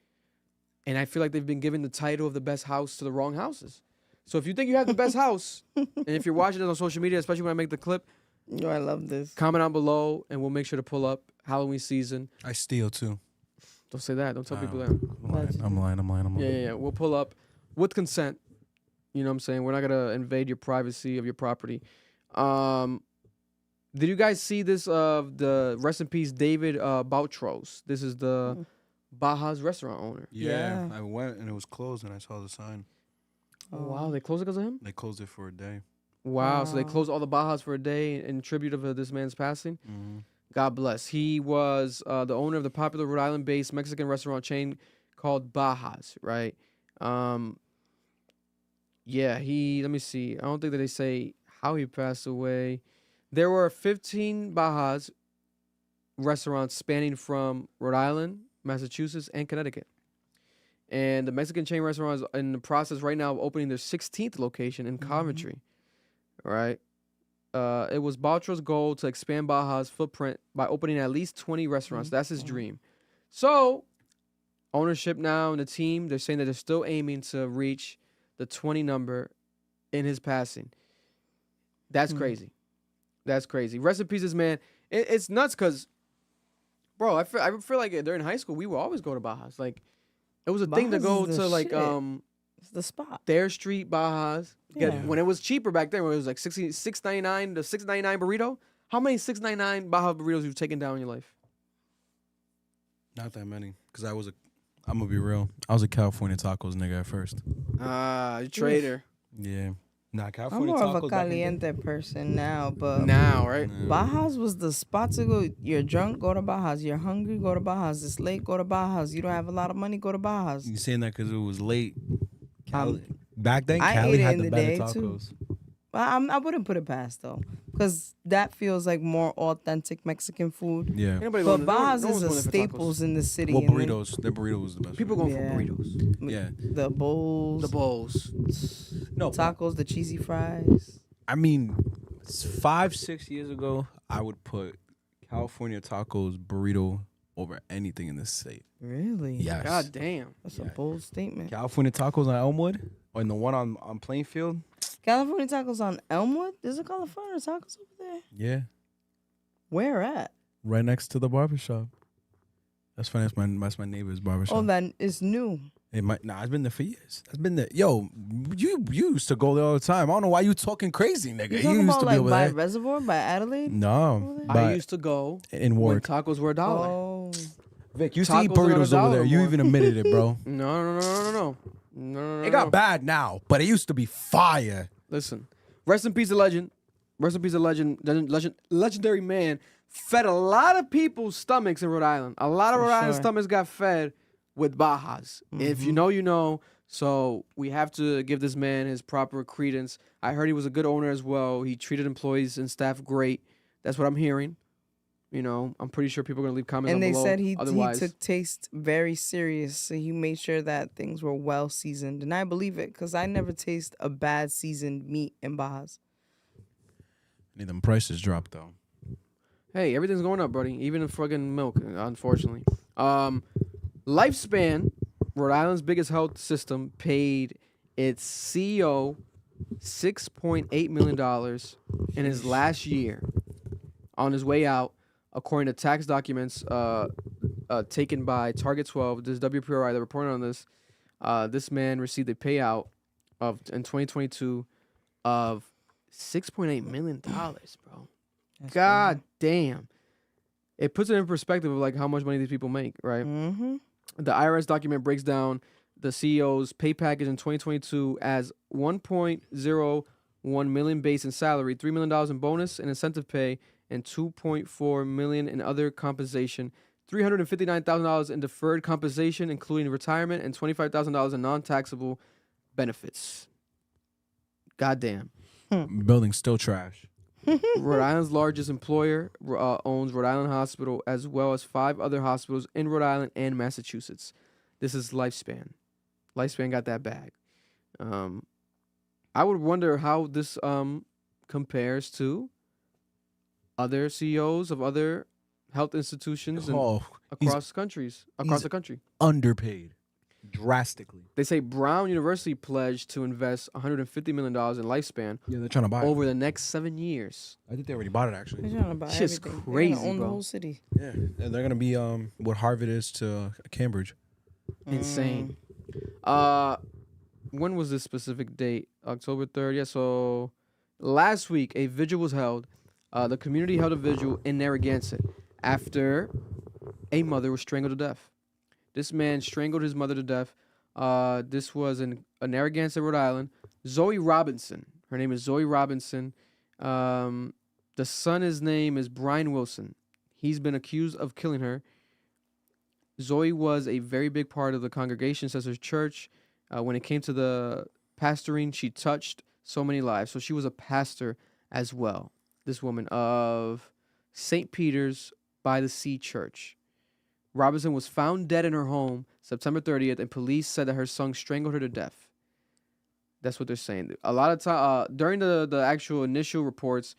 And I feel like they've been given the title of the best house to the wrong houses. So if you think you have the best house, and if you're watching this on social media, especially when I make the clip, Yo, I love this. comment down below, and we'll make sure to pull up Halloween season. I steal too. Don't say that. Don't tell people that. I'm lying. Yeah. We'll pull up with consent. You know what I'm saying? We're not going to invade your privacy of your property. Did you guys see this of the rest in peace David Boutros? This is the Baja's restaurant owner. Yeah, I went and it was closed and I saw the sign. Oh, wow. They closed it because of him? They closed it for a day. Wow. So they closed all the Bajas for a day in tribute of this man's passing? Mm-hmm. God bless. He was the owner of the popular Rhode Island-based Mexican restaurant chain called Baja's, right? Yeah, let me see. I don't think that they say how he passed away. There were 15 Baja's restaurants spanning from Rhode Island, Massachusetts, and Connecticut. And the Mexican chain restaurant is in the process right now of opening their 16th location in Coventry, right? It was Boutros' goal to expand Baja's footprint by opening at least 20 restaurants. That's his dream. So, ownership now and the team, they're saying that they're still aiming to reach the 20 number in his passing. That's crazy. That's crazy. Rest in peace, this man. It's nuts because, bro, I feel like during high school, we would always go to Baja's. Like, it was a thing to go to, like, it's the spot. Thayer Street Baja's. When it was cheaper back then, when it was like $6.99 to $6.99 burrito. How many $6.99 Baja burritos you've taken down in your life? Not that many, because I'm gonna be real. I was a California tacos nigga at first. You traitor. Yeah. Nah, I'm California more tacos. of a caliente person now, but right? Baja's was the spot to go. You're drunk, go to Baja's. You're hungry, go to Baja's. It's late, go to Baja's. You don't have a lot of money, go to Baja's. You saying that because it was late? Back then, I Cali ate it had in the the better day, tacos. too. I wouldn't put it past though, because that feels like more authentic Mexican food. Yeah. But Baja's is a staples in the city. Well, and burritos. Their burrito was the best. People going for burritos. Yeah. The bowls. No. Tacos, the cheesy fries. I mean, 5-6 years ago, I would put California tacos burrito over anything in this state. Really? Yes. God damn. That's a bold statement. California tacos on Elmwood, or in the one on Plainfield. California tacos on Elmwood? There's a California tacos over there? Yeah. Where at? Right next to the barbershop. That's funny. That's my neighbor's barbershop. Oh, that is new. I've been there for years. I've been there. Yo, you used to go there all the time. I don't know why you talking crazy, nigga. You You talking used about to be like over by there. Reservoir, by Adelaide? No. I used to go in when Warwick. tacos were $1. Oh. Vic, you used to eat Tacos are not burritos $1 over there. You more. even admitted it, bro. No. It got bad now, but it used to be fire. Listen, rest in peace, the legend. Rest in peace, the legendary man. Fed a lot of people's stomachs in Rhode Island. A lot of Rhode Island stomachs got fed with Bajas. If you know, you know. So we have to give this man his proper credence. I heard he was a good owner as well. He treated employees and staff great. That's what I'm hearing. You know, I'm pretty sure people are going to leave comments And down they below. said he Otherwise, took taste very serious. So he made sure that things were well seasoned. And I believe it because I never taste a bad seasoned meat in Bajas. Need them prices dropped, though. hey, everything's going up, buddy. Even the fucking milk, unfortunately. Lifespan, Rhode Island's biggest health system, paid its CEO $6.8 million in his last year on his way out, according to tax documents taken by Target 12. This WPRI that reported on this. This man received a payout in 2022 of $6.8 million, bro. That's God crazy. damn. It puts it in perspective of like how much money these people make, right? Mm-hmm. The IRS document breaks down the CEO's pay package in 2022 as $1.01 million base in salary, $3 million in bonus and incentive pay, and $2.4 million in other compensation, $359,000 in deferred compensation, including retirement, and $25,000 in non-taxable benefits. Goddamn. Building's still trash. Rhode Island's largest employer owns Rhode Island Hospital, as well as 5 other hospitals in Rhode Island and Massachusetts. This is Lifespan. Lifespan got that bag. I would wonder how this compares to other CEOs of other health institutions across the country. Underpaid drastically. They say Brown University pledged to invest $150 million in Lifespan. Yeah, they're trying to buy it over the next 7 years. I think they already bought it actually. They're trying to buy Shit's everything. crazy, They're gonna own bro. the whole city. Yeah, and they're gonna be what Harvard is to Cambridge. Insane. When was this specific date? October 3rd. Yeah, so last week a vigil was held. The community held a vigil in Narragansett after a mother was strangled to death. This man strangled his mother to death. This was in Narragansett, Rhode Island. Zoe Robinson. Her name is Zoe Robinson. The son's name is Brian Wilson. He's been accused of killing her. Zoe was a very big part of the congregation, says her church. When it came to the pastoring, she touched so many lives. So she was a pastor as well. This woman of St. Peter's by the Sea Church. Robinson was found dead in her home September 30th, and police said that her son strangled her to death. That's what they're saying. A lot of time during the actual initial reports,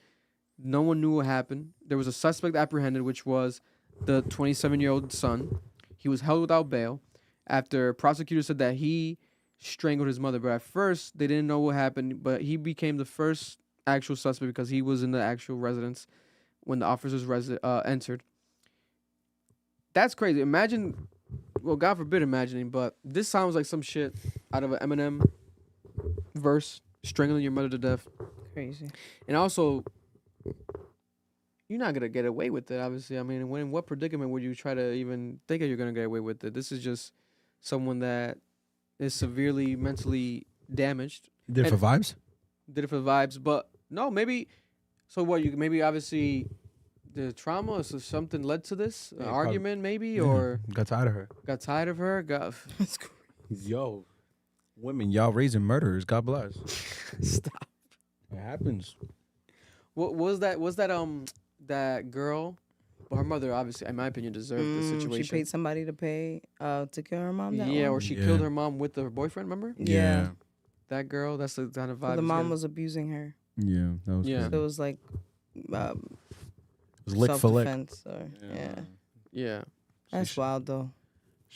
no one knew what happened. There was a suspect apprehended, which was the 27-year-old son. He was held without bail after prosecutors said that he strangled his mother. But at first, they didn't know what happened. But he became the first actual suspect because he was in the actual residence when the officers entered. That's crazy. Imagine, well, God forbid imagining, but this sounds like some shit out of an Eminem verse, strangling your mother to death. Crazy. And also, you're not going to get away with it, obviously. I mean, in what predicament would you try to even think that you're going to get away with it? This is just someone that is severely mentally damaged. Did it for vibes? Did it for vibes, but no, maybe. So what? You maybe obviously the trauma or something led to this argument, maybe, or got tired of her. Got tired of her. That's crazy. Yo, women, y'all raising murderers. God bless. Stop. It happens. What was that? Was that that girl? Well, her mother obviously, in my opinion, deserved the situation. She paid somebody to kill her mom. Or she killed her mom with her boyfriend. Remember? Yeah. That girl. That's the kind of vibe. So the mom was abusing her. Yeah, that was. Yeah. So it was like. It was lick for lick. Yeah. That's wild though.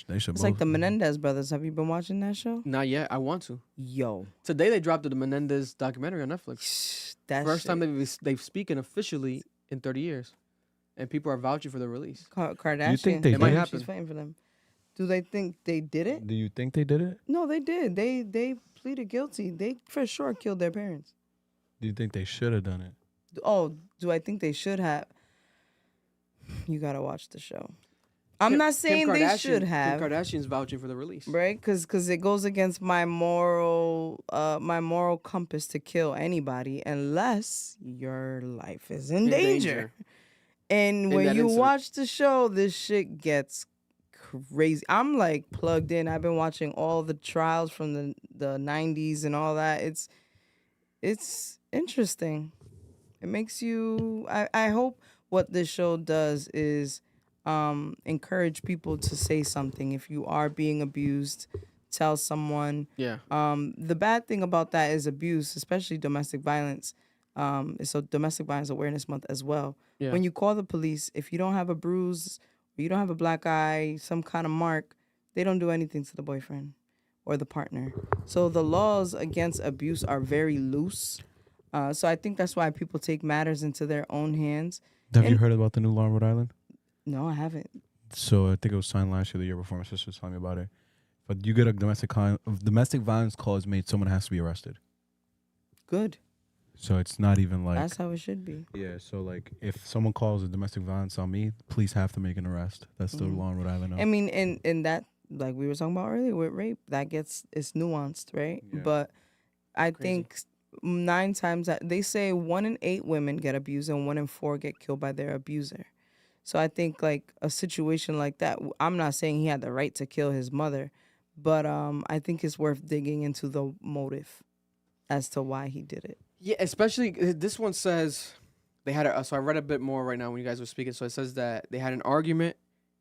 They should It's both. like the Menendez brothers. Have you been watching that show? Not yet. I want to. Yo. Today they dropped the Menendez documentary on Netflix. First time they've speaking officially in 30 years, and people are vouching for the release. Kardashian. You think they It might did? happen. She's fighting for them. Do they think they did it? Do you think they did it? No, they did. They pleaded guilty. They for sure killed their parents. Do you think they should have done it? Oh, do I think they should have? You gotta watch the show. I'm not saying they should have. Kim Kardashian's vouching for the release, right? Because it goes against my moral compass to kill anybody unless your life is in danger. And when you watch the show, this shit gets crazy. I'm like plugged in. I've been watching all the trials from the 90s and all that. It's interesting. It makes you. I hope what this show does is encourage people to say something. If you are being abused, tell someone. Yeah. The bad thing about that is abuse, especially domestic violence. So Domestic Violence Awareness Month as well. Yeah. When you call the police, if you don't have a bruise, or you don't have a black eye, some kind of mark, they don't do anything to the boyfriend or the partner. So the laws against abuse are very loose. So I think that's why people take matters into their own hands. Have you heard about the new law in Rhode Island? No, I haven't. So I think it was signed last year, the year before. My sister was telling me about it. But you get a domestic violence call is made, someone has to be arrested. Good. So it's not even like That's how it should be. Yeah. So like, if someone calls a domestic violence on me, police have to make an arrest. That's the law in Rhode Island now. I mean, in that, like we were talking about earlier with rape, it's nuanced, right? Yeah. But I think 9 times they say 1 in 8 women get abused and 1 in 4 get killed by their abuser. So I think like a situation like that, I'm not saying he had the right to kill his mother, but I think it's worth digging into the motive as to why he did it. Yeah, especially this one says they had so I read a bit more right now when you guys were speaking. So it says that they had an argument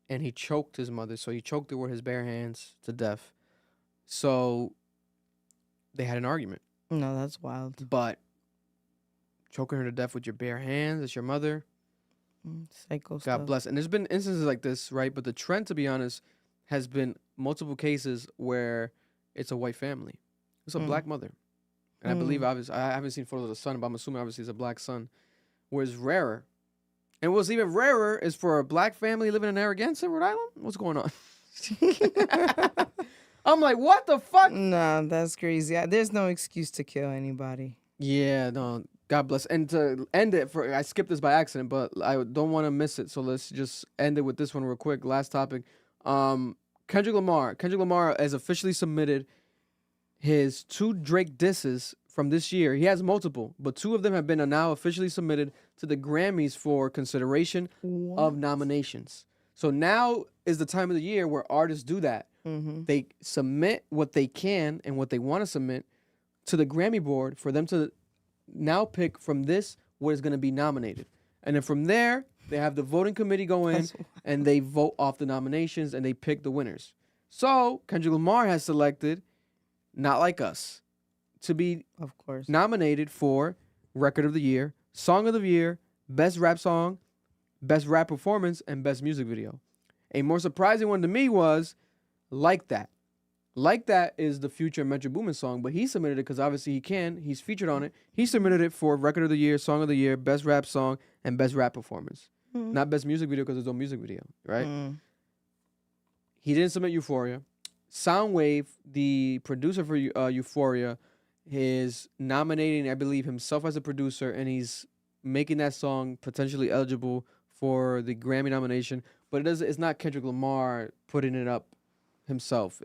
and he choked his mother. So he choked her with his bare hands to death. So they had an argument. No, that's wild. But choking her to death with your bare hands, it's your mother. Psycho God stuff. bless. And there's been instances like this, right? But the trend, to be honest, has been multiple cases where it's a white family. It's a black mother. And I believe, obviously, I haven't seen photos of the son, but I'm assuming obviously it's a black son. Where it's rarer. And what's even rarer is for a black family living in Narragansett, Rhode Island? What's going on? I'm like, what the fuck? Nah, that's crazy. There's no excuse to kill anybody. Yeah, no. God bless. And to end it, I skipped this by accident, but I don't want to miss it. So let's just end it with this one real quick. Last topic. Kendrick Lamar. Kendrick Lamar has officially submitted his 2 Drake disses from this year. He has multiple, but 2 of them have been now officially submitted to the Grammys for consideration of nominations. So now is the time of the year where artists do that. They submit what they can and what they want to submit to the Grammy board for them to now pick from this what is going to be nominated. And then from there, they have the voting committee go in and they vote off the nominations and they pick the winners. So Kendrick Lamar has selected Not Like Us to be nominated for Record of the Year, Song of the Year, Best Rap Song, Best Rap Performance, and Best Music Video. A more surprising one to me was Like That. Like That is the Future Metro Boomin song, but he submitted it because obviously he can. He's featured on it. He submitted it for Record of the Year, Song of the Year, Best Rap Song, and Best Rap Performance. Not Best Music Video because there's no music video, right? He didn't submit Euphoria. Soundwave, the producer for Euphoria, is nominating, I believe, himself as a producer, and he's making that song potentially eligible for the Grammy nomination. But it's not Kendrick Lamar putting it up himself.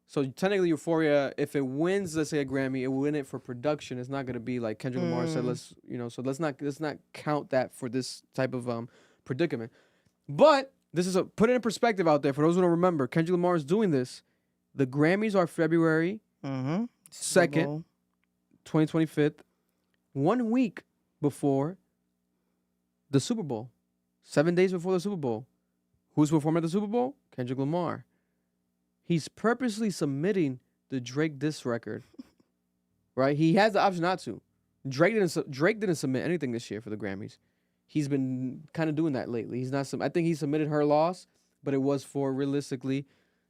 So technically Euphoria, if it wins, let's say a Grammy, it will win it for production. It's not going to be like Kendrick Lamar said, so let's not count that for this type of predicament. But this is put it in perspective out there for those who don't remember. Kendrick Lamar is doing this. The Grammys are February 2nd, 2025, 1 week before the Super Bowl. 7 days before the Super Bowl. Who's performing at the Super Bowl? Kendrick Lamar. He's purposely submitting the Drake diss record, right? He has the option not to. Drake didn't submit anything this year for the Grammys. He's been kind of doing that lately. He's not. I think he submitted Her Loss, but it was for realistically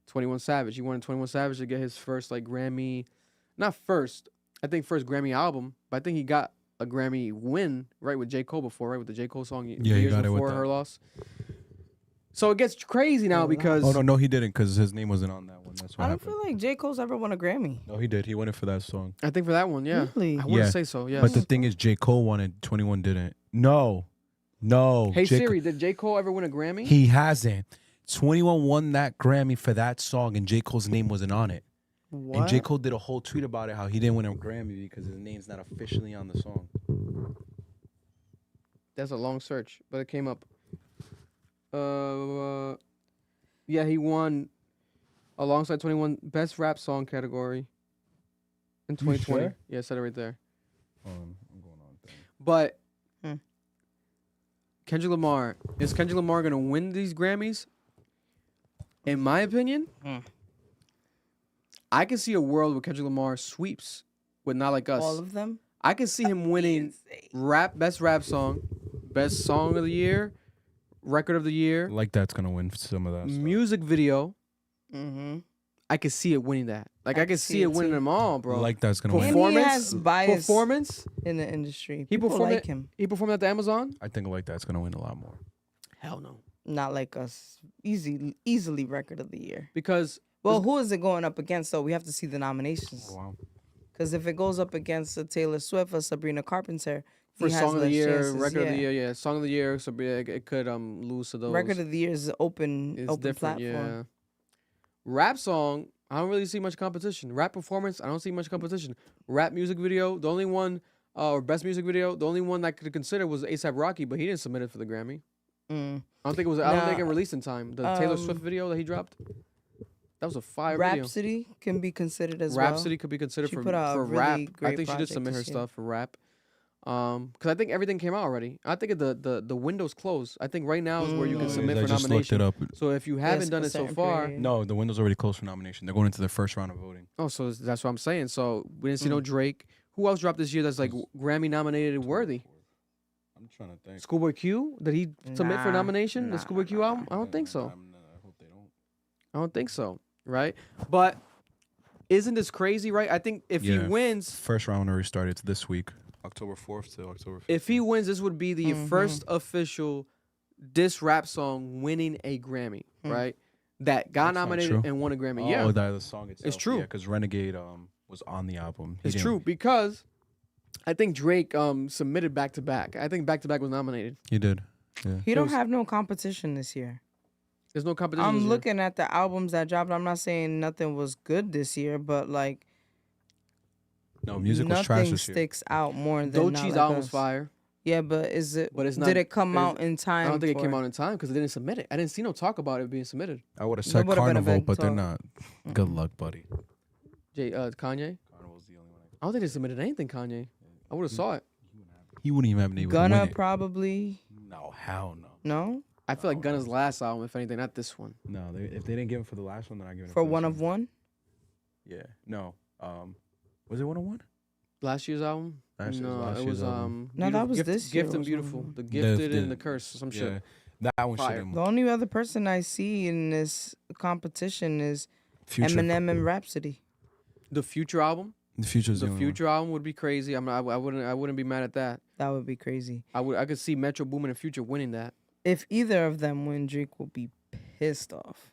21 Savage. He wanted 21 Savage to get his first Grammy, not first. I think first Grammy album, but I think he got a Grammy win right with J. Cole before, right with the J. Cole song years got before it with Her Loss. So it gets crazy now because... Oh, no, he didn't because his name wasn't on that one. That's what I don't happened. feel like J. Cole's ever won a Grammy. No, he did. He won it for that song. I think for that one, yeah. Really? I wouldn't say so, yeah. But the thing is, J. Cole won it. 21 didn't. No. Hey, Siri, did J. Cole ever win a Grammy? He hasn't. 21 won that Grammy for that song, and J. Cole's name wasn't on it. What? And J. Cole did a whole tweet about it, how he didn't win a Grammy because his name's not officially on the song. That's a long search, but it came up. Yeah, he won alongside 21 Best Rap Song category in 2020. Sure? Yeah, I said it right there. I'm going on. But Kendrick Lamar, is Kendrick Lamar going to win these Grammys? In my opinion, I can see a world where Kendrick Lamar sweeps with Not Like Us. All of them? I can see him winning Best Rap Song, Best Song of the Year, Record of the Year. Like that's going to win some of that stuff. Music Video. I could see it winning that. I could see it winning them all, bro. Like that's going to win. And he has bias Performance in the industry. He People performed like him. He performed at the Amazon? I think Like that's going to win a lot more. Hell no. Not Like Us. Easily Record of the Year. Because... Well, who is it going up against, though? We have to see the nominations. Oh, wow. Because if it goes up against a Taylor Swift or Sabrina Carpenter, for he has Song of the less Year, chances, Record of the Year, yeah. Song of the Year, so it could lose to those. Record of the Year is open different, platform. yeah. Rap song, I don't really see much competition. Rap performance, I don't see much competition. Rap music video, the only one, or best music video, the only one I could consider was A$AP Rocky, but he didn't submit it for the Grammy. I don't think it released in time. The Taylor Swift video that he dropped. That was a fire Rhapsody video. can be considered as well. Rhapsody could be considered for really rap. I great think she did project submit her this year. stuff for rap. Because I think everything came out already. I think the window's closed. I think right now is where you can submit I for just nomination. looked it up. So if you haven't done it so far, No, the window's already closed for nomination. They're going into the first round of voting. oh, so that's what I'm saying. So we didn't see no Drake. Who else dropped this year that's like Grammy nominated and worthy? I'm trying to think. Schoolboy Q? Did he submit for nomination? The Schoolboy Q album? I don't think so. I hope they don't. I don't think so. Right? But isn't this crazy? Right? I think if he wins, First round already started. It's this week, October 4th to October 5th. if he wins, this would be the first official diss rap song winning a Grammy. Right? That got nominated and won a Grammy. Yeah, that the song itself. it's true. Yeah, because Renegade was on the album. It's true because I think Drake submitted back to back. I think back to back was nominated. He did. Yeah. He don't have no competition this year. There's no competition. I'm looking at the albums that dropped. I'm not saying nothing was good this year, but like No, music was trash nothing this year. sticks out more than Doechie's Not Like album was Us. fire. Yeah, but is it? But it's not. Did it come out in time? I don't think it for came out in time because they didn't submit it. I didn't see no talk about it being submitted. I would have said would've been a Carnival, big but they're talk. not. Good luck, buddy. Kanye. Carnival's the only one. I don't think they submitted anything. Kanye. I would have saw it. He wouldn't even have been able to Gunna win it. probably. No, hell no. No, I feel like Gunna's last album, if anything, not this one. No, if they didn't give him for the last one, then I give it for this one of one. Yeah, no. Was it 101? Last year's album? Last year's- No, last it year's was album. No, that was Gift, this year Gift and was Beautiful. one. The Gifted The- and the Curse, some shit. Yeah, that one Fire. should The only other person I see in this competition is Future. Eminem and Rhapsody. The Future album? The Future's The the only one. Future album would be crazy. I wouldn't be mad at that. That would be crazy. I could see Metro Boomin and Future winning that. If either of them win, Drake will be pissed off.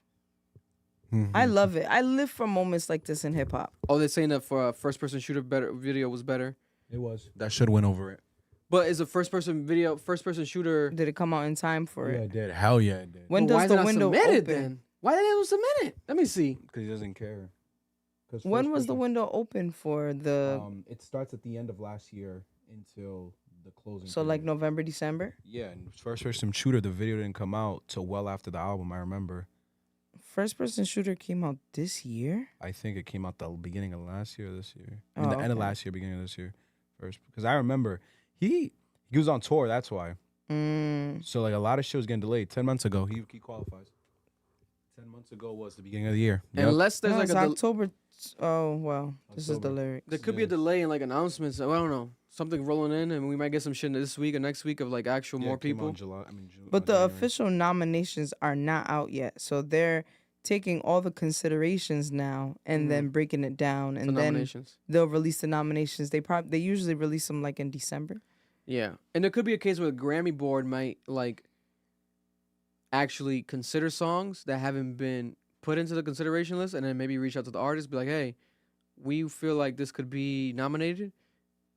Mhm. I love it. I live for moments like this in hip hop. Oh, they're saying that for a first person shooter video was better. It was. That should win over it. But is a first person shooter? Did it come out in time for Yeah, it? it did. Hell yeah, it did. When Well, why does is it the not window submitted open? then? Why did they submit it? Let me see. Because he doesn't care. 'Cause When first was the person- window open for the? It starts at the end of last year until the closing. So like period. November, December. Yeah, and first person shooter, the video didn't come out till well after the album. I remember. First person shooter came out this year. I think it came out the beginning of last year, or this year. I mean, Oh, the end of okay. last year, beginning of this year. First, because I remember he was on tour. That's why. So like a lot of shit was getting delayed. 10 months ago, he qualifies. 10 months ago was the beginning of the year. Yep. Unless there's No, like it's a October. Oh well, this is the October. lyrics. there could be a delay in like announcements. I don't know, something rolling in, and we might get some shit this week or next week of like actual Yeah, more it came out people. in July, June, But the January. official nominations are not out yet, so they're taking all the considerations now and then breaking it down, The and then nominations. they'll release the nominations. They usually release them like in December. Yeah, and there could be a case where the Grammy board might like actually consider songs that haven't been put into the consideration list, and then maybe reach out to the artist, be like, "Hey, we feel like this could be nominated."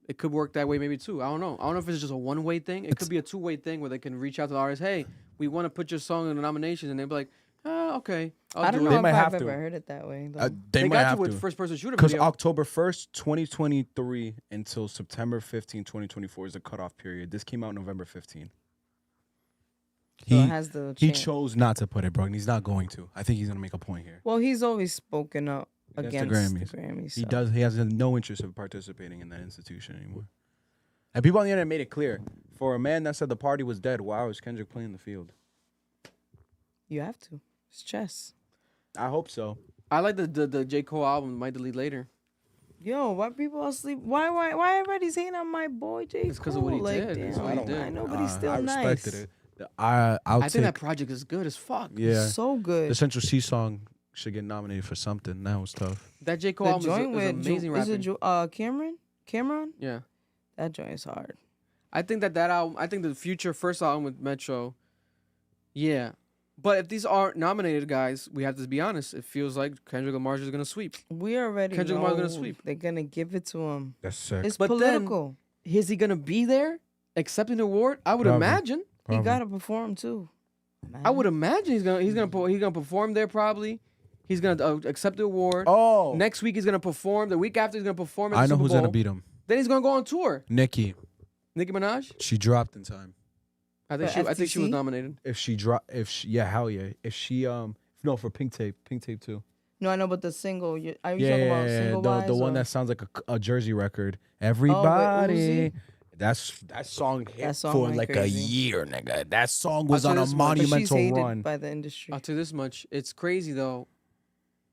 It could work that way maybe too. I don't know. I don't know if it's just a one-way thing. It could be a two-way thing where they can reach out to the artist, "Hey, we want to put your song in the nominations," and they'll be like, "Okay, I don't do know it." if might I've have ever to. heard it that way. They They might got have you with to. first-person shooter Because video. October 1st, 2023 until September 15, 2024 is the cutoff period. This came out November 15. So it has the he chance. chose not to put it, bro, and he's not going to. I think he's going to make a point here. Well, he's always spoken up against the Grammys. The Grammys He so. does. He has no interest in participating in that institution anymore. And people on the internet made it clear. For a man that said the party was dead, why was Kendrick playing the field? You have to. It's chess. I hope so. I like the J. Cole album. Might delete later. Yo, why people all sleep? Why everybody's hating on my boy J. Cole? It's 'cause of what he like, did. It's damn, what he did. I know, but he's still I nice. respected it. I'll I take. think that project is good as fuck. Yeah, So good. the Central C song should get nominated for something. That was tough. That J. Cole The album joint is with amazing is rapping. it Cameron? Yeah. That joint is hard. I think that album, I think the Future first album with Metro, yeah. But if these aren't nominated, guys, we have to be honest. It feels like Kendrick Lamar's is going to sweep. We already Kendrick know Lamar's gonna sweep. They're gonna give it to him. That's sick. It's But political. then, is he going to be there accepting the award? I would Probably. imagine. He gotta perform too. I would imagine he's gonna perform there probably. He's gonna accept the award. Oh, Next week he's gonna perform. The week after he's gonna perform. At I the know Super who's gonna Bowl. beat him. Then he's gonna go on tour. Nicki. Nicki Minaj. She dropped in time. I think For she was FTC? nominated. Yeah, hell yeah. If she no, for Pink Tape too. No, I know, but the single. Are you talking about Yeah, single the wise? one or- that sounds like a Jersey record. Everybody. That song hit That song for went like crazy. a year, nigga. That song was I'll on tell a you this much, But she's monumental hated run. by the industry. I'll tell you this much. It's crazy though.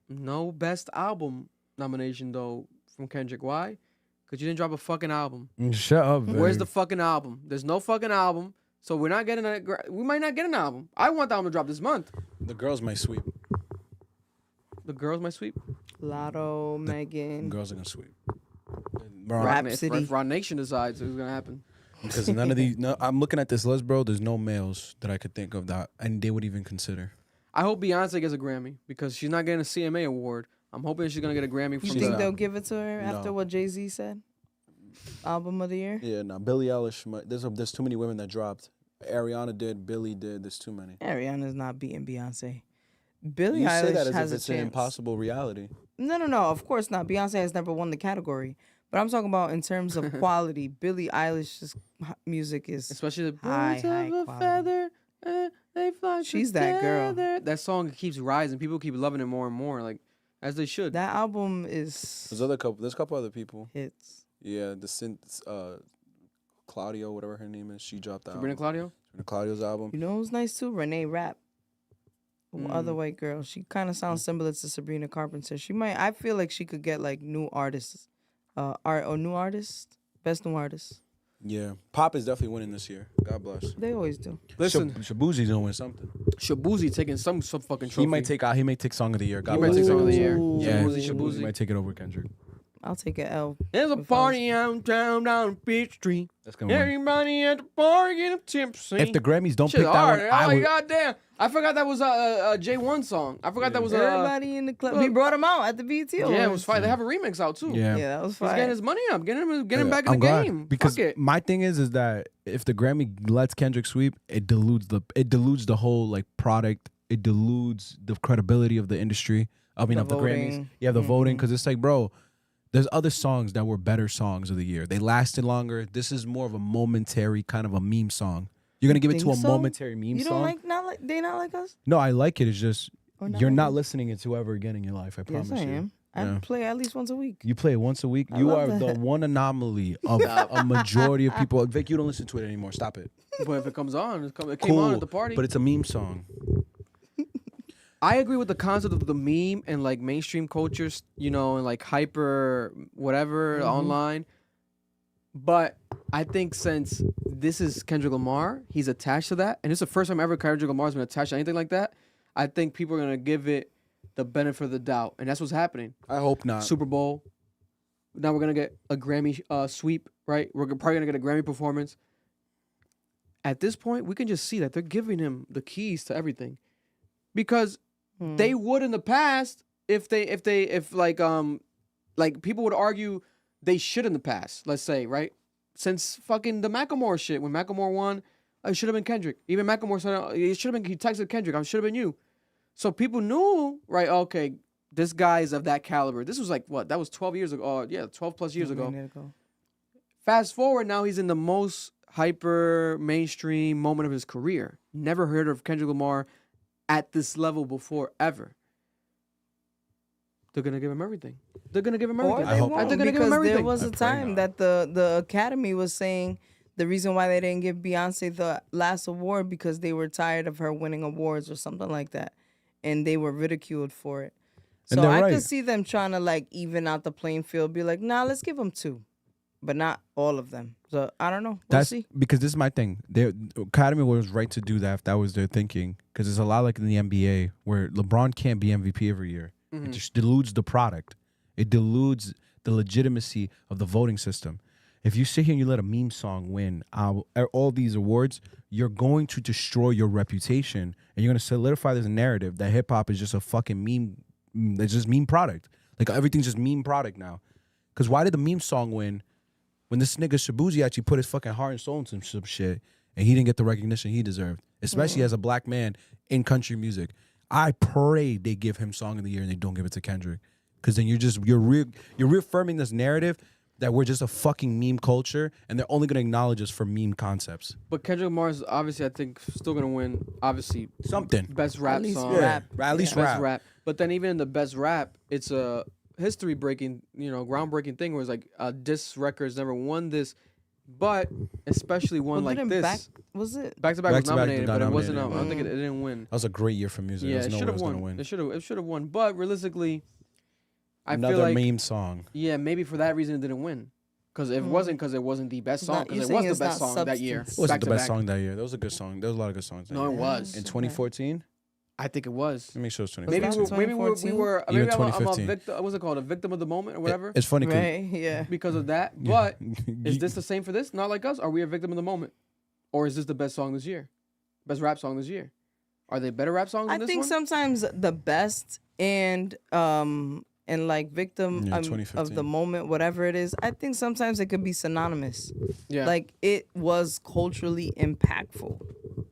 No best album nomination though from Kendrick. Why? Because you didn't drop a fucking album. Shut up. Where's the babe. fucking album? There's no fucking album. So we're not getting we might not get an album. I want the album to drop this month. The girls might sweep. The girls might sweep. Lotto, Megan. Girls are gonna sweep. Rap Rhapsody. If Ron Nation decides what's gonna happen. Because none of these. No, I'm looking at this list, bro. There's no males that I could think of that, and they would even consider. I hope Beyonce gets a Grammy because she's not getting a CMA award. I'm hoping she's gonna get a Grammy You from think the. they'll give it to her after No. what Jay-Z said? Album of the year? Yeah, no. Billie Eilish. There's too many women that dropped. Ariana did. Billie did. There's too many. Ariana's not beating Beyonce. Billie You Eilish say that as has if a it's an chance. impossible reality. No. Of course not. Beyonce has never won the category. But I'm talking about in terms of quality. Billie Eilish's music is especially the high birds of a quality. feather, they fly She's that girl. together. That song keeps rising. People keep loving it more and more, like as they should. That album is There's a couple other people. hits. Yeah, the synth, Claudio, whatever her name is, she dropped that. Sabrina Claudio. Sabrina Claudio's album. You know who's nice too? Renee Rapp. Other Mm. white girl. She kind of sounds similar to Sabrina Carpenter. She might. I feel like she could get like new artists, new artist, best new artist. Yeah, pop is definitely winning this year. God bless. They always do. Listen, Shabuzi's gonna win something. Shabuzi taking some fucking trophy. He might take song of the year. God He bless. might take song of the year. Yeah, Shabuzi. He might take it over Kendrick. I'll take an L. There's a if I party downtown down Beach Street. That's gonna win. Everybody at the bar getting tipsy. If the Grammys don't Shit pick that hard. one, I Oh, would. goddamn. I forgot that was a J1 song. I forgot that was Everybody in the club. We brought him out at the BT. Yeah, it was fire. They have a remix out too. Yeah. Yeah, that was He's fire. getting his money up, getting him back in I'm the glad, game. because Fuck it. my thing is that if the Grammy lets Kendrick sweep, it dilutes the whole like product. It dilutes the credibility of the industry. I mean, The of the Grammys. voting. Yeah, the voting, because it's like, bro, there's other songs that were better songs of the year. They lasted longer. This is more of a momentary kind of a meme song. You're gonna give it to Think a so? momentary meme You song. don't like they not like us? No, I like it. It's just Or not you're like not us? listening it to ever again in your life. I promise Yes, I you. am. I Yeah. play at least once a week. You play it once a week. I You love are the that. one anomaly of a majority of people. Vic, you don't listen to it anymore. Stop it. But if it comes on, it came on at the party. But it's a meme song. I agree with the concept of the meme and like mainstream cultures, and like hyper whatever online. But I think since this is Kendrick Lamar, he's attached to that, and it's the first time ever Kendrick Lamar's been attached to anything like that. I think people are gonna give it the benefit of the doubt, and that's what's happening. I hope not. Super Bowl. Now we're gonna get a Grammy sweep, right? We're probably gonna get a Grammy performance. At this point, we can just see that they're giving him the keys to everything, because they would in the past if people would argue they should in the past. Let's say, right? Since fucking the Macklemore shit, when Macklemore won, it should have been Kendrick. Even Macklemore said it should have been. He texted Kendrick, "I should have been you." So people knew, right? Okay, this guy is of that caliber. This was like what? That was 12 years ago. Oh, yeah, 12 plus years ago. Fast forward, now he's in the most hyper mainstream moment of his career. Never heard of Kendrick Lamar at this level before ever. They're gonna give him everything. They're gonna give him everything. Or they won't, They're gonna give him because everything. there was a time that the Academy was saying the reason why they didn't give Beyonce the last award because they were tired of her winning awards or something like that, and they were ridiculed for it. And So they're I right. could see them trying to like even out the playing field, be like, nah, let's give them 2, but not all of them. So I don't know. We'll That's see. because this is my thing. The Academy was right to do that if that was their thinking. Because it's a lot like in the NBA where LeBron can't be MVP every year. It just deludes the product. It deludes the legitimacy of the voting system. If you sit here and you let a meme song win all these awards, you're going to destroy your reputation, and you're going to solidify this narrative that hip hop is just a fucking meme. It's just meme product. Like everything's just meme product now. Because why did the meme song win when this nigga Shabuzi actually put his fucking heart and soul into some shit and he didn't get the recognition he deserved, especially as a black man in country music? I pray they give him Song of the Year and they don't give it to Kendrick, because then you're reaffirming this narrative that we're just a fucking meme culture and they're only gonna acknowledge us for meme concepts. But Kendrick Lamar is obviously, I think, still gonna win. Obviously, something best rap At least song, rap. At least best rap. But then even in the best rap, it's a history breaking, groundbreaking thing where it's like diss records never won this. But especially one like this. Was it? Back to Back was Back to Back nominated, got but it wasn't. nominated. I don't think it didn't win. That was a great year for music. Yeah, There's it no should way it have was gonna won. win. It should have won. But realistically, I Another feel like meme song. yeah, maybe for that reason it didn't win. Because it wasn't the best song. Because it was the best song that year. It wasn't Back the to best back. song that year. That was a good song. There was a lot of good songs. That No, it year. was. In 2014. I think it was. Let me make sure it's Maybe 2014. we were Even maybe I'm a 2015. victim. What's it called? A victim of the moment or whatever. It's funny 'cause- Right, yeah. Because of that. Yeah. But is this the same for this? Not like us. Are we a victim of the moment, or is this the best song this year? Best rap song this year? Are they better rap songs than I this think one? sometimes the best and like victim Yeah, of 2015. the moment, whatever it is, I think sometimes it could be synonymous. Yeah. Like it was culturally impactful.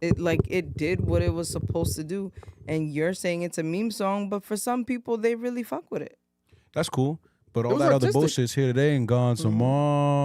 It did what it was supposed to do. And you're saying it's a meme song, but for some people they really fuck with it. That's cool. But all was that other artistic. bullshit's here today and gone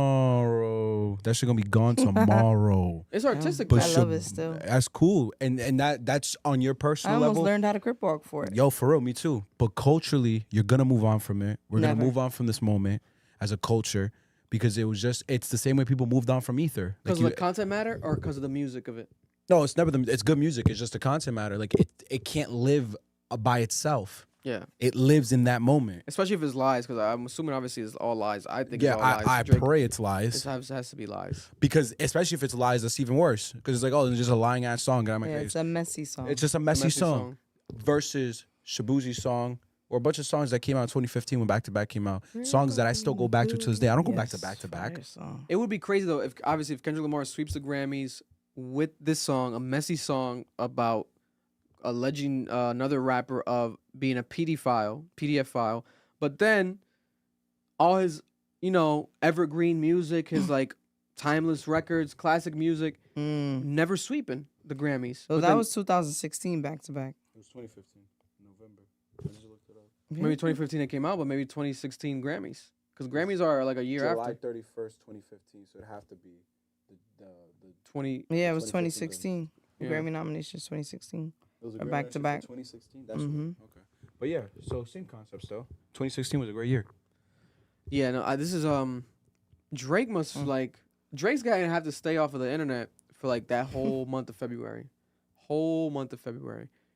tomorrow. That shit gonna be gone tomorrow. It's artistic. But I love it still. That's cool. And that's on your I personal almost level. learned how to crip walk for it. Yo, for real, me too. But culturally, you're gonna move on from it. We're Never. gonna move on from this moment as a culture because it's the same way people moved on from Ether. Because Like of the content matter or because of the music of it? no, it's never it's good music. It's just the content matter. Like it can't live by itself. Yeah. It lives in that moment. Especially if it's lies, because I'm assuming obviously it's all lies. I think Yeah, it's all lies. I Drake- pray it's lies. It has to be lies. Because especially if it's lies, that's even worse. Because it's like, oh, it's just a lying ass song. Get out of my Yeah, face. it's a messy song. It's just a messy song. Versus Shabuzi's song or a bunch of songs that came out in 2015 when Back to Back came out. Songs that I still go back to this day. I don't go back to back to back. It would be crazy though if Kendrick Lamar sweeps the Grammys with this song, a messy song about alleging another rapper of being a PDF file, but then all his evergreen music, his like timeless records, classic music, never sweeping the Grammys. So But that then- was 2016 back to back. It was 2015, November. I just looked it up. maybe 2015 it came out, but maybe 2016 Grammys, because Grammys are like a year July after. 31st, 2015. So it'd have to be the 20. Yeah, it was 2015. 2016. Yeah. Grammy nominations 2016. It was a Or Grammy back to nomination back. for 2016. That's Mhm. okay. But yeah, so same concepts though. 2016 was a great year. Yeah, no, this is Drake must Drake's gonna have to stay off of the internet for like that whole month of February,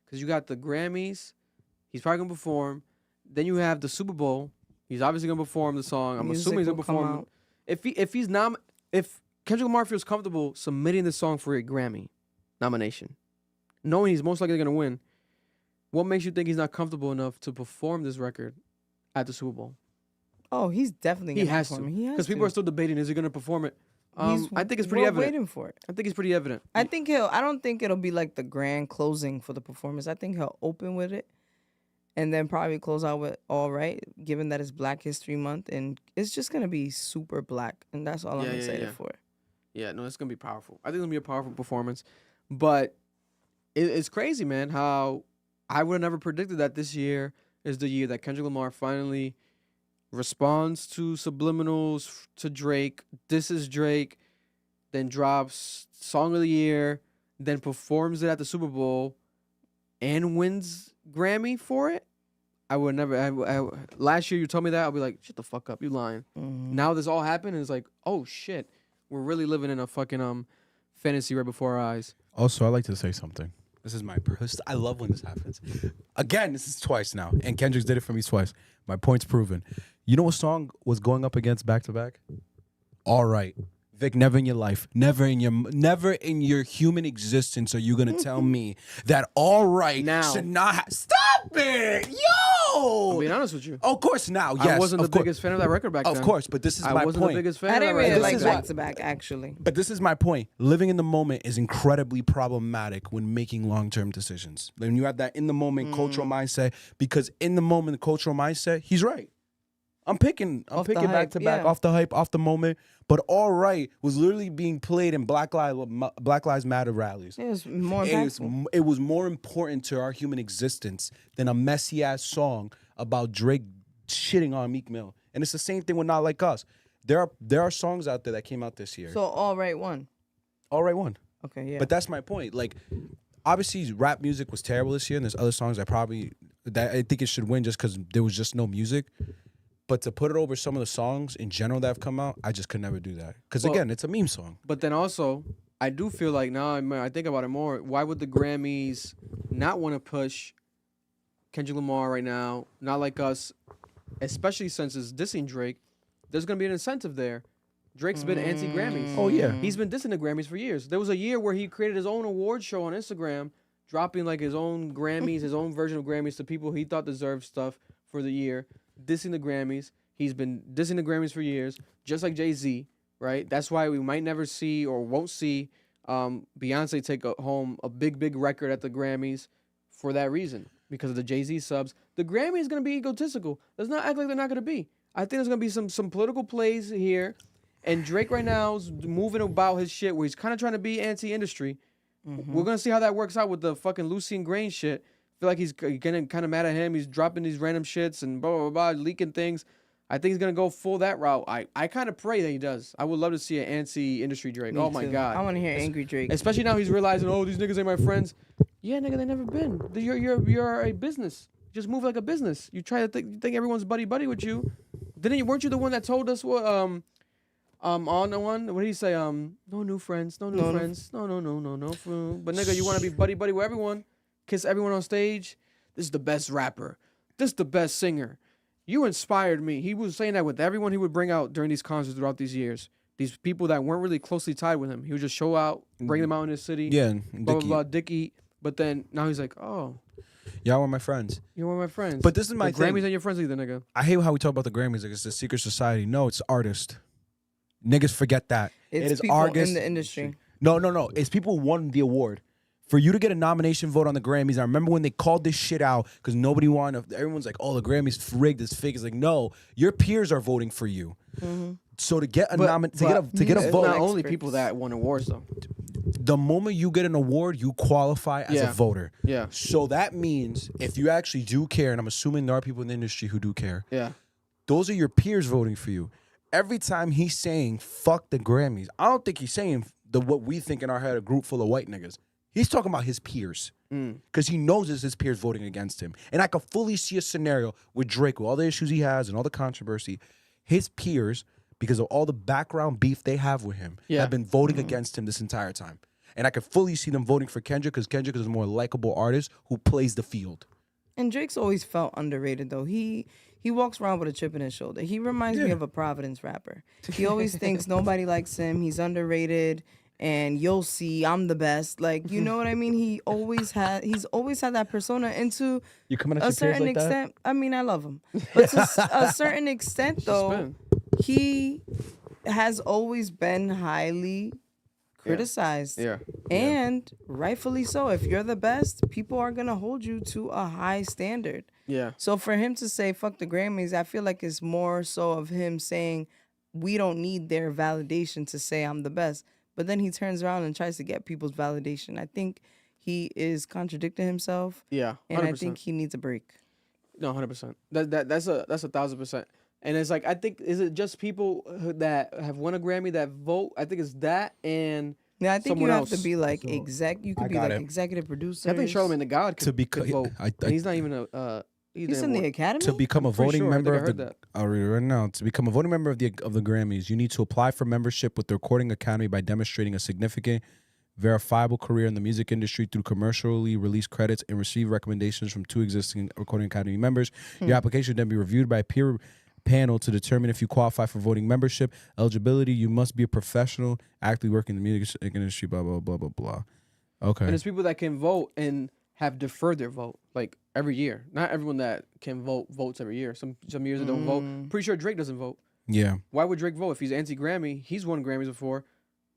because you got the Grammys, he's probably gonna perform. Then you have the Super Bowl. He's obviously gonna perform the song. I'm Music assuming he's gonna will come perform. out. If Kendrick Lamar feels comfortable submitting the song for a Grammy nomination, knowing he's most likely gonna win, what makes you think he's not comfortable enough to perform this record at the Super Bowl? Oh, he's definitely He gonna has perform to, it. He has because people to. are still debating: is he going to perform it? He's- I think it's pretty we're evident. waiting for it. I think it's pretty evident. I don't think it'll be like the grand closing for the performance. I think he'll open with it and then probably close out with All Right, given that it's Black History Month, and it's just gonna be super black, and that's all I'm excited for. Yeah, no, it's gonna be powerful. I think it's gonna be a powerful performance, but it's crazy, man. How I would have never predicted that this year is the year that Kendrick Lamar finally responds to subliminals to Drake. This is Drake, then drops Song of the Year, then performs it at the Super Bowl, and wins Grammy for it. I would never. Last year you told me that, I'll be like, shut the fuck up, you lying. Now this all happened, and it's like, oh shit, we're really living in a fucking fantasy right before our eyes. Also, I like to say something. This is my I love when this happens. Again, this is twice now, and Kendrick did it for me twice. My point's proven. You know what song was going up against back to back? All Right. Vic, never in your life, never in your human existence are you gonna tell me that All Right Now. should not stop it, yo. I'm being honest with you. Of course, now, yes, I wasn't the of course. biggest fan of that record back then. Of course, but this is I my wasn't point. the biggest fan I of that didn't record really back like then. back to back actually. But this is my point. Living in the moment is incredibly problematic when making long-term decisions. When you have that in the moment cultural mindset, because in the moment the cultural mindset, he's right. I'm picking Off the back hype, to back, yeah. off the hype, off the moment. But All Right was literally being played in Black Lives Matter rallies. It was more It was more important to our human existence than a messy ass song about Drake shitting on Meek Mill. And it's the same thing with Not Like Us. There are songs out there that came out this year. So All Right won. All Right won. Okay, yeah. But that's my point. Like, obviously, rap music was terrible this year, and there's other songs that I think it should win just because there was just no music. But to put it over some of the songs in general that have come out, I just could never do that. Because again, it's a meme song. But then also, I do feel like now I think about it more. Why would the Grammys not want to push Kendrick Lamar right now? Not like us, especially since it's dissing Drake. There's gonna be an incentive there. Drake's been anti-Grammys. Oh, yeah. He's been dissing the Grammys for years. There was a year where he created his own award show on Instagram, dropping like his own Grammys, his own version of Grammys to people he thought deserved stuff for the year, dissing the Grammys. He's been dissing the Grammys for years, just like Jay-Z, right? That's why we might never see or won't see Beyonce take home a big record at the Grammys for that reason, because of the Jay-Z subs. The Grammy is going to be egotistical. Let's not act like they're not going to be. I think there's going to be some political plays here. And Drake right now is moving about his shit where he's kind of trying to be anti-industry. We're going to see how that works out with the fucking Lucy and Grain shit. I feel like he's getting kind of mad at him. He's dropping these random shits and blah, blah, blah, leaking things. I think he's going to go full that route. I kind of pray that he does. I would love to see an anti-industry Drake. Me oh, my too. God. I want to hear angry Drake. Especially now he's realizing, oh, these niggas ain't my friends. Yeah, nigga, they never been. You're a business. Just move like a business. You try to think everyone's buddy with you. Weren't you the one that told us what on the one, what did he say? No new friends, no new friends, no. But nigga, you want to be buddy with everyone, kiss everyone on stage. This is the best rapper. This is the best singer. You inspired me. He was saying that with everyone he would bring out during these concerts throughout these years. These people that weren't really closely tied with him. He would just show out, bring them out in his city. Yeah, blah, blah, blah, Dickie. But then now he's like, oh. Y'all were my friends. You're one of my friends. But this is my thing. Grammys ain't your friends either, nigga. I hate how we talk about the Grammys like it's a secret society. No, it's artists. Niggas forget that. It's it is people artists. in the industry. No. It's people who won the award. For you to get a nomination vote on the Grammys, I remember when they called this shit out because nobody wanted. Everyone's like, "Oh, the Grammys rigged. It's fake." It's like, no, your peers are voting for you. So to get a nomination, to get a vote, not only people that won awards though. The moment you get an award, you qualify as a voter. Yeah. So that means if you actually do care, and I'm assuming there are people in the industry who do care. Yeah. Those are your peers voting for you. Every time he's saying "fuck the Grammys," I don't think he's saying what we think in our head, a group full of white niggas. He's talking about his peers because he knows it's his peers voting against him. And I could fully see a scenario with Drake, with all the issues he has and all the controversy. His peers, because of all the background beef they have with him, have been voting against him this entire time. And I could fully see them voting for Kendrick because Kendrick is a more likable artist who plays the field. And Drake's always felt underrated, though. He walks around with a chip in his shoulder. He reminds me of a Providence rapper. He always thinks nobody likes him. He's underrated. And you'll see, I'm the best. Like, you know what I mean? He's always had that persona. And to a certain extent, I mean, I love him. But to a certain extent, though, he has always been highly criticized. Yeah. And rightfully so. If you're the best, people are going to hold you to a high standard. Yeah. So for him to say, fuck the Grammys, I feel like it's more so of him saying, we don't need their validation to say I'm the best. But then he turns around and tries to get people's validation. I think he is contradicting himself. Yeah, 100%. And I think he needs a break. No, 100%. That's 1,000%. And it's like, I think, is it just people that have won a Grammy that vote? I think it's that and yeah, I think someone you have else. to be like You could be like executive producer. I think Charlamagne the God could vote. And he's not even a. He's in the Academy. To become a voting member of the, that. I'll read it right now. To become a voting member of the Grammys, you need to apply for membership with the Recording Academy by demonstrating a significant, verifiable career in the music industry through commercially released credits and receive recommendations from 2 existing Recording Academy members. Your application will then be reviewed by a peer panel to determine if you qualify for voting membership. Eligibility: you must be a professional, actively working in the music industry. Blah blah blah blah blah. Okay. And there's people that can vote and have deferred their vote like every year. Not everyone that can vote votes every year. Some years they don't vote. Pretty sure Drake doesn't vote. Yeah. Why would Drake vote if he's anti-Grammy? He's won Grammys before.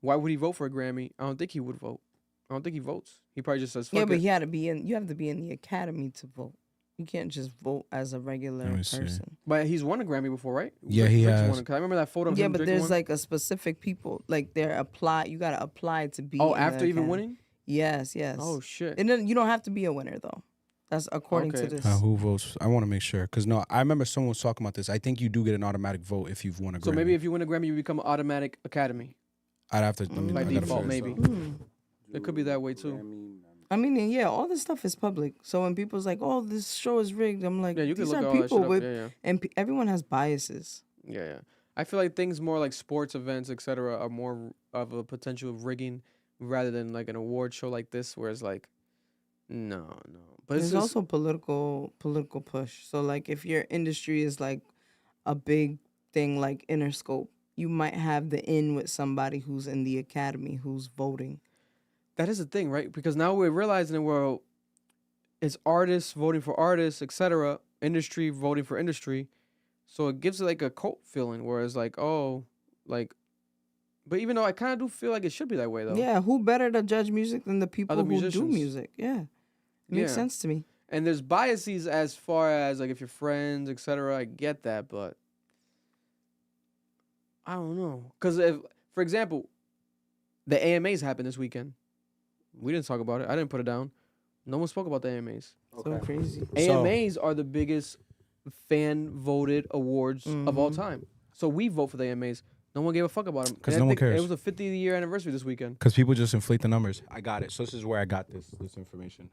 Why would he vote for a Grammy? I don't think he would vote. I don't think he votes. He probably just says, fuck but it. you have to be in the Academy to vote. You can't just vote as a regular person. But he's won a Grammy before, right? Yeah, he has. Won, 'cause I remember that photo of him. But Drake there's won. like a specific people, like they're apply. You gotta apply to be. Oh, in after the even Academy. winning? Yes. Oh shit. And then you don't have to be a winner though. That's according to this. Who votes? I want to make sure because I remember someone was talking about this. I think you do get an automatic vote if you've won a Grammy. So maybe if you win a Grammy, you become an automatic Academy. I'd have to by default, maybe. It could be that way too. I mean, and yeah, all this stuff is public. So when people's like, "Oh, this show is rigged," I'm like, Yeah, you can these look are all that people shit up. with, Yeah, yeah. and everyone has biases. Yeah, yeah. I feel like things more like sports events, etc., are more of a potential of rigging rather than like an award show like this, where it's like, no. But There's it's also political push. So like, if your industry is like a big thing like Interscope, you might have the in with somebody who's in the academy who's voting. that is the thing, right? Because now we're realizing that it's artists voting for artists, etc., industry voting for industry. So it gives it like a cult feeling, where it's like, oh, like, but even though I kind of do feel like it should be that way, though. Yeah, who better to judge music than the people Other who do musicians. music? Yeah, it makes Yeah. sense to me. And there's biases as far as like if you're friends, etc. I get that, but I don't know. Because if, for example, the AMAs happened this weekend. We didn't talk about it. I didn't put it down. No one spoke about the AMAs. So crazy. AMAs are the biggest fan voted awards of all Mhm. time. So we vote for the AMAs. No one gave a fuck about them. 'Cause no one cares. It was a 50-year anniversary this weekend. Because people just inflate the numbers. I got it. So this is where I got this information.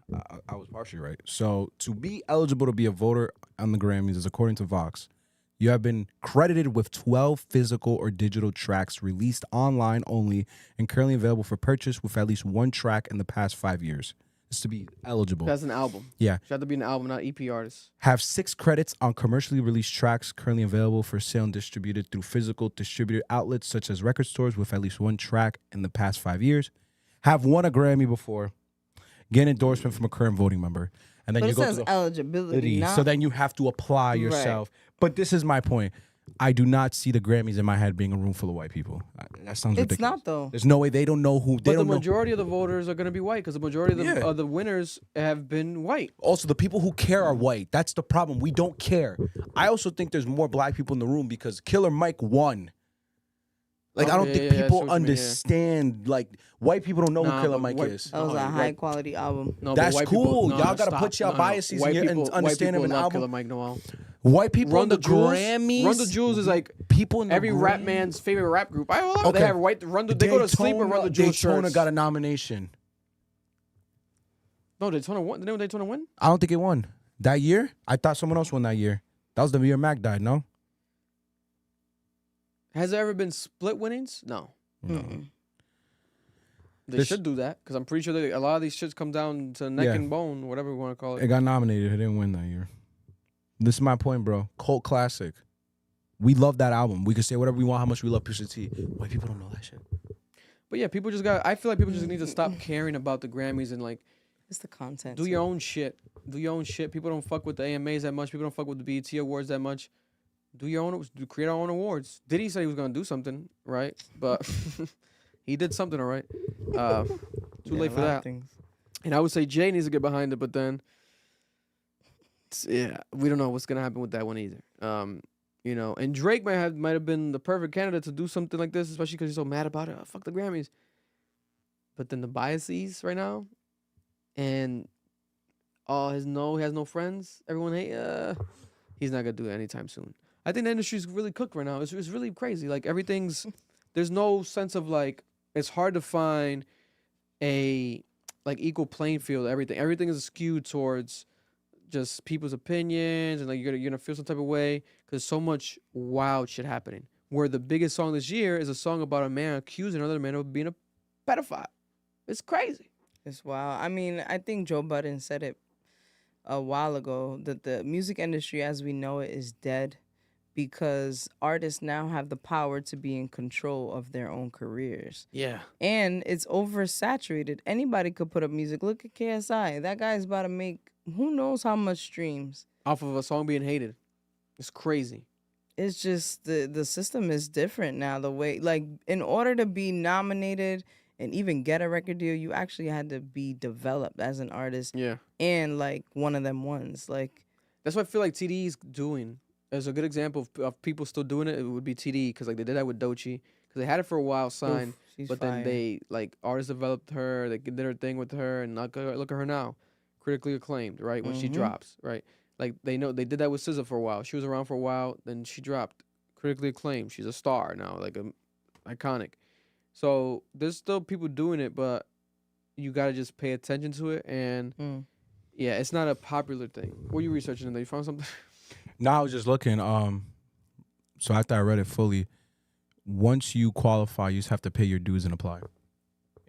I was partially right. So to be eligible to be a voter on the Grammys is according to Vox. You have been credited with 12 physical or digital tracks released online only and currently available for purchase with at least one track in the past 5 years. It's to be eligible. That's an album. Yeah. Should have to be an album, not EP artists. Have 6 credits on commercially released tracks currently available for sale and distributed through physical distributor outlets such as record stores with at least one track in the past 5 years. Have won a Grammy before. Get an endorsement from a current voting member. And then But you it go says to the eligibility, not so then you have to apply Right. yourself. But this is my point. I do not see the Grammys in my head being a room full of white people. That sounds It's ridiculous. not, though. There's no way they don't know who they But the don't know. majority of the voters are going to be white because the majority of the winners have been white. Also, the people who care are white. That's the problem. We don't care. I also think there's more black people in the room because Killer Mike won. Like, I don't Okay, think yeah, I see people what you mean, yeah. understand. Like, white people don't know Nah, who Killer but Mike white- is. That was a high quality album. No, but That's white cool. people- Y'all gotta stop. put your biases in here and white understanding people of an love album. Killer Mike Noel. White people Run in the the Jewels. Grammys. Run the Jewels is like people in the every rap Grammys. man's favorite rap group. I love it. Okay. They have white. They go to sleep with Run the Jewels Daytona shirts. got a nomination. No, Daytona won. Didn't Daytona win? I don't think it won that year. I thought someone else won that year. That was the year Mac died. No. Has there ever been split winnings? No. Mm-mm. They This- should do that because I'm pretty sure a lot of these shits come down to neck Yeah. and bone, whatever we want to call it. It got nominated. It didn't win that year. This is my point, bro. Cult classic. We love that album. We can say whatever we want, how much we love Pusha T. White people don't know that shit. But yeah, people just got. I feel like people just need to stop caring about the Grammys and like It's the content. do your own shit. Do your own shit. People don't fuck with the AMAs that much. People don't fuck with the BET Awards that much. Do your own. Create our own awards. Diddy said he was gonna do something, right? But he did something, all right. Too late for that. And I would say Jay needs to get behind it, but then, yeah, we don't know what's gonna happen with that one either. You know, and Drake might have been the perfect candidate to do something like this, especially because he's so mad about it. Oh, fuck the Grammys. But then the biases right now, and he has no friends. Everyone hate. He's not gonna do it anytime soon. I think the industry's really cooked right now. It's really crazy. Like everything's, there's no sense of like. It's hard to find a like equal playing field. Everything is skewed towards just people's opinions, and like you're gonna feel some type of way because so much wild shit happening. Where the biggest song this year is a song about a man accusing another man of being a pedophile. It's crazy. It's wild. I mean, I think Joe Budden said it a while ago that the music industry as we know it is dead because artists now have the power to be in control of their own careers. Yeah. And it's oversaturated. Anybody could put up music. Look at KSI. That guy's about to make who knows how much streams. Off of a song being hated. It's crazy. It's just the system is different now. The way, like, in order to be nominated and even get a record deal, you actually had to be developed as an artist. Yeah. And like one of them ones. Like, that's what I feel like TDE's doing. As a good example of people still doing it, it would be TDE because like they did that with Doechii because they had it for a while signed, she's but fire. then they like artists developed her, they did her thing with her, and look at her now, critically acclaimed, right? When she Mhm. drops, right? Like they did that with SZA for a while. She was around for a while, then she dropped, critically acclaimed. She's a star now, like iconic. So there's still people doing it, but you gotta just pay attention to it, and yeah, it's not a popular thing. What are you researching in there? You found something? No, I was just looking. So after I read it fully, once you qualify, you just have to pay your dues and apply.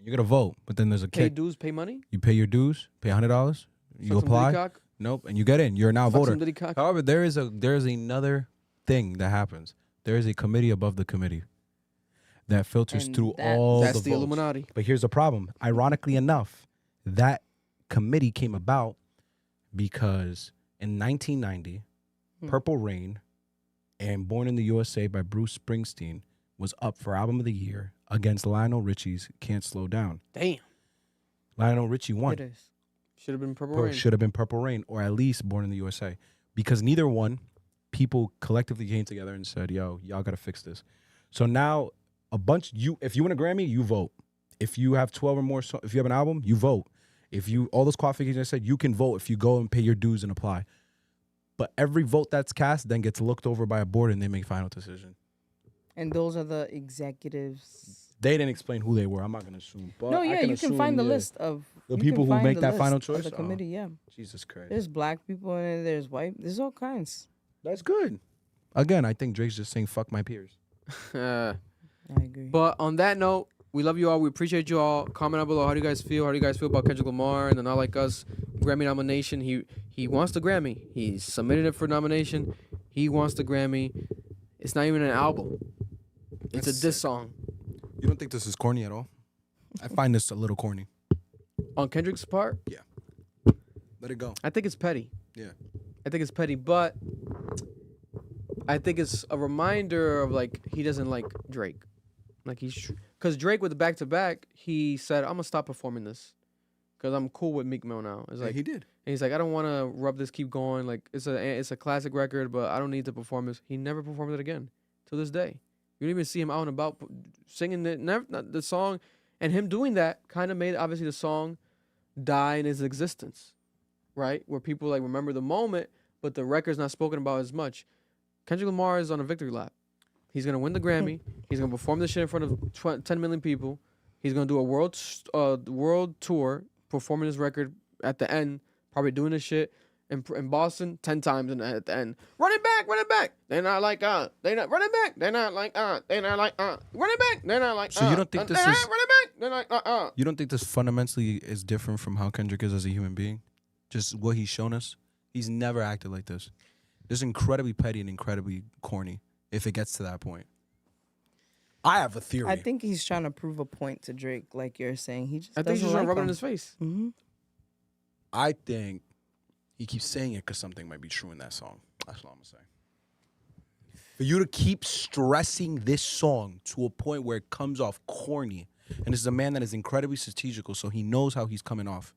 You're gonna vote, but then there's a Pay kick. dues, pay money. You pay your dues, pay $100. You Fuck some apply. Diddy cock? Nope, and you get in. You're now a Fuck voter. some Diddy cock? However, there is another thing that happens. There is a committee above the committee that filters And through all That's the the votes. Illuminati. But here's the problem. Ironically enough, that committee came about because in 1990, Purple Rain and Born in the USA by Bruce Springsteen was up for Album of the Year against Lionel Richie's Can't Slow Down. Damn. Lionel Richie won. It is. Should have been Purple Rain. Should have been Purple Rain, or at least Born in the USA. Because neither one, people collectively came together and said, yo, y'all got to fix this. So now, if you win a Grammy, you vote. If you have 12 or more, if you have an album, you vote. All those qualifications I said, you can vote if you go and pay your dues and apply. But every vote that's cast then gets looked over by a board and they make final decision. And those are the executives. They didn't explain who they were. I'm not going to assume. But No, I yeah, you can find the list of the you people can who find make the that list final of choice. The committee, yeah. Jesus Christ. There's black people in it. There's white. There's all kinds. That's good. Again, I think Drake's just saying fuck my peers. I agree. But on that note, we love you all. We appreciate you all. Comment down below. How do you guys feel? How do you guys feel about Kendrick Lamar and the Not Like Us Grammy nomination? He wants the Grammy. He submitted it for nomination. He wants the Grammy. It's not even an album. It's a diss song. You don't think this is corny at all? I find this a little corny. On Kendrick's part? Yeah. Let it go. I think it's petty. Yeah. I think it's petty, but I think it's a reminder of, like, he doesn't like Drake. Like, because Drake with the back-to-back, he said, I'm going to stop performing this because I'm cool with Meek Mill now. It's like, he did. And he's like, I don't want to rub this, keep going. Like, it's a classic record, but I don't need to perform this. He never performed it again to this day. You don't even see him out and about singing the song. And him doing that kind of made, obviously, the song die in its existence, right? Where people, like, remember the moment, but the record's not spoken about as much. Kendrick Lamar is on a victory lap. He's going to win the Grammy. He's going to perform this shit in front of 10 million people. He's going to do a world tour, performing his record at the end, probably doing this shit in Boston 10 times at the end. Run it back. They're not like, They not run it back. They're not like, They're not like, Run it back. They're not like, So you don't think this is... Run it back. They're like, You don't think this fundamentally is different from how Kendrick is as a human being? Just what he's shown us? He's never acted like this. This is incredibly petty and incredibly corny if it gets to that point. I have a theory. I think he's trying to prove a point to Drake, like you're saying. He just I think he's just doesn't trying to rub it like in him. his face. Mm-hmm. I think he keeps saying it because something might be true in that song. That's all I'm going to say. For you to keep stressing this song to a point where it comes off corny, and this is a man that is incredibly strategical, so he knows how he's coming off.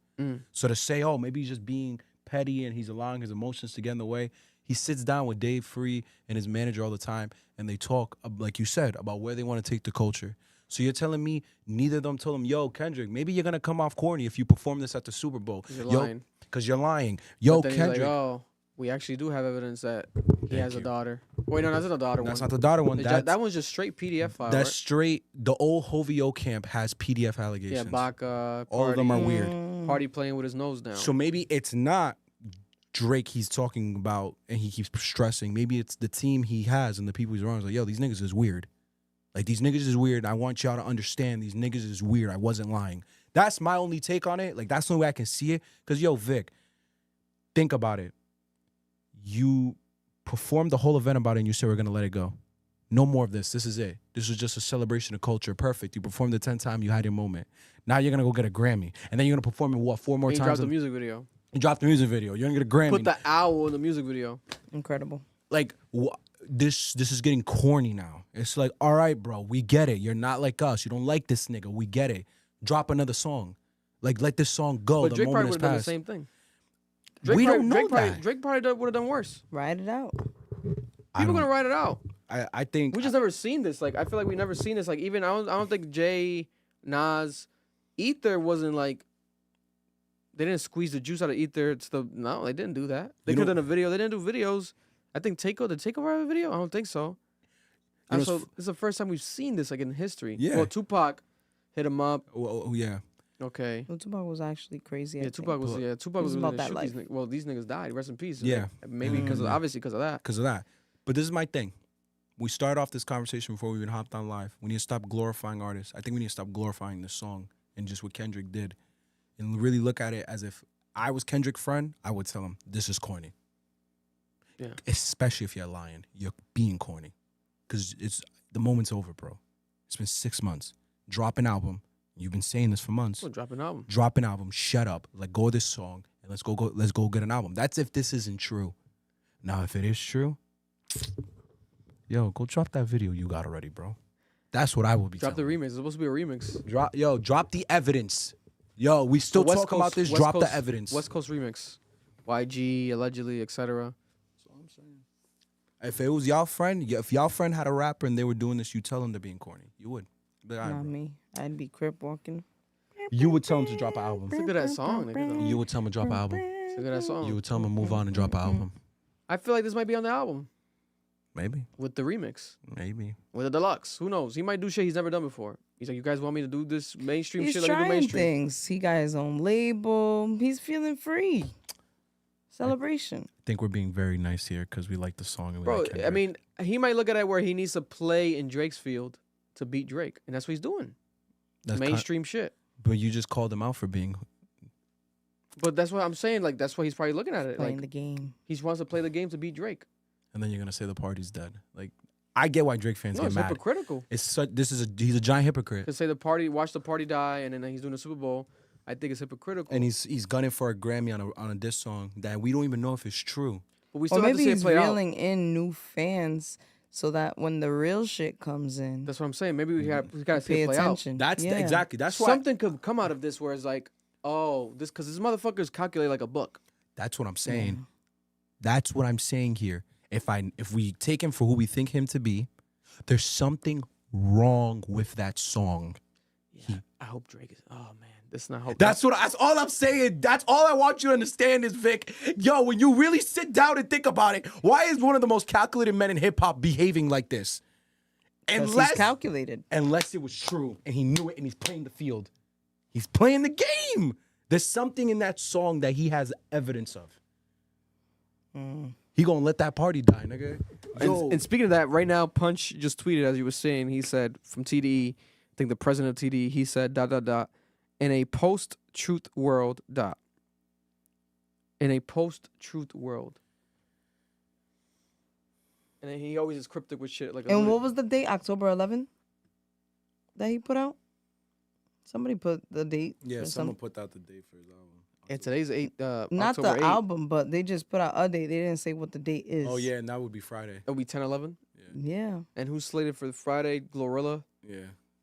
So to say, oh, maybe he's just being petty and he's allowing his emotions to get in the way, he sits down with Dave Free and his manager all the time, and they talk, like you said, about where they want to take the culture. So you're telling me neither of them told him, yo, Kendrick, maybe you're going to come off corny if you perform this at the Super Bowl. You're Yo, lying. Because you're lying. Yo, But then Kendrick. he's like, oh, we actually do have evidence that he Thank has a you. daughter. Wait, no, that's not the daughter one. That's not the daughter one. That one's just straight PDF file, That's right? straight. The old Hovio camp has PDF allegations. Yeah, Baca. All of them are weird. Party playing with his nose down. So maybe it's not Drake he's talking about and he keeps stressing. Maybe it's the team he has and the people he's around. He's like, yo, these niggas is weird. Like, these niggas is weird. I want y'all to understand these niggas is weird. I wasn't lying. That's my only take on it. Like, that's the only way I can see it. Because, yo, Vic, think about it. You performed the whole event about it and you said we're going to let it go. No more of this. This is it. This was just a celebration of culture. Perfect. You performed it 10 times. You had your moment. Now you're going to go get a Grammy. And then you're going to perform it, what, 4 more he times? dropped the music video. You dropped the music video. You're going to get a Grammy. Put the owl in the music video. Incredible. Like, this is getting corny now. It's like, all right, bro, we get it. You're not like us. You don't like this nigga. We get it. Drop another song. Like, let this song go. But The Drake probably moment would has have done the passed. same thing. We don't know that. Drake probably would have done worse. Ride it out. People gonna ride it out. I think We just never seen this. Like, I feel like we never seen this. Like, even I don't think Jay, Nas, Ether wasn't like. They didn't squeeze the juice out of Ether. No, they didn't do that. They You could have know- done a video. They didn't do videos. I think did Takeover have a video? I don't think so. You know, So this is the first time we've seen this, like, in history. Yeah. Well, Tupac hit him up. Oh, yeah. Okay. Well, Tupac was actually crazy. I Yeah, Tupac was. think. Yeah, Tupac It was about really that shoot life. these. Well, these niggas died. Rest in peace. Yeah. Maybe because of, obviously because of that. Because of that. But this is my thing. We started off this conversation before we even hopped on live. We need to stop glorifying artists. I think we need to stop glorifying this song and just what Kendrick did, and really look at it as if I was Kendrick's friend. I would tell him this is corny. Yeah. Especially if you're lying, you're being corny, because the moment's over, bro. It's been 6 months. Drop an album. You've been saying this for months. Well, drop an album. Drop an album. Shut up. Let go of this song and let's go get an album. That's if this isn't true. Now, if it is true, yo, go drop that video you got already, bro. That's what I will be. Drop the remix. It's supposed to be a remix. Drop the evidence. Yo, we still West talk about Coast- this. West Drop Coast- the evidence. West Coast remix. YG allegedly, etc. If it was y'all friend, if y'all friend had a rapper and they were doing this, you tell them they're being corny. You would. But all right, Not bro. me. I'd be crip walking. You would tell them to drop an album. Look at that song, nigga. You would tell them to drop an album. Look at that song. You would tell them to move on and drop an album. I feel like this might be on the album Maybe. with the remix, Maybe. with the deluxe. Who knows? He might do shit he's never done before. He's like, you guys want me to do this mainstream He's shit? Let me do trying mainstream. things. He got his own label. He's feeling free. Celebration. I think we're being very nice here because we like the song and we Bro, like Kendrick. I mean, he might look at it where he needs to play in Drake's field to beat Drake, and that's what he's doing. That's Mainstream shit. But you just called him out for being. But that's what I'm saying. Like, that's why he's probably looking at it. Playing Like, the game. he wants to play the game to beat Drake. And then you're gonna say the party's dead. Like, I get why Drake fans No, get it's mad. hypocritical. He's a giant hypocrite. To say watch the party die, and then he's doing the Super Bowl. I think it's hypocritical. And he's gunning for a Grammy on a diss song that we don't even know if it's true. But we Or still have to maybe see it he's play out. reeling in new fans so that when the real shit comes in, That's what I'm saying. Maybe we got to see pay it play attention. That's Yeah. exactly. That's why. Something could come out of this where it's like, oh, this because this motherfucker's calculated like a book. That's what I'm saying. That's what I'm saying here. If we take him for who we think him to be, there's something wrong with that song. Yeah, I hope Drake is. Oh man, this is not hope. That's all I'm saying. That's all I want you to understand is, Vic. Yo, when you really sit down and think about it, why is one of the most calculated men in hip hop behaving like this? 'Cause he's calculated. Unless it was true and he knew it and he's playing the field. He's playing the game. There's something in that song that he has evidence of. He gonna let that party die, nigga. Yo, And speaking of that, right now, Punch just tweeted as you were saying. He said from TDE, I think the president of TDE, he said ... in a post-truth world ... in a post-truth world. And then he always is cryptic with shit. Like, And what was the date? October 11th that he put out? Somebody put the date. yeah, for someone put out the date for his album. And today's Not October the 8th. album, but they just put out a date. They didn't say what the date is. Oh yeah, and that would be Friday. It'll be 10/11. Yeah. And who's slated for Friday? Glorilla. Yeah,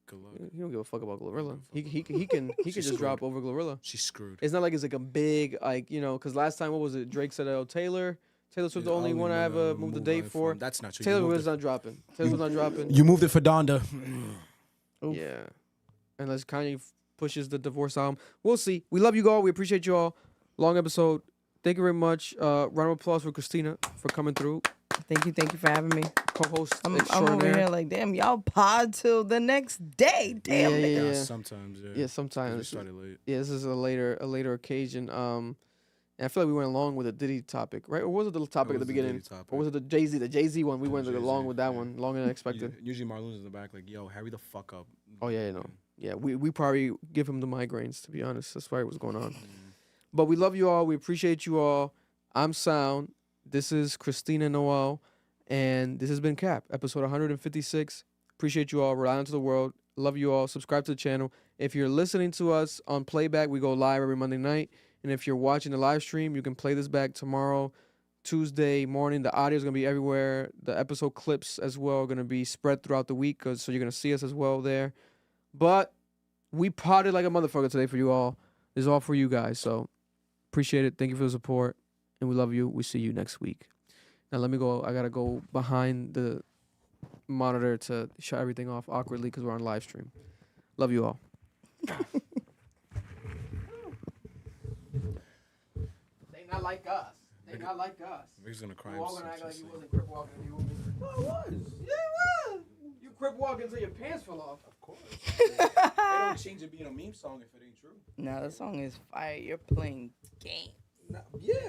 good luck. He don't give a fuck about Glorilla. He can just drop over Glorilla. She's screwed. It's not like it's like a big because last time what was it? Drake said, "Oh Taylor Swift's the only one I ever moved the date for." That's not true. Taylor was not dropping. Taylor was not dropping. You moved it for Donda. Yeah, unless Kanye pushes the divorce album, we'll see. We love you all. We appreciate you all. Long episode. Thank you very much. Round of applause for Christina for coming through. Thank you for having me. Co-host I'm over extraordinaire. here like, damn, y'all pod till the next day. Damn, nigga. Yeah. Sometimes, yeah. Yeah, sometimes. We started late. Yeah, this is a later occasion. And I feel like we went along with the Diddy topic, right? Or was it the topic at the beginning? Or was it the Jay-Z? The Jay-Z one. We went along with that one longer than expected. Usually Marlon's in the back like, yo, hurry the fuck up. Oh yeah, no. Yeah, we probably give him the migraines, to be honest. That's probably what's going on. But we love you all. We appreciate you all. I'm Sound. This is Christina Noel. And this has been Cap, episode 156. Appreciate you all. Rhode Island to the world. Love you all. Subscribe to the channel. If you're listening to us on playback, we go live every Monday night. And if you're watching the live stream, you can play this back tomorrow, Tuesday morning. The audio is going to be everywhere. The episode clips as well are going to be spread throughout the week, so you're going to see us as well there. But we potted like a motherfucker today for you all. This is all for you guys. So appreciate it. Thank you for the support. And we love you. We see you next week. Now let me go. I got to go behind the monitor to shut everything off awkwardly because we're on live stream. Love you all. They not like us. They not like us. Vic's gonna cry. You all gonna act like you wasn't crip walking if you were me. I was. Yeah, I was. You crip walk until your pants fell off. Of course. It don't change it being a meme song if it ain't true. Nah, that song is fire. You're playing game. Yeah,